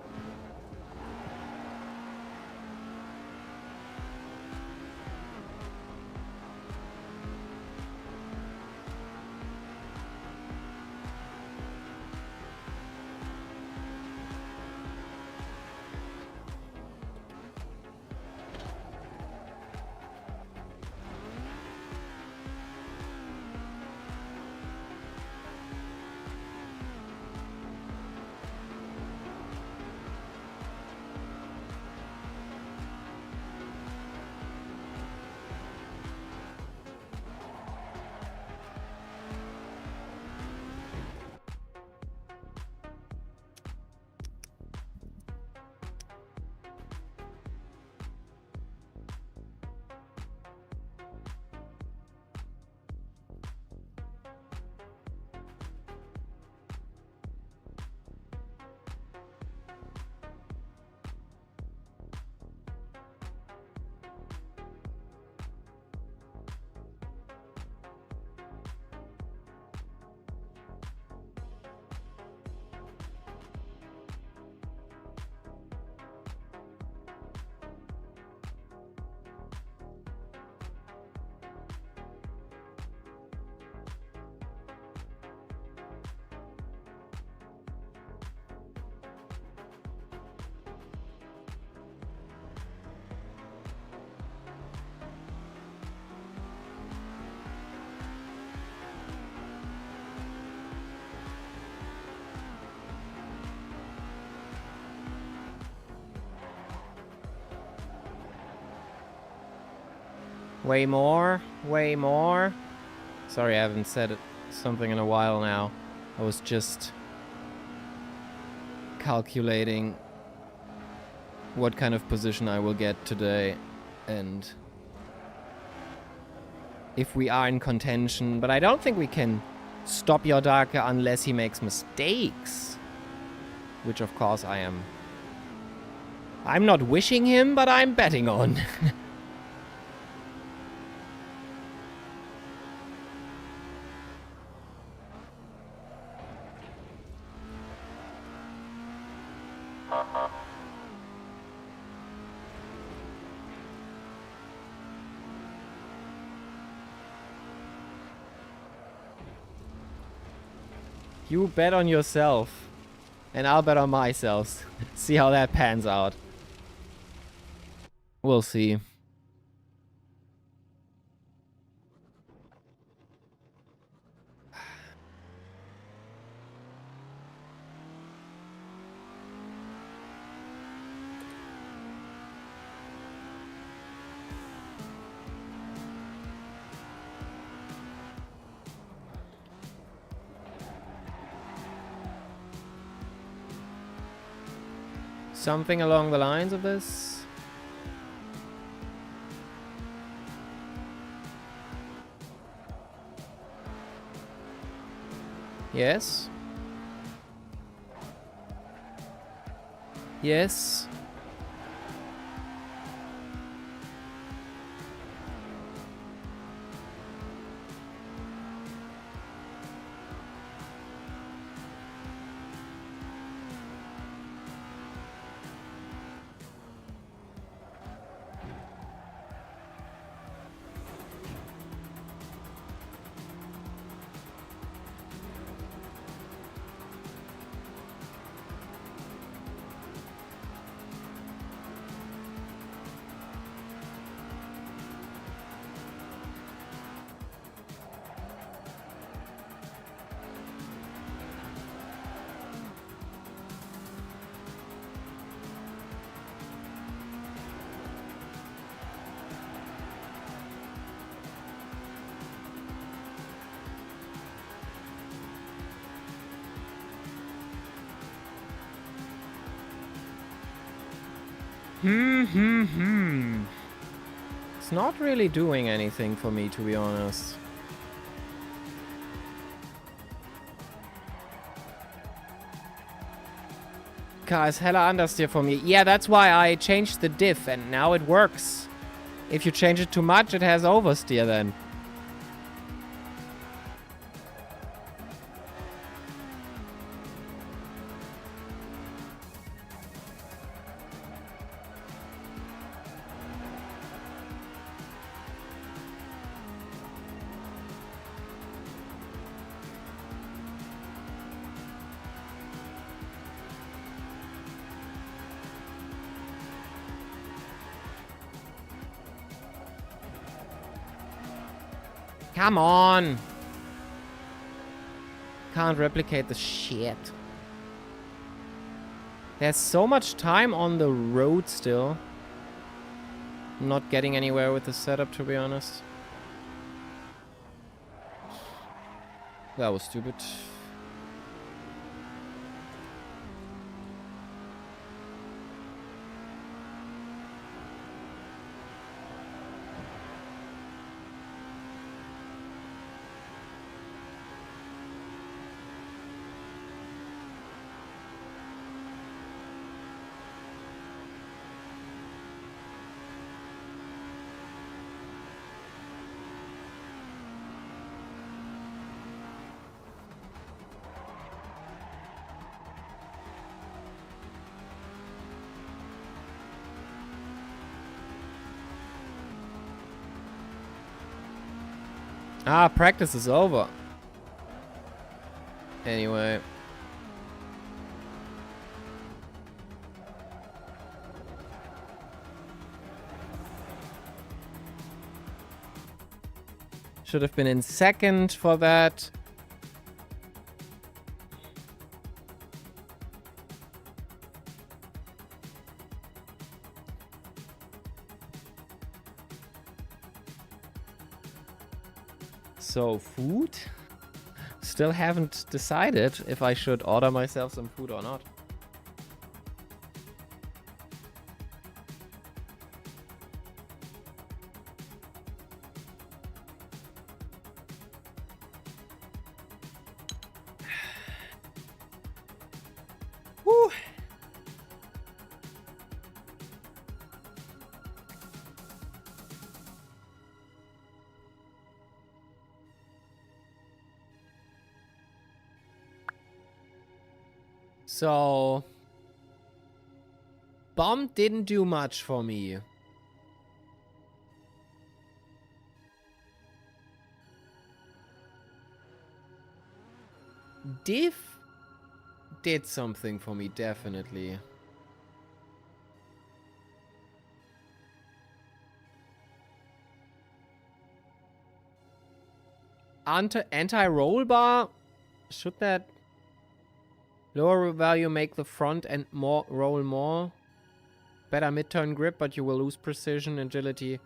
Speaker 1: Way more, way more. Sorry, I haven't said something in a while now. I was just calculating what kind of position I will get today and if we are in contention. But I don't think we can stop Yodaka unless he makes mistakes. Which, of course, I'm not wishing him, but I'm betting on. You bet on yourself. And I'll bet on myself. See how that pans out. We'll see. Something along the lines of this? Yes? Yes? It's not really doing anything for me, to be honest. Guys, hella understeer for me. Yeah, that's why I changed the diff, and now it works. If you change it too much, it has oversteer then. Come on! Can't replicate the shit. There's so much time on the road still. I'm not getting anywhere with the setup, to be honest. That was stupid. Ah, practice is over. Anyway. Should have been in second for that. So, food? Still haven't decided if I should order myself some food or not. Whew. So, bomb didn't do much for me. Div did something for me, definitely. Anti-roll bar? Should that lower value make the front and more roll more? Better mid-turn grip, but you will lose precision, agility,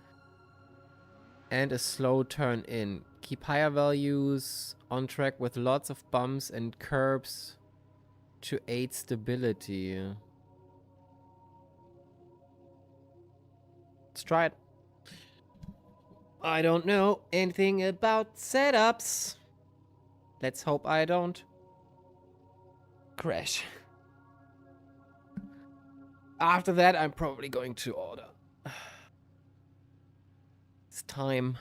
Speaker 1: and a slow turn in. Keep higher values on track with lots of bumps and curbs to aid stability. Let's try it. I don't know anything about setups. Let's hope I don't crash. After that, I'm probably going to order. It's time.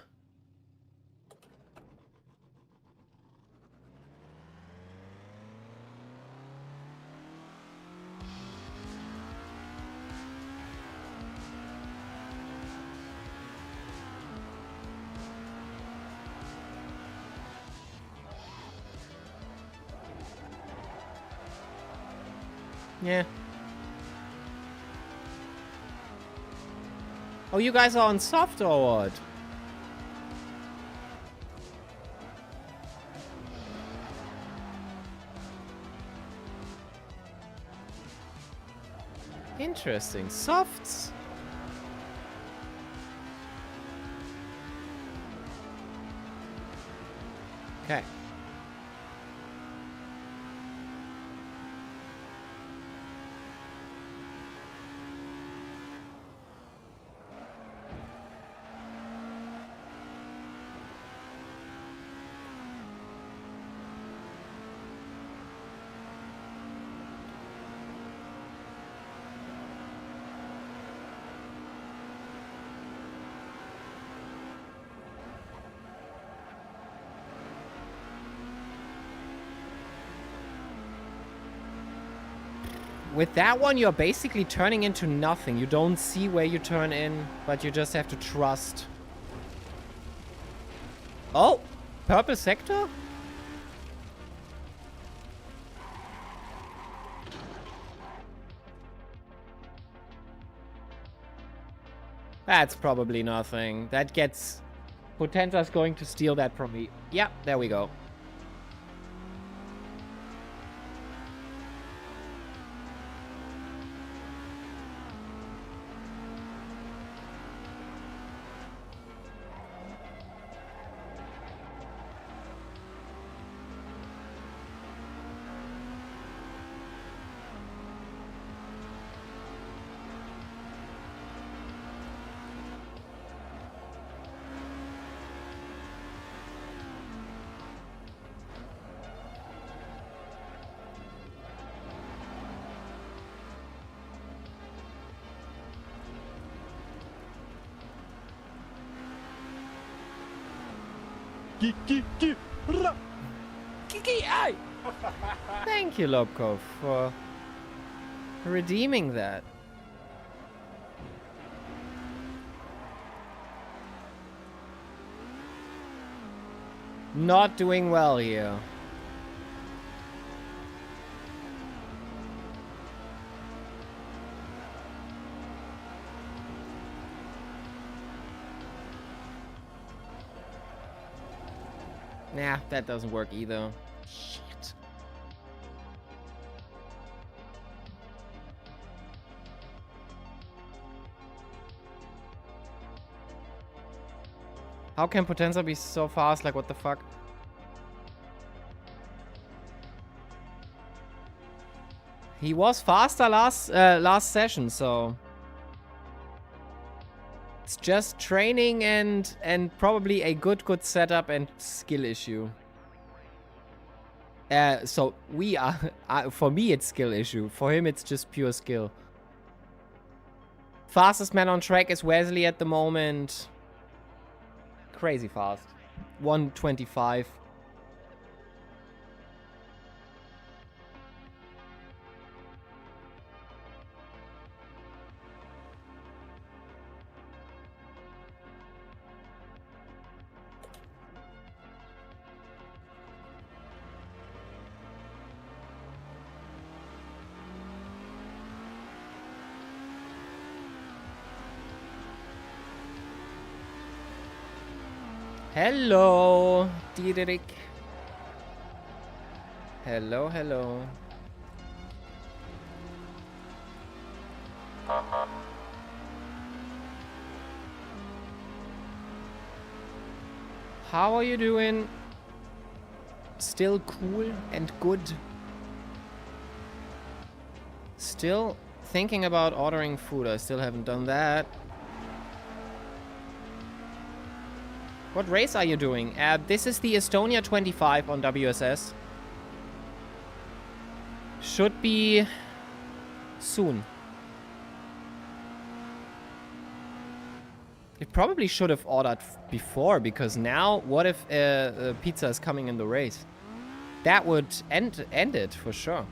Speaker 1: Yeah. Oh, you guys are on soft or what? Interesting. Softs. Okay. With that one, you're basically turning into nothing. You don't see where you turn in, but you just have to trust. Oh, purple sector? That's probably nothing. That gets... Potenza's going to steal that from me. Yeah, there we go. Thank you, Lobkov, for redeeming that. Not doing well here. Nah, that doesn't work either. Shit. How can Potenza be so fast? Like, what the fuck? He was faster last session, so... It's just training and probably a good setup and skill issue. So we are... for me, it's skill issue. For him, it's just pure skill. Fastest man on track is Wesley at the moment. Crazy fast. 125. Hello, Dietrich. Hello, hello. How are you doing? Still cool and good? Still thinking about ordering food. I still haven't done that. What race are you doing? This is the Estonia 25 on WSS. Should be soon. It probably should have ordered before, because now, what if pizza is coming in the race? That would end it for sure.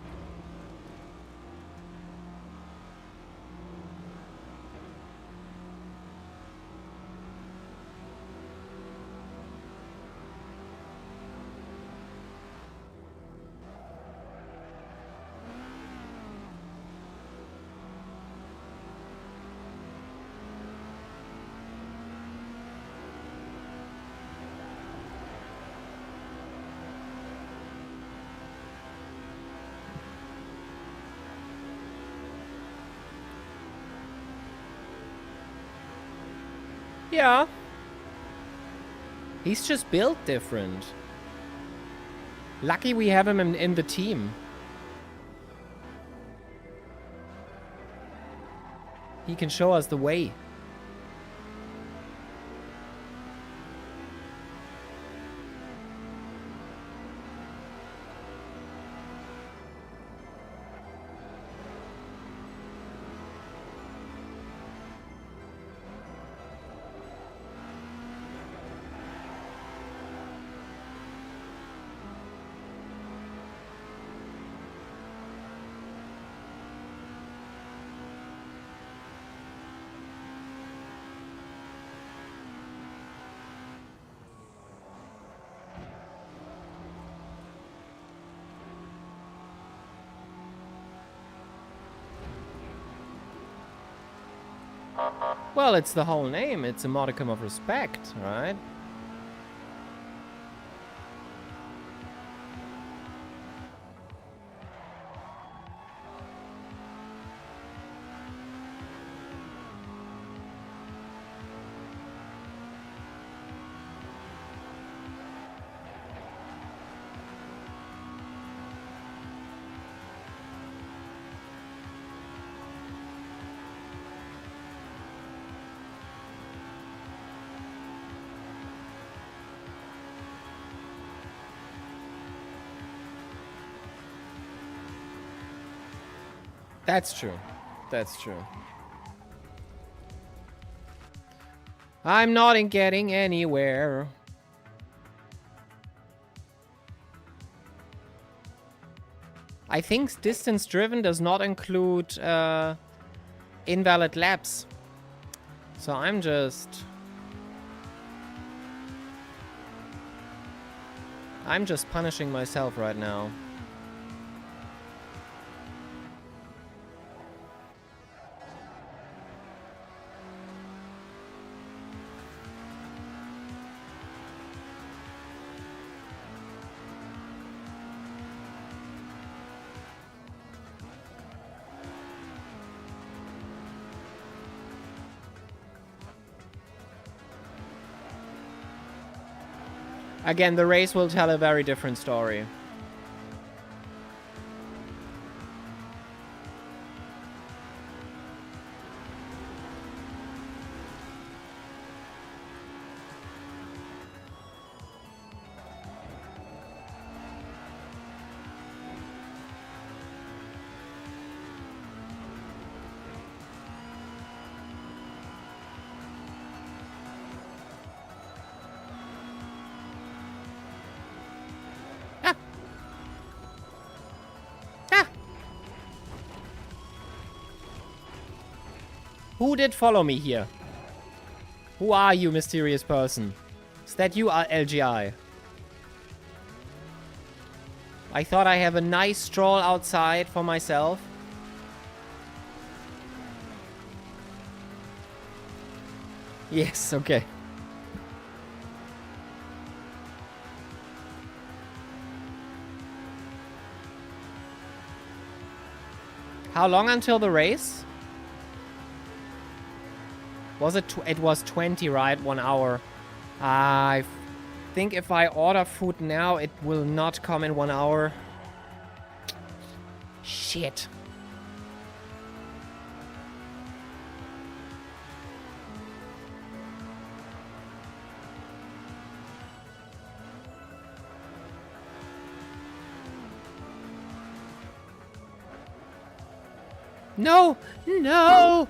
Speaker 1: Yeah. He's just built different. Lucky we have him in the team. He can show us the way. Well, it's the whole name. It's a modicum of respect, right? That's true. That's true. I'm not in getting anywhere. I think distance driven does not include invalid laps. So I'm just punishing myself right now. Again, the race will tell a very different story. Who did follow me here? Who are you, mysterious person? Is that you, LGI? I thought I have a nice stroll outside for myself. Yes, okay. How long until the race? Was it? It was 20, right? 1 hour. I think if I order food now, it will not come in 1 hour. Shit. No! No!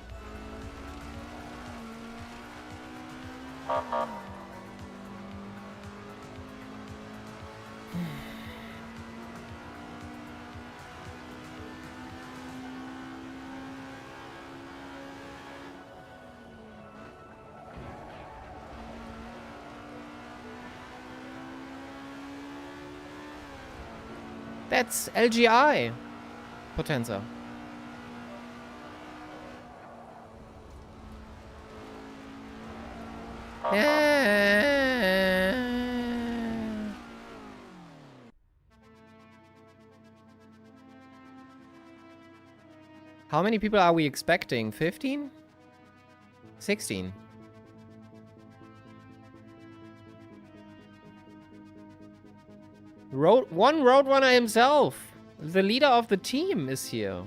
Speaker 1: That's LGI. Potenza. How many people are we expecting? 15? 16? One Roadrunner himself. The leader of the team is here.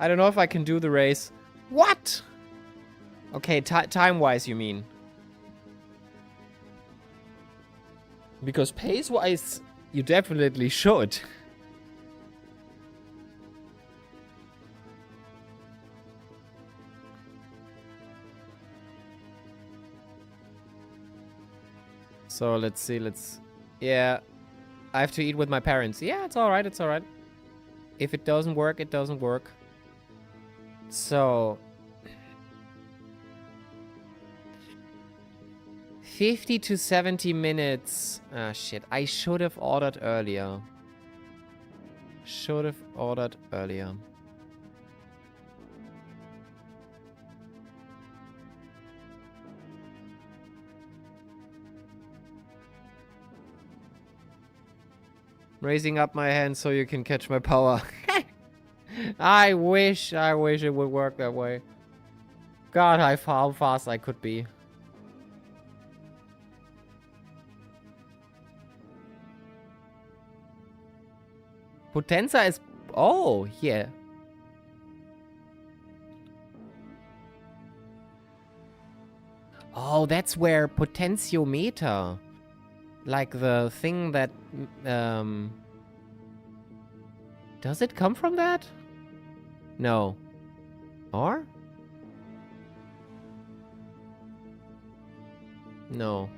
Speaker 1: I don't know if I can do the race. What? Okay, time-wise, you mean? Because pace-wise, you definitely should. So let's see, yeah, I have to eat with my parents. Yeah, it's alright, it's alright. If it doesn't work, it doesn't work. So 50 to 70 minutes. Ah, shit. I should have ordered earlier. Should have ordered earlier. Raising up my hand so you can catch my power. I wish it would work that way. God, how fast I could be. Potenza is... Oh, yeah. Oh, that's where potentiometer... Like the thing that... Does it come from that? No. Or? No.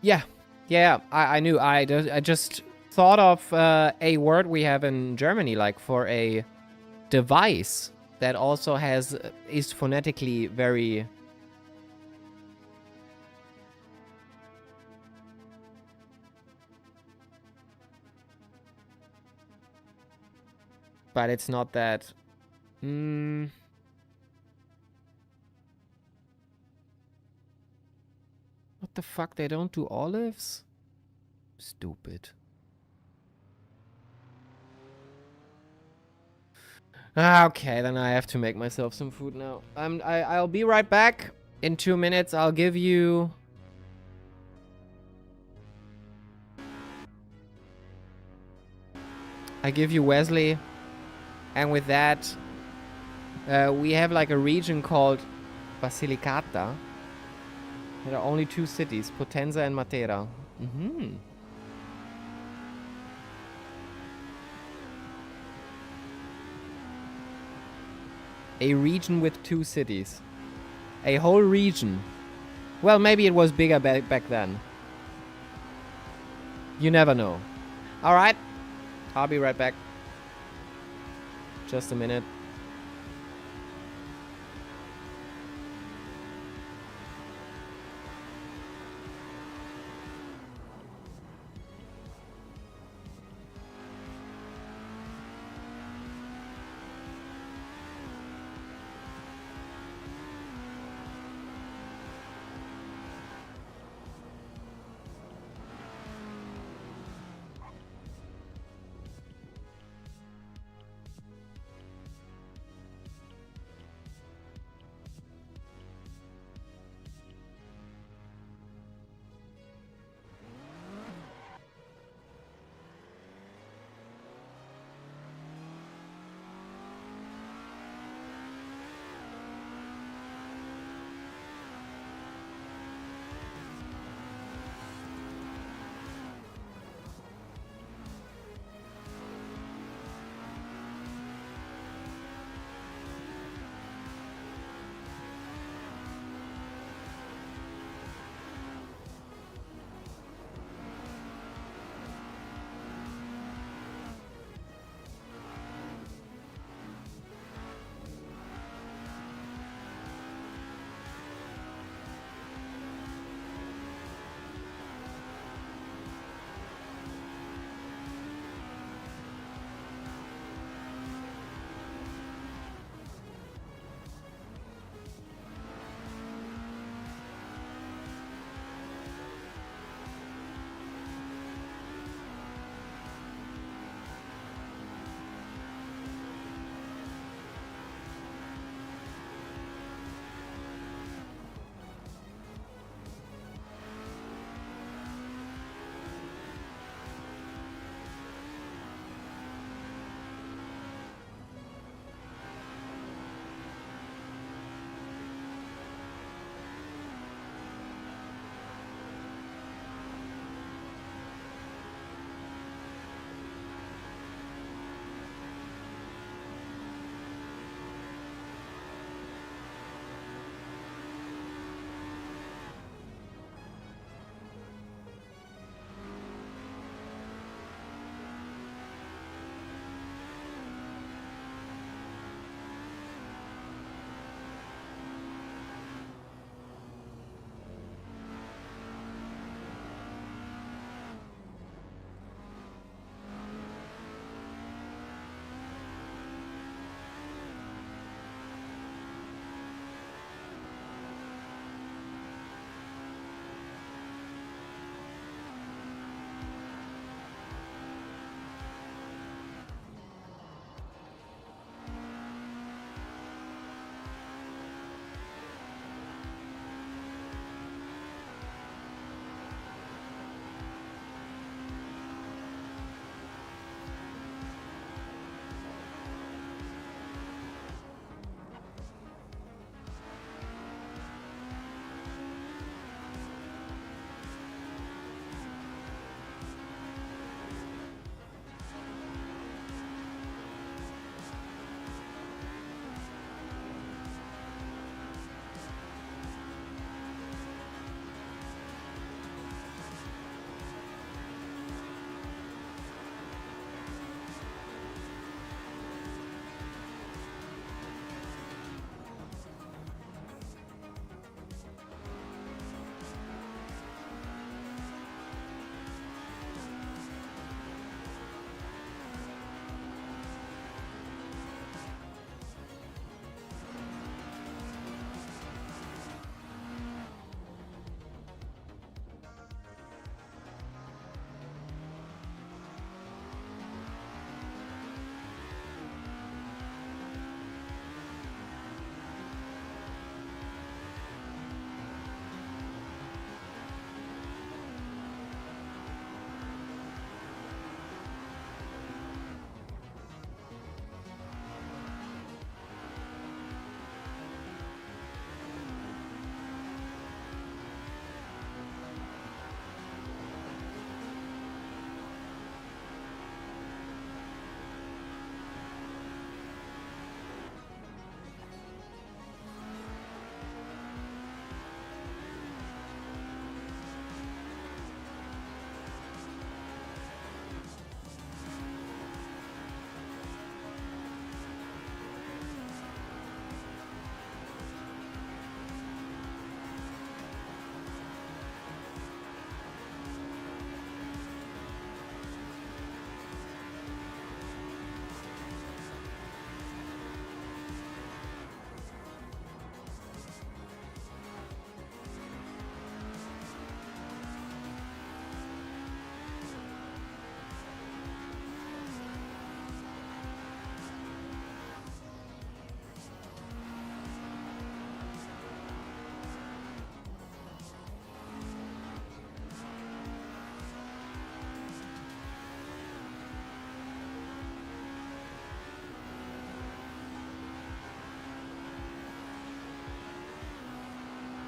Speaker 1: Yeah. Yeah, I knew. I just thought of a word we have in Germany, like for a device that also is phonetically very... But it's not that... What the fuck? They don't do olives? Stupid. Okay, then I have to make myself some food now. I'll be right back in 2 minutes. I'll give you... I give you Wesley. And with that, we have like a region called Basilicata. There are only 2 cities, Potenza and Matera. A region with 2 cities. A whole region. Well, maybe it was bigger back then. You never know. Alright. I'll be right back. Just a minute.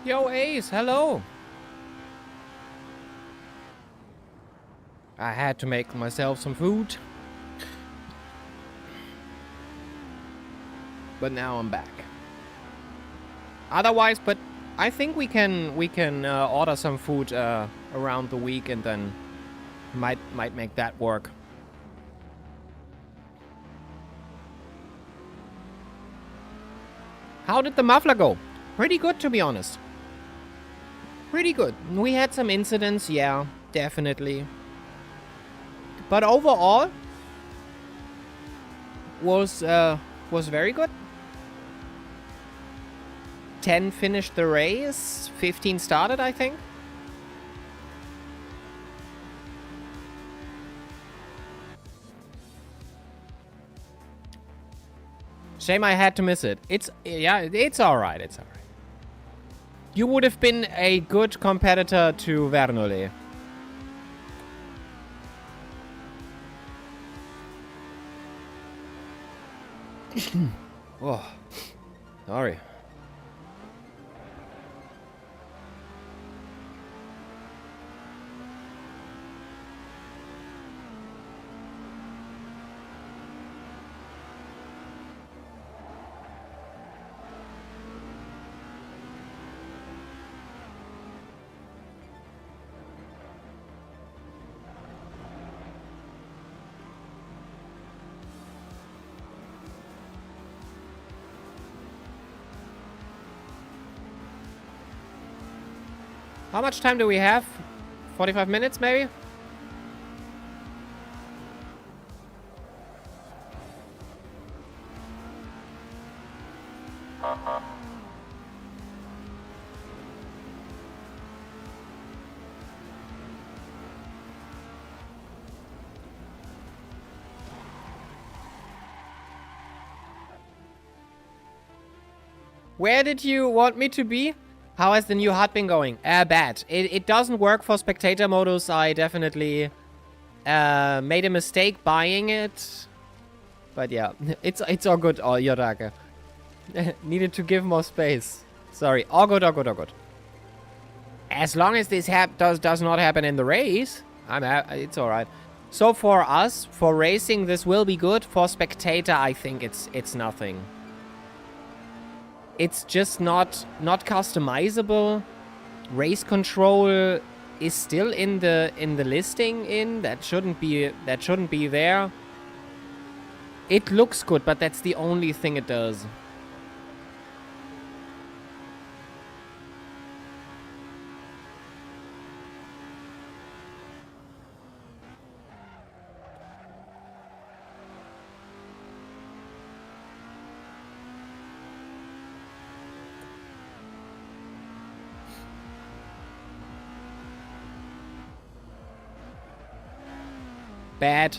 Speaker 1: Yo, Ace, hello. I had to make myself some food. But now I'm back. Otherwise, but I think we can order some food around the week and then might make that work. How did the muffler go? Pretty good, to be honest. Pretty good. We had some incidents, yeah, definitely. But overall, was very good. 10 finished the race, 15 started, I think. Shame I had to miss it. It's alright, it's alright. You would have been a good competitor to Vernole. Oh, sorry. How much time do we have? 45 minutes, maybe? Where did you want me to be? How has the new HUD been going? Bad. It doesn't work for spectator modus. I definitely made a mistake buying it. But yeah, it's all good, all Yodake. Needed to give more space. Sorry. All good, all good, all good. As long as this does not happen in the race, it's alright. So for us, for racing, this will be good. For spectator, I think it's nothing. It's just not customizable. Race control is still in the listing that shouldn't be there. It looks good, but that's the only thing it does. Bad.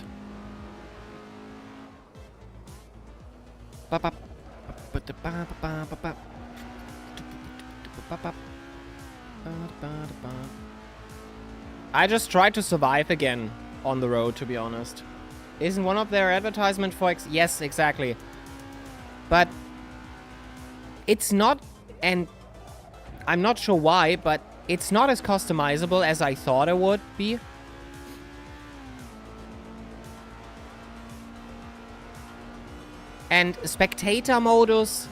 Speaker 1: I just tried to survive again on the road, to be honest. Isn't one of their advertisement for yes, exactly. But it's not, and I'm not sure why, but it's not as customizable as I thought it would be. And spectator modus,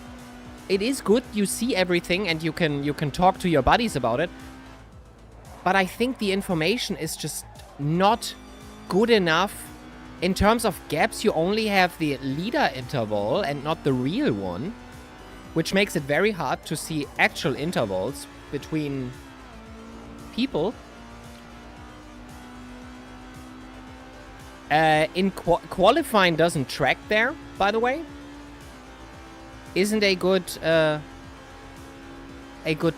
Speaker 1: it is good. You see everything and you can talk to your buddies about it. But I think the information is just not good enough. In terms of gaps, you only have the leader interval and not the real one, which makes it very hard to see actual intervals between people. In qualifying doesn't track there, by the way. Isn't a good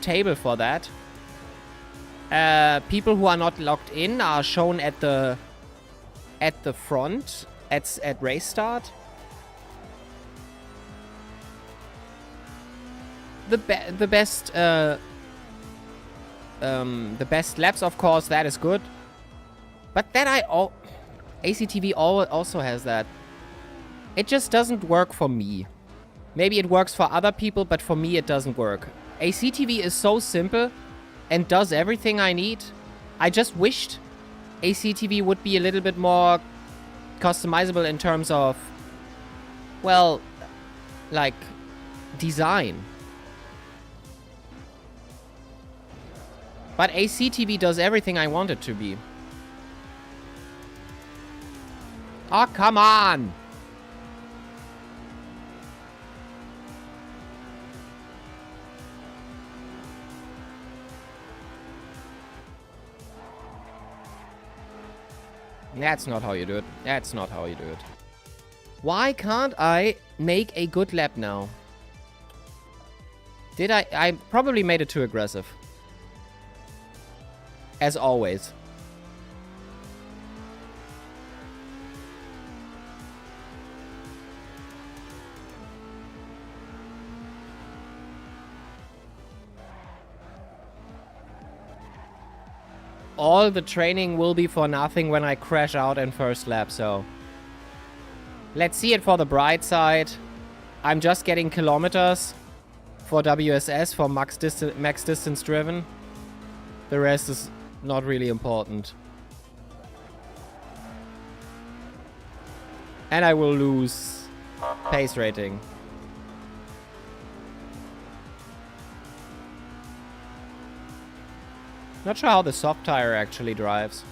Speaker 1: table for that. People who are not logged in are shown at the front at race start. The best laps, of course, that is good. But then ACTV also has that. It just doesn't work for me. Maybe it works for other people, but for me it doesn't work. ACTV is so simple and does everything I need. I just wished ACTV would be a little bit more customizable in terms of, well, like, design. But ACTV does everything I want it to be. Oh, come on! That's not how you do it. That's not how you do it. Why can't I make a good lap now? Did I? I probably made it too aggressive. As always. All the training will be for nothing when I crash out in first lap, so... Let's see it for the bright side. I'm just getting kilometers for WSS, for max distance driven. The rest is not really important. And I will lose pace rating. Not sure how the soft tire actually drives.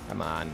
Speaker 1: Come on.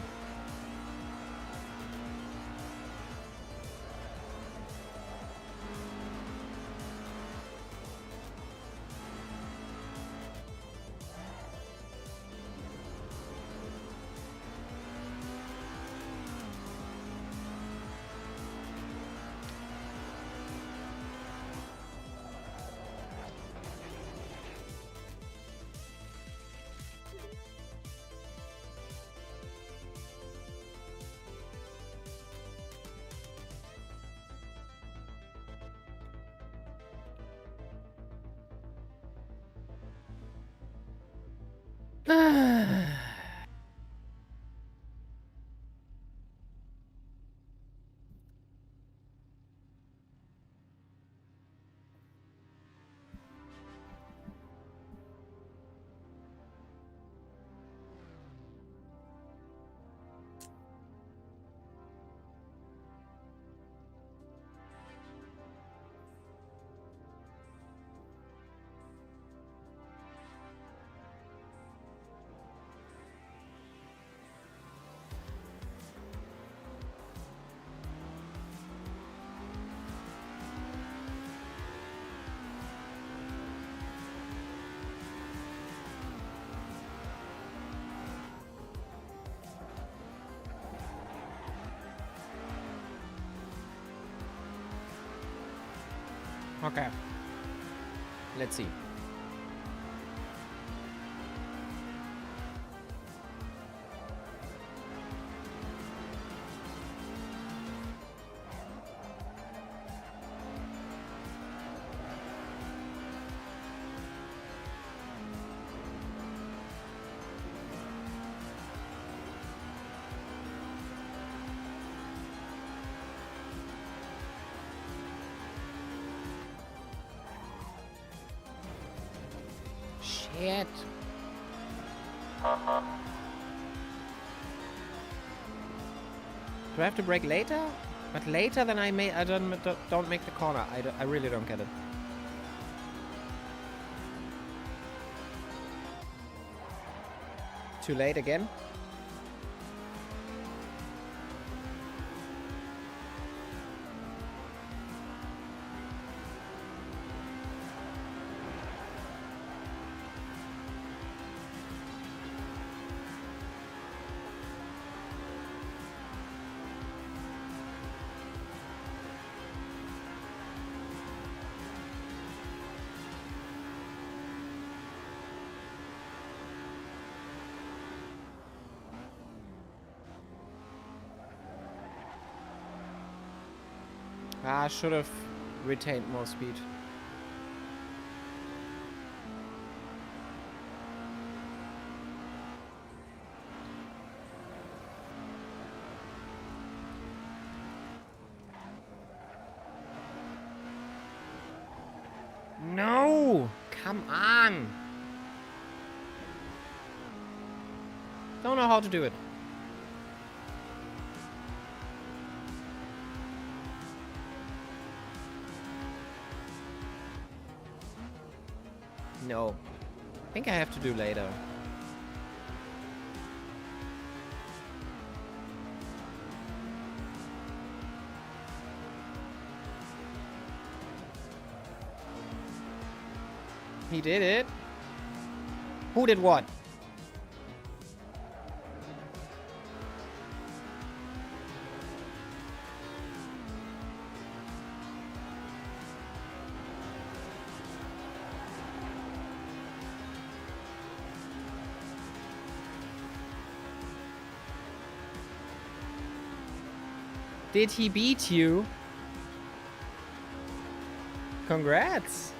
Speaker 1: Okay. Let's see. Shit. Do I have to brake later? But later than I don't make the corner. I really don't get it. Too late again? I should have retained more speed. you! Come on! Don't know how to do it. No. I think I have to do later. He did it. Who did what? Did he beat you? Congrats.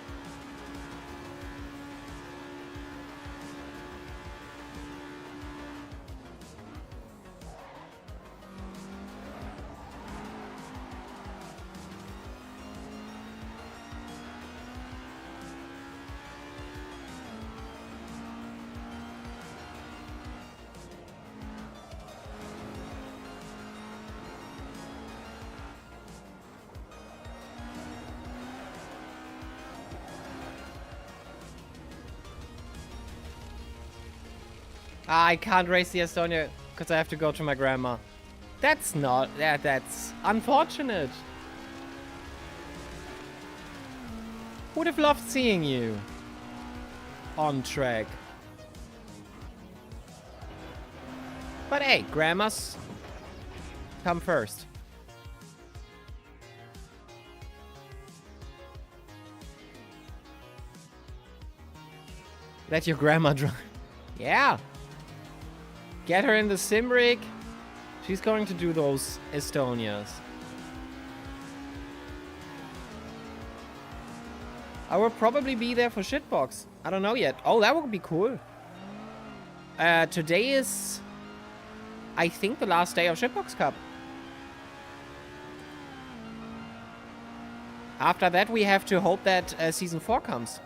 Speaker 1: I can't race the Estonia because I have to go to my grandma. That's not... that's unfortunate. Would have loved seeing you on track. But hey, grandmas come first. Let your grandma drive. Yeah. Get her in the sim rig. She's going to do those Estonias. I will probably be there for shitbox. I don't know yet. Oh, that would be cool. Today is, I think, the last day of Shitbox Cup. After that, we have to hope that Season 4 comes.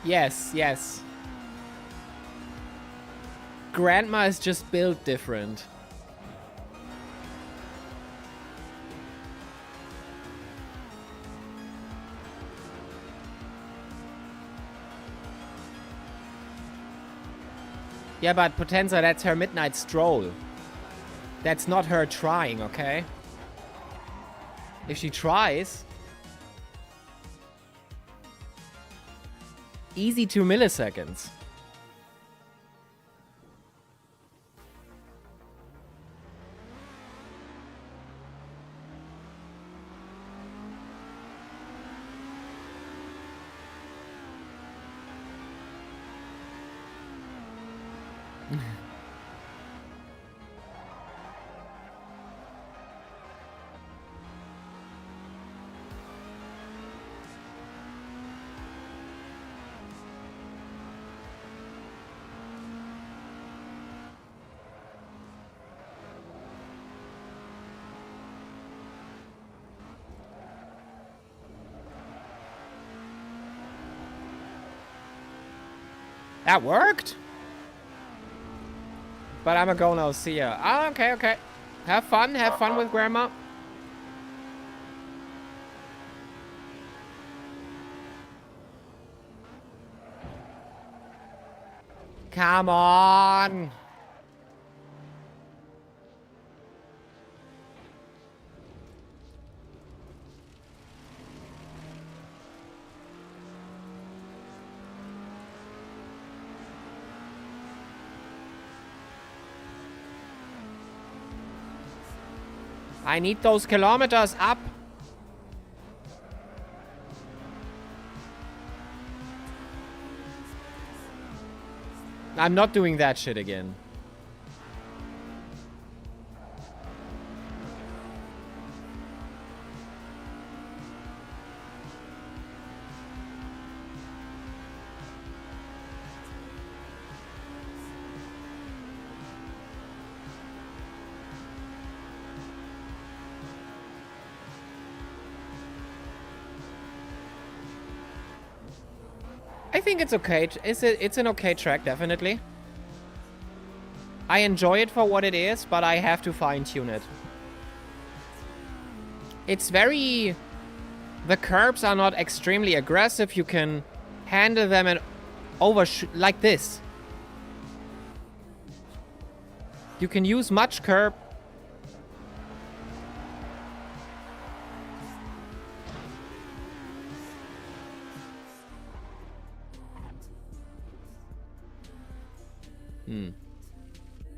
Speaker 1: Yes, yes. Grandma is just built different. Yeah, but Potenza, that's her midnight stroll. That's not her trying, okay? If she tries... Easy 2 milliseconds. That worked? But I'm gonna go now. See ya. Oh, okay, okay. Have fun with Grandma. Come on. I need those kilometers up. I'm not doing that shit again. I think it's okay. It's an okay track, definitely. I enjoy it for what it is, but I have to fine-tune it. It's very... The curbs are not extremely aggressive. You can handle them and overshoot like this. You can use much curb.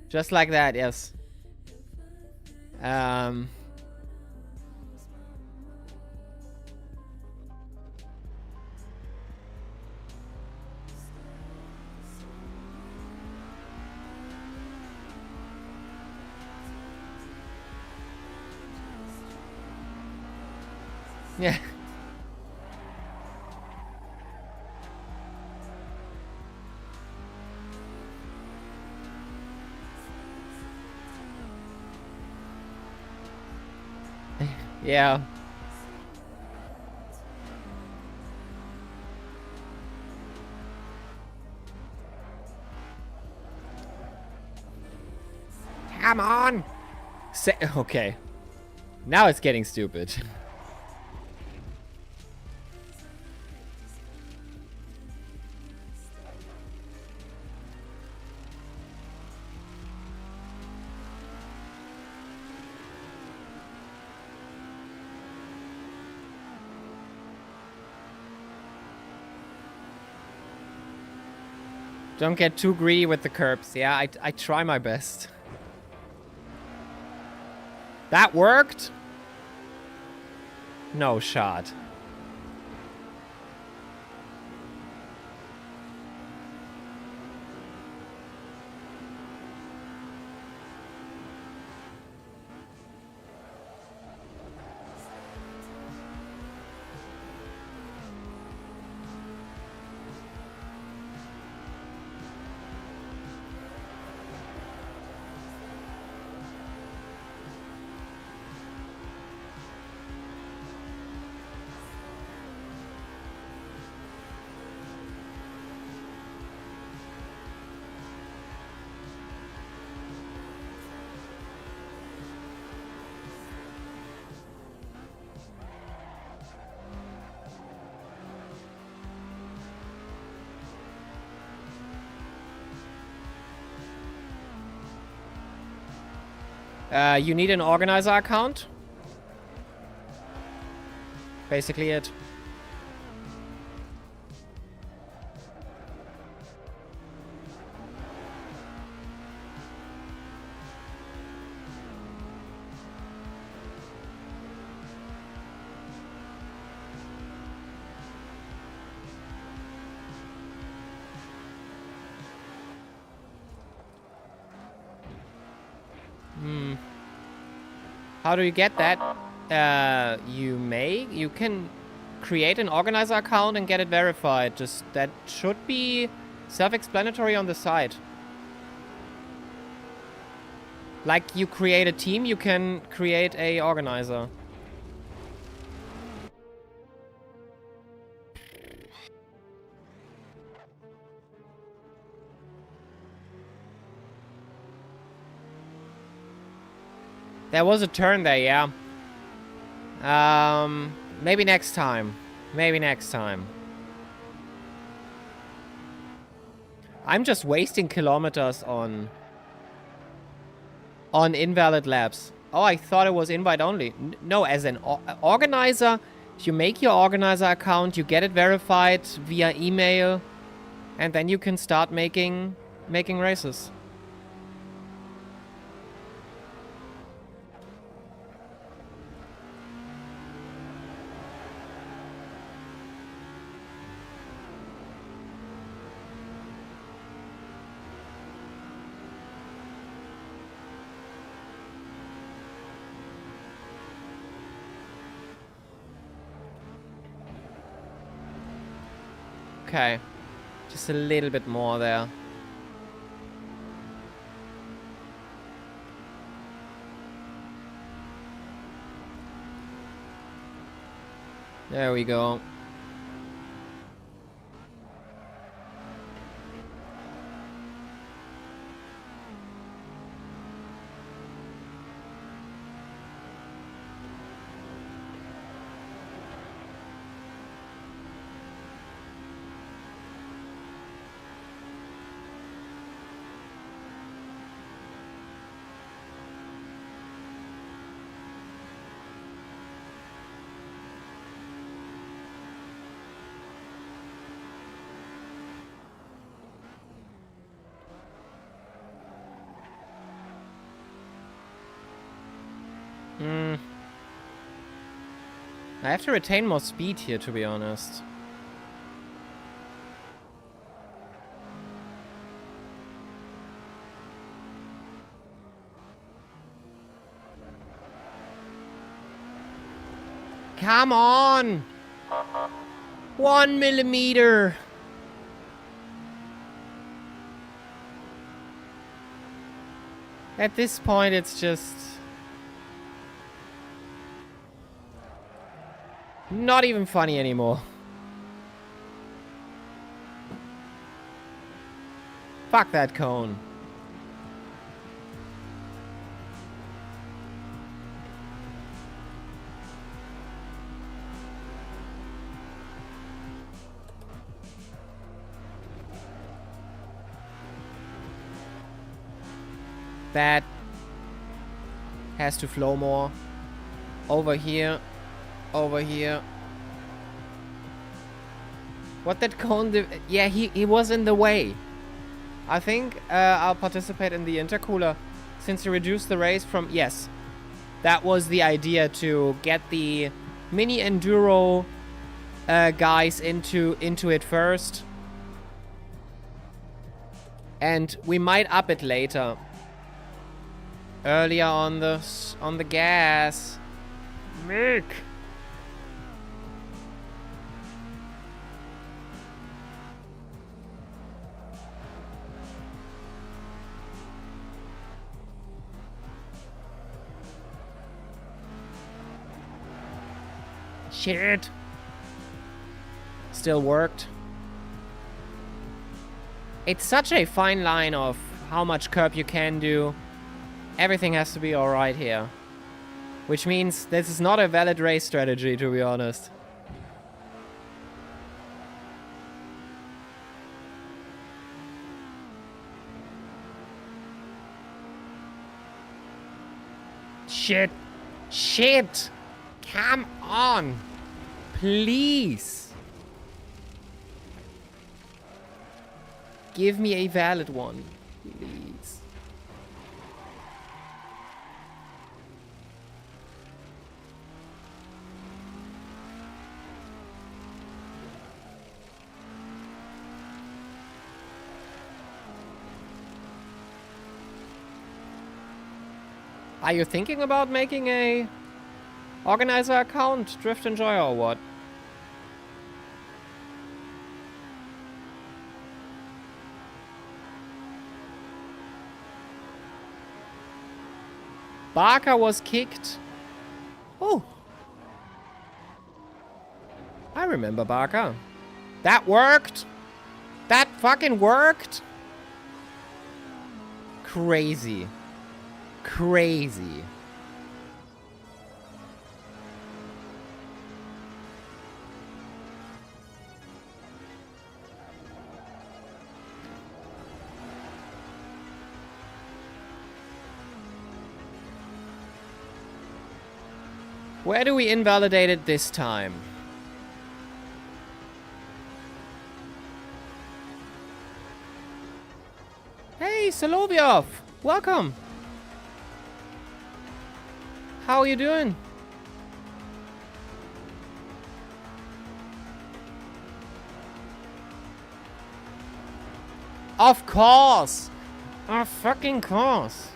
Speaker 1: Just like that, yes. Yeah. Yeah. Come on. Okay. Now it's getting stupid. Don't get too greedy with the curbs. Yeah, I try my best. That worked? No shot. You need an organizer account. Basically it. How do you get that? You can create an organizer account and get it verified. Just that should be self-explanatory on the site. Like you create a team, you can create a organizer. There was a turn there, yeah. Maybe next time. Maybe next time. I'm just wasting kilometers on invalid laps. Oh, I thought it was invite only. No, as an organizer, you make your organizer account, you get it verified via email, and then you can start making races. Okay, just a little bit more there. There we go. I have to retain more speed here, to be honest. Come on! 1 millimeter! At this point, it's just... not even funny anymore. Fuck that cone. That has to flow more. Over here. Over here. What that cone did? Yeah, he was in the way. I think I'll participate in the intercooler since he reduced the race from... Yes. That was the idea, to get the mini enduro guys into it first. And we might up it later. Earlier on the gas. Mick. Shit. Still worked. It's such a fine line of how much curb you can do. Everything has to be alright here. Which means this is not a valid race strategy, to be honest. Shit. Shit. Come on. Please. Give me a valid one. Please. Are you thinking about making a organizer account, Drift Enjoyer, or what? Barker was kicked. Oh. I remember Barker. That worked. That fucking worked. Crazy. Crazy. Where do we invalidate it this time? Hey, Solovyov! Welcome! How are you doing? Of course! Of fucking course!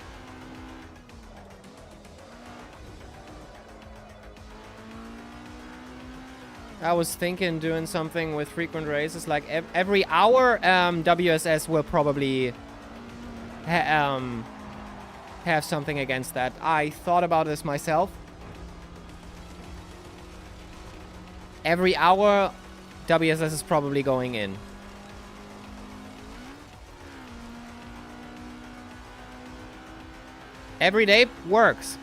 Speaker 1: I was thinking doing something with frequent races, like every hour. WSS will probably have something against that. I thought about this myself. Every hour, WSS is probably going in. Every day works.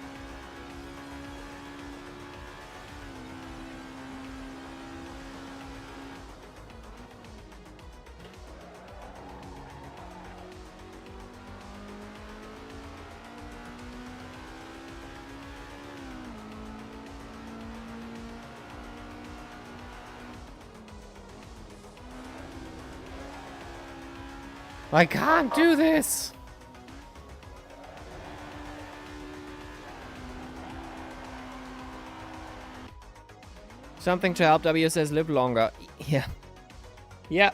Speaker 1: I can't do this! Something to help WSS live longer. Yeah. Yeah.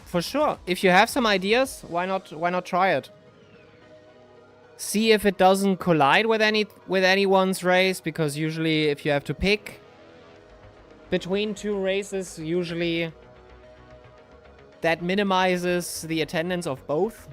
Speaker 1: For sure. If you have some ideas, why not try it? See if it doesn't collide with anyone's race, because usually if you have to pick between two races, usually that minimizes the attendance of both.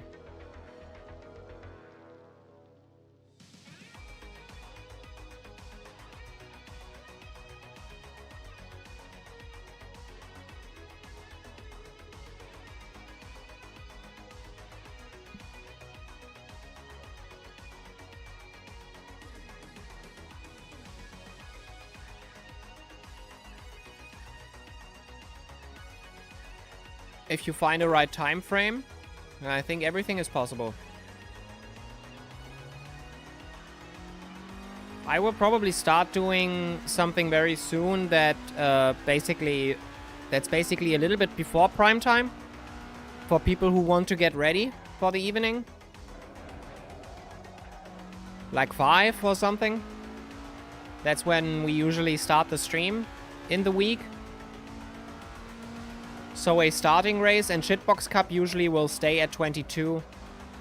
Speaker 1: If you find the right time frame, I think everything is possible. I will probably start doing something very soon that's basically a little bit before prime time for people who want to get ready for the evening. Like 5 or something. That's when we usually start the stream in the week. So a starting race and Shitbox Cup usually will stay at 22.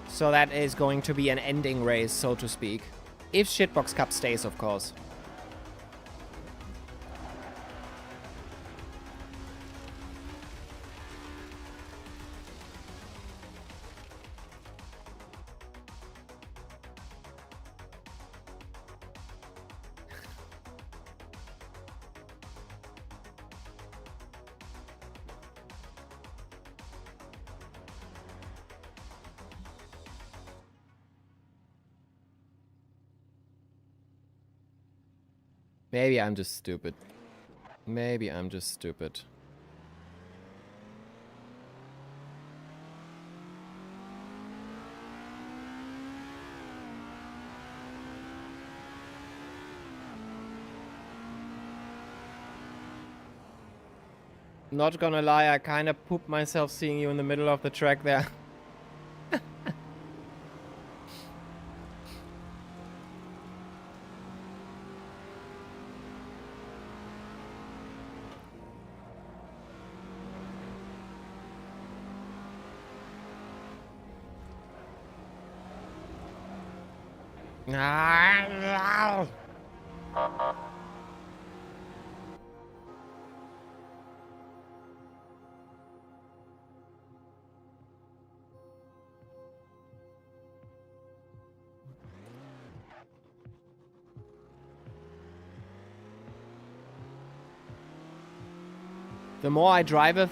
Speaker 1: So that is going to be an ending race, so to speak. If Shitbox Cup stays, of course. Maybe I'm just stupid. Maybe I'm just stupid. Not gonna lie, I kind of pooped myself seeing you in the middle of the track there. The more I drive it,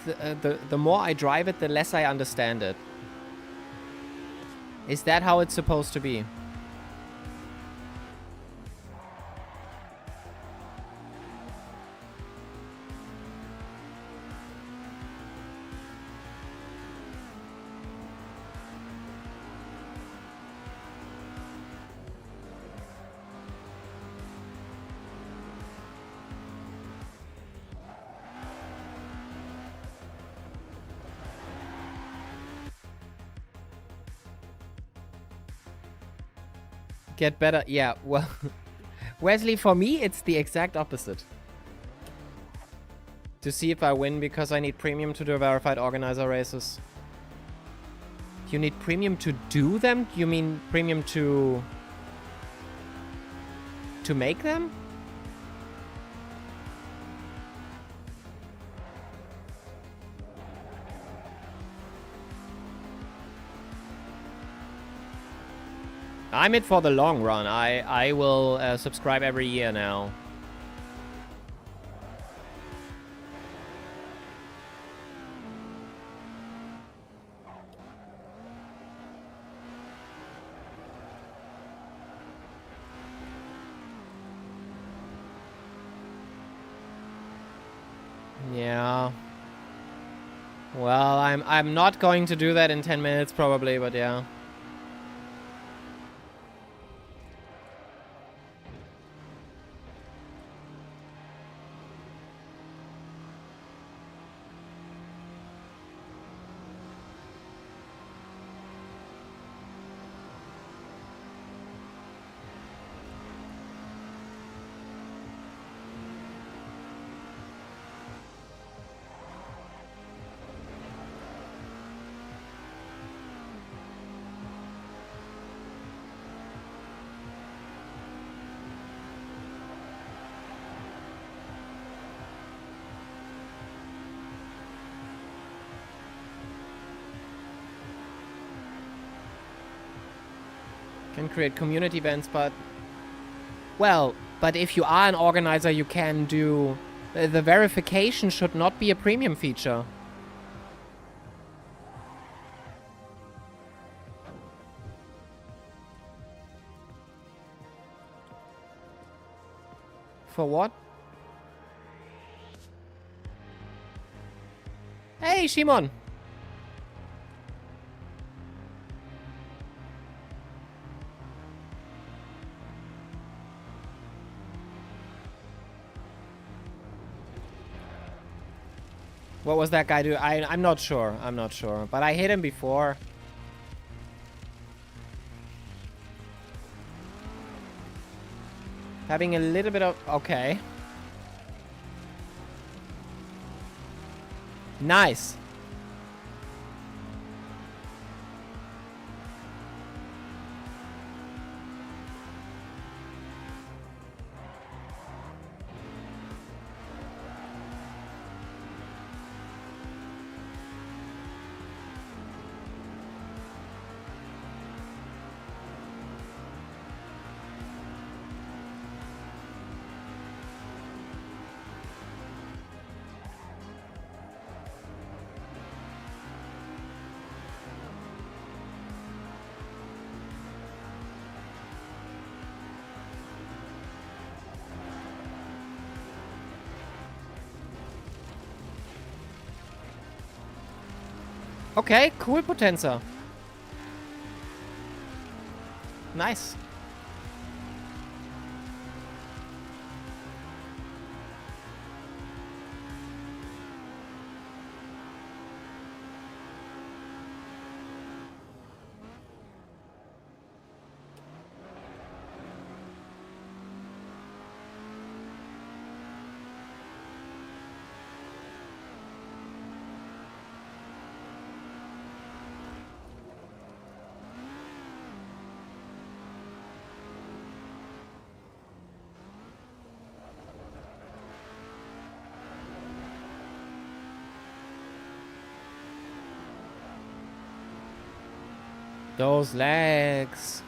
Speaker 1: the more I drive it, the less I understand it. Is that how it's supposed to be? Get better. Yeah, well, Wesley, for me, it's the exact opposite. To see if I win, because I need premium to do verified organizer races. You need premium to do them? You mean premium to make them? I'm it for the long run. I will subscribe every year now. Yeah. Well, I'm not going to do that in 10 minutes probably, but yeah. Can create community events, but... Well, but if you are an organizer, you can do... The verification should not be a premium feature. For what? Hey, Shimon! What was that guy do? I'm not sure. I'm not sure. But I hit him before. Having a little bit of... Okay. Nice. Okay, cool, Potenza. Nice. Those legs.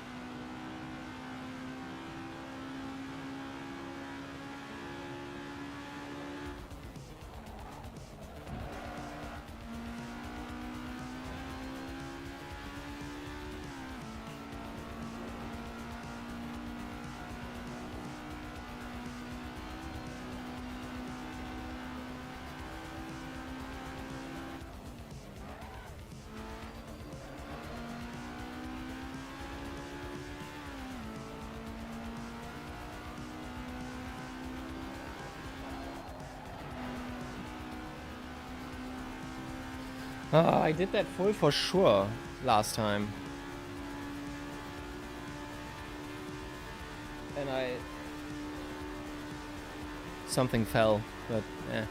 Speaker 1: I did that full for sure last time. And something fell, but eh.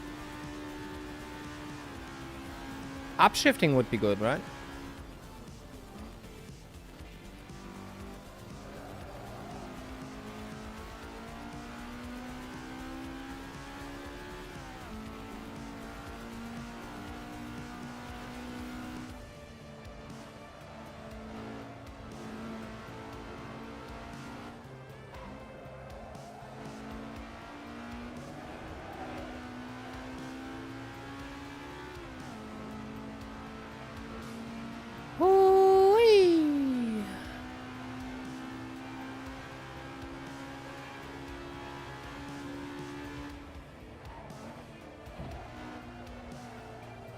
Speaker 1: Upshifting would be good, right?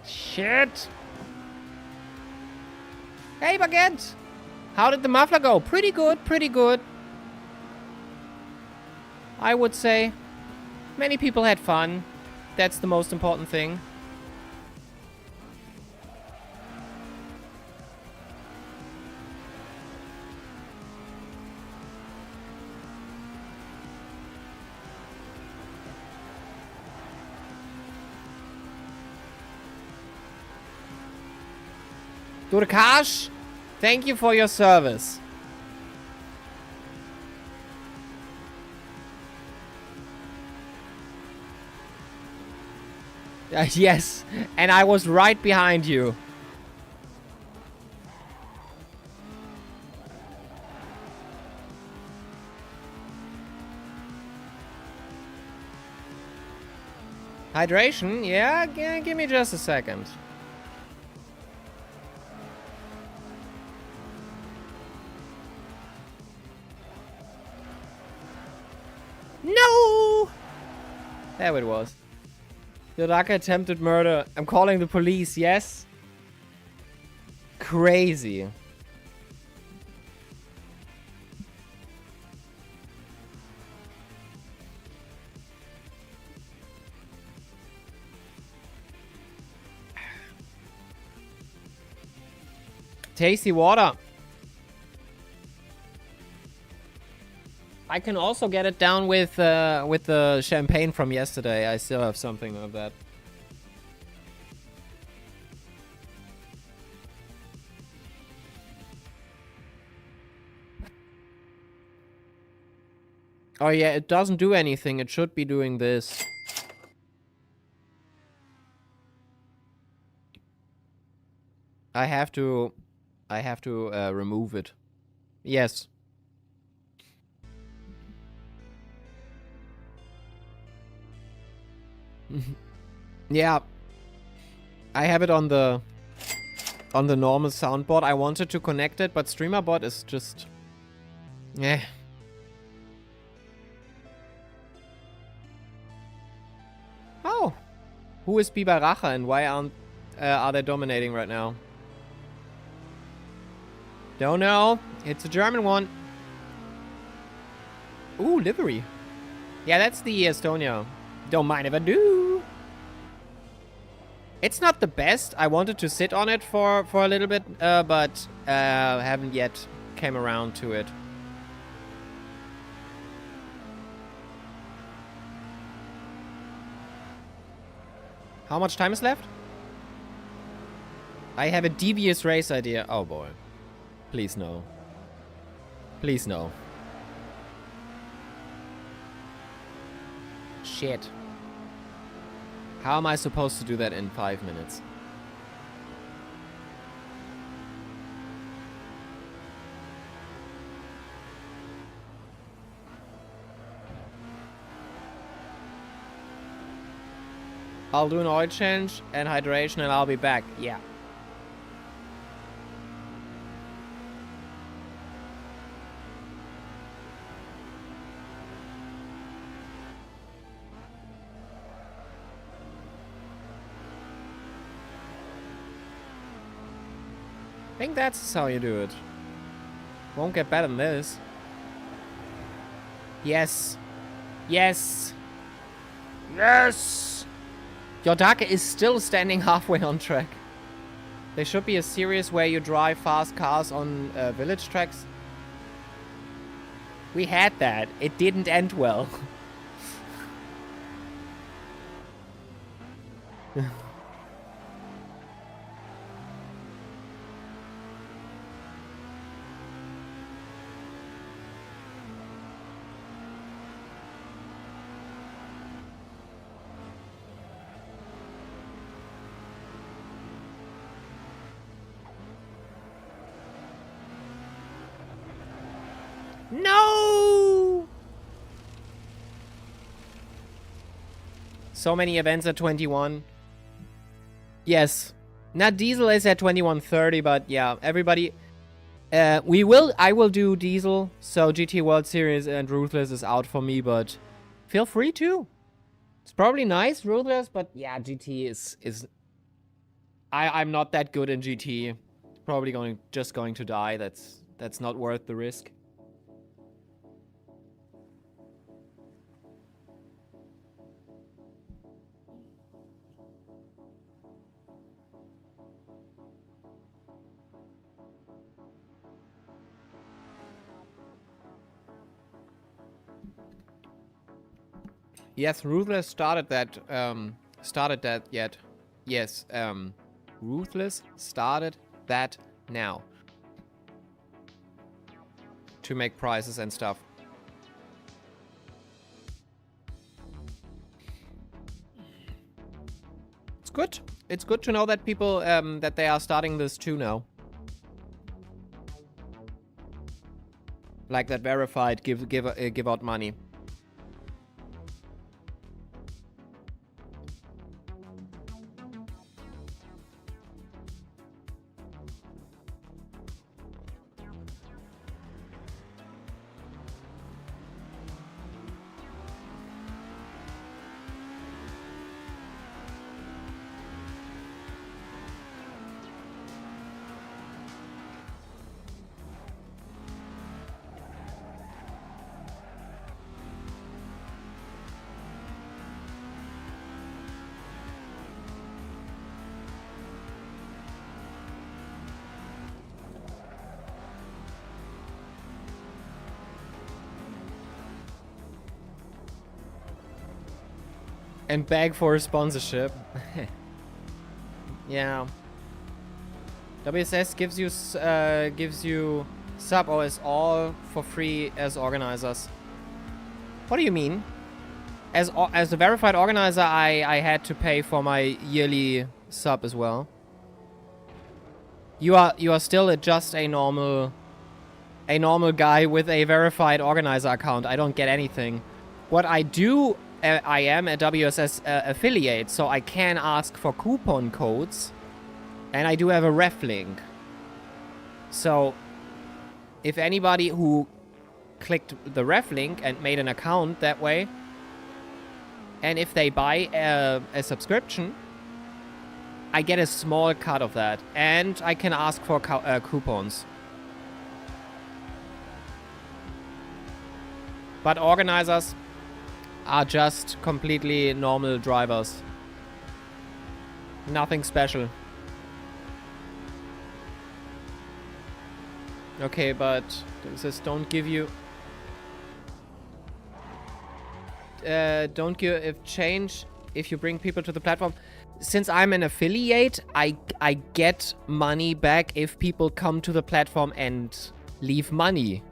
Speaker 1: Shit! Hey, Baguette! How did the muffler go? Pretty good, pretty good. I would say. Many people had fun. That's the most important thing. Durkash, thank you for your service. Yes, and I was right behind you. Hydration? Yeah, give me just a second. No! There it was. Yodaka attempted murder. I'm calling the police, yes? Crazy. Tasty water. I can also get it down with the champagne from yesterday. I still have something of that. Oh yeah, it doesn't do anything. It should be doing this. I have to remove it. Yes. Yeah. I have it on the normal soundboard. I wanted to connect it, but StreamerBot is just Oh. Who is Bibaracha and why are they dominating right now? Don't know. It's a German one. Ooh, livery. Yeah, that's the Estonia. Don't mind if I do. It's not the best. I wanted to sit on it for a little bit, but haven't yet came around to it. How much time is left? I have a devious race idea. Oh boy. Please no. Please no. Shit. How am I supposed to do that in 5 minutes? I'll do an oil change and hydration and I'll be back. Yeah. I think that's how you do it. Won't get better than this. Yes. Yes. Yes! Yodaka is still standing halfway on track. There should be a series where you drive fast cars on village tracks. We had that. It didn't end well. No! So many events at 21. Yes. Now Diesel is at 21:30, but yeah, everybody... I will do Diesel, so GT World Series and Ruthless is out for me, but feel free to. It's probably nice, Ruthless, but yeah, GT is... I'm not that good in GT. Probably just going to die. That's not worth the risk. Yes, Ruthless started that yet. Yes, Ruthless started that now. To make prizes and stuff. It's good. It's good to know that people, that they are starting this too now. Like that verified give out money. and beg for a sponsorship. Yeah. WSS gives you sub OS all for free as organizers. What do you mean? As a verified organizer, I had to pay for my yearly sub as well. You are still just a normal guy with a verified organizer account. I don't get anything. What I do, I am a WSS affiliate, so I can ask for coupon codes, and I do have a ref link. So if anybody who clicked the ref link and made an account that way, and if they buy a subscription, I get a small cut of that, and I can ask for coupons. But organizers are just completely normal drivers. Nothing special. Okay, but this don't give you... don't give change if you bring people to the platform. Since I'm an affiliate, I get money back if people come to the platform and leave money.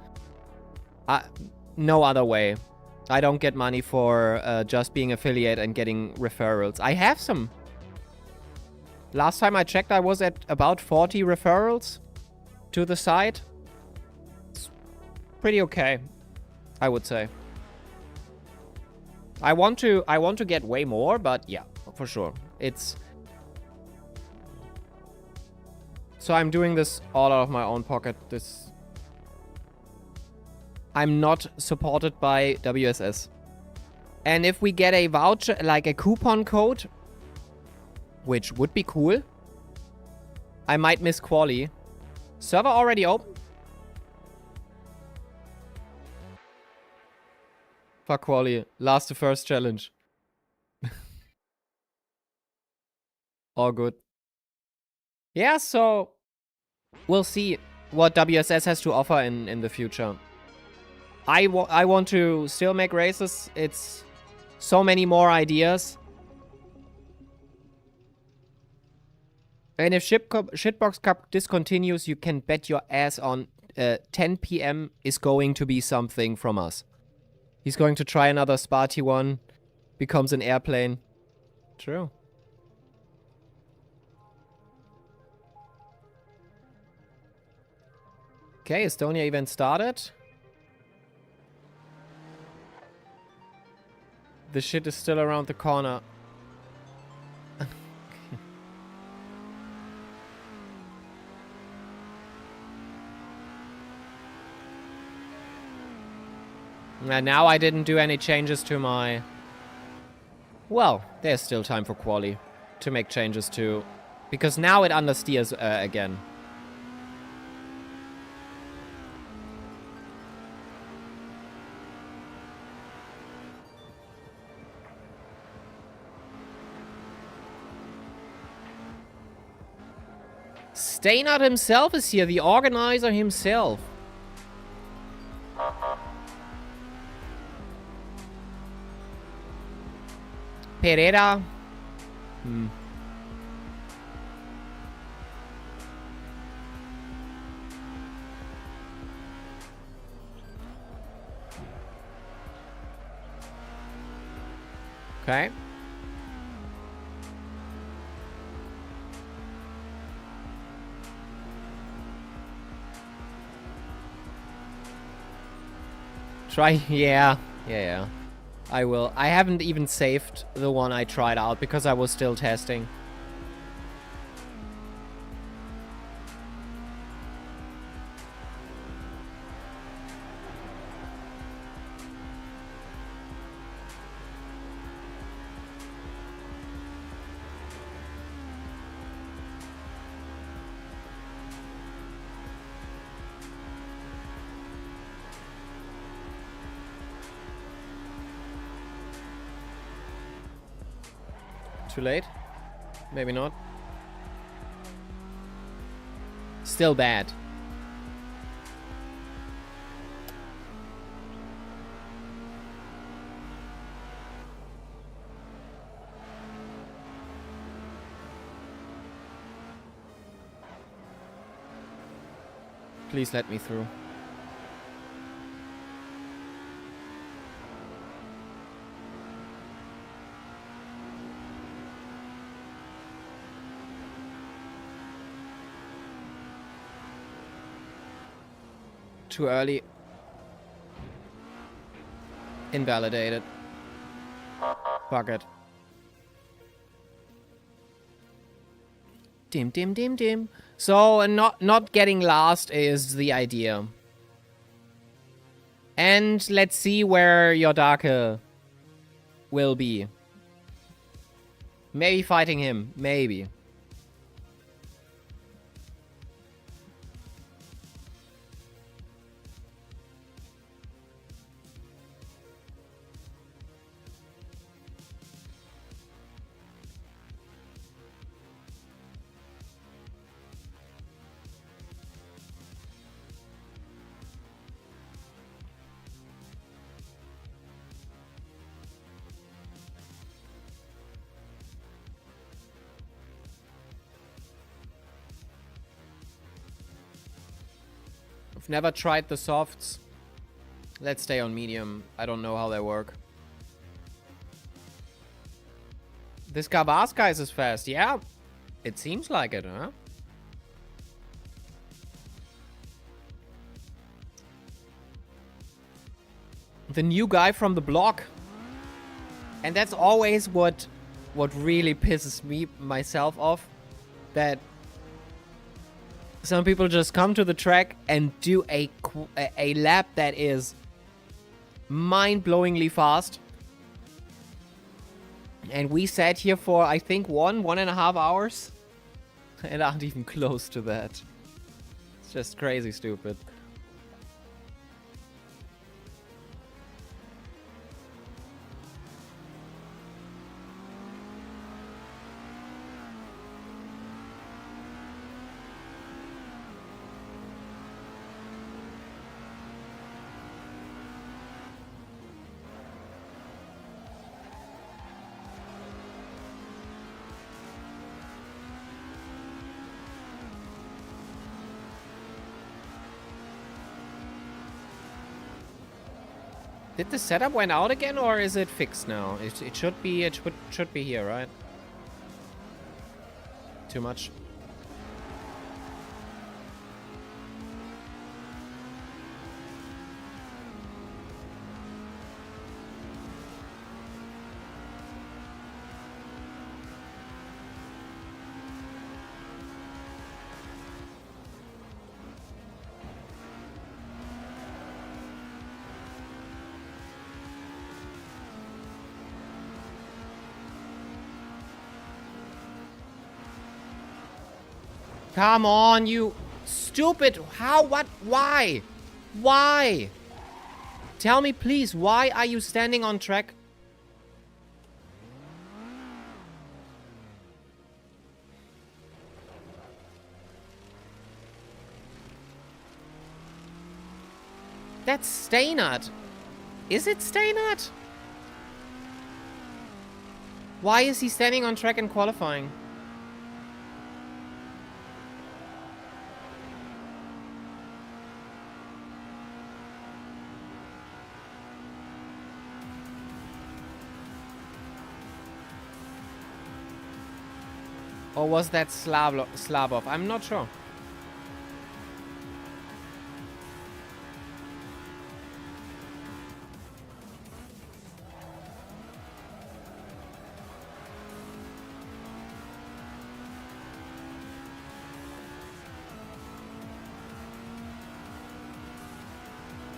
Speaker 1: No other way. I don't get money for just being affiliate and getting referrals. I have some. Last time I checked, I was at about 40 referrals to the site. It's pretty okay, I would say. I want to get way more, but yeah, for sure. It's... So I'm doing this all out of my own pocket. I'm not supported by WSS. And if we get a voucher, like a coupon code, which would be cool, I might miss quali. Server already open? Fuck quali. Last to first challenge. All good. Yeah, so we'll see what WSS has to offer in the future. I want to still make races. It's so many more ideas. And if Shitbox Cup discontinues, you can bet your ass on 10 PM is going to be something from us. He's going to try another Sparty one. Becomes an airplane. True. Okay, Estonia event started. The shit is still around the corner. And now I didn't do any changes to my... Well, there's still time for quali to make changes to... Because now it understeers again. Steinert himself is here, the organizer himself. Pereira. Okay. Try, yeah. I will. I haven't even saved the one I tried out because I was still testing. Too late? Maybe not. Still bad. Please let me through. Too early. Invalidated. Fuck it. Dim, dim, dim, dim. So, not getting last is the idea. And let's see where Yodake will be. Maybe fighting him. Maybe. I've never tried the softs. Let's stay on medium. I don't know how they work. This Gavaskai is fast. Yeah, it seems like it, huh? The new guy from the block. And that's always what really pisses me myself off. That some people just come to the track and do a lap that is mind-blowingly fast. And we sat here for, I think, 1.5 hours. And aren't even close to that. It's just crazy stupid. Did the setup went out again, or is it fixed now? It should be. It should be here, right? Too much. Come on, you stupid. How? What? Why? Why? Tell me, please, why are you standing on track? That's Steinert. Is it Steinert? Why is he standing on track in qualifying? Or was that Slavov? I'm not sure.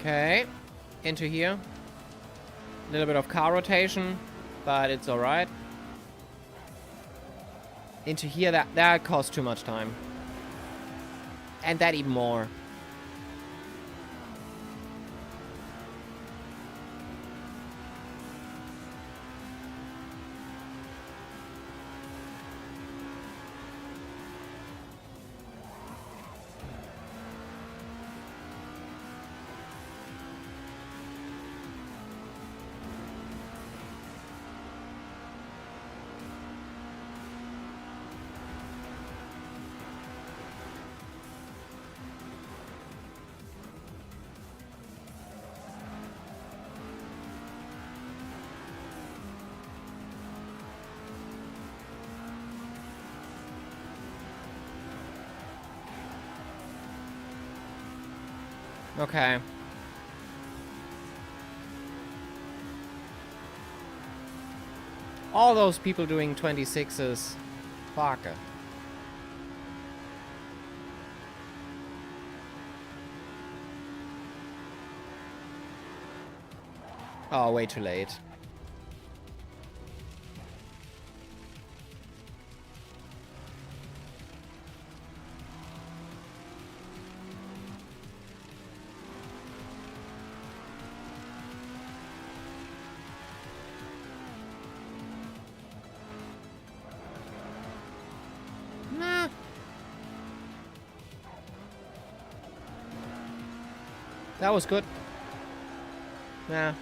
Speaker 1: Okay, into here. A little bit of car rotation, but it's alright. Into here, that costs too much time. And that even more. Okay. All those people doing 26s. Fuck. Oh, way too late. Nah. That was good. Nah.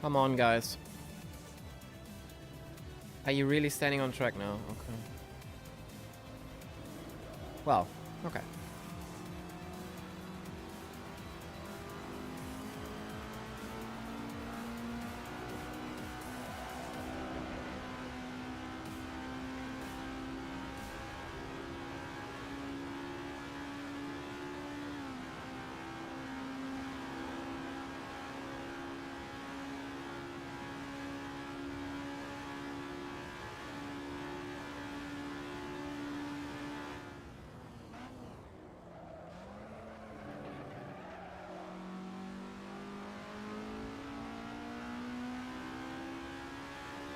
Speaker 1: Come on, guys. Are you really standing on track now? Okay. Well, okay.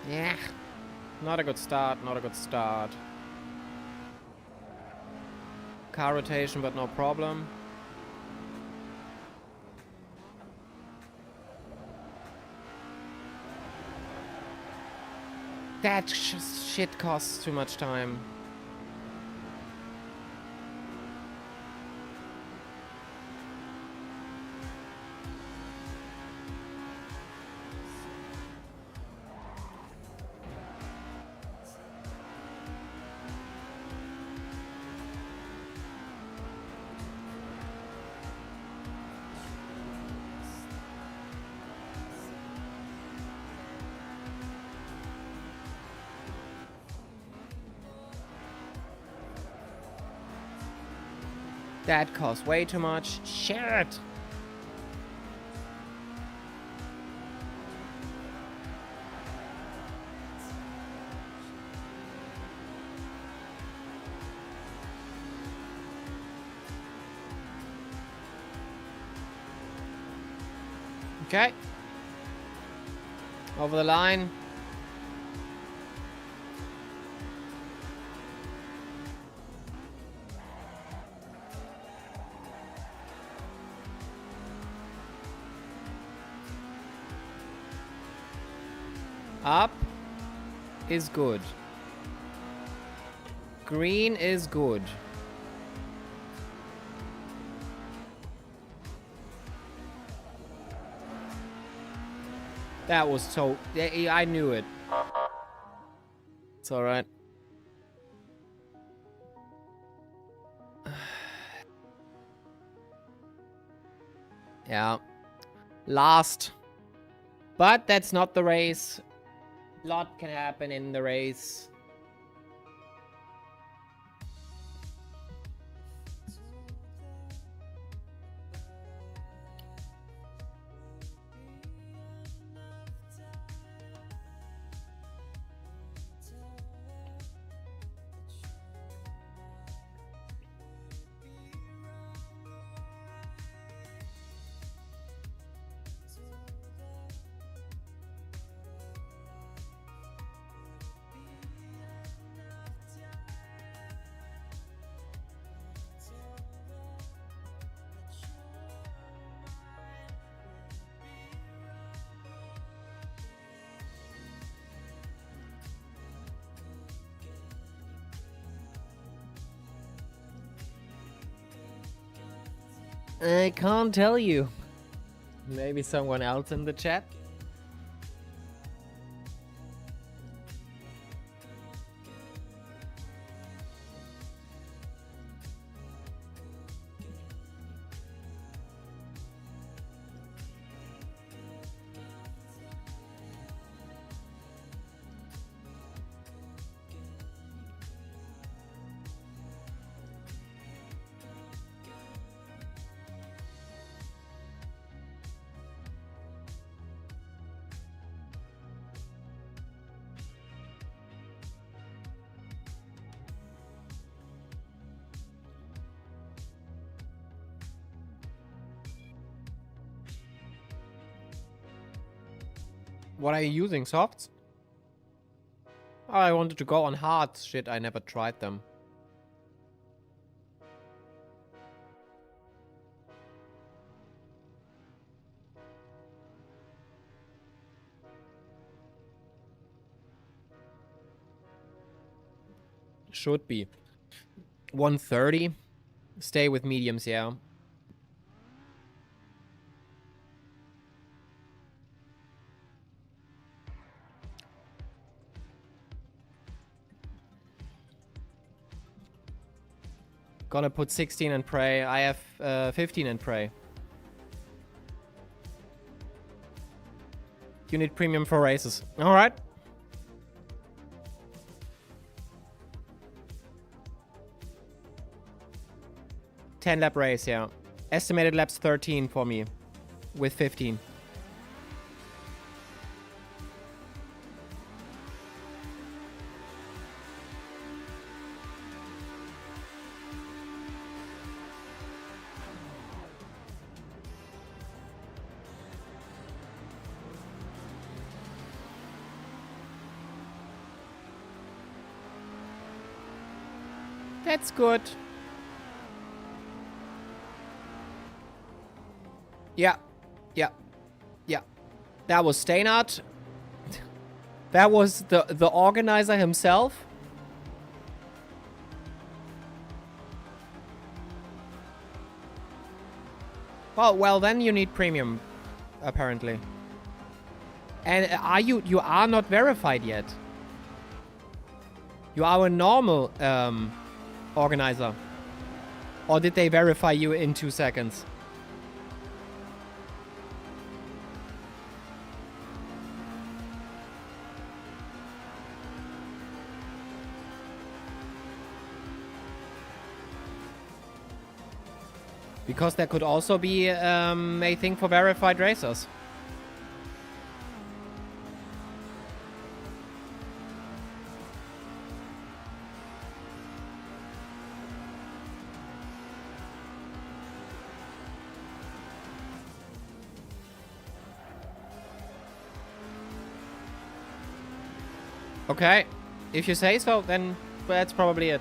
Speaker 1: Yeah. Not a good start, not a good start. Car rotation, but no problem. That shit costs too much time. That costs way too much. Shit! Okay. Over the line. Up is good. Green is good. That was so... I knew it. It's alright. Yeah. Last. But that's not the race. Lot can happen in the race. I can't tell you. Maybe someone else in the chat? What are you using, softs? Oh, I wanted to go on hard. Shit, I never tried them. Should be. 130. Stay with mediums, yeah. Gonna put 16 and pray. I have 15 and pray. You need premium for races. Alright. Ten lap race, yeah. Estimated laps 13 for me. With 15. That's good. Yeah. Yeah. Yeah. That was Steinert. That was the organizer himself. Oh, well, then you need premium, apparently. And you are not verified yet. You are a normal organizer. Or did they verify you in 2 seconds? Because there could also be a thing for verified racers. Okay, if you say so, then that's probably it.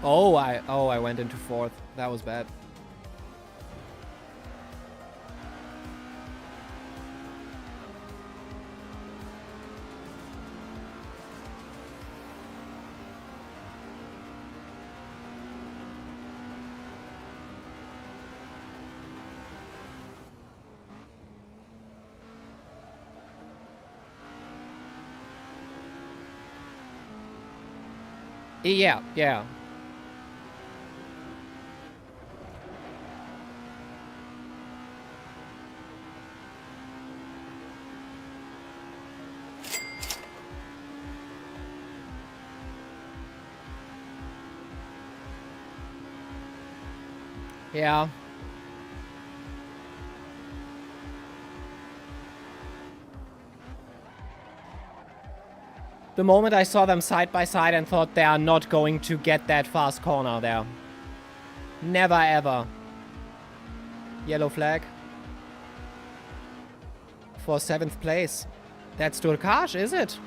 Speaker 1: Oh, I went into fourth. That was bad. Yeah, yeah. Yeah. The moment I saw them side by side and thought they are not going to get that fast corner there. Never ever. Yellow flag. For 7th place. That's Turkash, is it?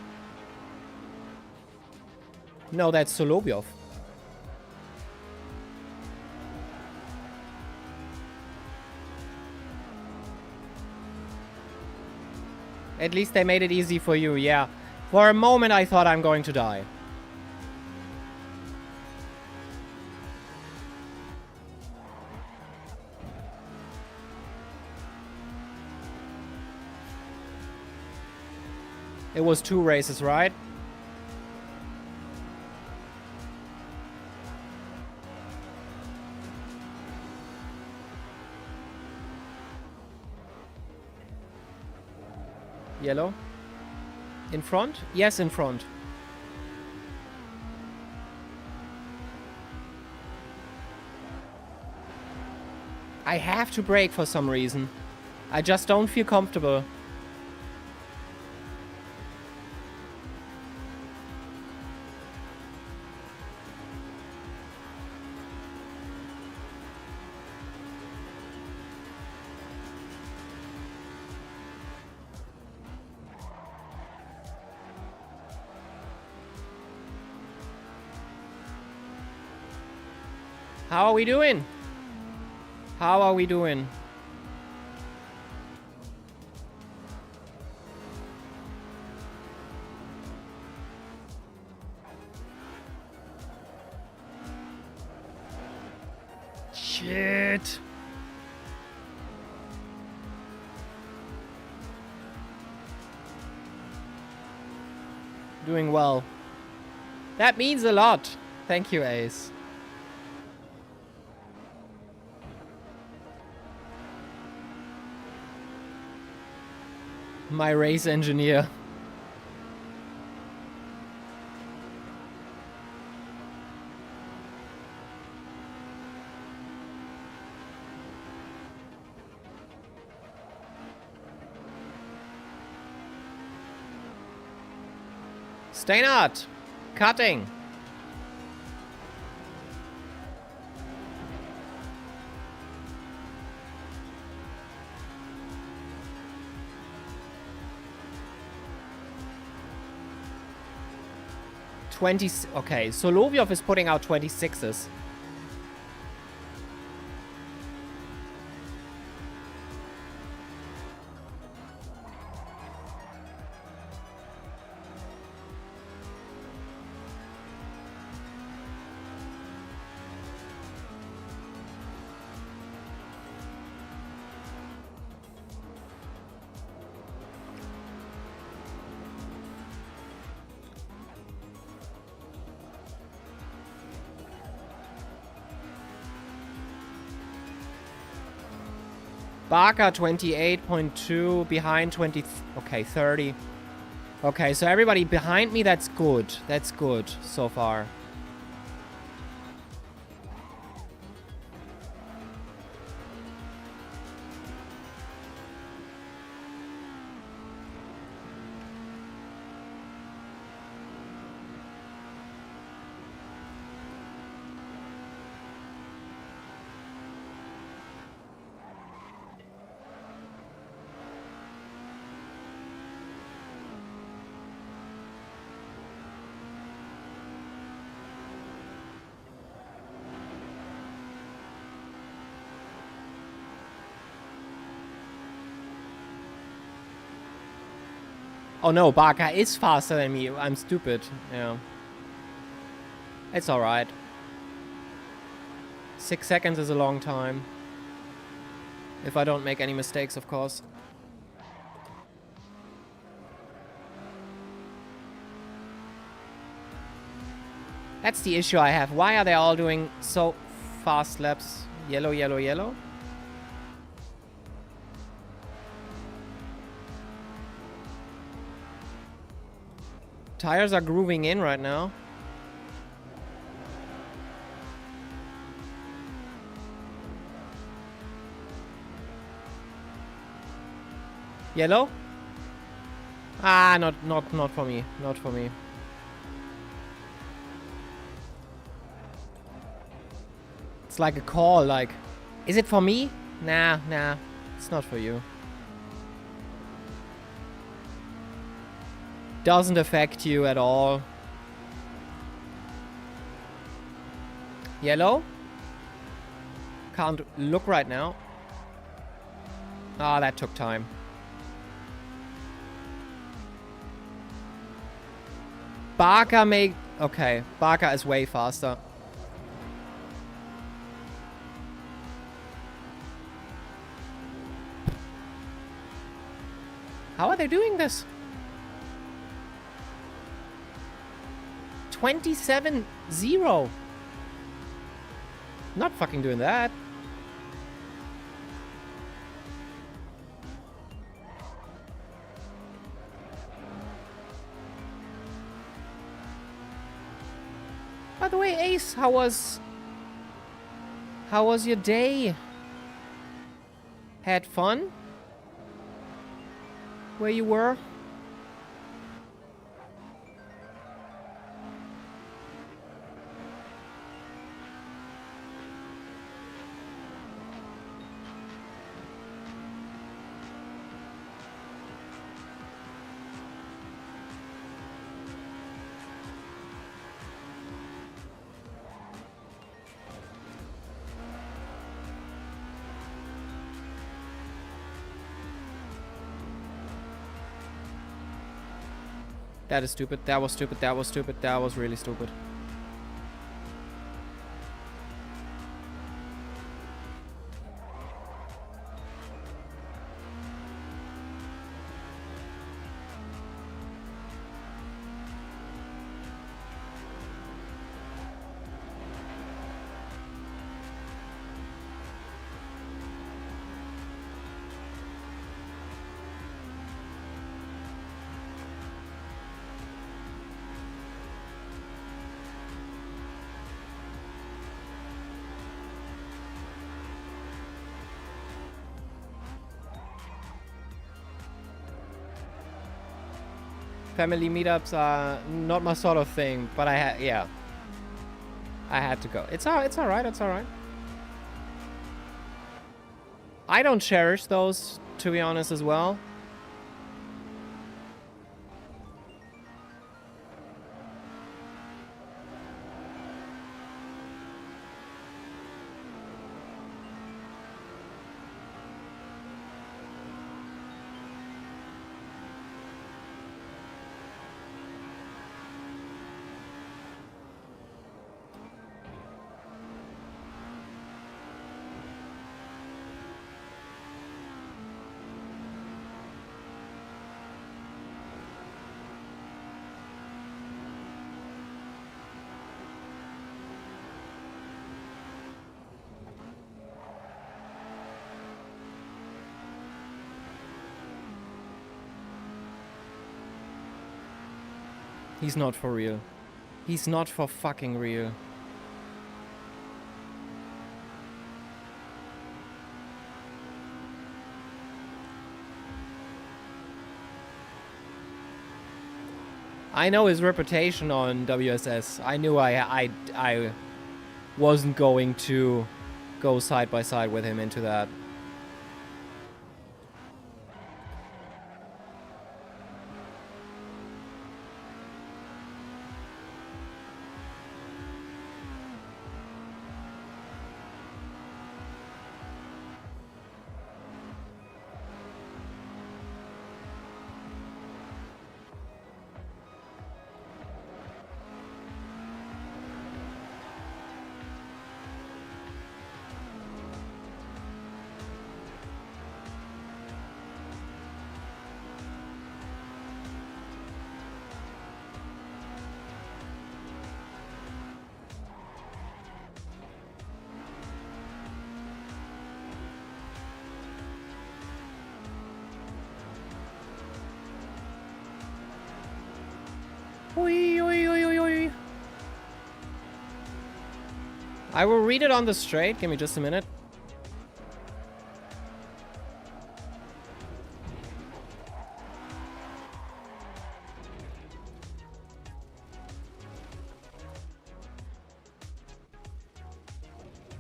Speaker 1: No, that's Solovyov. At least they made it easy for you, yeah. For a moment I thought I'm going to die. It was 2 races, right? Yellow. In front? Yes, in front. I have to brake for some reason. I just don't feel comfortable. How are we doing? How are we doing? Shit. Doing well. That means a lot. Thank you, Ace. My race engineer. Steinhardt, cutting. Okay, Solovyov is putting out 26s. Barker 28.2, behind 20, okay, 30. Okay, so everybody behind me, that's good. That's good so far. Oh no, Barker is faster than me. I'm stupid. Yeah. It's alright. 6 seconds is a long time. If I don't make any mistakes, of course. That's the issue I have. Why are they all doing so fast laps? Yellow, yellow, yellow. Tires are grooving in right now. Yellow? Ah, not for me. Not for me. It's like a call, like, is it for me? Nah, it's not for you. Doesn't affect you at all. Yellow? Can't look right now. Ah, that took time. Barker may... Okay, Barker is way faster. How are they doing this? 27-0. Not fucking doing that. By the way, Ace, how was your day? Had fun? Where you were? That is stupid. That was stupid. That was stupid. That was really stupid. Family meetups are not my sort of thing, but I had to go. It's alright, it's alright. I don't cherish those, to be honest, as well. He's not for real. He's not for fucking real. I know his reputation on WSS. I knew I wasn't going to go side by side with him into that. I will read it on the straight. Give me just a minute.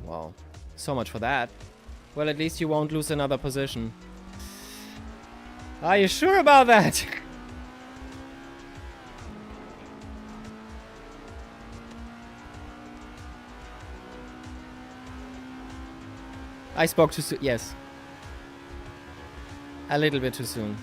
Speaker 1: Well, so much for that. Well, at least you won't lose another position. Are you sure about that? I spoke too soon. Yes. A little bit too soon.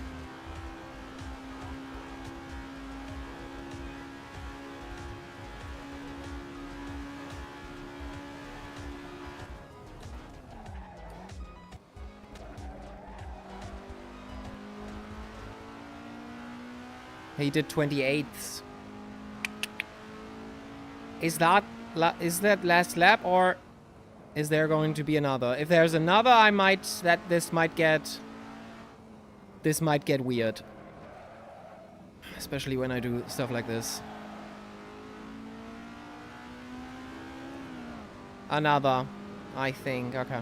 Speaker 1: He did 28th. Is that last lap, or is there going to be another? If there's another, this might get weird. Especially when I do stuff like this. Another, I think. Okay.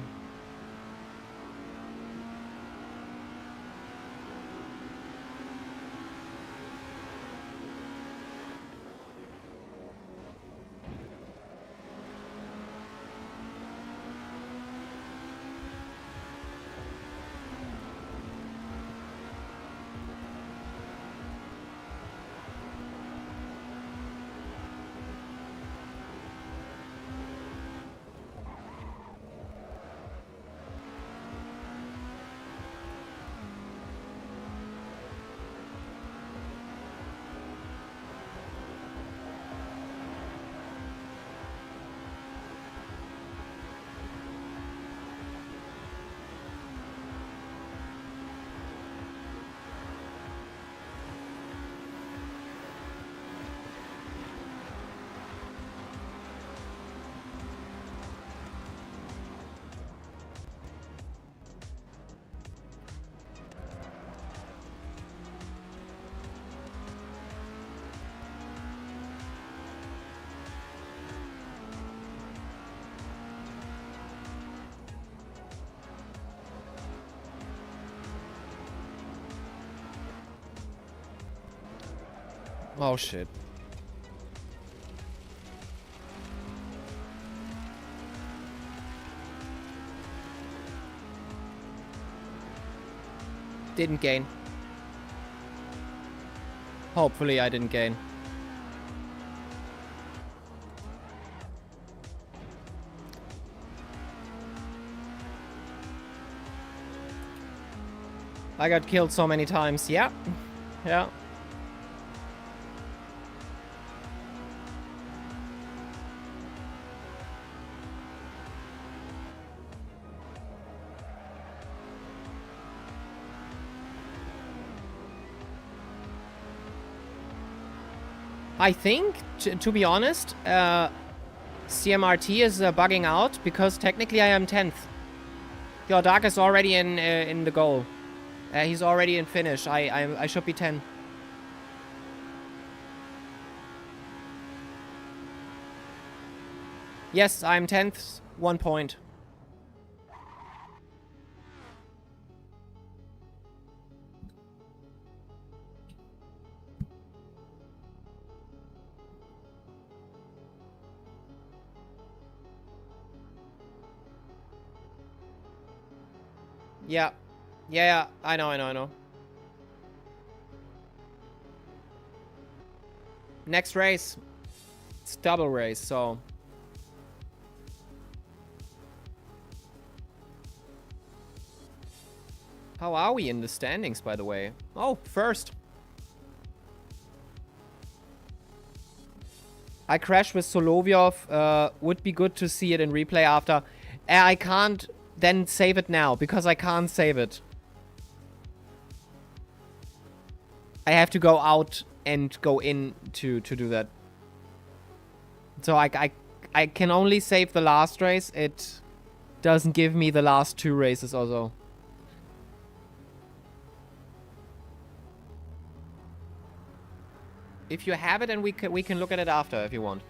Speaker 1: Oh shit. Didn't gain. Hopefully I didn't gain. I got killed so many times. Yeah. Yeah. I think, to be honest, CMRT is bugging out because technically I am 10th. Your Dark is already in the goal. He's already in finish. I should be 10. Yes, I'm 10th. 1 point. Yeah. Yeah, I know. Next race. It's double race, so... How are we in the standings, by the way? Oh, first. I crashed with Solovyov. Would be good to see it in replay after. I can't then save it now, because I can't save it. I have to go out and go in to do that. So I can only save the last race. It doesn't give me the last 2 races also. If you have it, and we can look at it after if you want.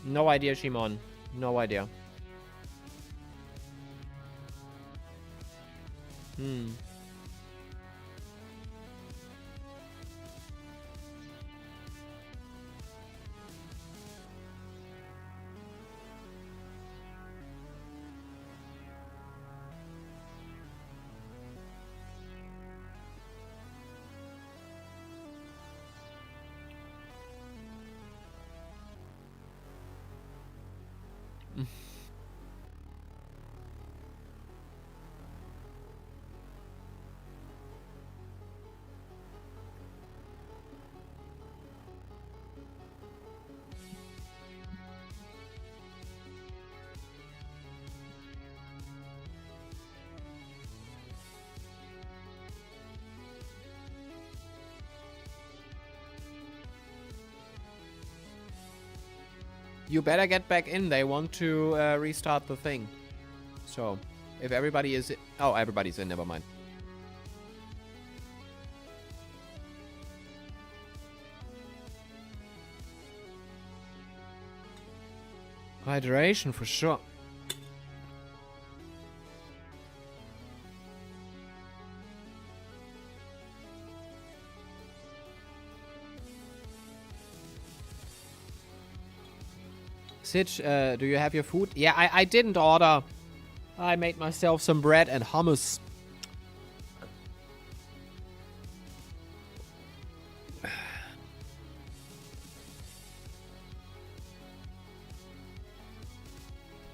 Speaker 1: No idea, Shimon. No idea. Hmm. You better get back in. They want to restart the thing. So, if everybody is... Oh, everybody's in. Never mind. Hydration, for sure. Sitch, do you have your food? Yeah, I didn't order. I made myself some bread and hummus.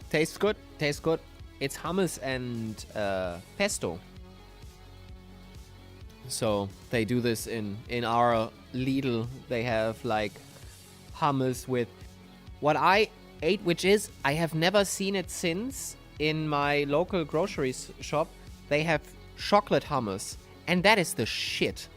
Speaker 1: Tastes good. Tastes good. It's hummus and pesto. So they do this in our Lidl. They have like hummus with what I ate, which is I have never seen it since in my local grocery shop. They have chocolate hummus, and that is the shit.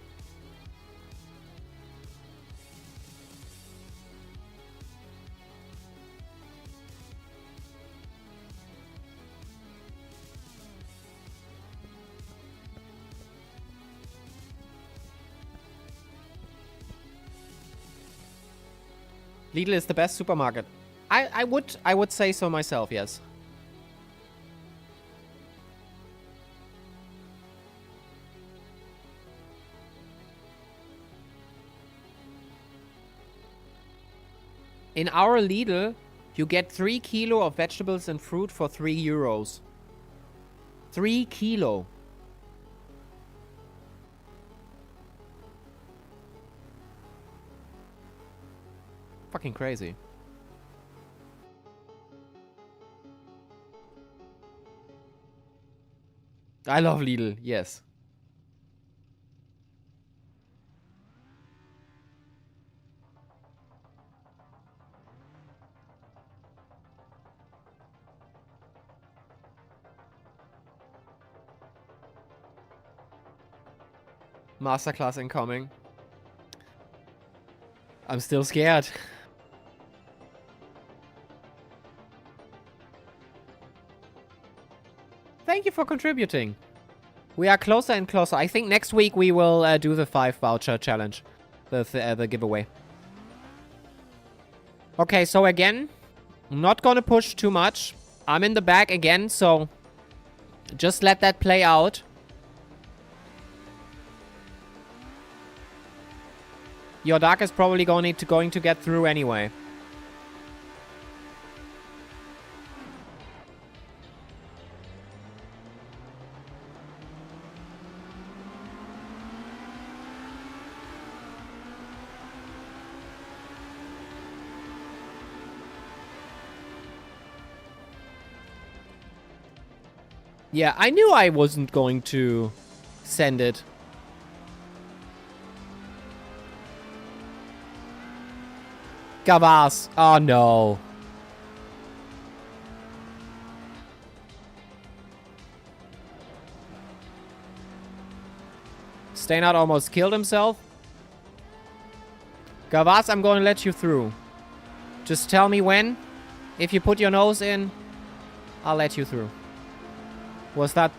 Speaker 1: Lidl is the best supermarket. I would say so myself, yes. In our Lidl, you get 3 kilo of vegetables and fruit for 3 euros. 3 kilo. Fucking crazy. I love Lidl, yes. Masterclass incoming. I'm still scared. Thank you for contributing. We are closer and closer. I think next week we will do the 5 voucher challenge. The giveaway. Okay, so again, I'm not gonna push too much. I'm in the back again, so just let that play out. Your Dark is probably going to get through anyway. Yeah, I knew I wasn't going to send it. Gavas. Oh, no. Steinhardt almost killed himself. Gavas, I'm going to let you through. Just tell me when. If you put your nose in, I'll let you through. Was that...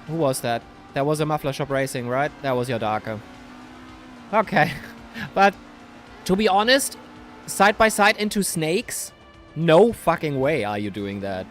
Speaker 1: Who was that? That was a Muffler Shop Racing, right? That was your Darker. Okay. But, to be honest, side by side into snakes? No fucking way are you doing that.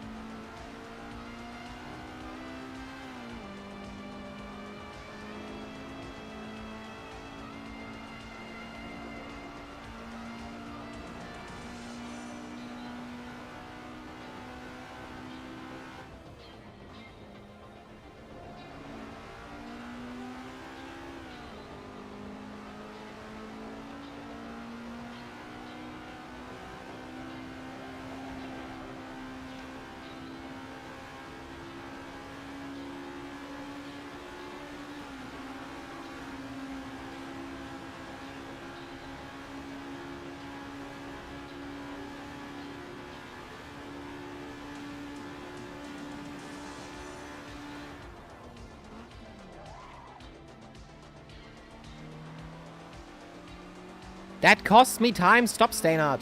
Speaker 1: That costs me time. Stop, Staynard.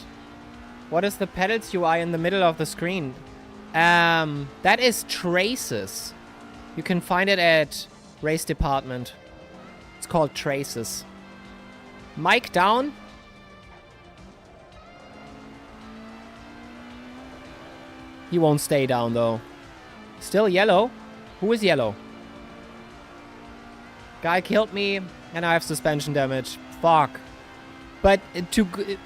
Speaker 1: What is the pedals UI in the middle of the screen? That is traces. You can find it at race department. It's called traces. Mic down. He won't stay down though. Still yellow. Who is yellow? Guy killed me and I have suspension damage. Fuck. But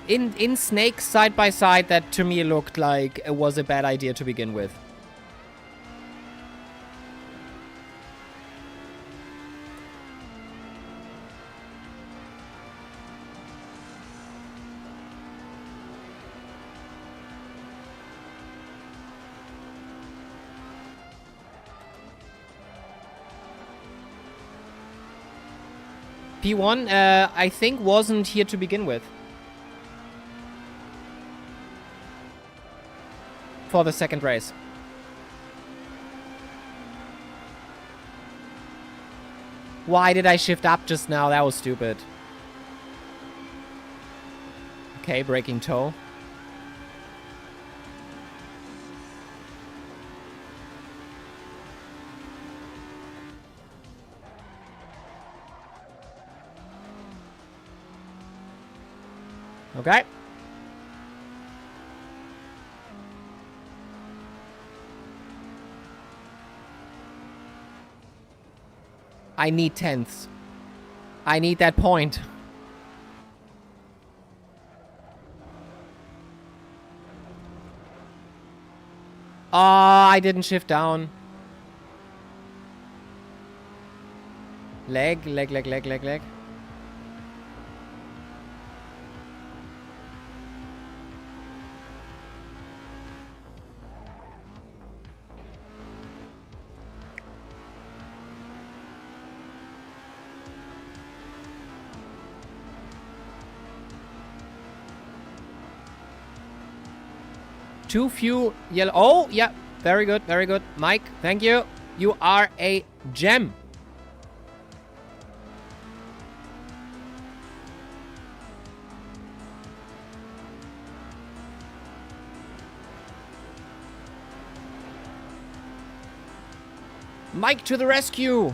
Speaker 1: in Snake side by side, that to me looked like it was a bad idea to begin with. P1, I think, wasn't here to begin with. For the second race. Why did I shift up just now? That was stupid. Okay, breaking toe. Okay. I need tenths. I need that point. Oh, I didn't shift down. Leg. Too few yellow. Oh, yeah. Very good. Very good. Mike, thank you. You are a gem. Mike to the rescue.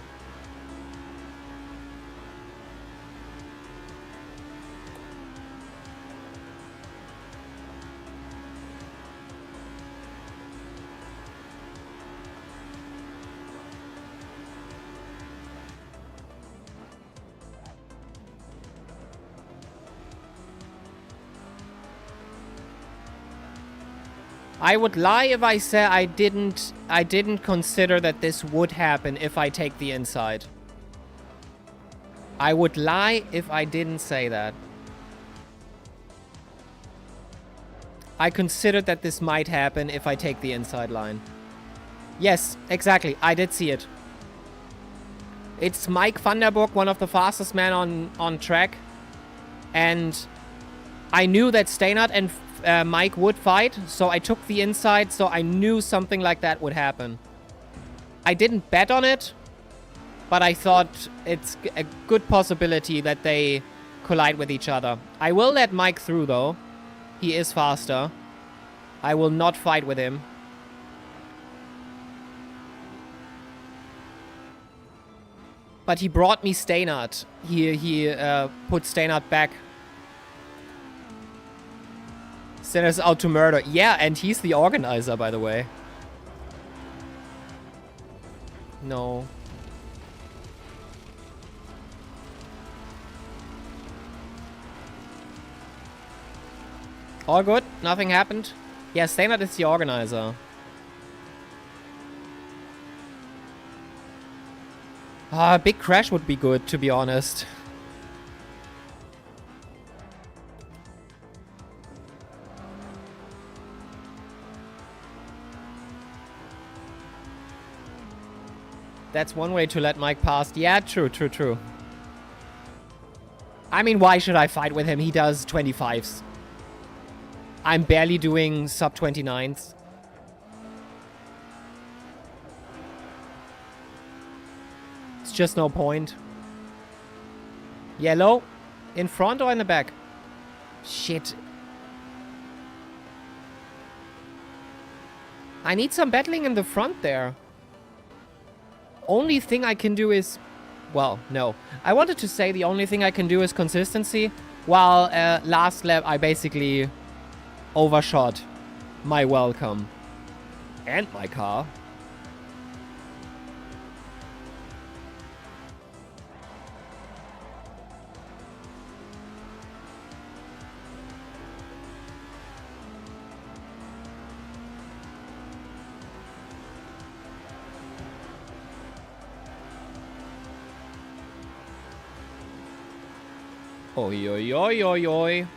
Speaker 1: I would lie if I said I didn't consider that this would happen if I take the inside. I would lie if I didn't say that. I considered that this might happen if I take the inside line. Yes, exactly. I did see it. It's Mike Vanderburg, one of the fastest men on track. And I knew that Staynard and Mike would fight, so I took the inside, so I knew something like that would happen. I didn't bet on it, but I thought it's a good possibility that they collide with each other. I will let Mike through, though. He is faster. I will not fight with him. But he brought me Staynard. He put Staynard back. Sent us out to murder. Yeah, and he's the organizer, by the way. No. All good. Nothing happened. Yeah, Staynard is the organizer. A big crash would be good, to be honest. That's one way to let Mike pass. Yeah, true. I mean, why should I fight with him? He does 25s. I'm barely doing sub 29s. It's just no point. Yellow? In front or in the back? Shit. I need some battling in the front there. Only thing I can do is... Well, no. I wanted to say the only thing I can do is consistency. While last lap I basically overshot my welcome. And my car. Oi, oi, oi, oi, oi.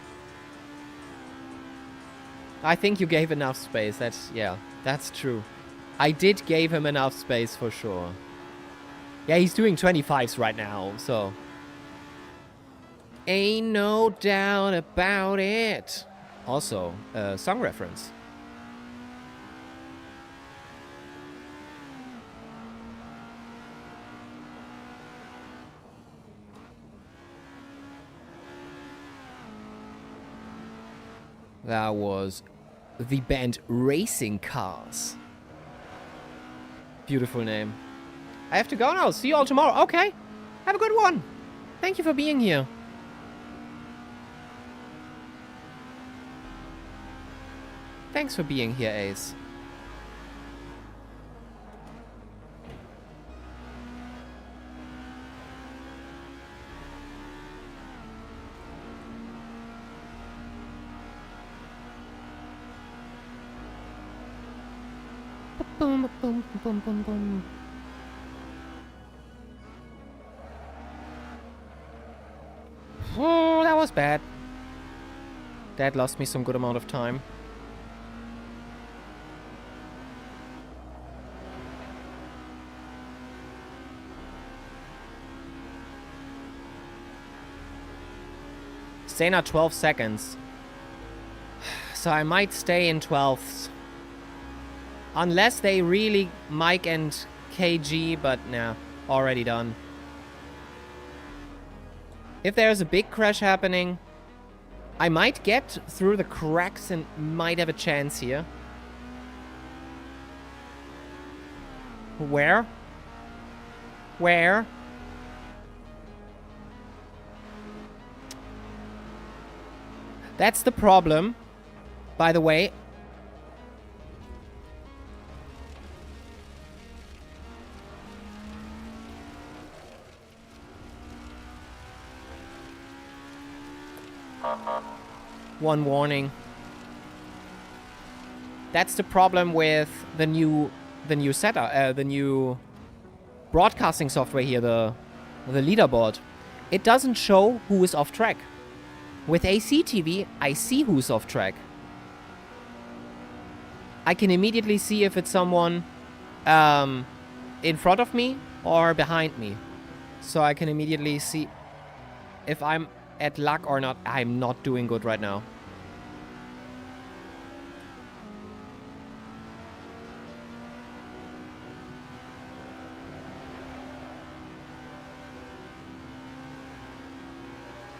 Speaker 1: I think you gave enough space. Yeah, that's true. I did give him enough space for sure. Yeah, he's doing 25s right now, so. Ain't no doubt about it. Also, song reference. That was the band Racing Cars. Beautiful name. I have to go now. See you all tomorrow. Okay. Have a good one. Thank you for being here. Thanks for being here, Ace. Boom, boom, boom, boom, boom. Oh, that was bad. That lost me some good amount of time. Staying at 12 seconds. So I might stay in 12th. Unless they really Mike and KG, but nah, already done. If there's a big crash happening, I might get through the cracks and might have a chance here. Where? Where? That's the problem, by the way. One warning. That's the problem with the new setup, the new broadcasting software here, the leaderboard. It doesn't show who is off track. With ACTV, I see who's off track. I can immediately see if it's someone in front of me or behind me. So I can immediately see if I'm at luck or not. I'm not doing good right now.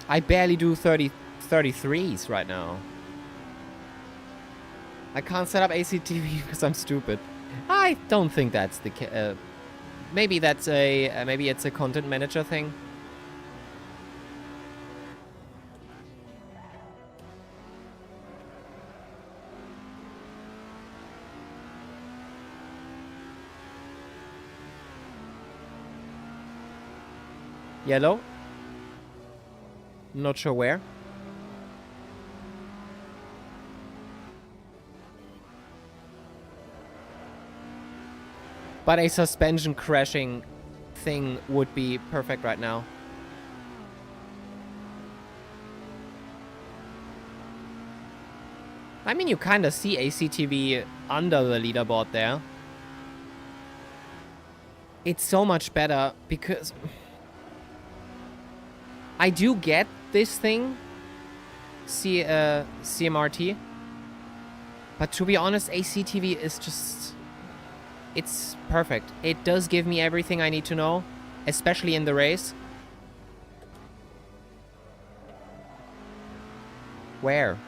Speaker 1: I barely do 33s right now. I can't set up ACTV because I'm stupid. I don't think that's the maybe that's a maybe it's a content manager thing. Yellow. Not sure where. But a suspension crashing thing would be perfect right now. I mean, you kind of see ACTV under the leaderboard there. It's so much better because I do get this thing, CMRT, but to be honest, ACTV is just, it's perfect. It does give me everything I need to know, especially in the race. Where?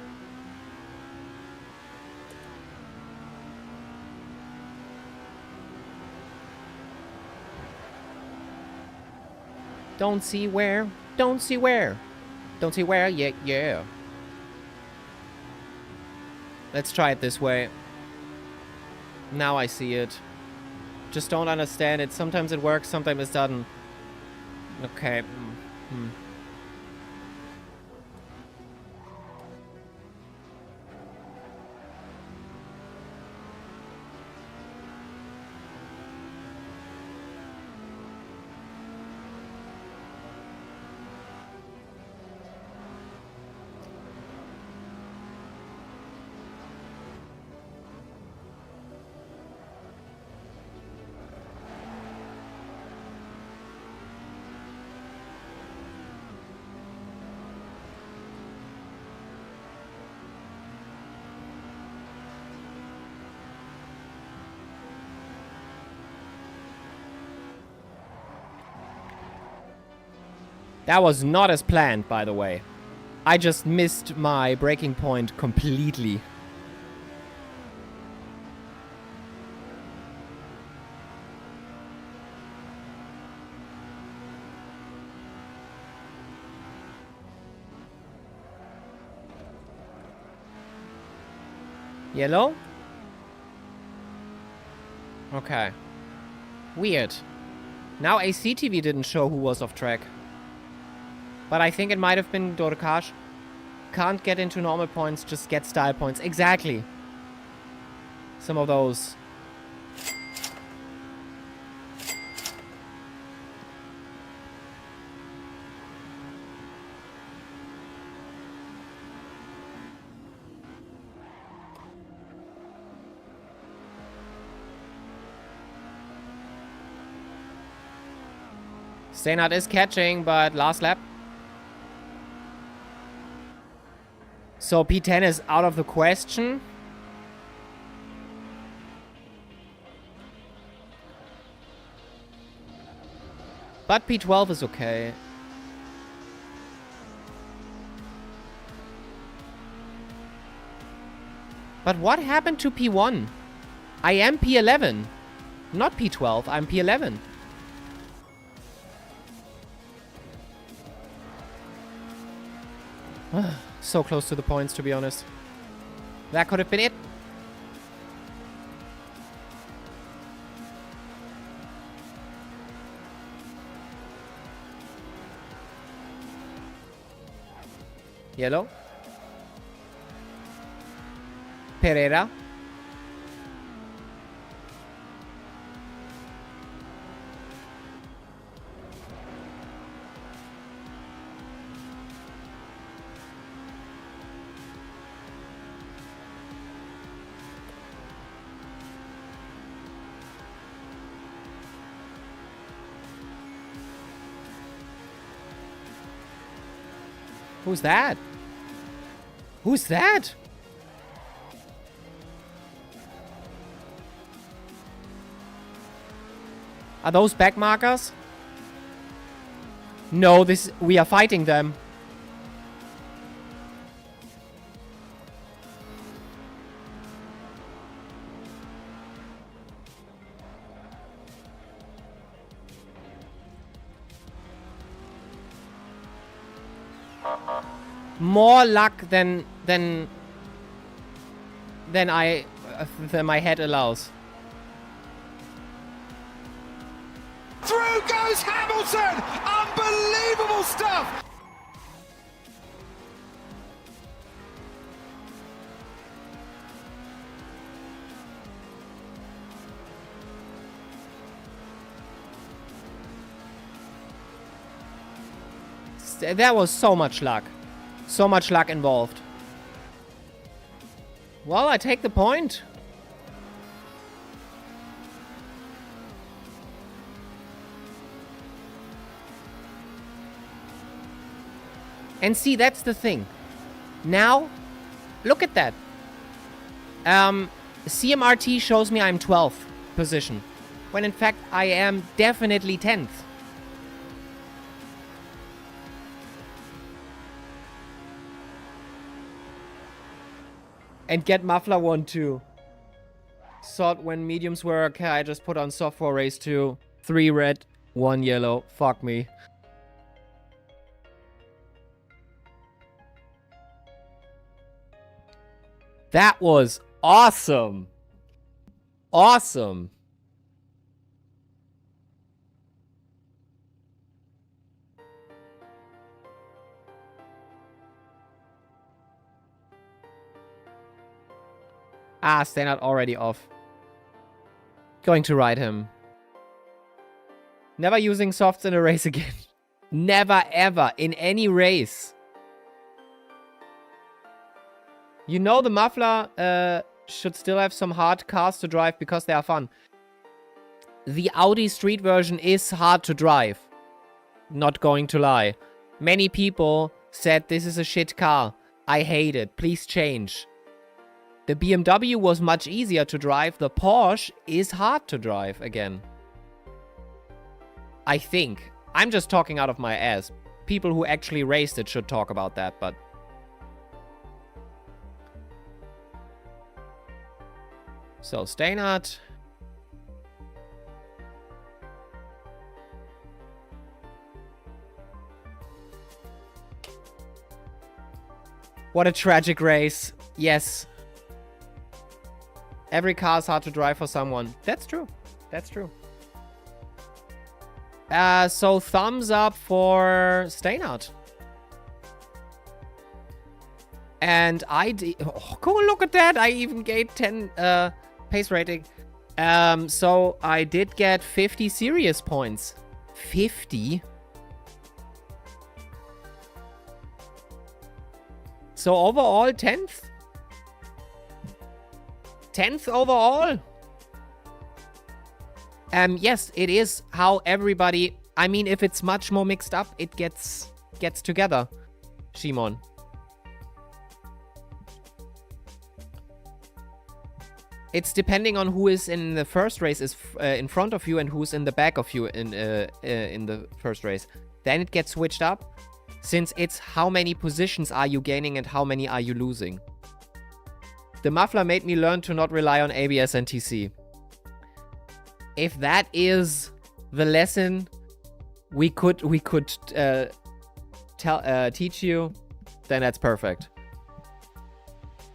Speaker 1: Don't see where. Don't see where. Don't see where. Yeah, yeah. Let's try it this way. Now I see it. Just don't understand it. Sometimes it works, sometimes it doesn't. Okay. That was not as planned, by the way. I just missed my breaking point completely. Yellow? Okay. Weird. Now ACTV didn't show who was off track. But I think it might have been Dorkash. Can't get into normal points, just get style points. Exactly. Some of those. Steinhardt is catching, but last lap. So P10 is out of the question. But P12 is okay. But what happened to P1? I am P11. Not P12, I'm P11. So close to the points, to be honest. That could have been it. Yellow. Pereira. Who's that? Who's that? Are those back markers? No, we are fighting them. More luck than my head allows.
Speaker 3: Through goes Hamilton! Unbelievable stuff!
Speaker 1: There was so much luck. So much luck involved. Well, I take the point. And see, that's the thing. Now, look at that. CMRT shows me I'm 12th position, when in fact I am definitely 10th. And get Muffler 1 too. Thought when mediums were okay, I just put on soft for race 2. 3 red, 1 yellow. Fuck me. That was awesome. Awesome. Ah, Steinhardt already off. Going to ride him. Never using softs in a race again. Never ever in any race. You know the Muffler should still have some hard cars to drive because they are fun. The Audi street version is hard to drive. Not going to lie. Many people said this is a shit car. I hate it. Please change. The BMW was much easier to drive. The Porsche is hard to drive again. I think. I'm just talking out of my ass. People who actually raced it should talk about that, but... So, Steinhardt. What a tragic race. Yes. Every car is hard to drive for someone. That's true. That's true. So thumbs up for Steinhardt. And oh, go look at that. I even gave 10 pace rating. So I did get 50 serious points. 50? So overall, 10th? 10th overall? Yes, it is how everybody... I mean, if it's much more mixed up, it gets together. Shimon. It's depending on who is in the first race is in front of you and who's in the back of you in the first race. Then it gets switched up, since it's how many positions are you gaining and how many are you losing. The Muffler made me learn to not rely on ABS and TC. If that is the lesson we could teach you, then that's perfect.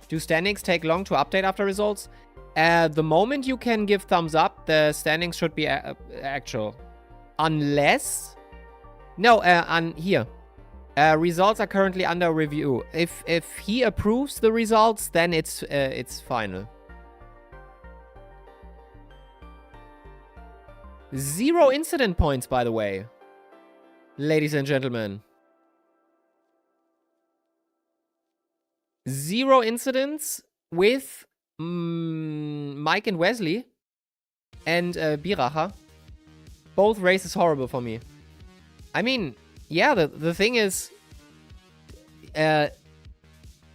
Speaker 1: Do standings take long to update after results? The moment you can give thumbs up, the standings should be actual. Unless... No, here. Results are currently under review. If he approves the results, then it's final. 0 incident points, by the way. Ladies and gentlemen. 0 incidents with Mike and Wesley and Biracher. Both races horrible for me. I mean, yeah, the thing is, I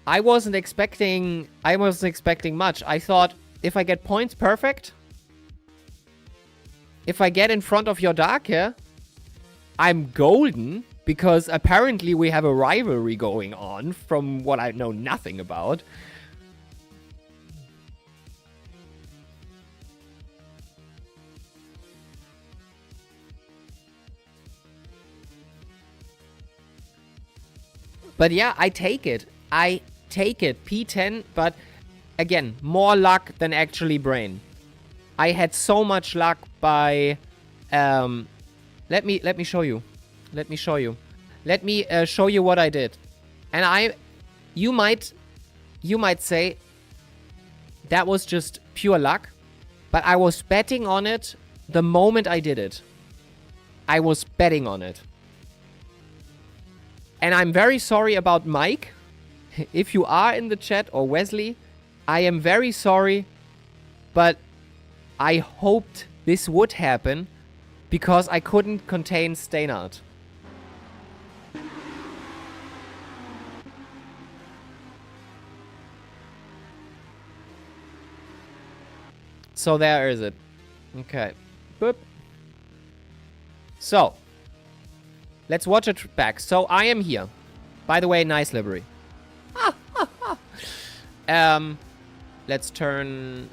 Speaker 1: wasn't expecting much. I thought if I get points perfect, if I get in front of your Darke, I'm golden, because apparently we have a rivalry going on from what I know nothing about. But yeah, I take it. I take it. P10, but again, more luck than actually brain. I had so much luck by... Let me show you. Let me show you. Let me show you what I did. And you might say that was just pure luck, but I was betting on it the moment I did it. I was betting on it. And I'm very sorry about Mike. If you are in the chat, or Wesley, I am very sorry, but I hoped this would happen because I couldn't contain Steinhardt. So there is it. Okay. Boop. So, let's watch it back. So I am here. By the way, nice livery. let's turn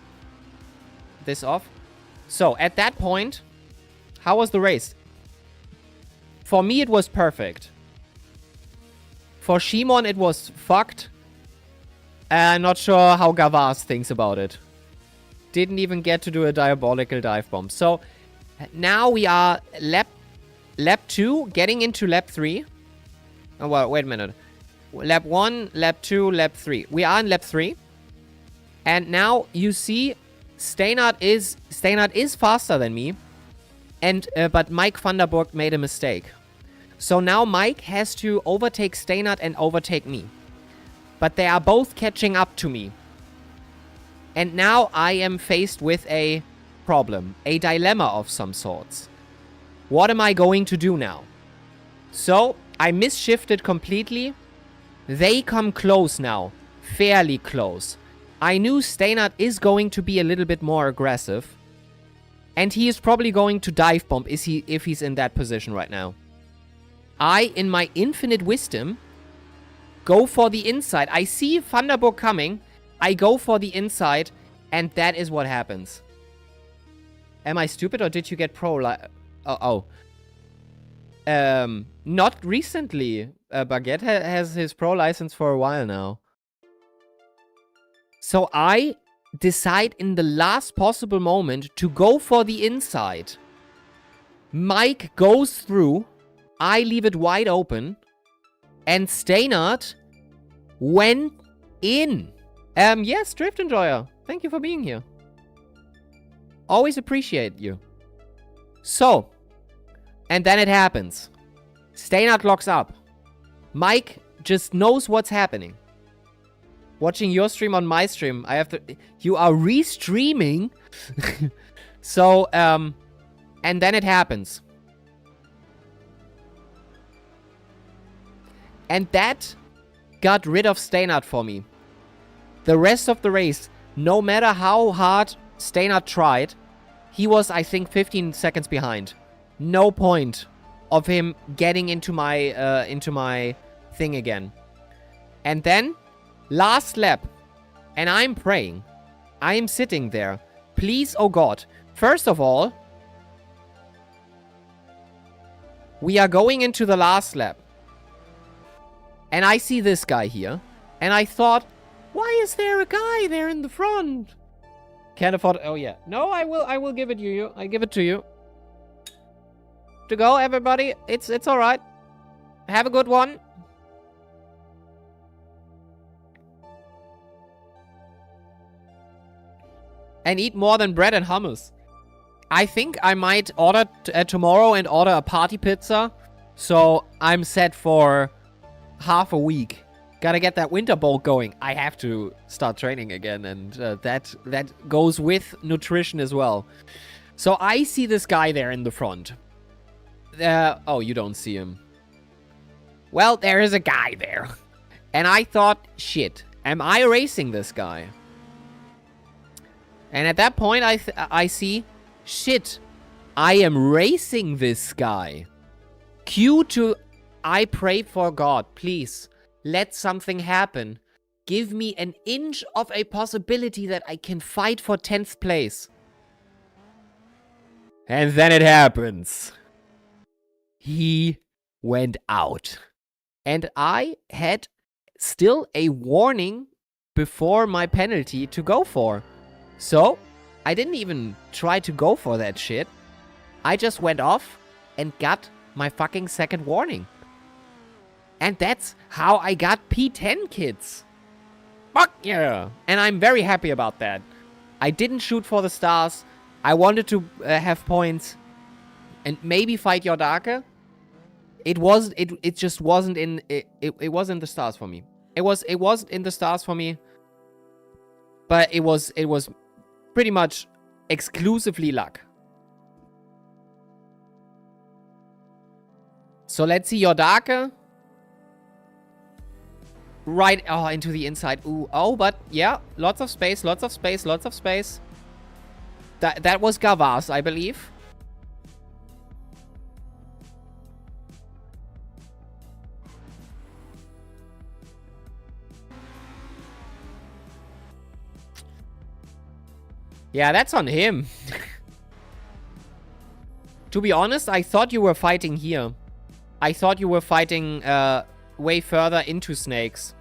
Speaker 1: this off. So, at that point, how was the race? For me, it was perfect. For Shimon, it was fucked. Not sure how Gavaz thinks about it. Didn't even get to do a diabolical dive bomb. So, now we are lap 2, getting into lap 3. Oh, well, wait a minute. Lap 1, lap 2, lap 3. We are in lap 3. And now you see Steinert is faster than me. And but Mike Vanderburg made a mistake. So now Mike has to overtake Steinert and overtake me. But they are both catching up to me. And now I am faced with a problem. A dilemma of some sorts. What am I going to do now? So, I misshifted completely. They come close now. Fairly close. I knew Steinert is going to be a little bit more aggressive. And he is probably going to dive bomb if he's in that position right now. I, in my infinite wisdom, go for the inside. I see Vanderburg coming. I go for the inside. And that is what happens. Am I stupid or did you get pro? Not recently. Baguette has his pro license for a while now. So I decide in the last possible moment to go for the inside. Mike goes through. I leave it wide open. And Steinert went in. Yes, Drift Enjoyer. Thank you for being here. Always appreciate you. So, and then it happens. Steinert locks up. Mike just knows what's happening. Watching your stream on my stream, I have to... You are restreaming? So, and then it happens. And that got rid of Steinert for me. The rest of the race, no matter how hard Steinert tried, he was, I think, 15 seconds behind. No point of him getting into my thing again. And then, last lap, and I'm praying. I am sitting there. Please, oh God. First of all, we are going into the last lap. And I see this guy here. And I thought, why is there a guy there in the front? Can't afford... Oh, yeah. No, I will give it to you. I give it to you. To go, everybody. It's all right. Have a good one. And eat more than bread and hummus. I think I might order tomorrow and order a party pizza. So I'm set for half a week. Gotta get that winter bowl going. I have to start training again. And that goes with nutrition as well. So I see this guy there in the front. Oh, you don't see him. Well, there is a guy there. And I thought, shit, am I racing this guy? And at that point, I see, shit, I am racing this guy. Cue to, I pray for God, please, let something happen. Give me an inch of a possibility that I can fight for 10th place. And then it happens. He went out. And I had still a warning before my penalty to go for. So, I didn't even try to go for that shit. I just went off and got my fucking second warning. And that's how I got P10, kids. Fuck yeah. And I'm very happy about that. I didn't shoot for the stars. I wanted to have points. And maybe fight Yordake. It just wasn't in... It wasn't the stars for me. It was in the stars for me. But it was pretty much exclusively luck. So let's see Yordake. Right, oh, into the inside. Ooh, oh, but yeah, lots of space, lots of space, lots of space. That was Gavaz, I believe. Yeah, that's on him. To be honest, I thought you were fighting here. I thought you were fighting way further into snakes.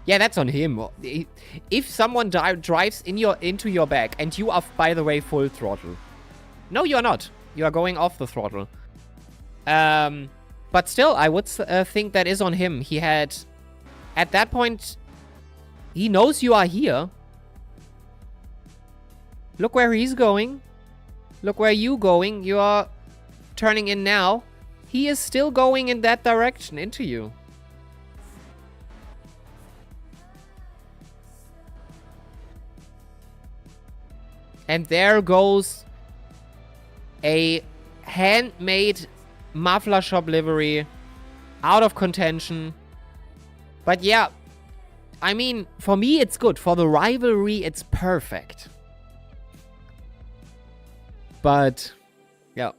Speaker 1: Yeah, that's on him. If someone drives into your back, and you are, by the way, full throttle. No, you're not. You are going off the throttle. But still, I would think that is on him. He had... At that point, he knows you are here. Look where he's going. Look where you going. You are turning in now. He is still going in that direction into you. And there goes a handmade muffler shop livery out of contention. But yeah, I mean, for me it's good. For the rivalry, it's perfect. But, yeah.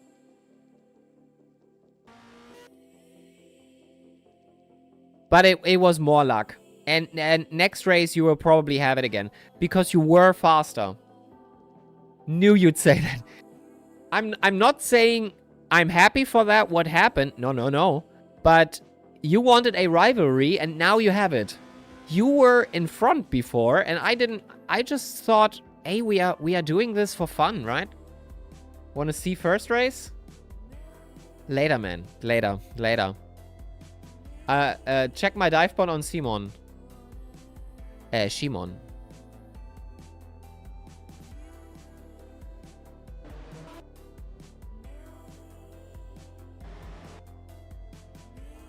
Speaker 1: But it was more luck. And next race you will probably have it again. Because you were faster. Knew you'd say that. I'm not saying I'm happy for that, what happened. No. But you wanted a rivalry and now you have it. You were in front before and I just thought, hey, we are doing this for fun, right? Want to see first race? Later, man. Later. Check my dive bot on Simon. Shimon.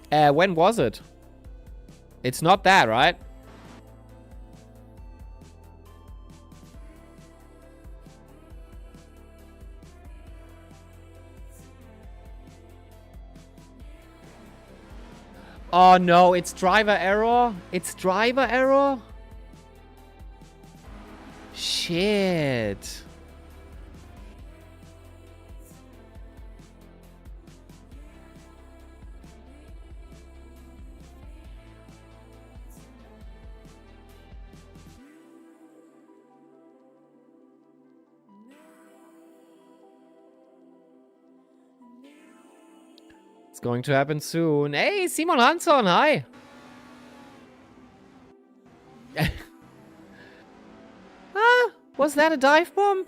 Speaker 1: When was it? It's not that, right? Oh no, it's driver error. It's driver error? Shit. It's going to happen soon. Hey, Simon Hansson, hi. Was that a dive bomb?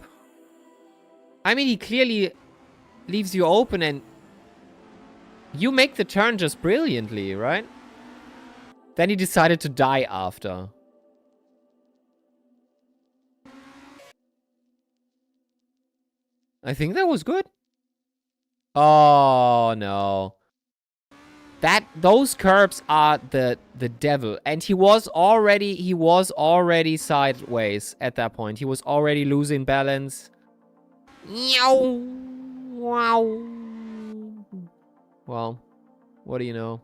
Speaker 1: I mean, he clearly leaves you open and you make the turn just brilliantly, right? Then he decided to die after. I think that was good. Oh, no. Those curbs are the devil. And he was already sideways at that point. He was already losing balance. Wow. Well, what do you know?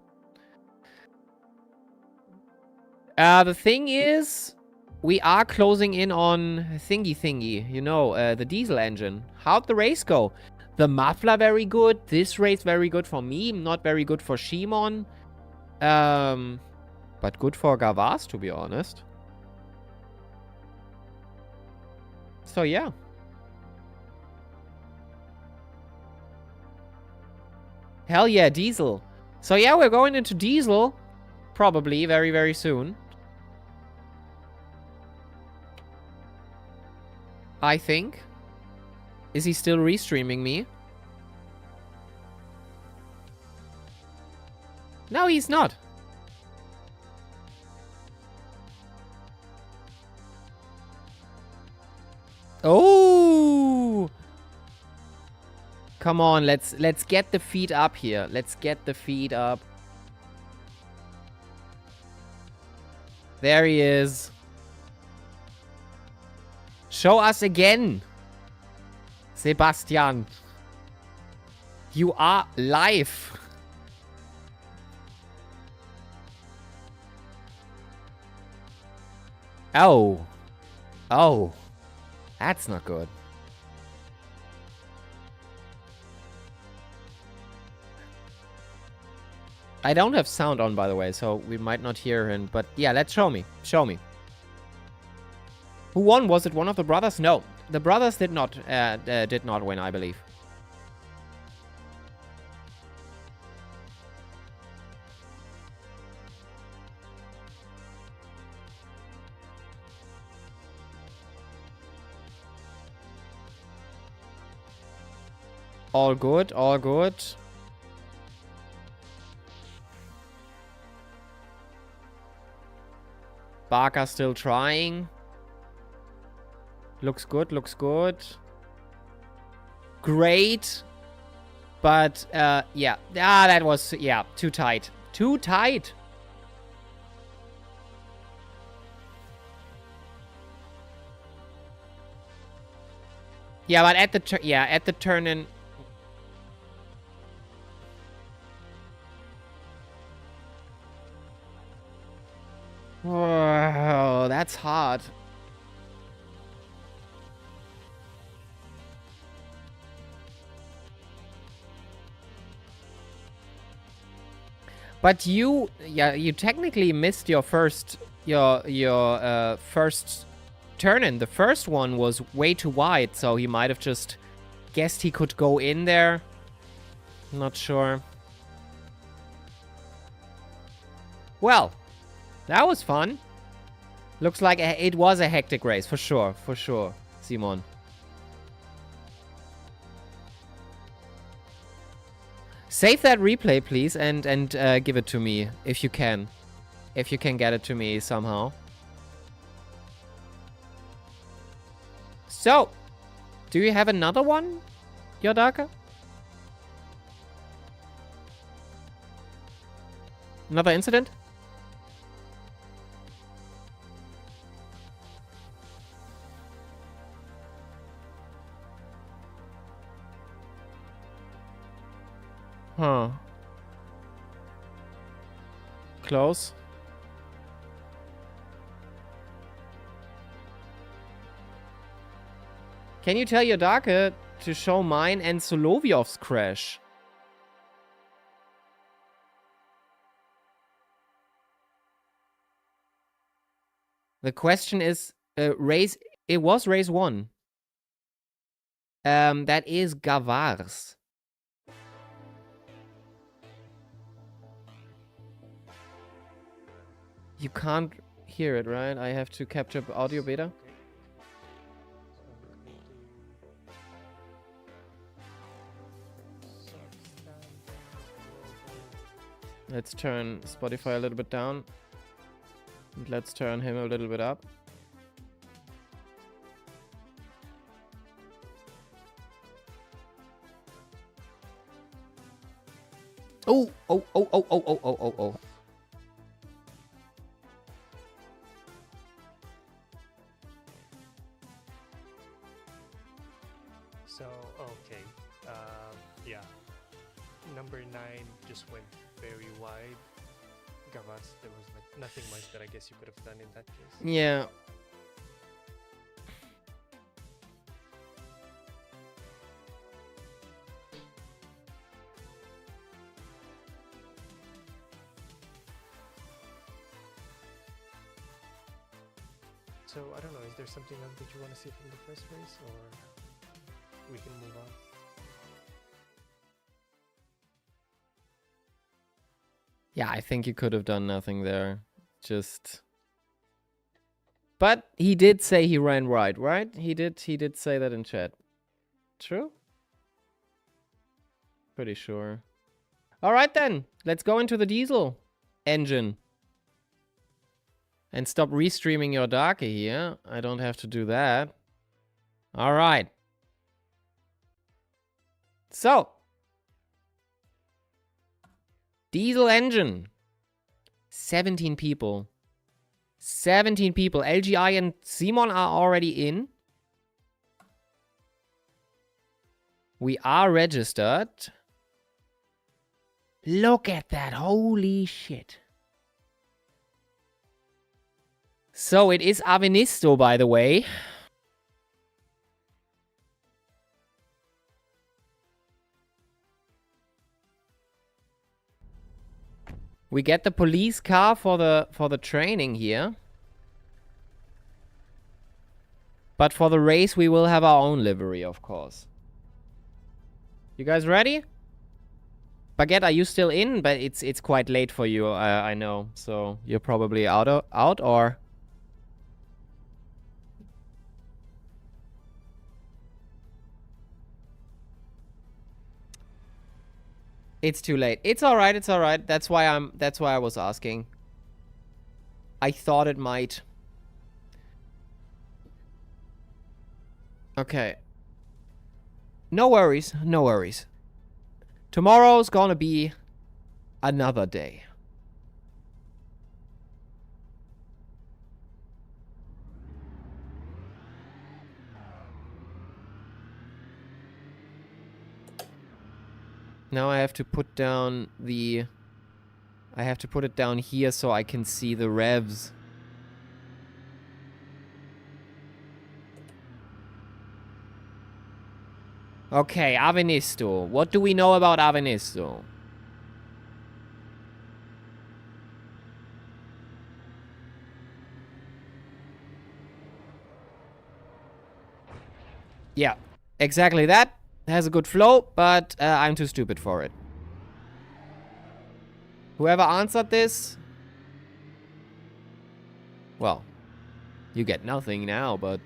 Speaker 1: The thing is, we are closing in on thingy. You know, the diesel engine. How'd the race go? The muffler very good. This race very good for me. Not very good for Shimon. But good for Gavas, to be honest. So yeah. Hell yeah, diesel. So yeah, we're going into diesel. Probably very, very soon. I think. Is he still restreaming me? No, he's not. Oh! Come on, let's get the feet up here. Let's get the feet up. There he is. Show us again. Sebastian. You are live. Oh. Oh. That's not good. I don't have sound on, by the way, so we might not hear him. But yeah, let's show me. Show me. Who won? Was it one of the brothers? No, the brothers did not win, I believe. All good, all good. Barker still trying. Looks good, looks good. Great. But, yeah. Ah, that was, yeah, too tight. Too tight. Yeah, but at the turn in... Oh, that's hard. But you technically missed your first first turn in. The first one was way too wide, so he might have just guessed he could go in there. Not sure. Well, that was fun. Looks like it was a hectic race, for sure, Simon. Save that replay, please, and give it to me, if you can. If you can get it to me somehow. So, do you have another one, Yodaka? Another incident? Huh. Close. Can you tell Yodaka to show mine and Solovyov's crash? The question is, race... It was race 1. That is Gavar's. You can't hear it, right? I have to capture audio beta. Let's turn Spotify a little bit down. And let's turn him a little bit up. Oh, oh, oh, oh, oh, oh, oh, oh, oh.
Speaker 4: So, okay. Yeah. Number 9 just went very wide. Gavas, there was like nothing much that I guess you could have done in that case.
Speaker 1: Yeah.
Speaker 4: So, I don't know, is there something else that you want to see from the first race, or we can move on?
Speaker 1: Yeah, I think you could have done nothing there. Just... But he did say he ran right? He did say that in chat. True? Pretty sure. Alright then, let's go into the diesel engine. And stop restreaming your Darker here. I don't have to do that. Alright. So. Diesel engine. 17 people. 17 people. LGI and Simon are already in. We are registered. Look at that. Holy shit. So it is Avenisto, by the way. We get the police car for the training here. But for the race, we will have our own livery, of course. You guys ready? Baguette, are you still in? But it's quite late for you, I know. So you're probably out or... It's too late. It's alright, it's alright. That's why I was asking. I thought it might. Okay. No worries, no worries. Tomorrow's gonna be another day. Now I have to put down the... I have to put it down here so I can see the revs. Okay, Avenisto. What do we know about Avenisto? Yeah, exactly that. Has a good flow, but I'm too stupid for it. Whoever answered this... Well, you get nothing now, but...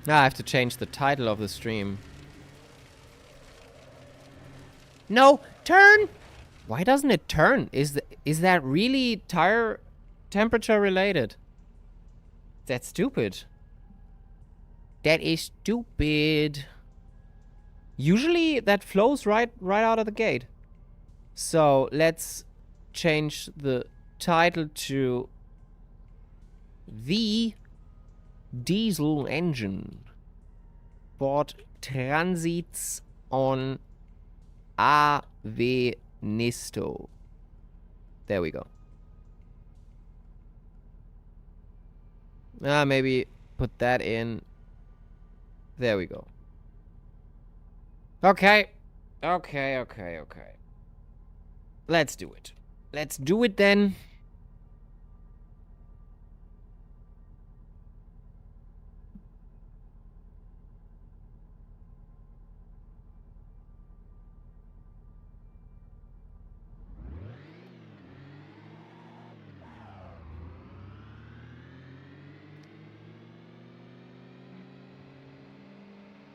Speaker 1: Ah, I have to change the title of the stream. No, turn! Why doesn't it turn? Is that really tire temperature related? That's stupid. That is stupid. Usually that flows right out of the gate. So let's change the title to The Diesel Engine. Ford transits on Avenisto. There we go. Maybe put that in. There we go. Okay. Okay. Let's do it. Let's do it then.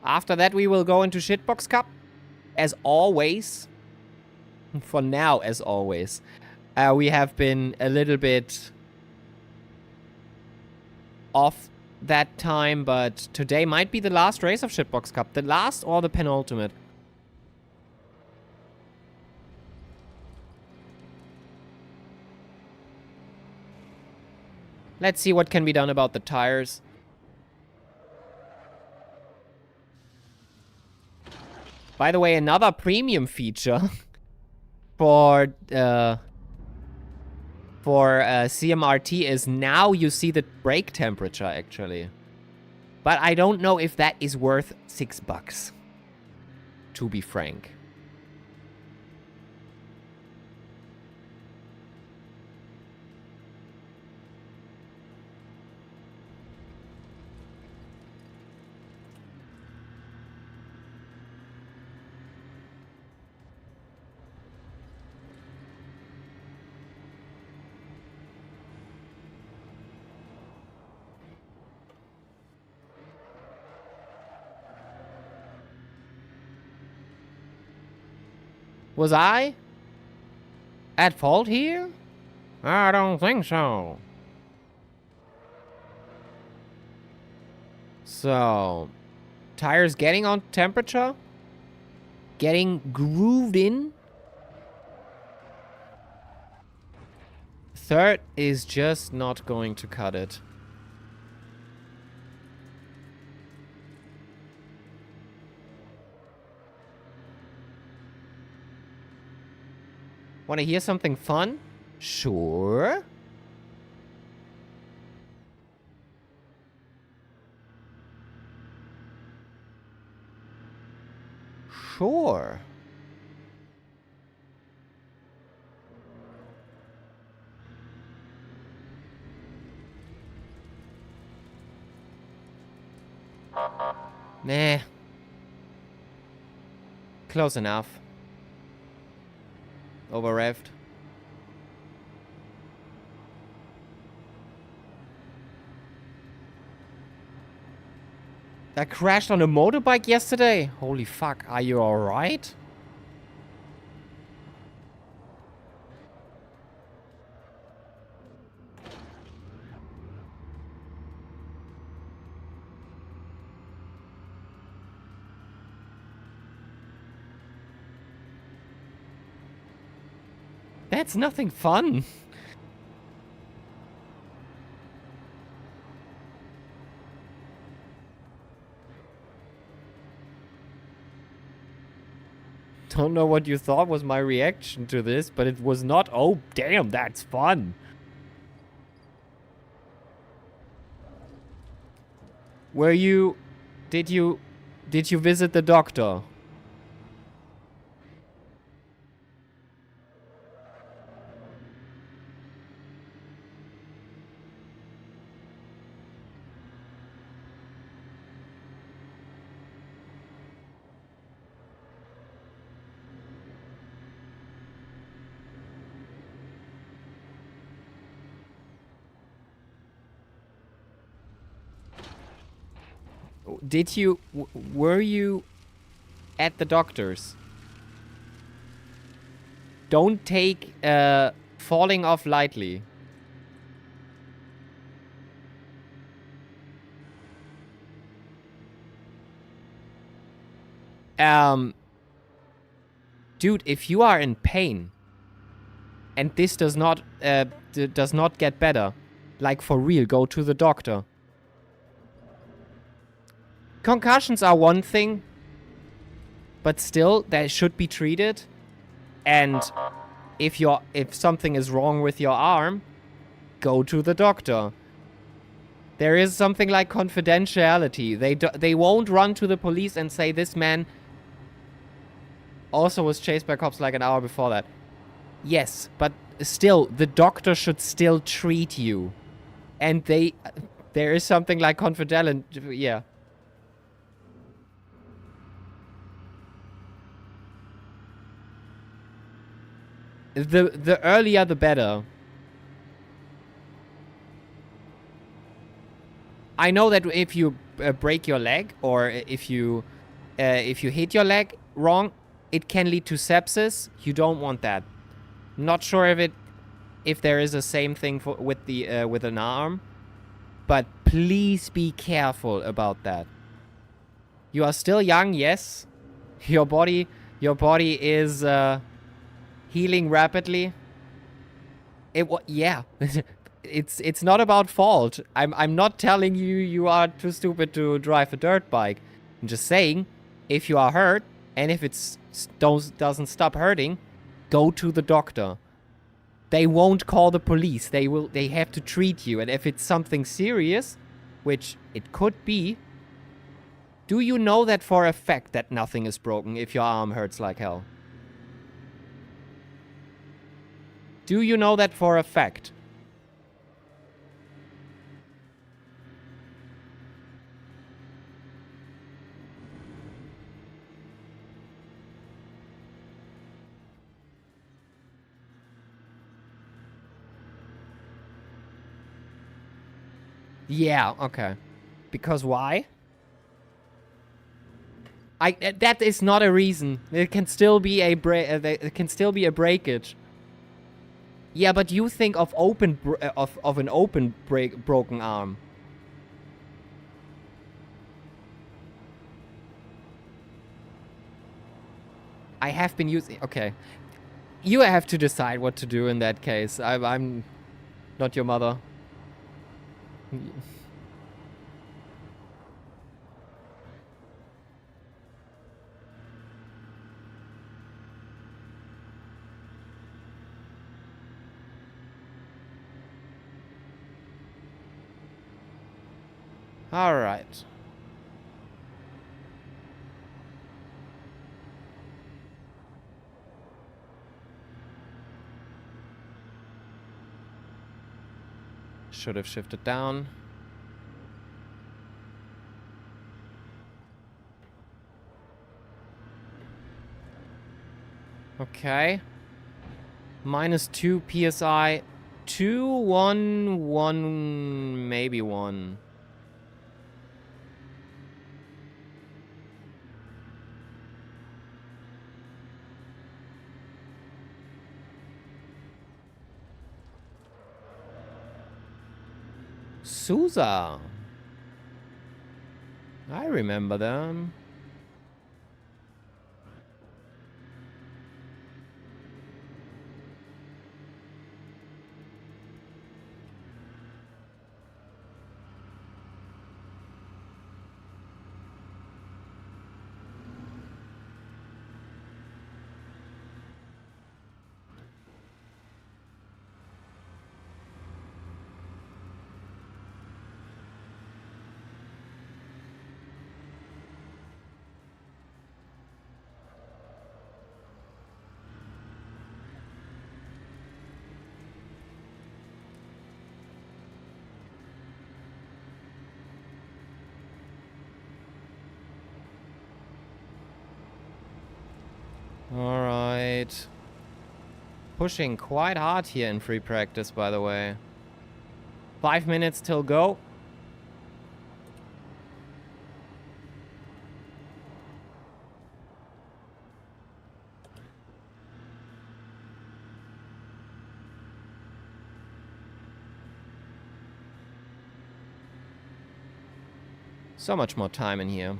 Speaker 1: After that, we will go into Shitbox Cup. As always. For now, as always. We have been a little bit off that time, but today might be the last race of Shitbox Cup. The last or the penultimate. Let's see what can be done about the tires. By the way, another premium feature for CMRT is now you see the brake temperature, actually. But I don't know if that is worth $6, to be frank. Was I at fault here? I don't think so. So, tires getting on temperature? Getting grooved in? Third is just not going to cut it. Want to hear something fun? Sure. sure. Nah. Close enough. Over revved. I crashed on a motorbike yesterday. Holy fuck, are you alright? That's nothing fun. Don't know what you thought was my reaction to this, but it was not, oh, damn, that's fun. Did you visit the doctor? Were you at the doctor's? Don't take falling off lightly. Dude, if you are in pain and this does not get better, like for real, go to the doctor. Concussions are one thing, but still, they should be treated. And if something is wrong with your arm, go to the doctor. There is something like confidentiality. They won't run to the police and say this man also was chased by cops like an hour before that. Yes, but still, the doctor should still treat you. And there is something like confidential, yeah. The earlier the better. I know that if you break your leg or if you hit your leg wrong, it can lead to sepsis. You don't want that. Not sure if there is the same thing with an arm, but please be careful about that. You are still young, yes. Your body is healing rapidly. Yeah. It's not about fault. I'm not telling you are too stupid to drive a dirt bike. I'm just saying, if you are hurt and if it doesn't stop hurting, go to the doctor. They won't call the police. They have to treat you. And if it's something serious, which it could be, do you know that for a fact that nothing is broken if your arm hurts like hell? Do you know that for a fact? Yeah, okay. Because why? That is not a reason. It can still be a breakage. Yeah, but you think of an open broken arm. I have been using... Okay. You have to decide what to do in that case. I'm not your mother. All right. should have shifted down. Okay. -2 PSI. 2, 1, 1, maybe 1. Sousa. I remember them. Alright. Pushing quite hard here in free practice, by the way. 5 minutes till go. So much more time in here.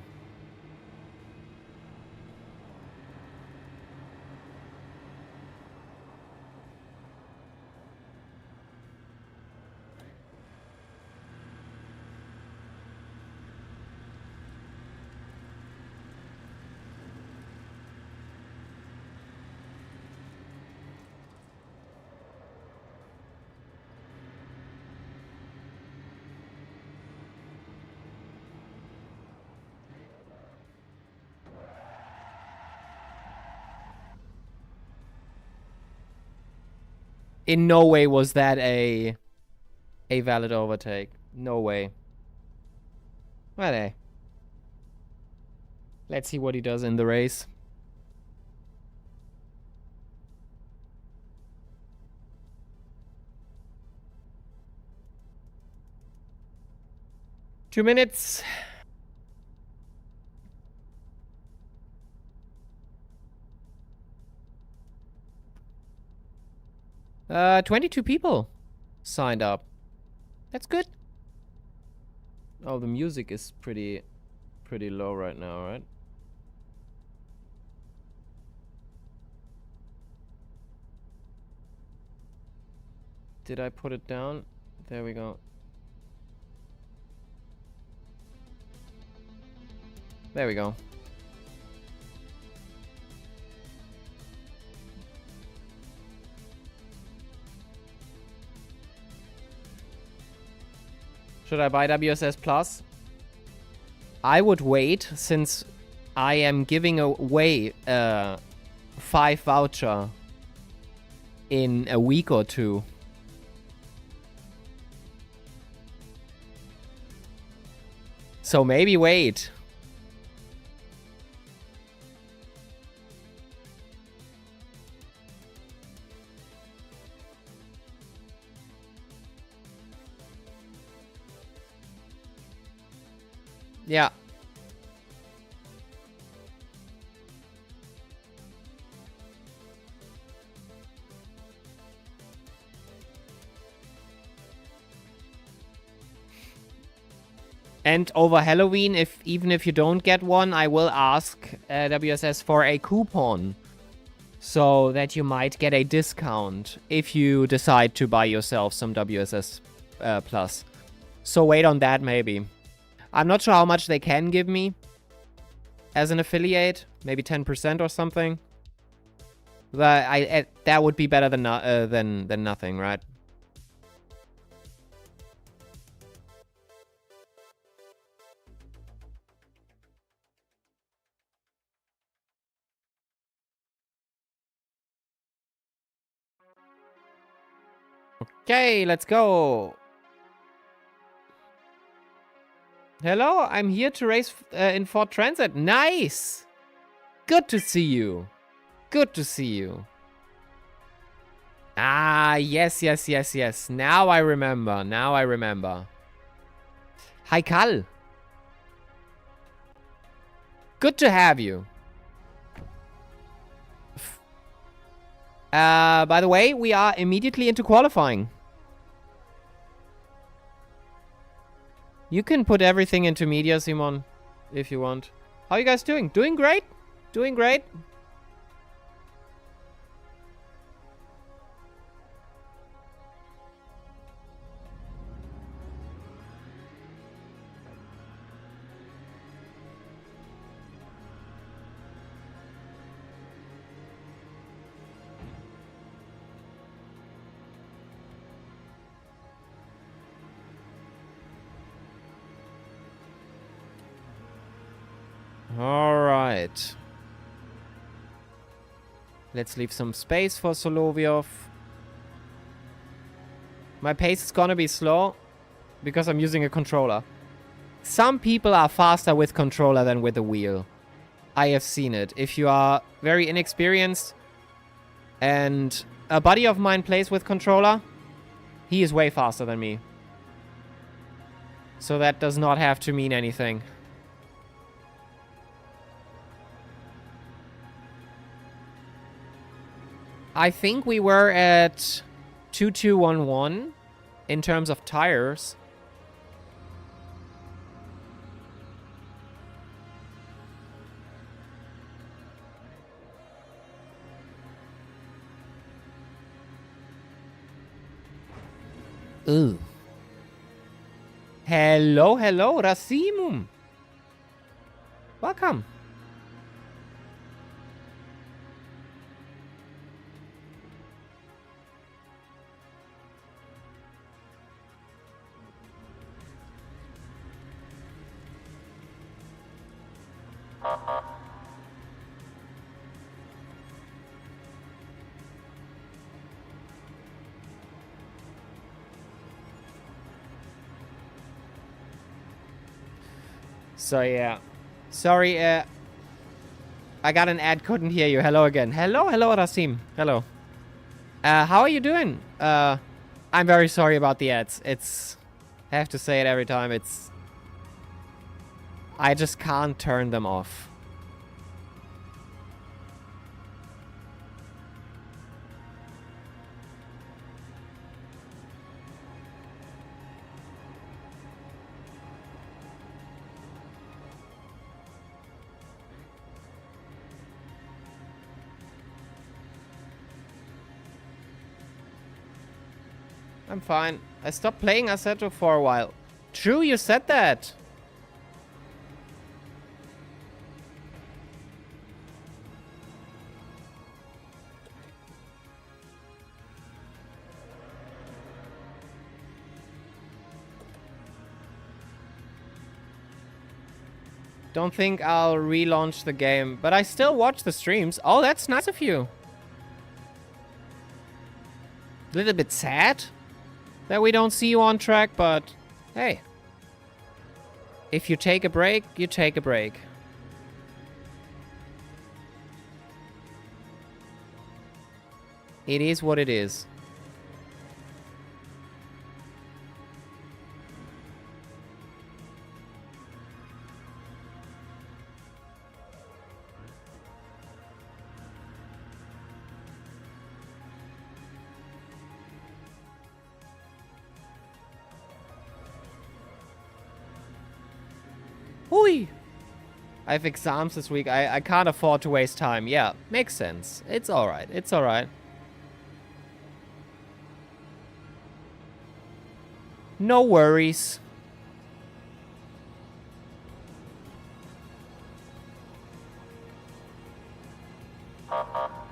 Speaker 1: In no way was that a valid overtake. No way. Well, hey. Let's see what he does in the race. Two minutes. Uh, 22 people signed up. That's good. Oh, the music is pretty low right now, right? Did I put it down? There we go. There we go. Should I buy WSS Plus? I would wait, since I am giving away a 5 voucher in a week or two. So maybe wait. Yeah. And over Halloween, even if you don't get one, I will ask WSS for a coupon, so that you might get a discount if you decide to buy yourself some WSS Plus. So wait on that, maybe. I'm not sure how much they can give me as an affiliate. Maybe 10% or something. But that would be better than nothing, right? Okay, let's go. Hello, I'm here to race in Ford Transit. Nice! Good to see you. Good to see you. Ah, yes, yes, yes, yes. Now I remember. Now I remember. Hi, Kal. Good to have you. By the way, we are immediately into qualifying. You can put everything into media, Simon, if you want. How are you guys doing? Doing great? Doing great? All right. Let's leave some space for Solovyov. My pace is gonna be slow because I'm using a controller. Some people are faster with controller than with the wheel. I have seen it. If you are very inexperienced and a buddy of mine plays with controller, he is way faster than me. So that does not have to mean anything. I think we were at 2211 in terms of tires. Ooh. Hello, hello, Rasimum. Welcome. So yeah, sorry, I got an ad, couldn't hear you. Hello again. Hello, hello, Rasim. Hello. How are you doing? I'm very sorry about the ads. I have to say it every time. I just can't turn them off. I'm fine. I stopped playing Assetto for a while. True, you said that. Don't think I'll relaunch the game, but I still watch the streams. Oh, that's nice of you. A little bit sad that we don't see you on track, but hey. If you take a break, you take a break. It is what it is. Hui! I have exams this week. I can't afford to waste time. Yeah, makes sense. It's alright. It's alright. No worries.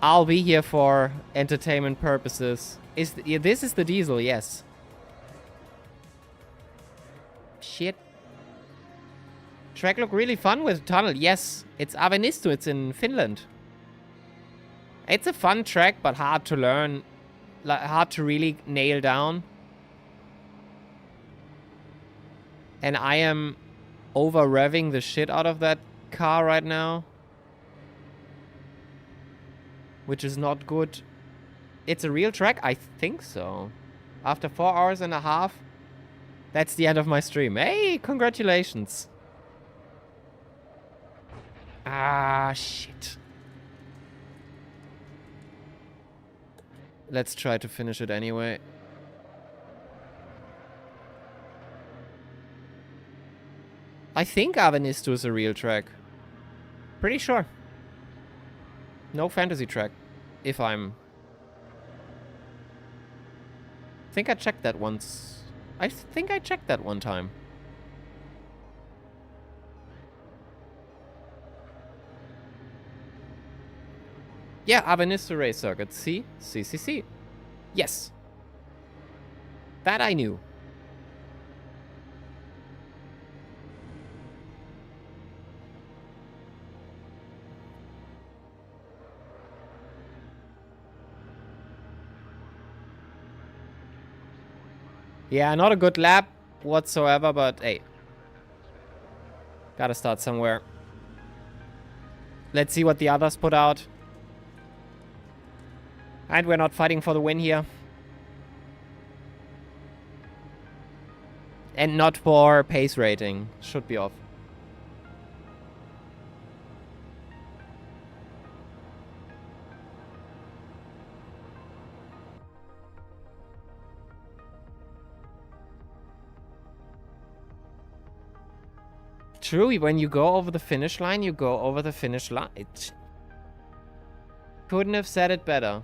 Speaker 1: I'll be here for entertainment purposes. This is the diesel, yes. Shit. Track look really fun with tunnel. Yes, it's Avenisto. It's in Finland. It's a fun track, but hard to learn. Hard to really nail down. And I am over revving the shit out of that car right now. Which is not good. It's a real track? I think so. After 4 hours and a half, that's the end of my stream. Hey, congratulations. Ah, shit. Let's try to finish it anyway. I think Avenisto is a real track. Pretty sure. No fantasy track. If I'm... I think I checked that once. I think I checked that one time. Yeah, Avenisto race circuit. See? See. Yes. That I knew. Yeah, not a good lap whatsoever, but hey. Gotta start somewhere. Let's see what the others put out. And we're not fighting for the win here. And not for pace rating. Should be off. True, when you go over the finish line, you go over the finish line. Couldn't have said it better.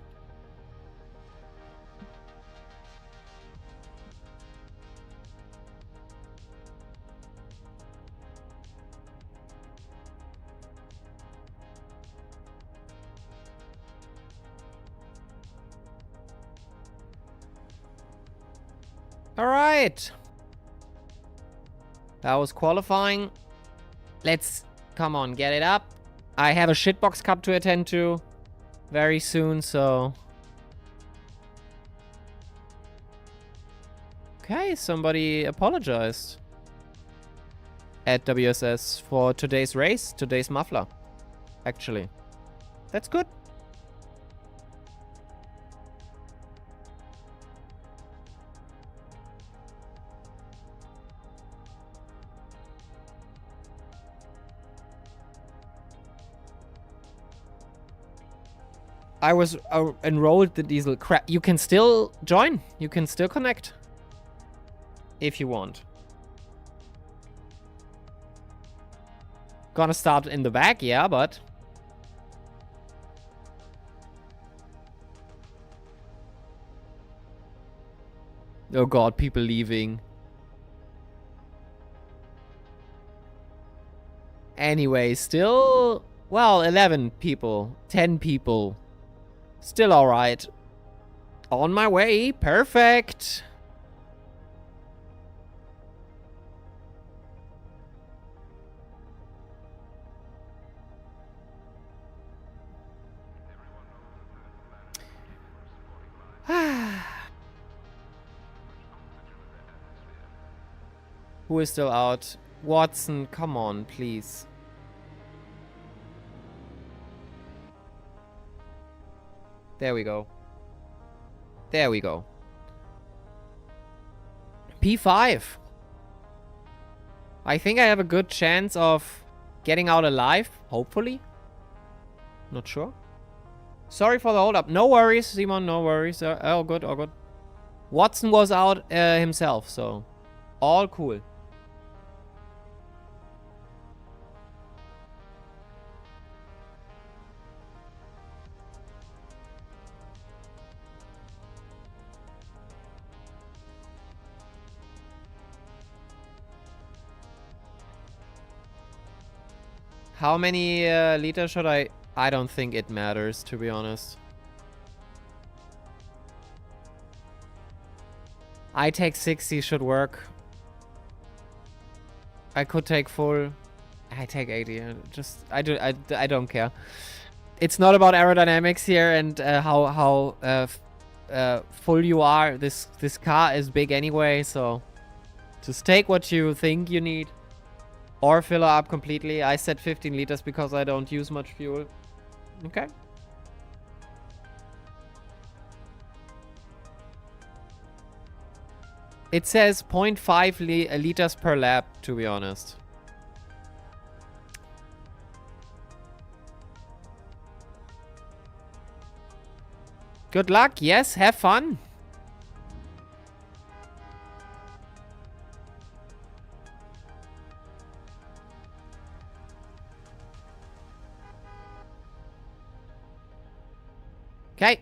Speaker 1: All right. That was qualifying. Let's, come on, get it up. I have a shitbox cup to attend to very soon, so... Okay, somebody apologized at WSS for today's race, today's muffler, actually. That's good. I was enrolled the diesel crap. You can still join. You can still connect. If you want. Gonna start in the back, yeah, but... Oh god, people leaving. Anyway, still... Well, 11 people. 10 people. Still alright. On my way. Perfect. Who is still out? Watson, come on, please. There we go. There we go. P5. I think I have a good chance of getting out alive, hopefully. Not sure. Sorry for the hold up. No worries, Simon, no worries. All good, all good. Watson was out himself, so all cool. How many liters should I... I don't think it matters, to be honest. I take 60 should work. I could take full. I take 80. I don't care. It's not about aerodynamics here and how full you are. This car is big anyway, so just take what you think you need. Or fill her up completely. I said 15 liters because I don't use much fuel. Okay. It says 0.5 liters per lap, to be honest. Good luck. Yes, have fun. Okay.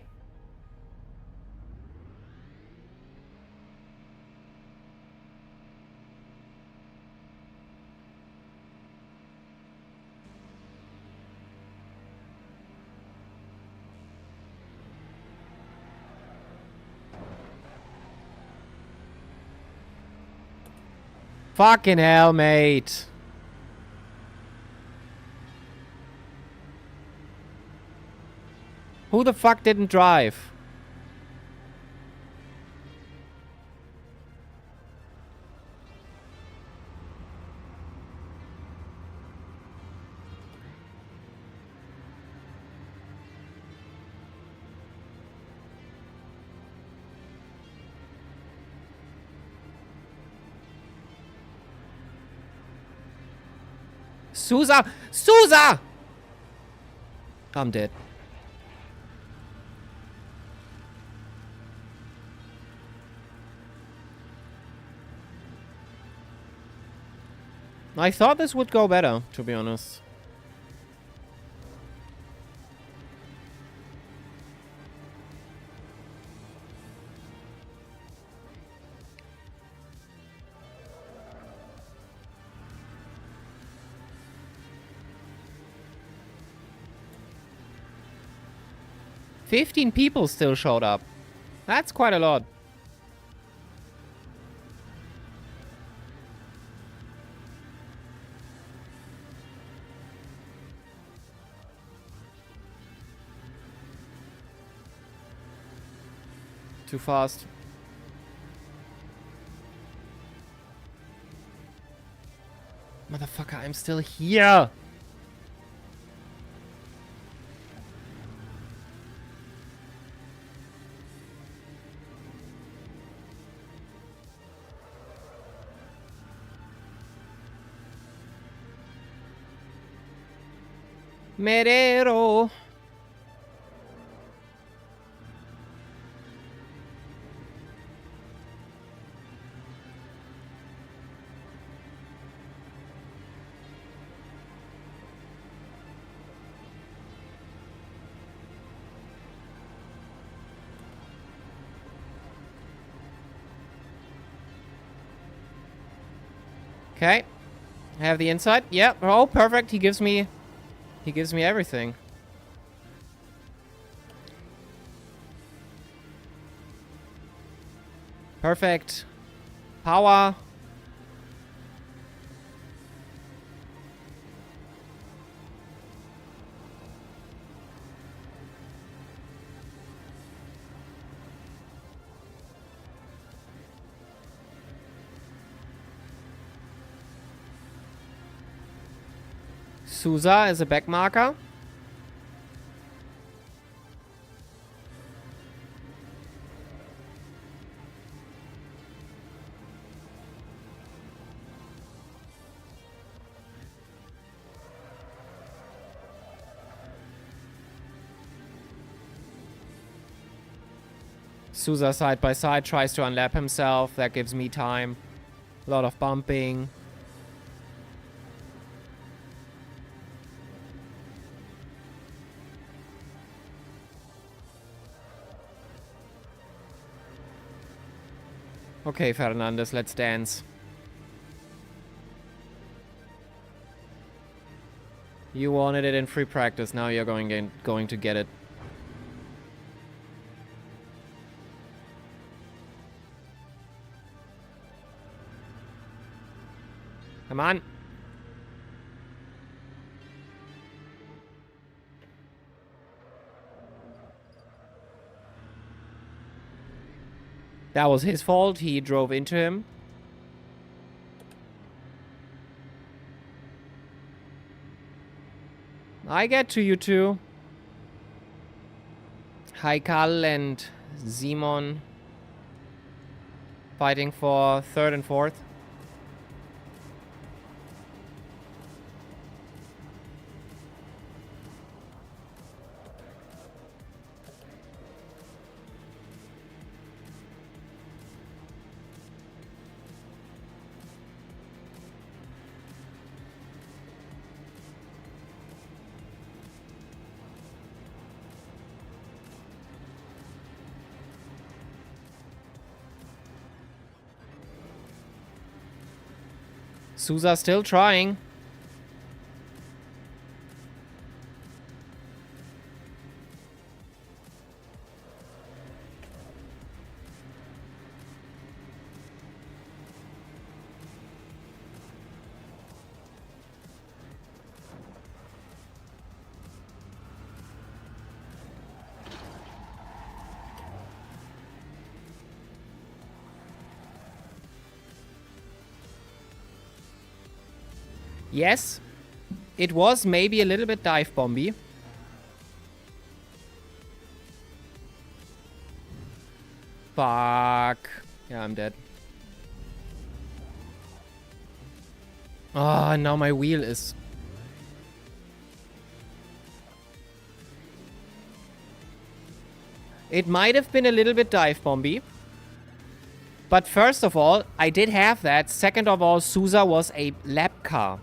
Speaker 1: Fucking hell, mate. Who the fuck didn't drive? Sousa! Sousa! I'm dead. I thought this would go better, to be honest. $15 people still showed up. That's quite a lot. Too fast. Motherfucker, I'm still here. Merero. Okay. I have the inside. Yep. Oh, perfect. He gives me everything. Perfect. Power. Sousa is a back marker. Sousa side by side tries to unlap himself. That gives me time. A lot of bumping. Okay, Fernandez, let's dance. You wanted it in free practice, now you're going to get it. Come on. That was his fault. He drove into him. I get to you too. Haikal and Simon fighting for third and fourth. Sousa still trying. Yes, it was maybe a little bit dive bomby. Fuck. Yeah, I'm dead. Ah, now my wheel is... It might have been a little bit dive bomby. But first of all, I did have that. Second of all, Sousa was a lap car.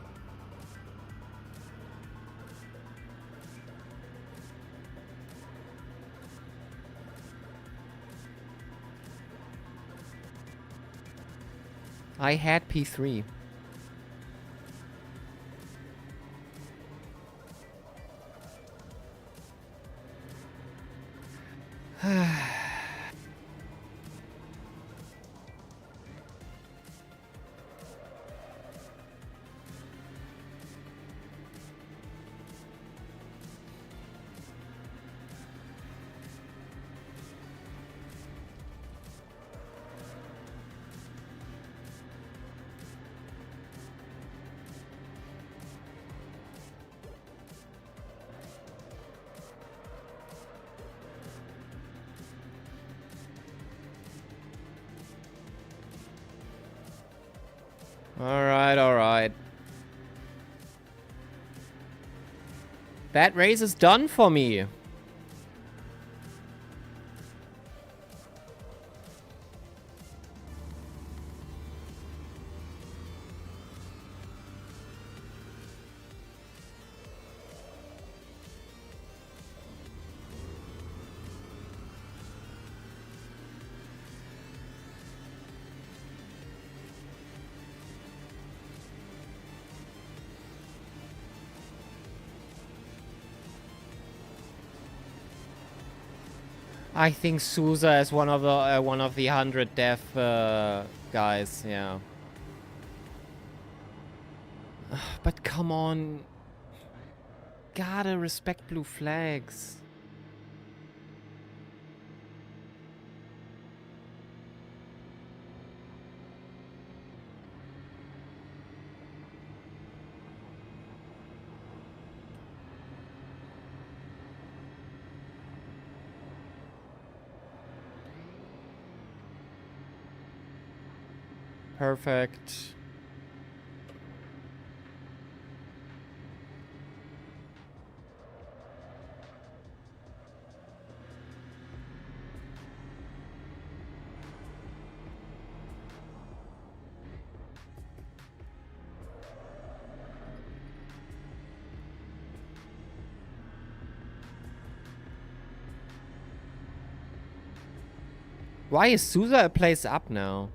Speaker 1: I had P3. Alright, alright. That race is done for me. I think Sousa is one of the 100 death guys. Yeah. But come on, gotta respect blue flags. Perfect. Why is Sousa a place up now?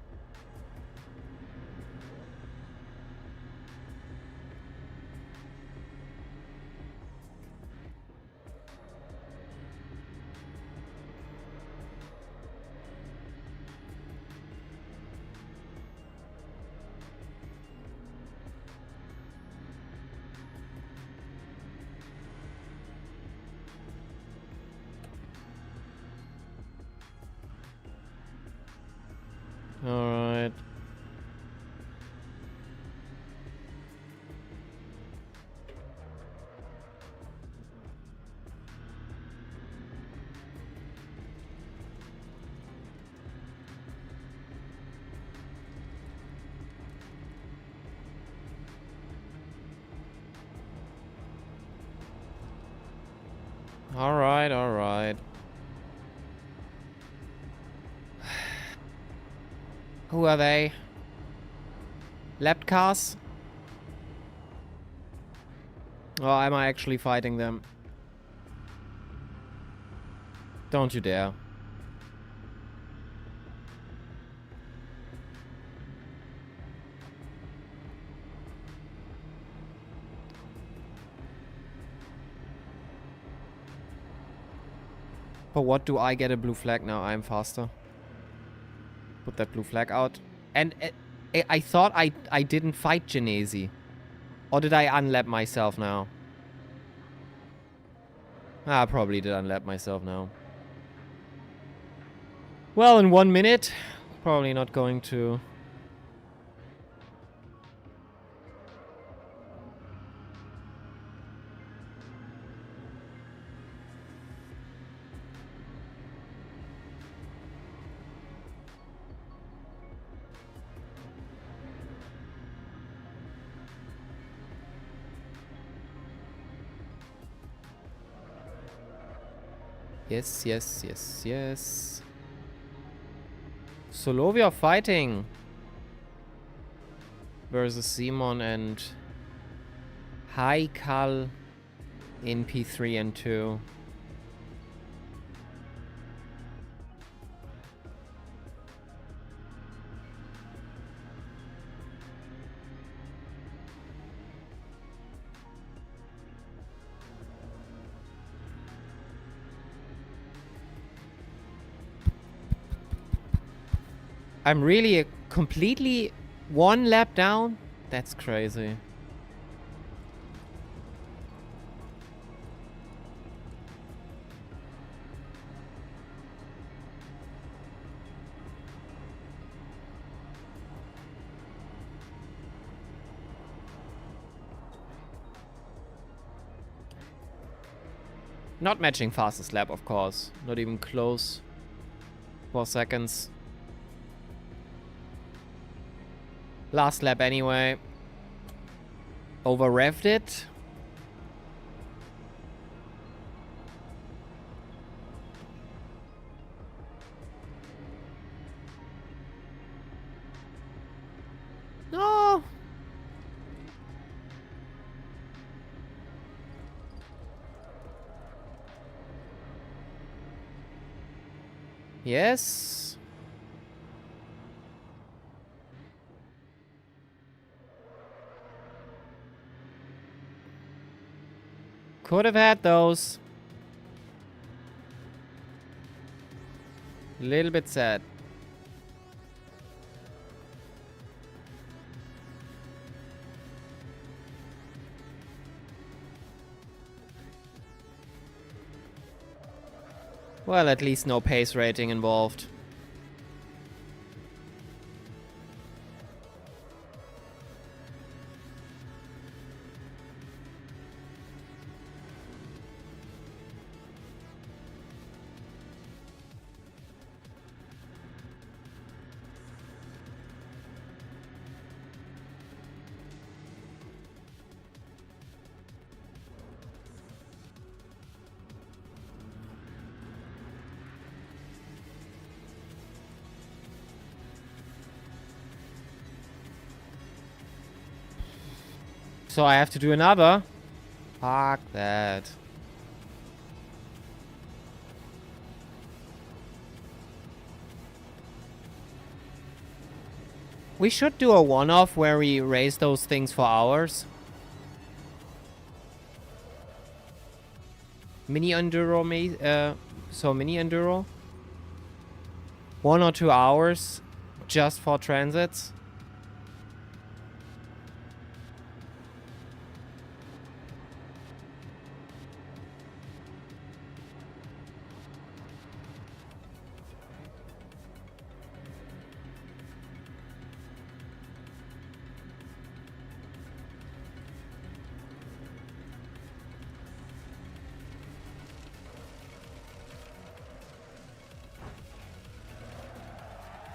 Speaker 1: Alright. Alright, alright. Who are they? Lap cars? Or am I actually fighting them? Don't you dare. For what do I get a blue flag now? I'm faster. Put that blue flag out. And I thought I didn't fight Genesi. Or did I unlap myself now? I probably did unlap myself now. Well, in 1 minute, probably not going to. Yes, yes, yes, yes. Solovia fighting versus Simon and Haikal in P3 and 2. I'm really completely 1 lap down? That's crazy. Not matching fastest lap, of course. Not even close. 4 seconds. Last lap anyway. Over revved it. No. Yes. Could have had those. A little bit sad. Well, at least no pace rating involved. So I have to do another? Fuck that. We should do a one-off where we raise those things for hours. Mini enduro, so mini enduro. 1 or 2 hours just for transits.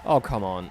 Speaker 1: Oh, come on.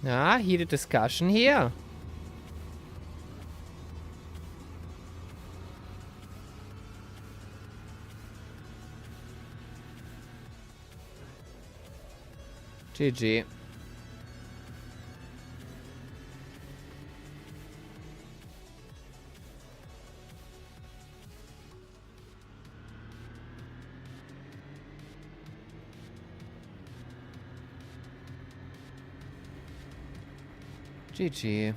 Speaker 1: Ah, heated discussion here. GG. GG.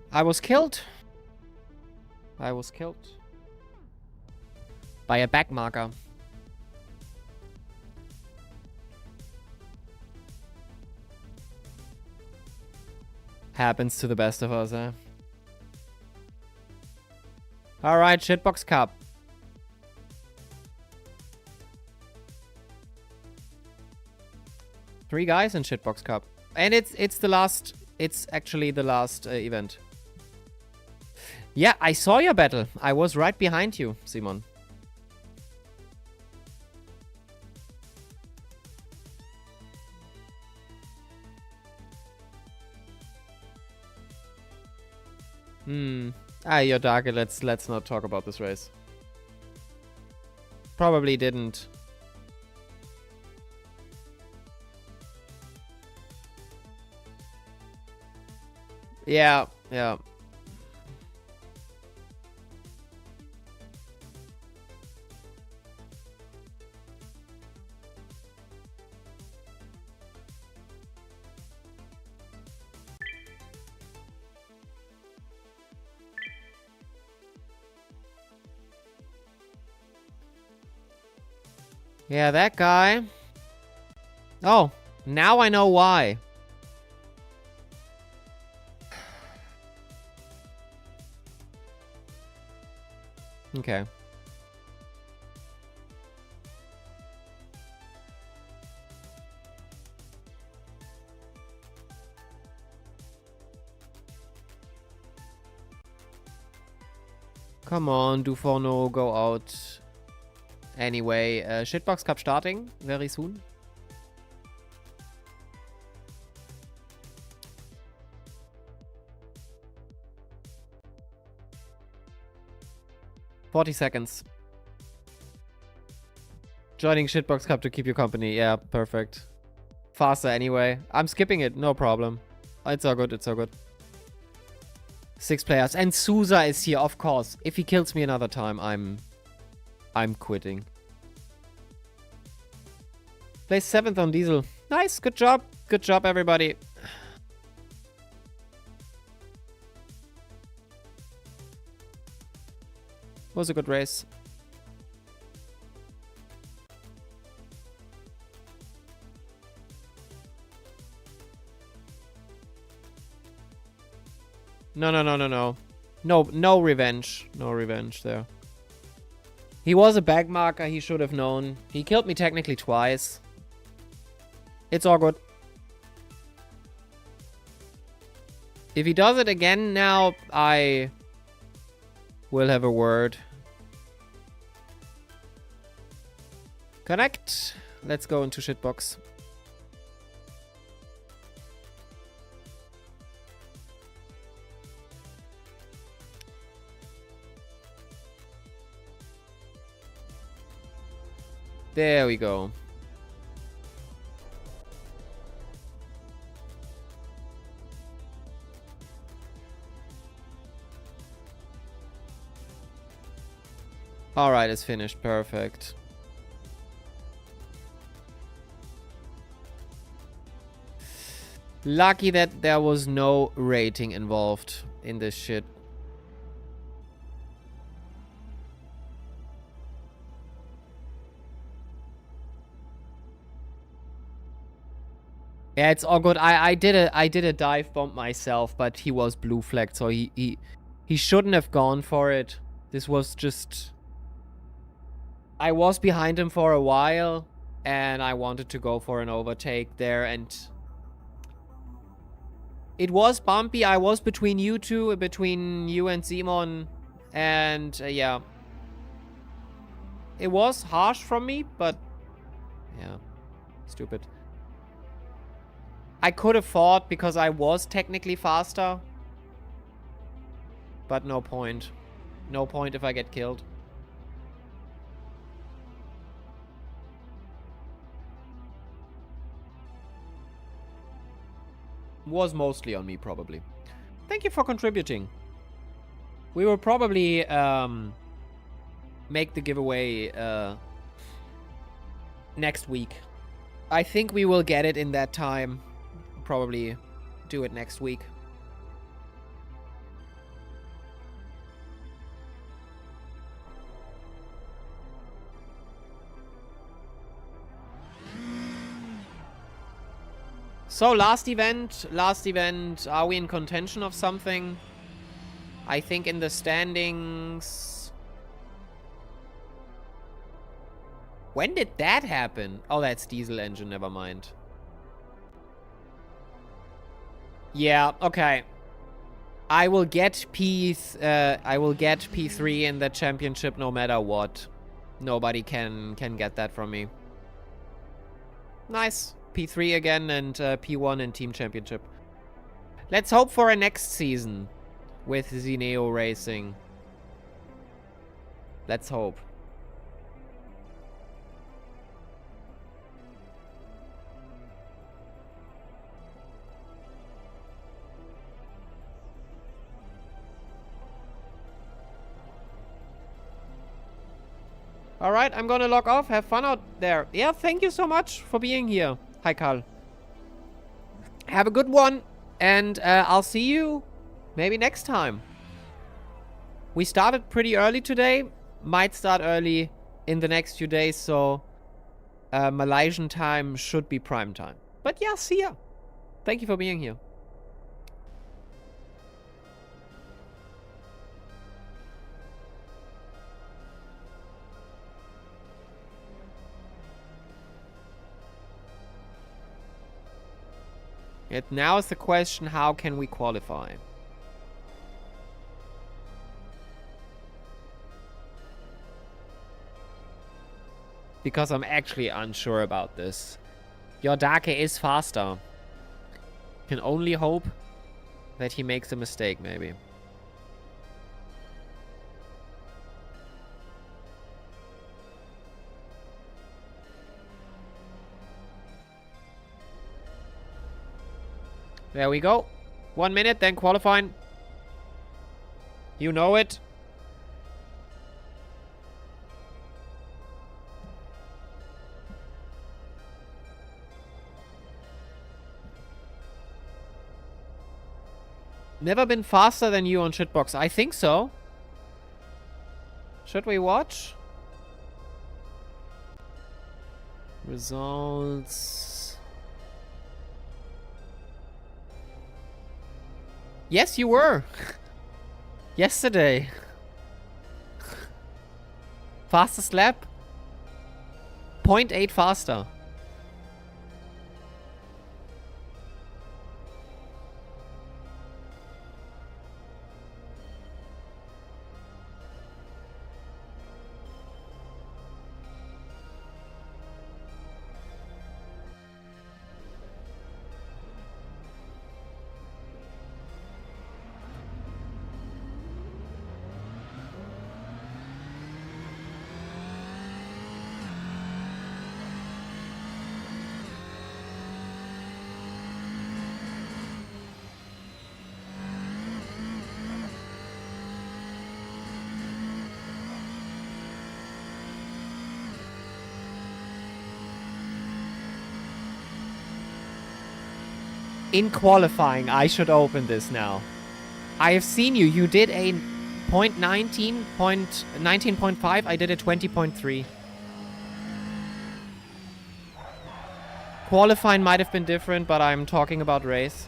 Speaker 1: I was killed. I was killed. By a backmarker. Happens to the best of us, eh? Alright, Shitbox Cup. Three guys in Shitbox Cup. And it's the last... It's actually the last event. Yeah, I saw your battle. I was right behind you, Simon. You're darker. Let's not talk about this race. Probably didn't. Yeah. Yeah, that guy. Oh, now I know why. Okay. Come on, Duforno, go out. Anyway, Shitbox Cup starting very soon. $40. Joining Shitbox Cup to keep you company. Yeah, perfect. Faster anyway. I'm skipping it, no problem. It's all good, it's all good. 6 players. And Souza is here, of course. If he kills me another time, I'm quitting. Place 7th on Diesel. Nice, good job. Good job, everybody. Was a good race. No. No revenge. No revenge there. He was a bag marker. He should have known. He killed me technically twice. It's all good. If he does it again now, I will have a word. Connect. Let's go into Shitbox. There we go. Alright, it's finished. Perfect. Lucky that there was no rating involved in this shit. Yeah, it's all good. I did a dive bomb myself, but he was blue flagged, so he He shouldn't have gone for it. This was just... I was behind him for a while, and I wanted to go for an overtake there, and... It was bumpy. I was between you two, between you and Simon, and yeah. It was harsh from me, but... Yeah. Stupid. I could have fought because I was technically faster. But no point. No point if I get killed. Was mostly on me, probably. Thank you for contributing. We will probably make the giveaway next week. I think we will get it in that time. Probably do it next week. So, last event. Are we in contention of something? I think in the standings... When did that happen? Oh, that's diesel engine, never mind. Yeah, okay. I will get P3 in the championship no matter what. Nobody can get that from me. Nice. P3 again and P1 in Team Championship. Let's hope for a next season with Zineo Racing. Let's hope. Alright, I'm gonna log off. Have fun out there. Yeah, thank you so much for being here. Hi, Carl. Have a good one, and I'll see you maybe next time. We started pretty early today. Might start early in the next few days, so Malaysian time should be prime time. But yeah, see ya. Thank you for being here. Now is the question, how can we qualify? Because I'm actually unsure about this. Yordake is faster. Can only hope that he makes a mistake, maybe. There we go. 1 minute, then qualifying. You know it. Never been faster than you on Shitbox. I think so. Should we watch? Results. Yes, you were. Yesterday. Fastest lap. 0.8 faster. In qualifying, I should open this now. I have seen you. You did a 19.5. I did a 20.3. Qualifying might have been different, but I'm talking about race.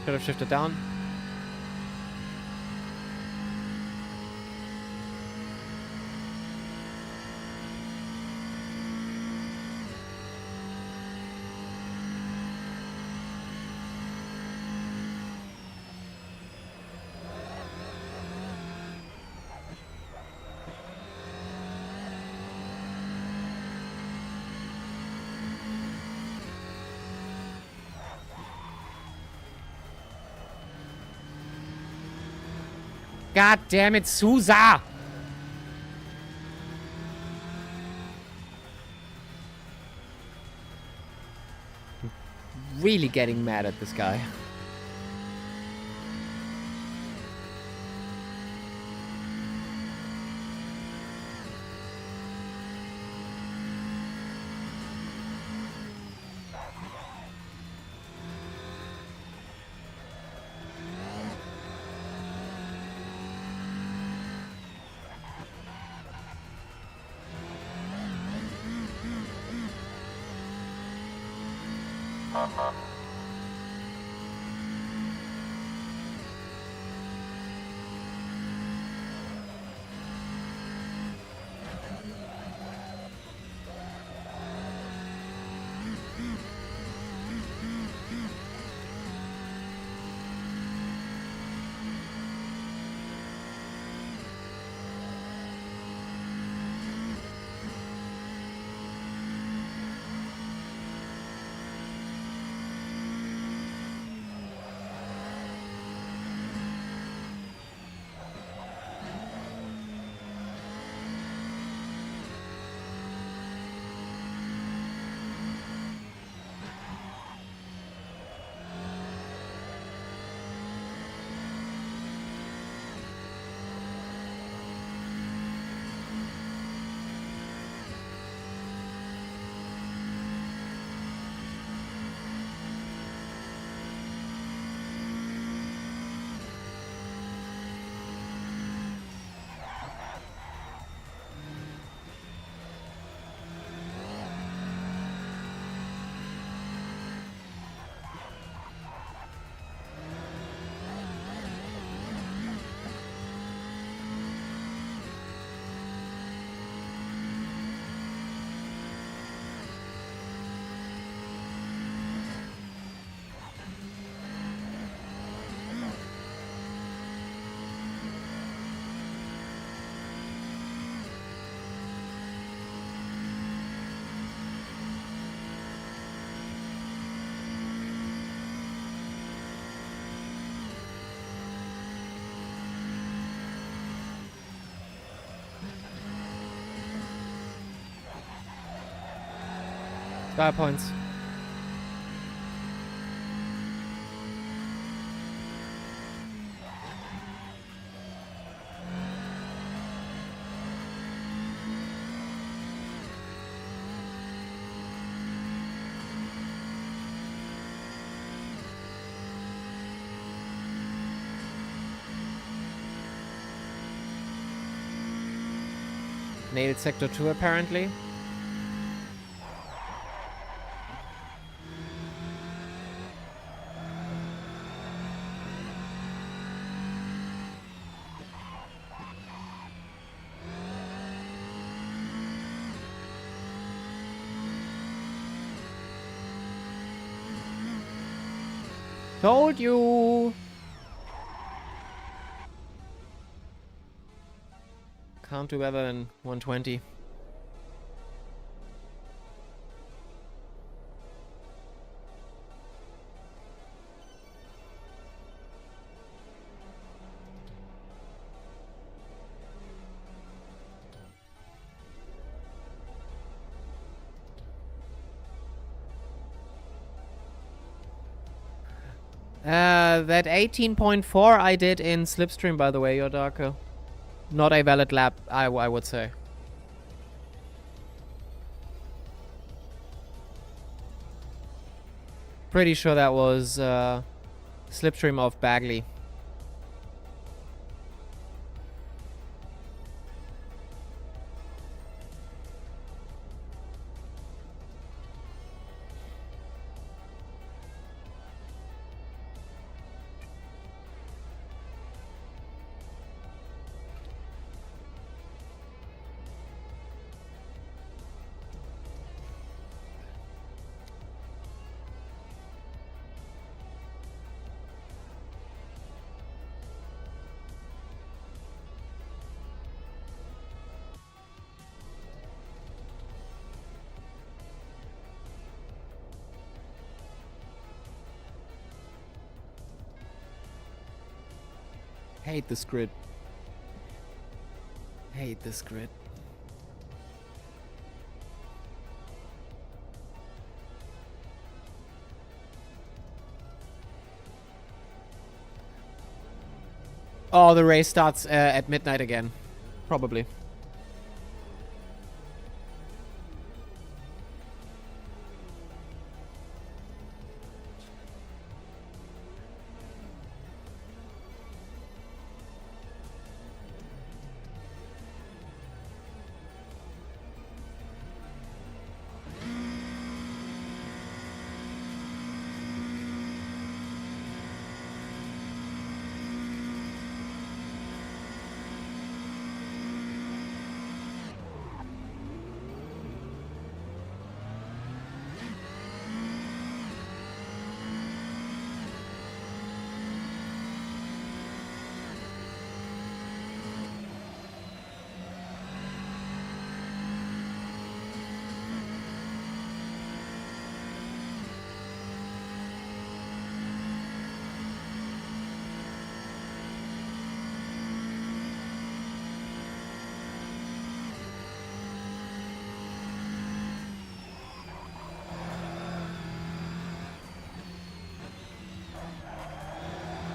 Speaker 1: Could have shifted down. God damn it, Sousa! Really getting mad at this guy. Sky points. Nailed sector 2 apparently. Told you! Can't do better than 120. That 18.4 I did in Slipstream, by the way, your Darko. Not a valid lap, I would say. Pretty sure that was Slipstream of Bagley. Hate this grid. Hate this grid. Oh, the race starts at midnight again. Probably.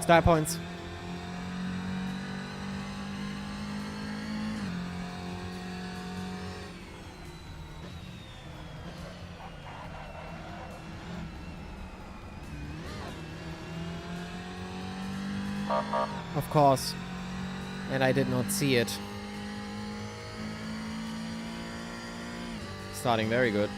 Speaker 1: Star points. Of course. And I did not see it. Starting very good.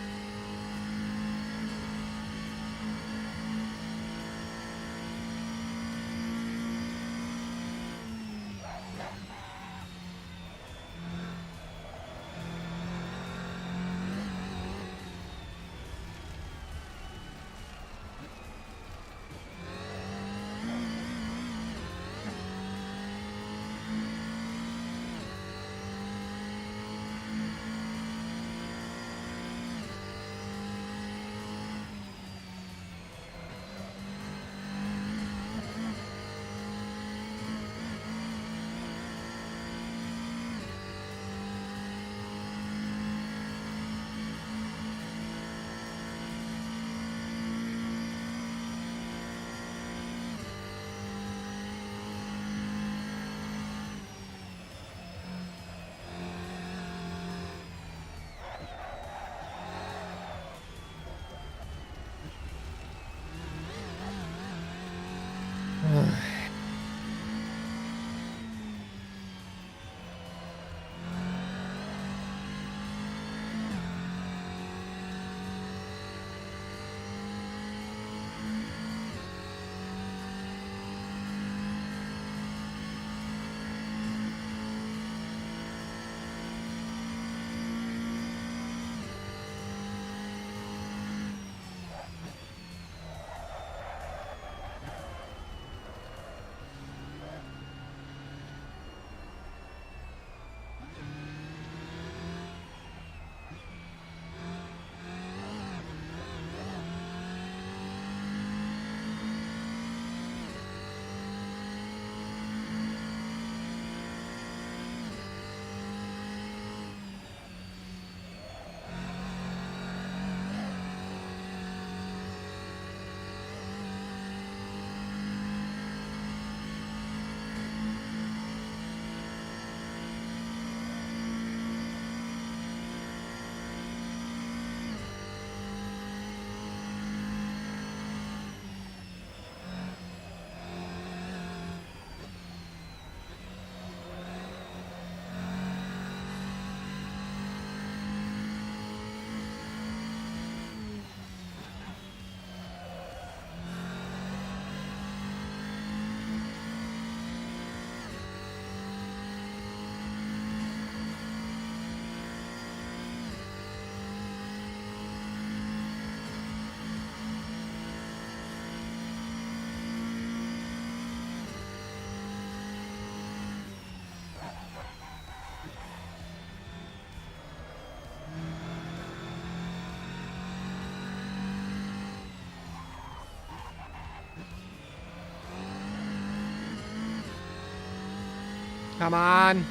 Speaker 1: Come on.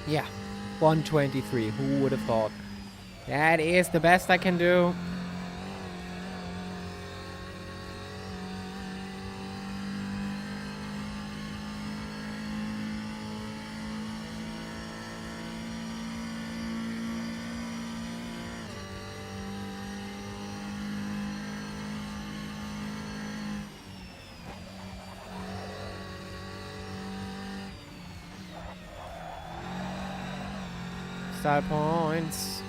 Speaker 1: Yeah. 123. Who would have thought? That is the best I can do. Style points.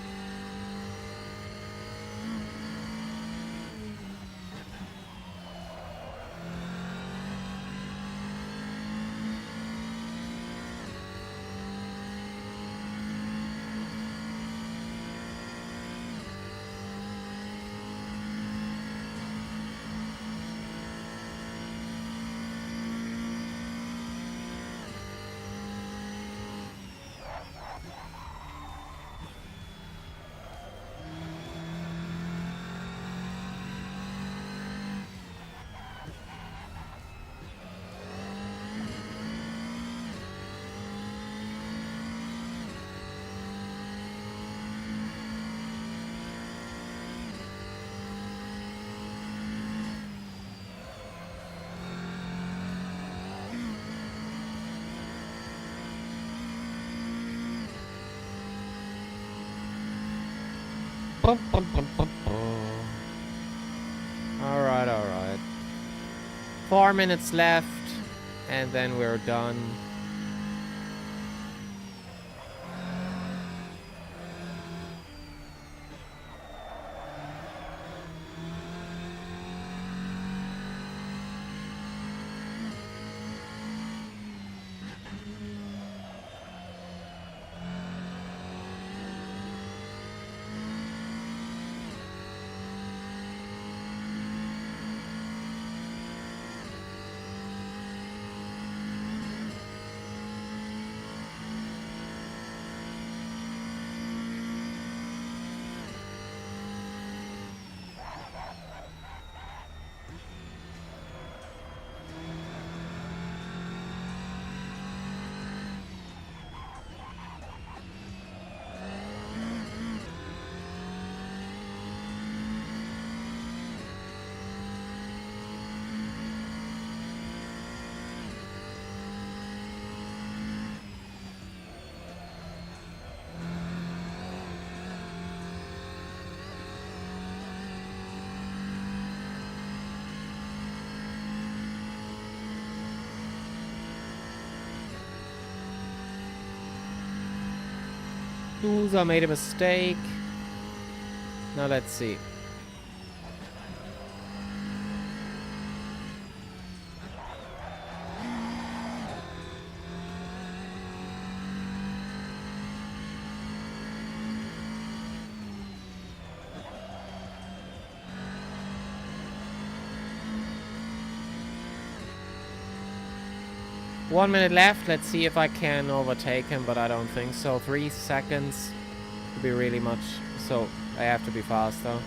Speaker 1: Alright, alright. 4 minutes left, and then we're done. I made a mistake. Now let's see. One minute left. Let's see if I can overtake him, but I don't think so. 3 seconds would be really much. So I have to be faster.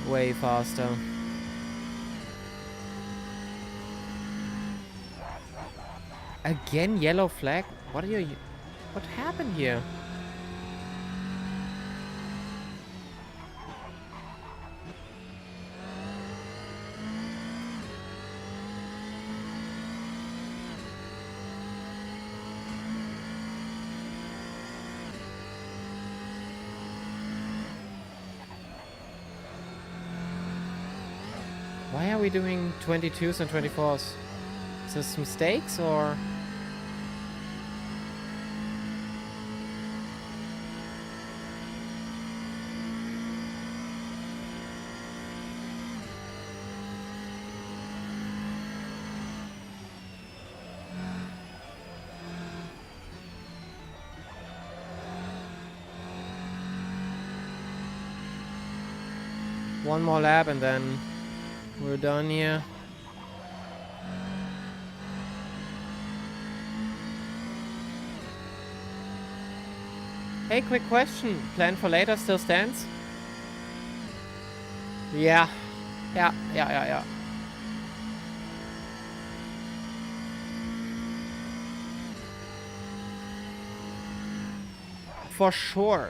Speaker 1: Way faster. Again, yellow flag? What are you... What happened here? Why are we doing 22s and 24s? Is this mistakes or... One more lap and then we're done here. Hey, quick question. Plan for later still stands? Yeah. Yeah. for sure.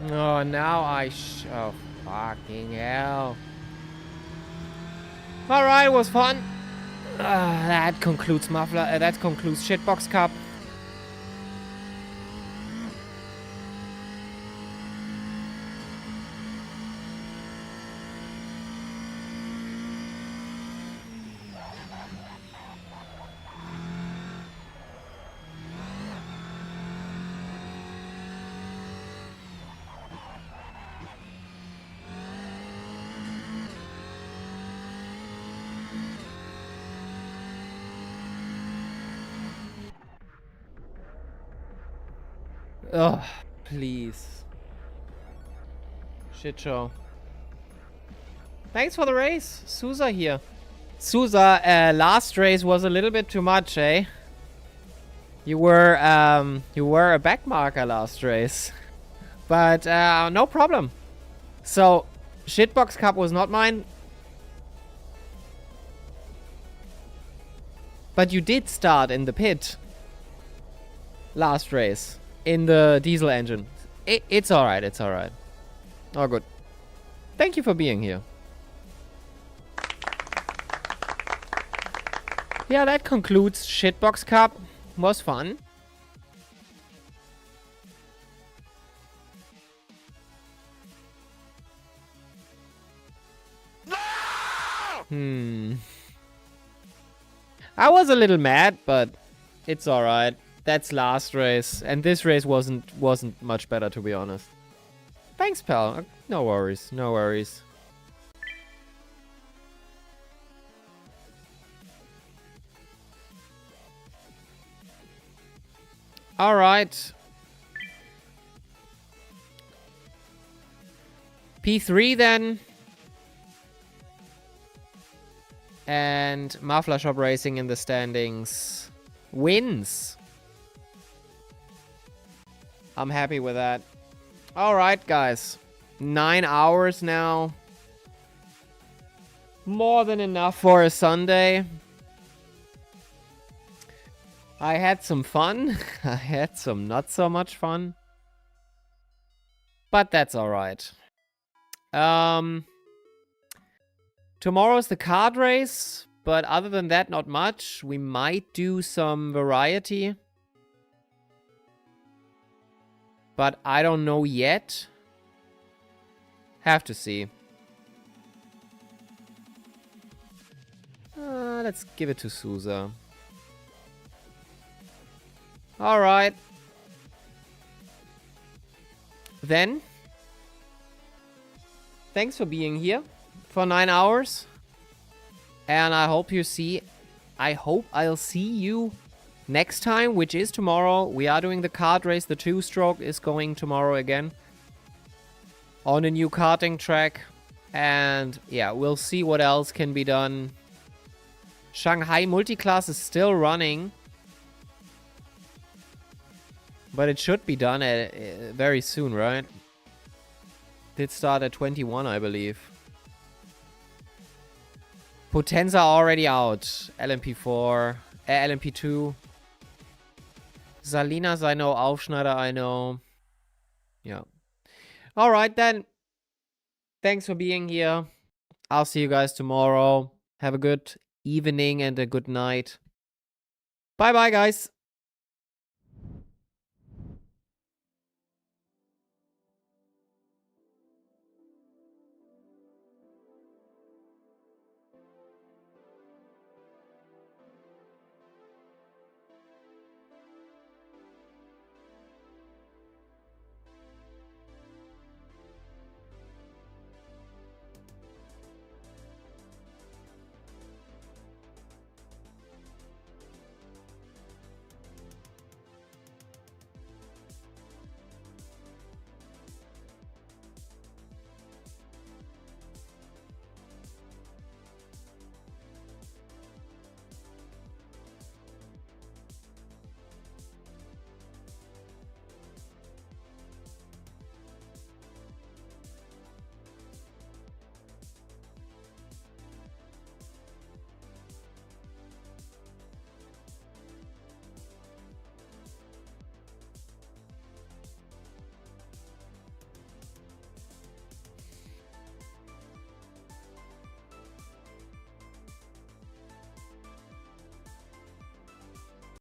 Speaker 1: Oh, now oh, fucking hell. Alright, it was fun. That concludes Muffler. That concludes Shitbox Cup. Oh, please. Shit show. Thanks for the race. Sousa here. Sousa, last race was a little bit too much, eh? You were a backmarker last race. But, no problem. So, Shitbox Cup was not mine. But you did start in the pit. Last race. In the diesel engine. It's alright, it's alright. All good. Thank you for being here. Yeah, that concludes Shitbox Cup. Was fun. I was a little mad, but it's alright. That's last race, and this race wasn't much better, to be honest. Thanks, pal. No worries, no worries. Alright. P3 then. And Muffler Shop Racing in the standings wins. I'm happy with that. Alright, guys. 9 hours now. More than enough for a Sunday. I had some fun. I had some not so much fun. But that's alright. Tomorrow's the kart race. But other than that, not much. We might do some variety. But I don't know yet. Have to see. Let's give it to Sousa. Alright. Then. Thanks for being here for 9 hours. And I hope I'll see you next time, which is tomorrow. We are doing the kart race. The 2-stroke is going tomorrow again. On a new karting track. And yeah, we'll see what else can be done. Shanghai Multiclass is still running. But it should be done very soon, right? Did start at 21, I believe. Potenza already out. LMP4. LMP2. Salinas, I know. Aufschneider, I know. Yeah. Alright then. Thanks for being here. I'll see you guys tomorrow. Have a good evening and a good night. Bye-bye, guys.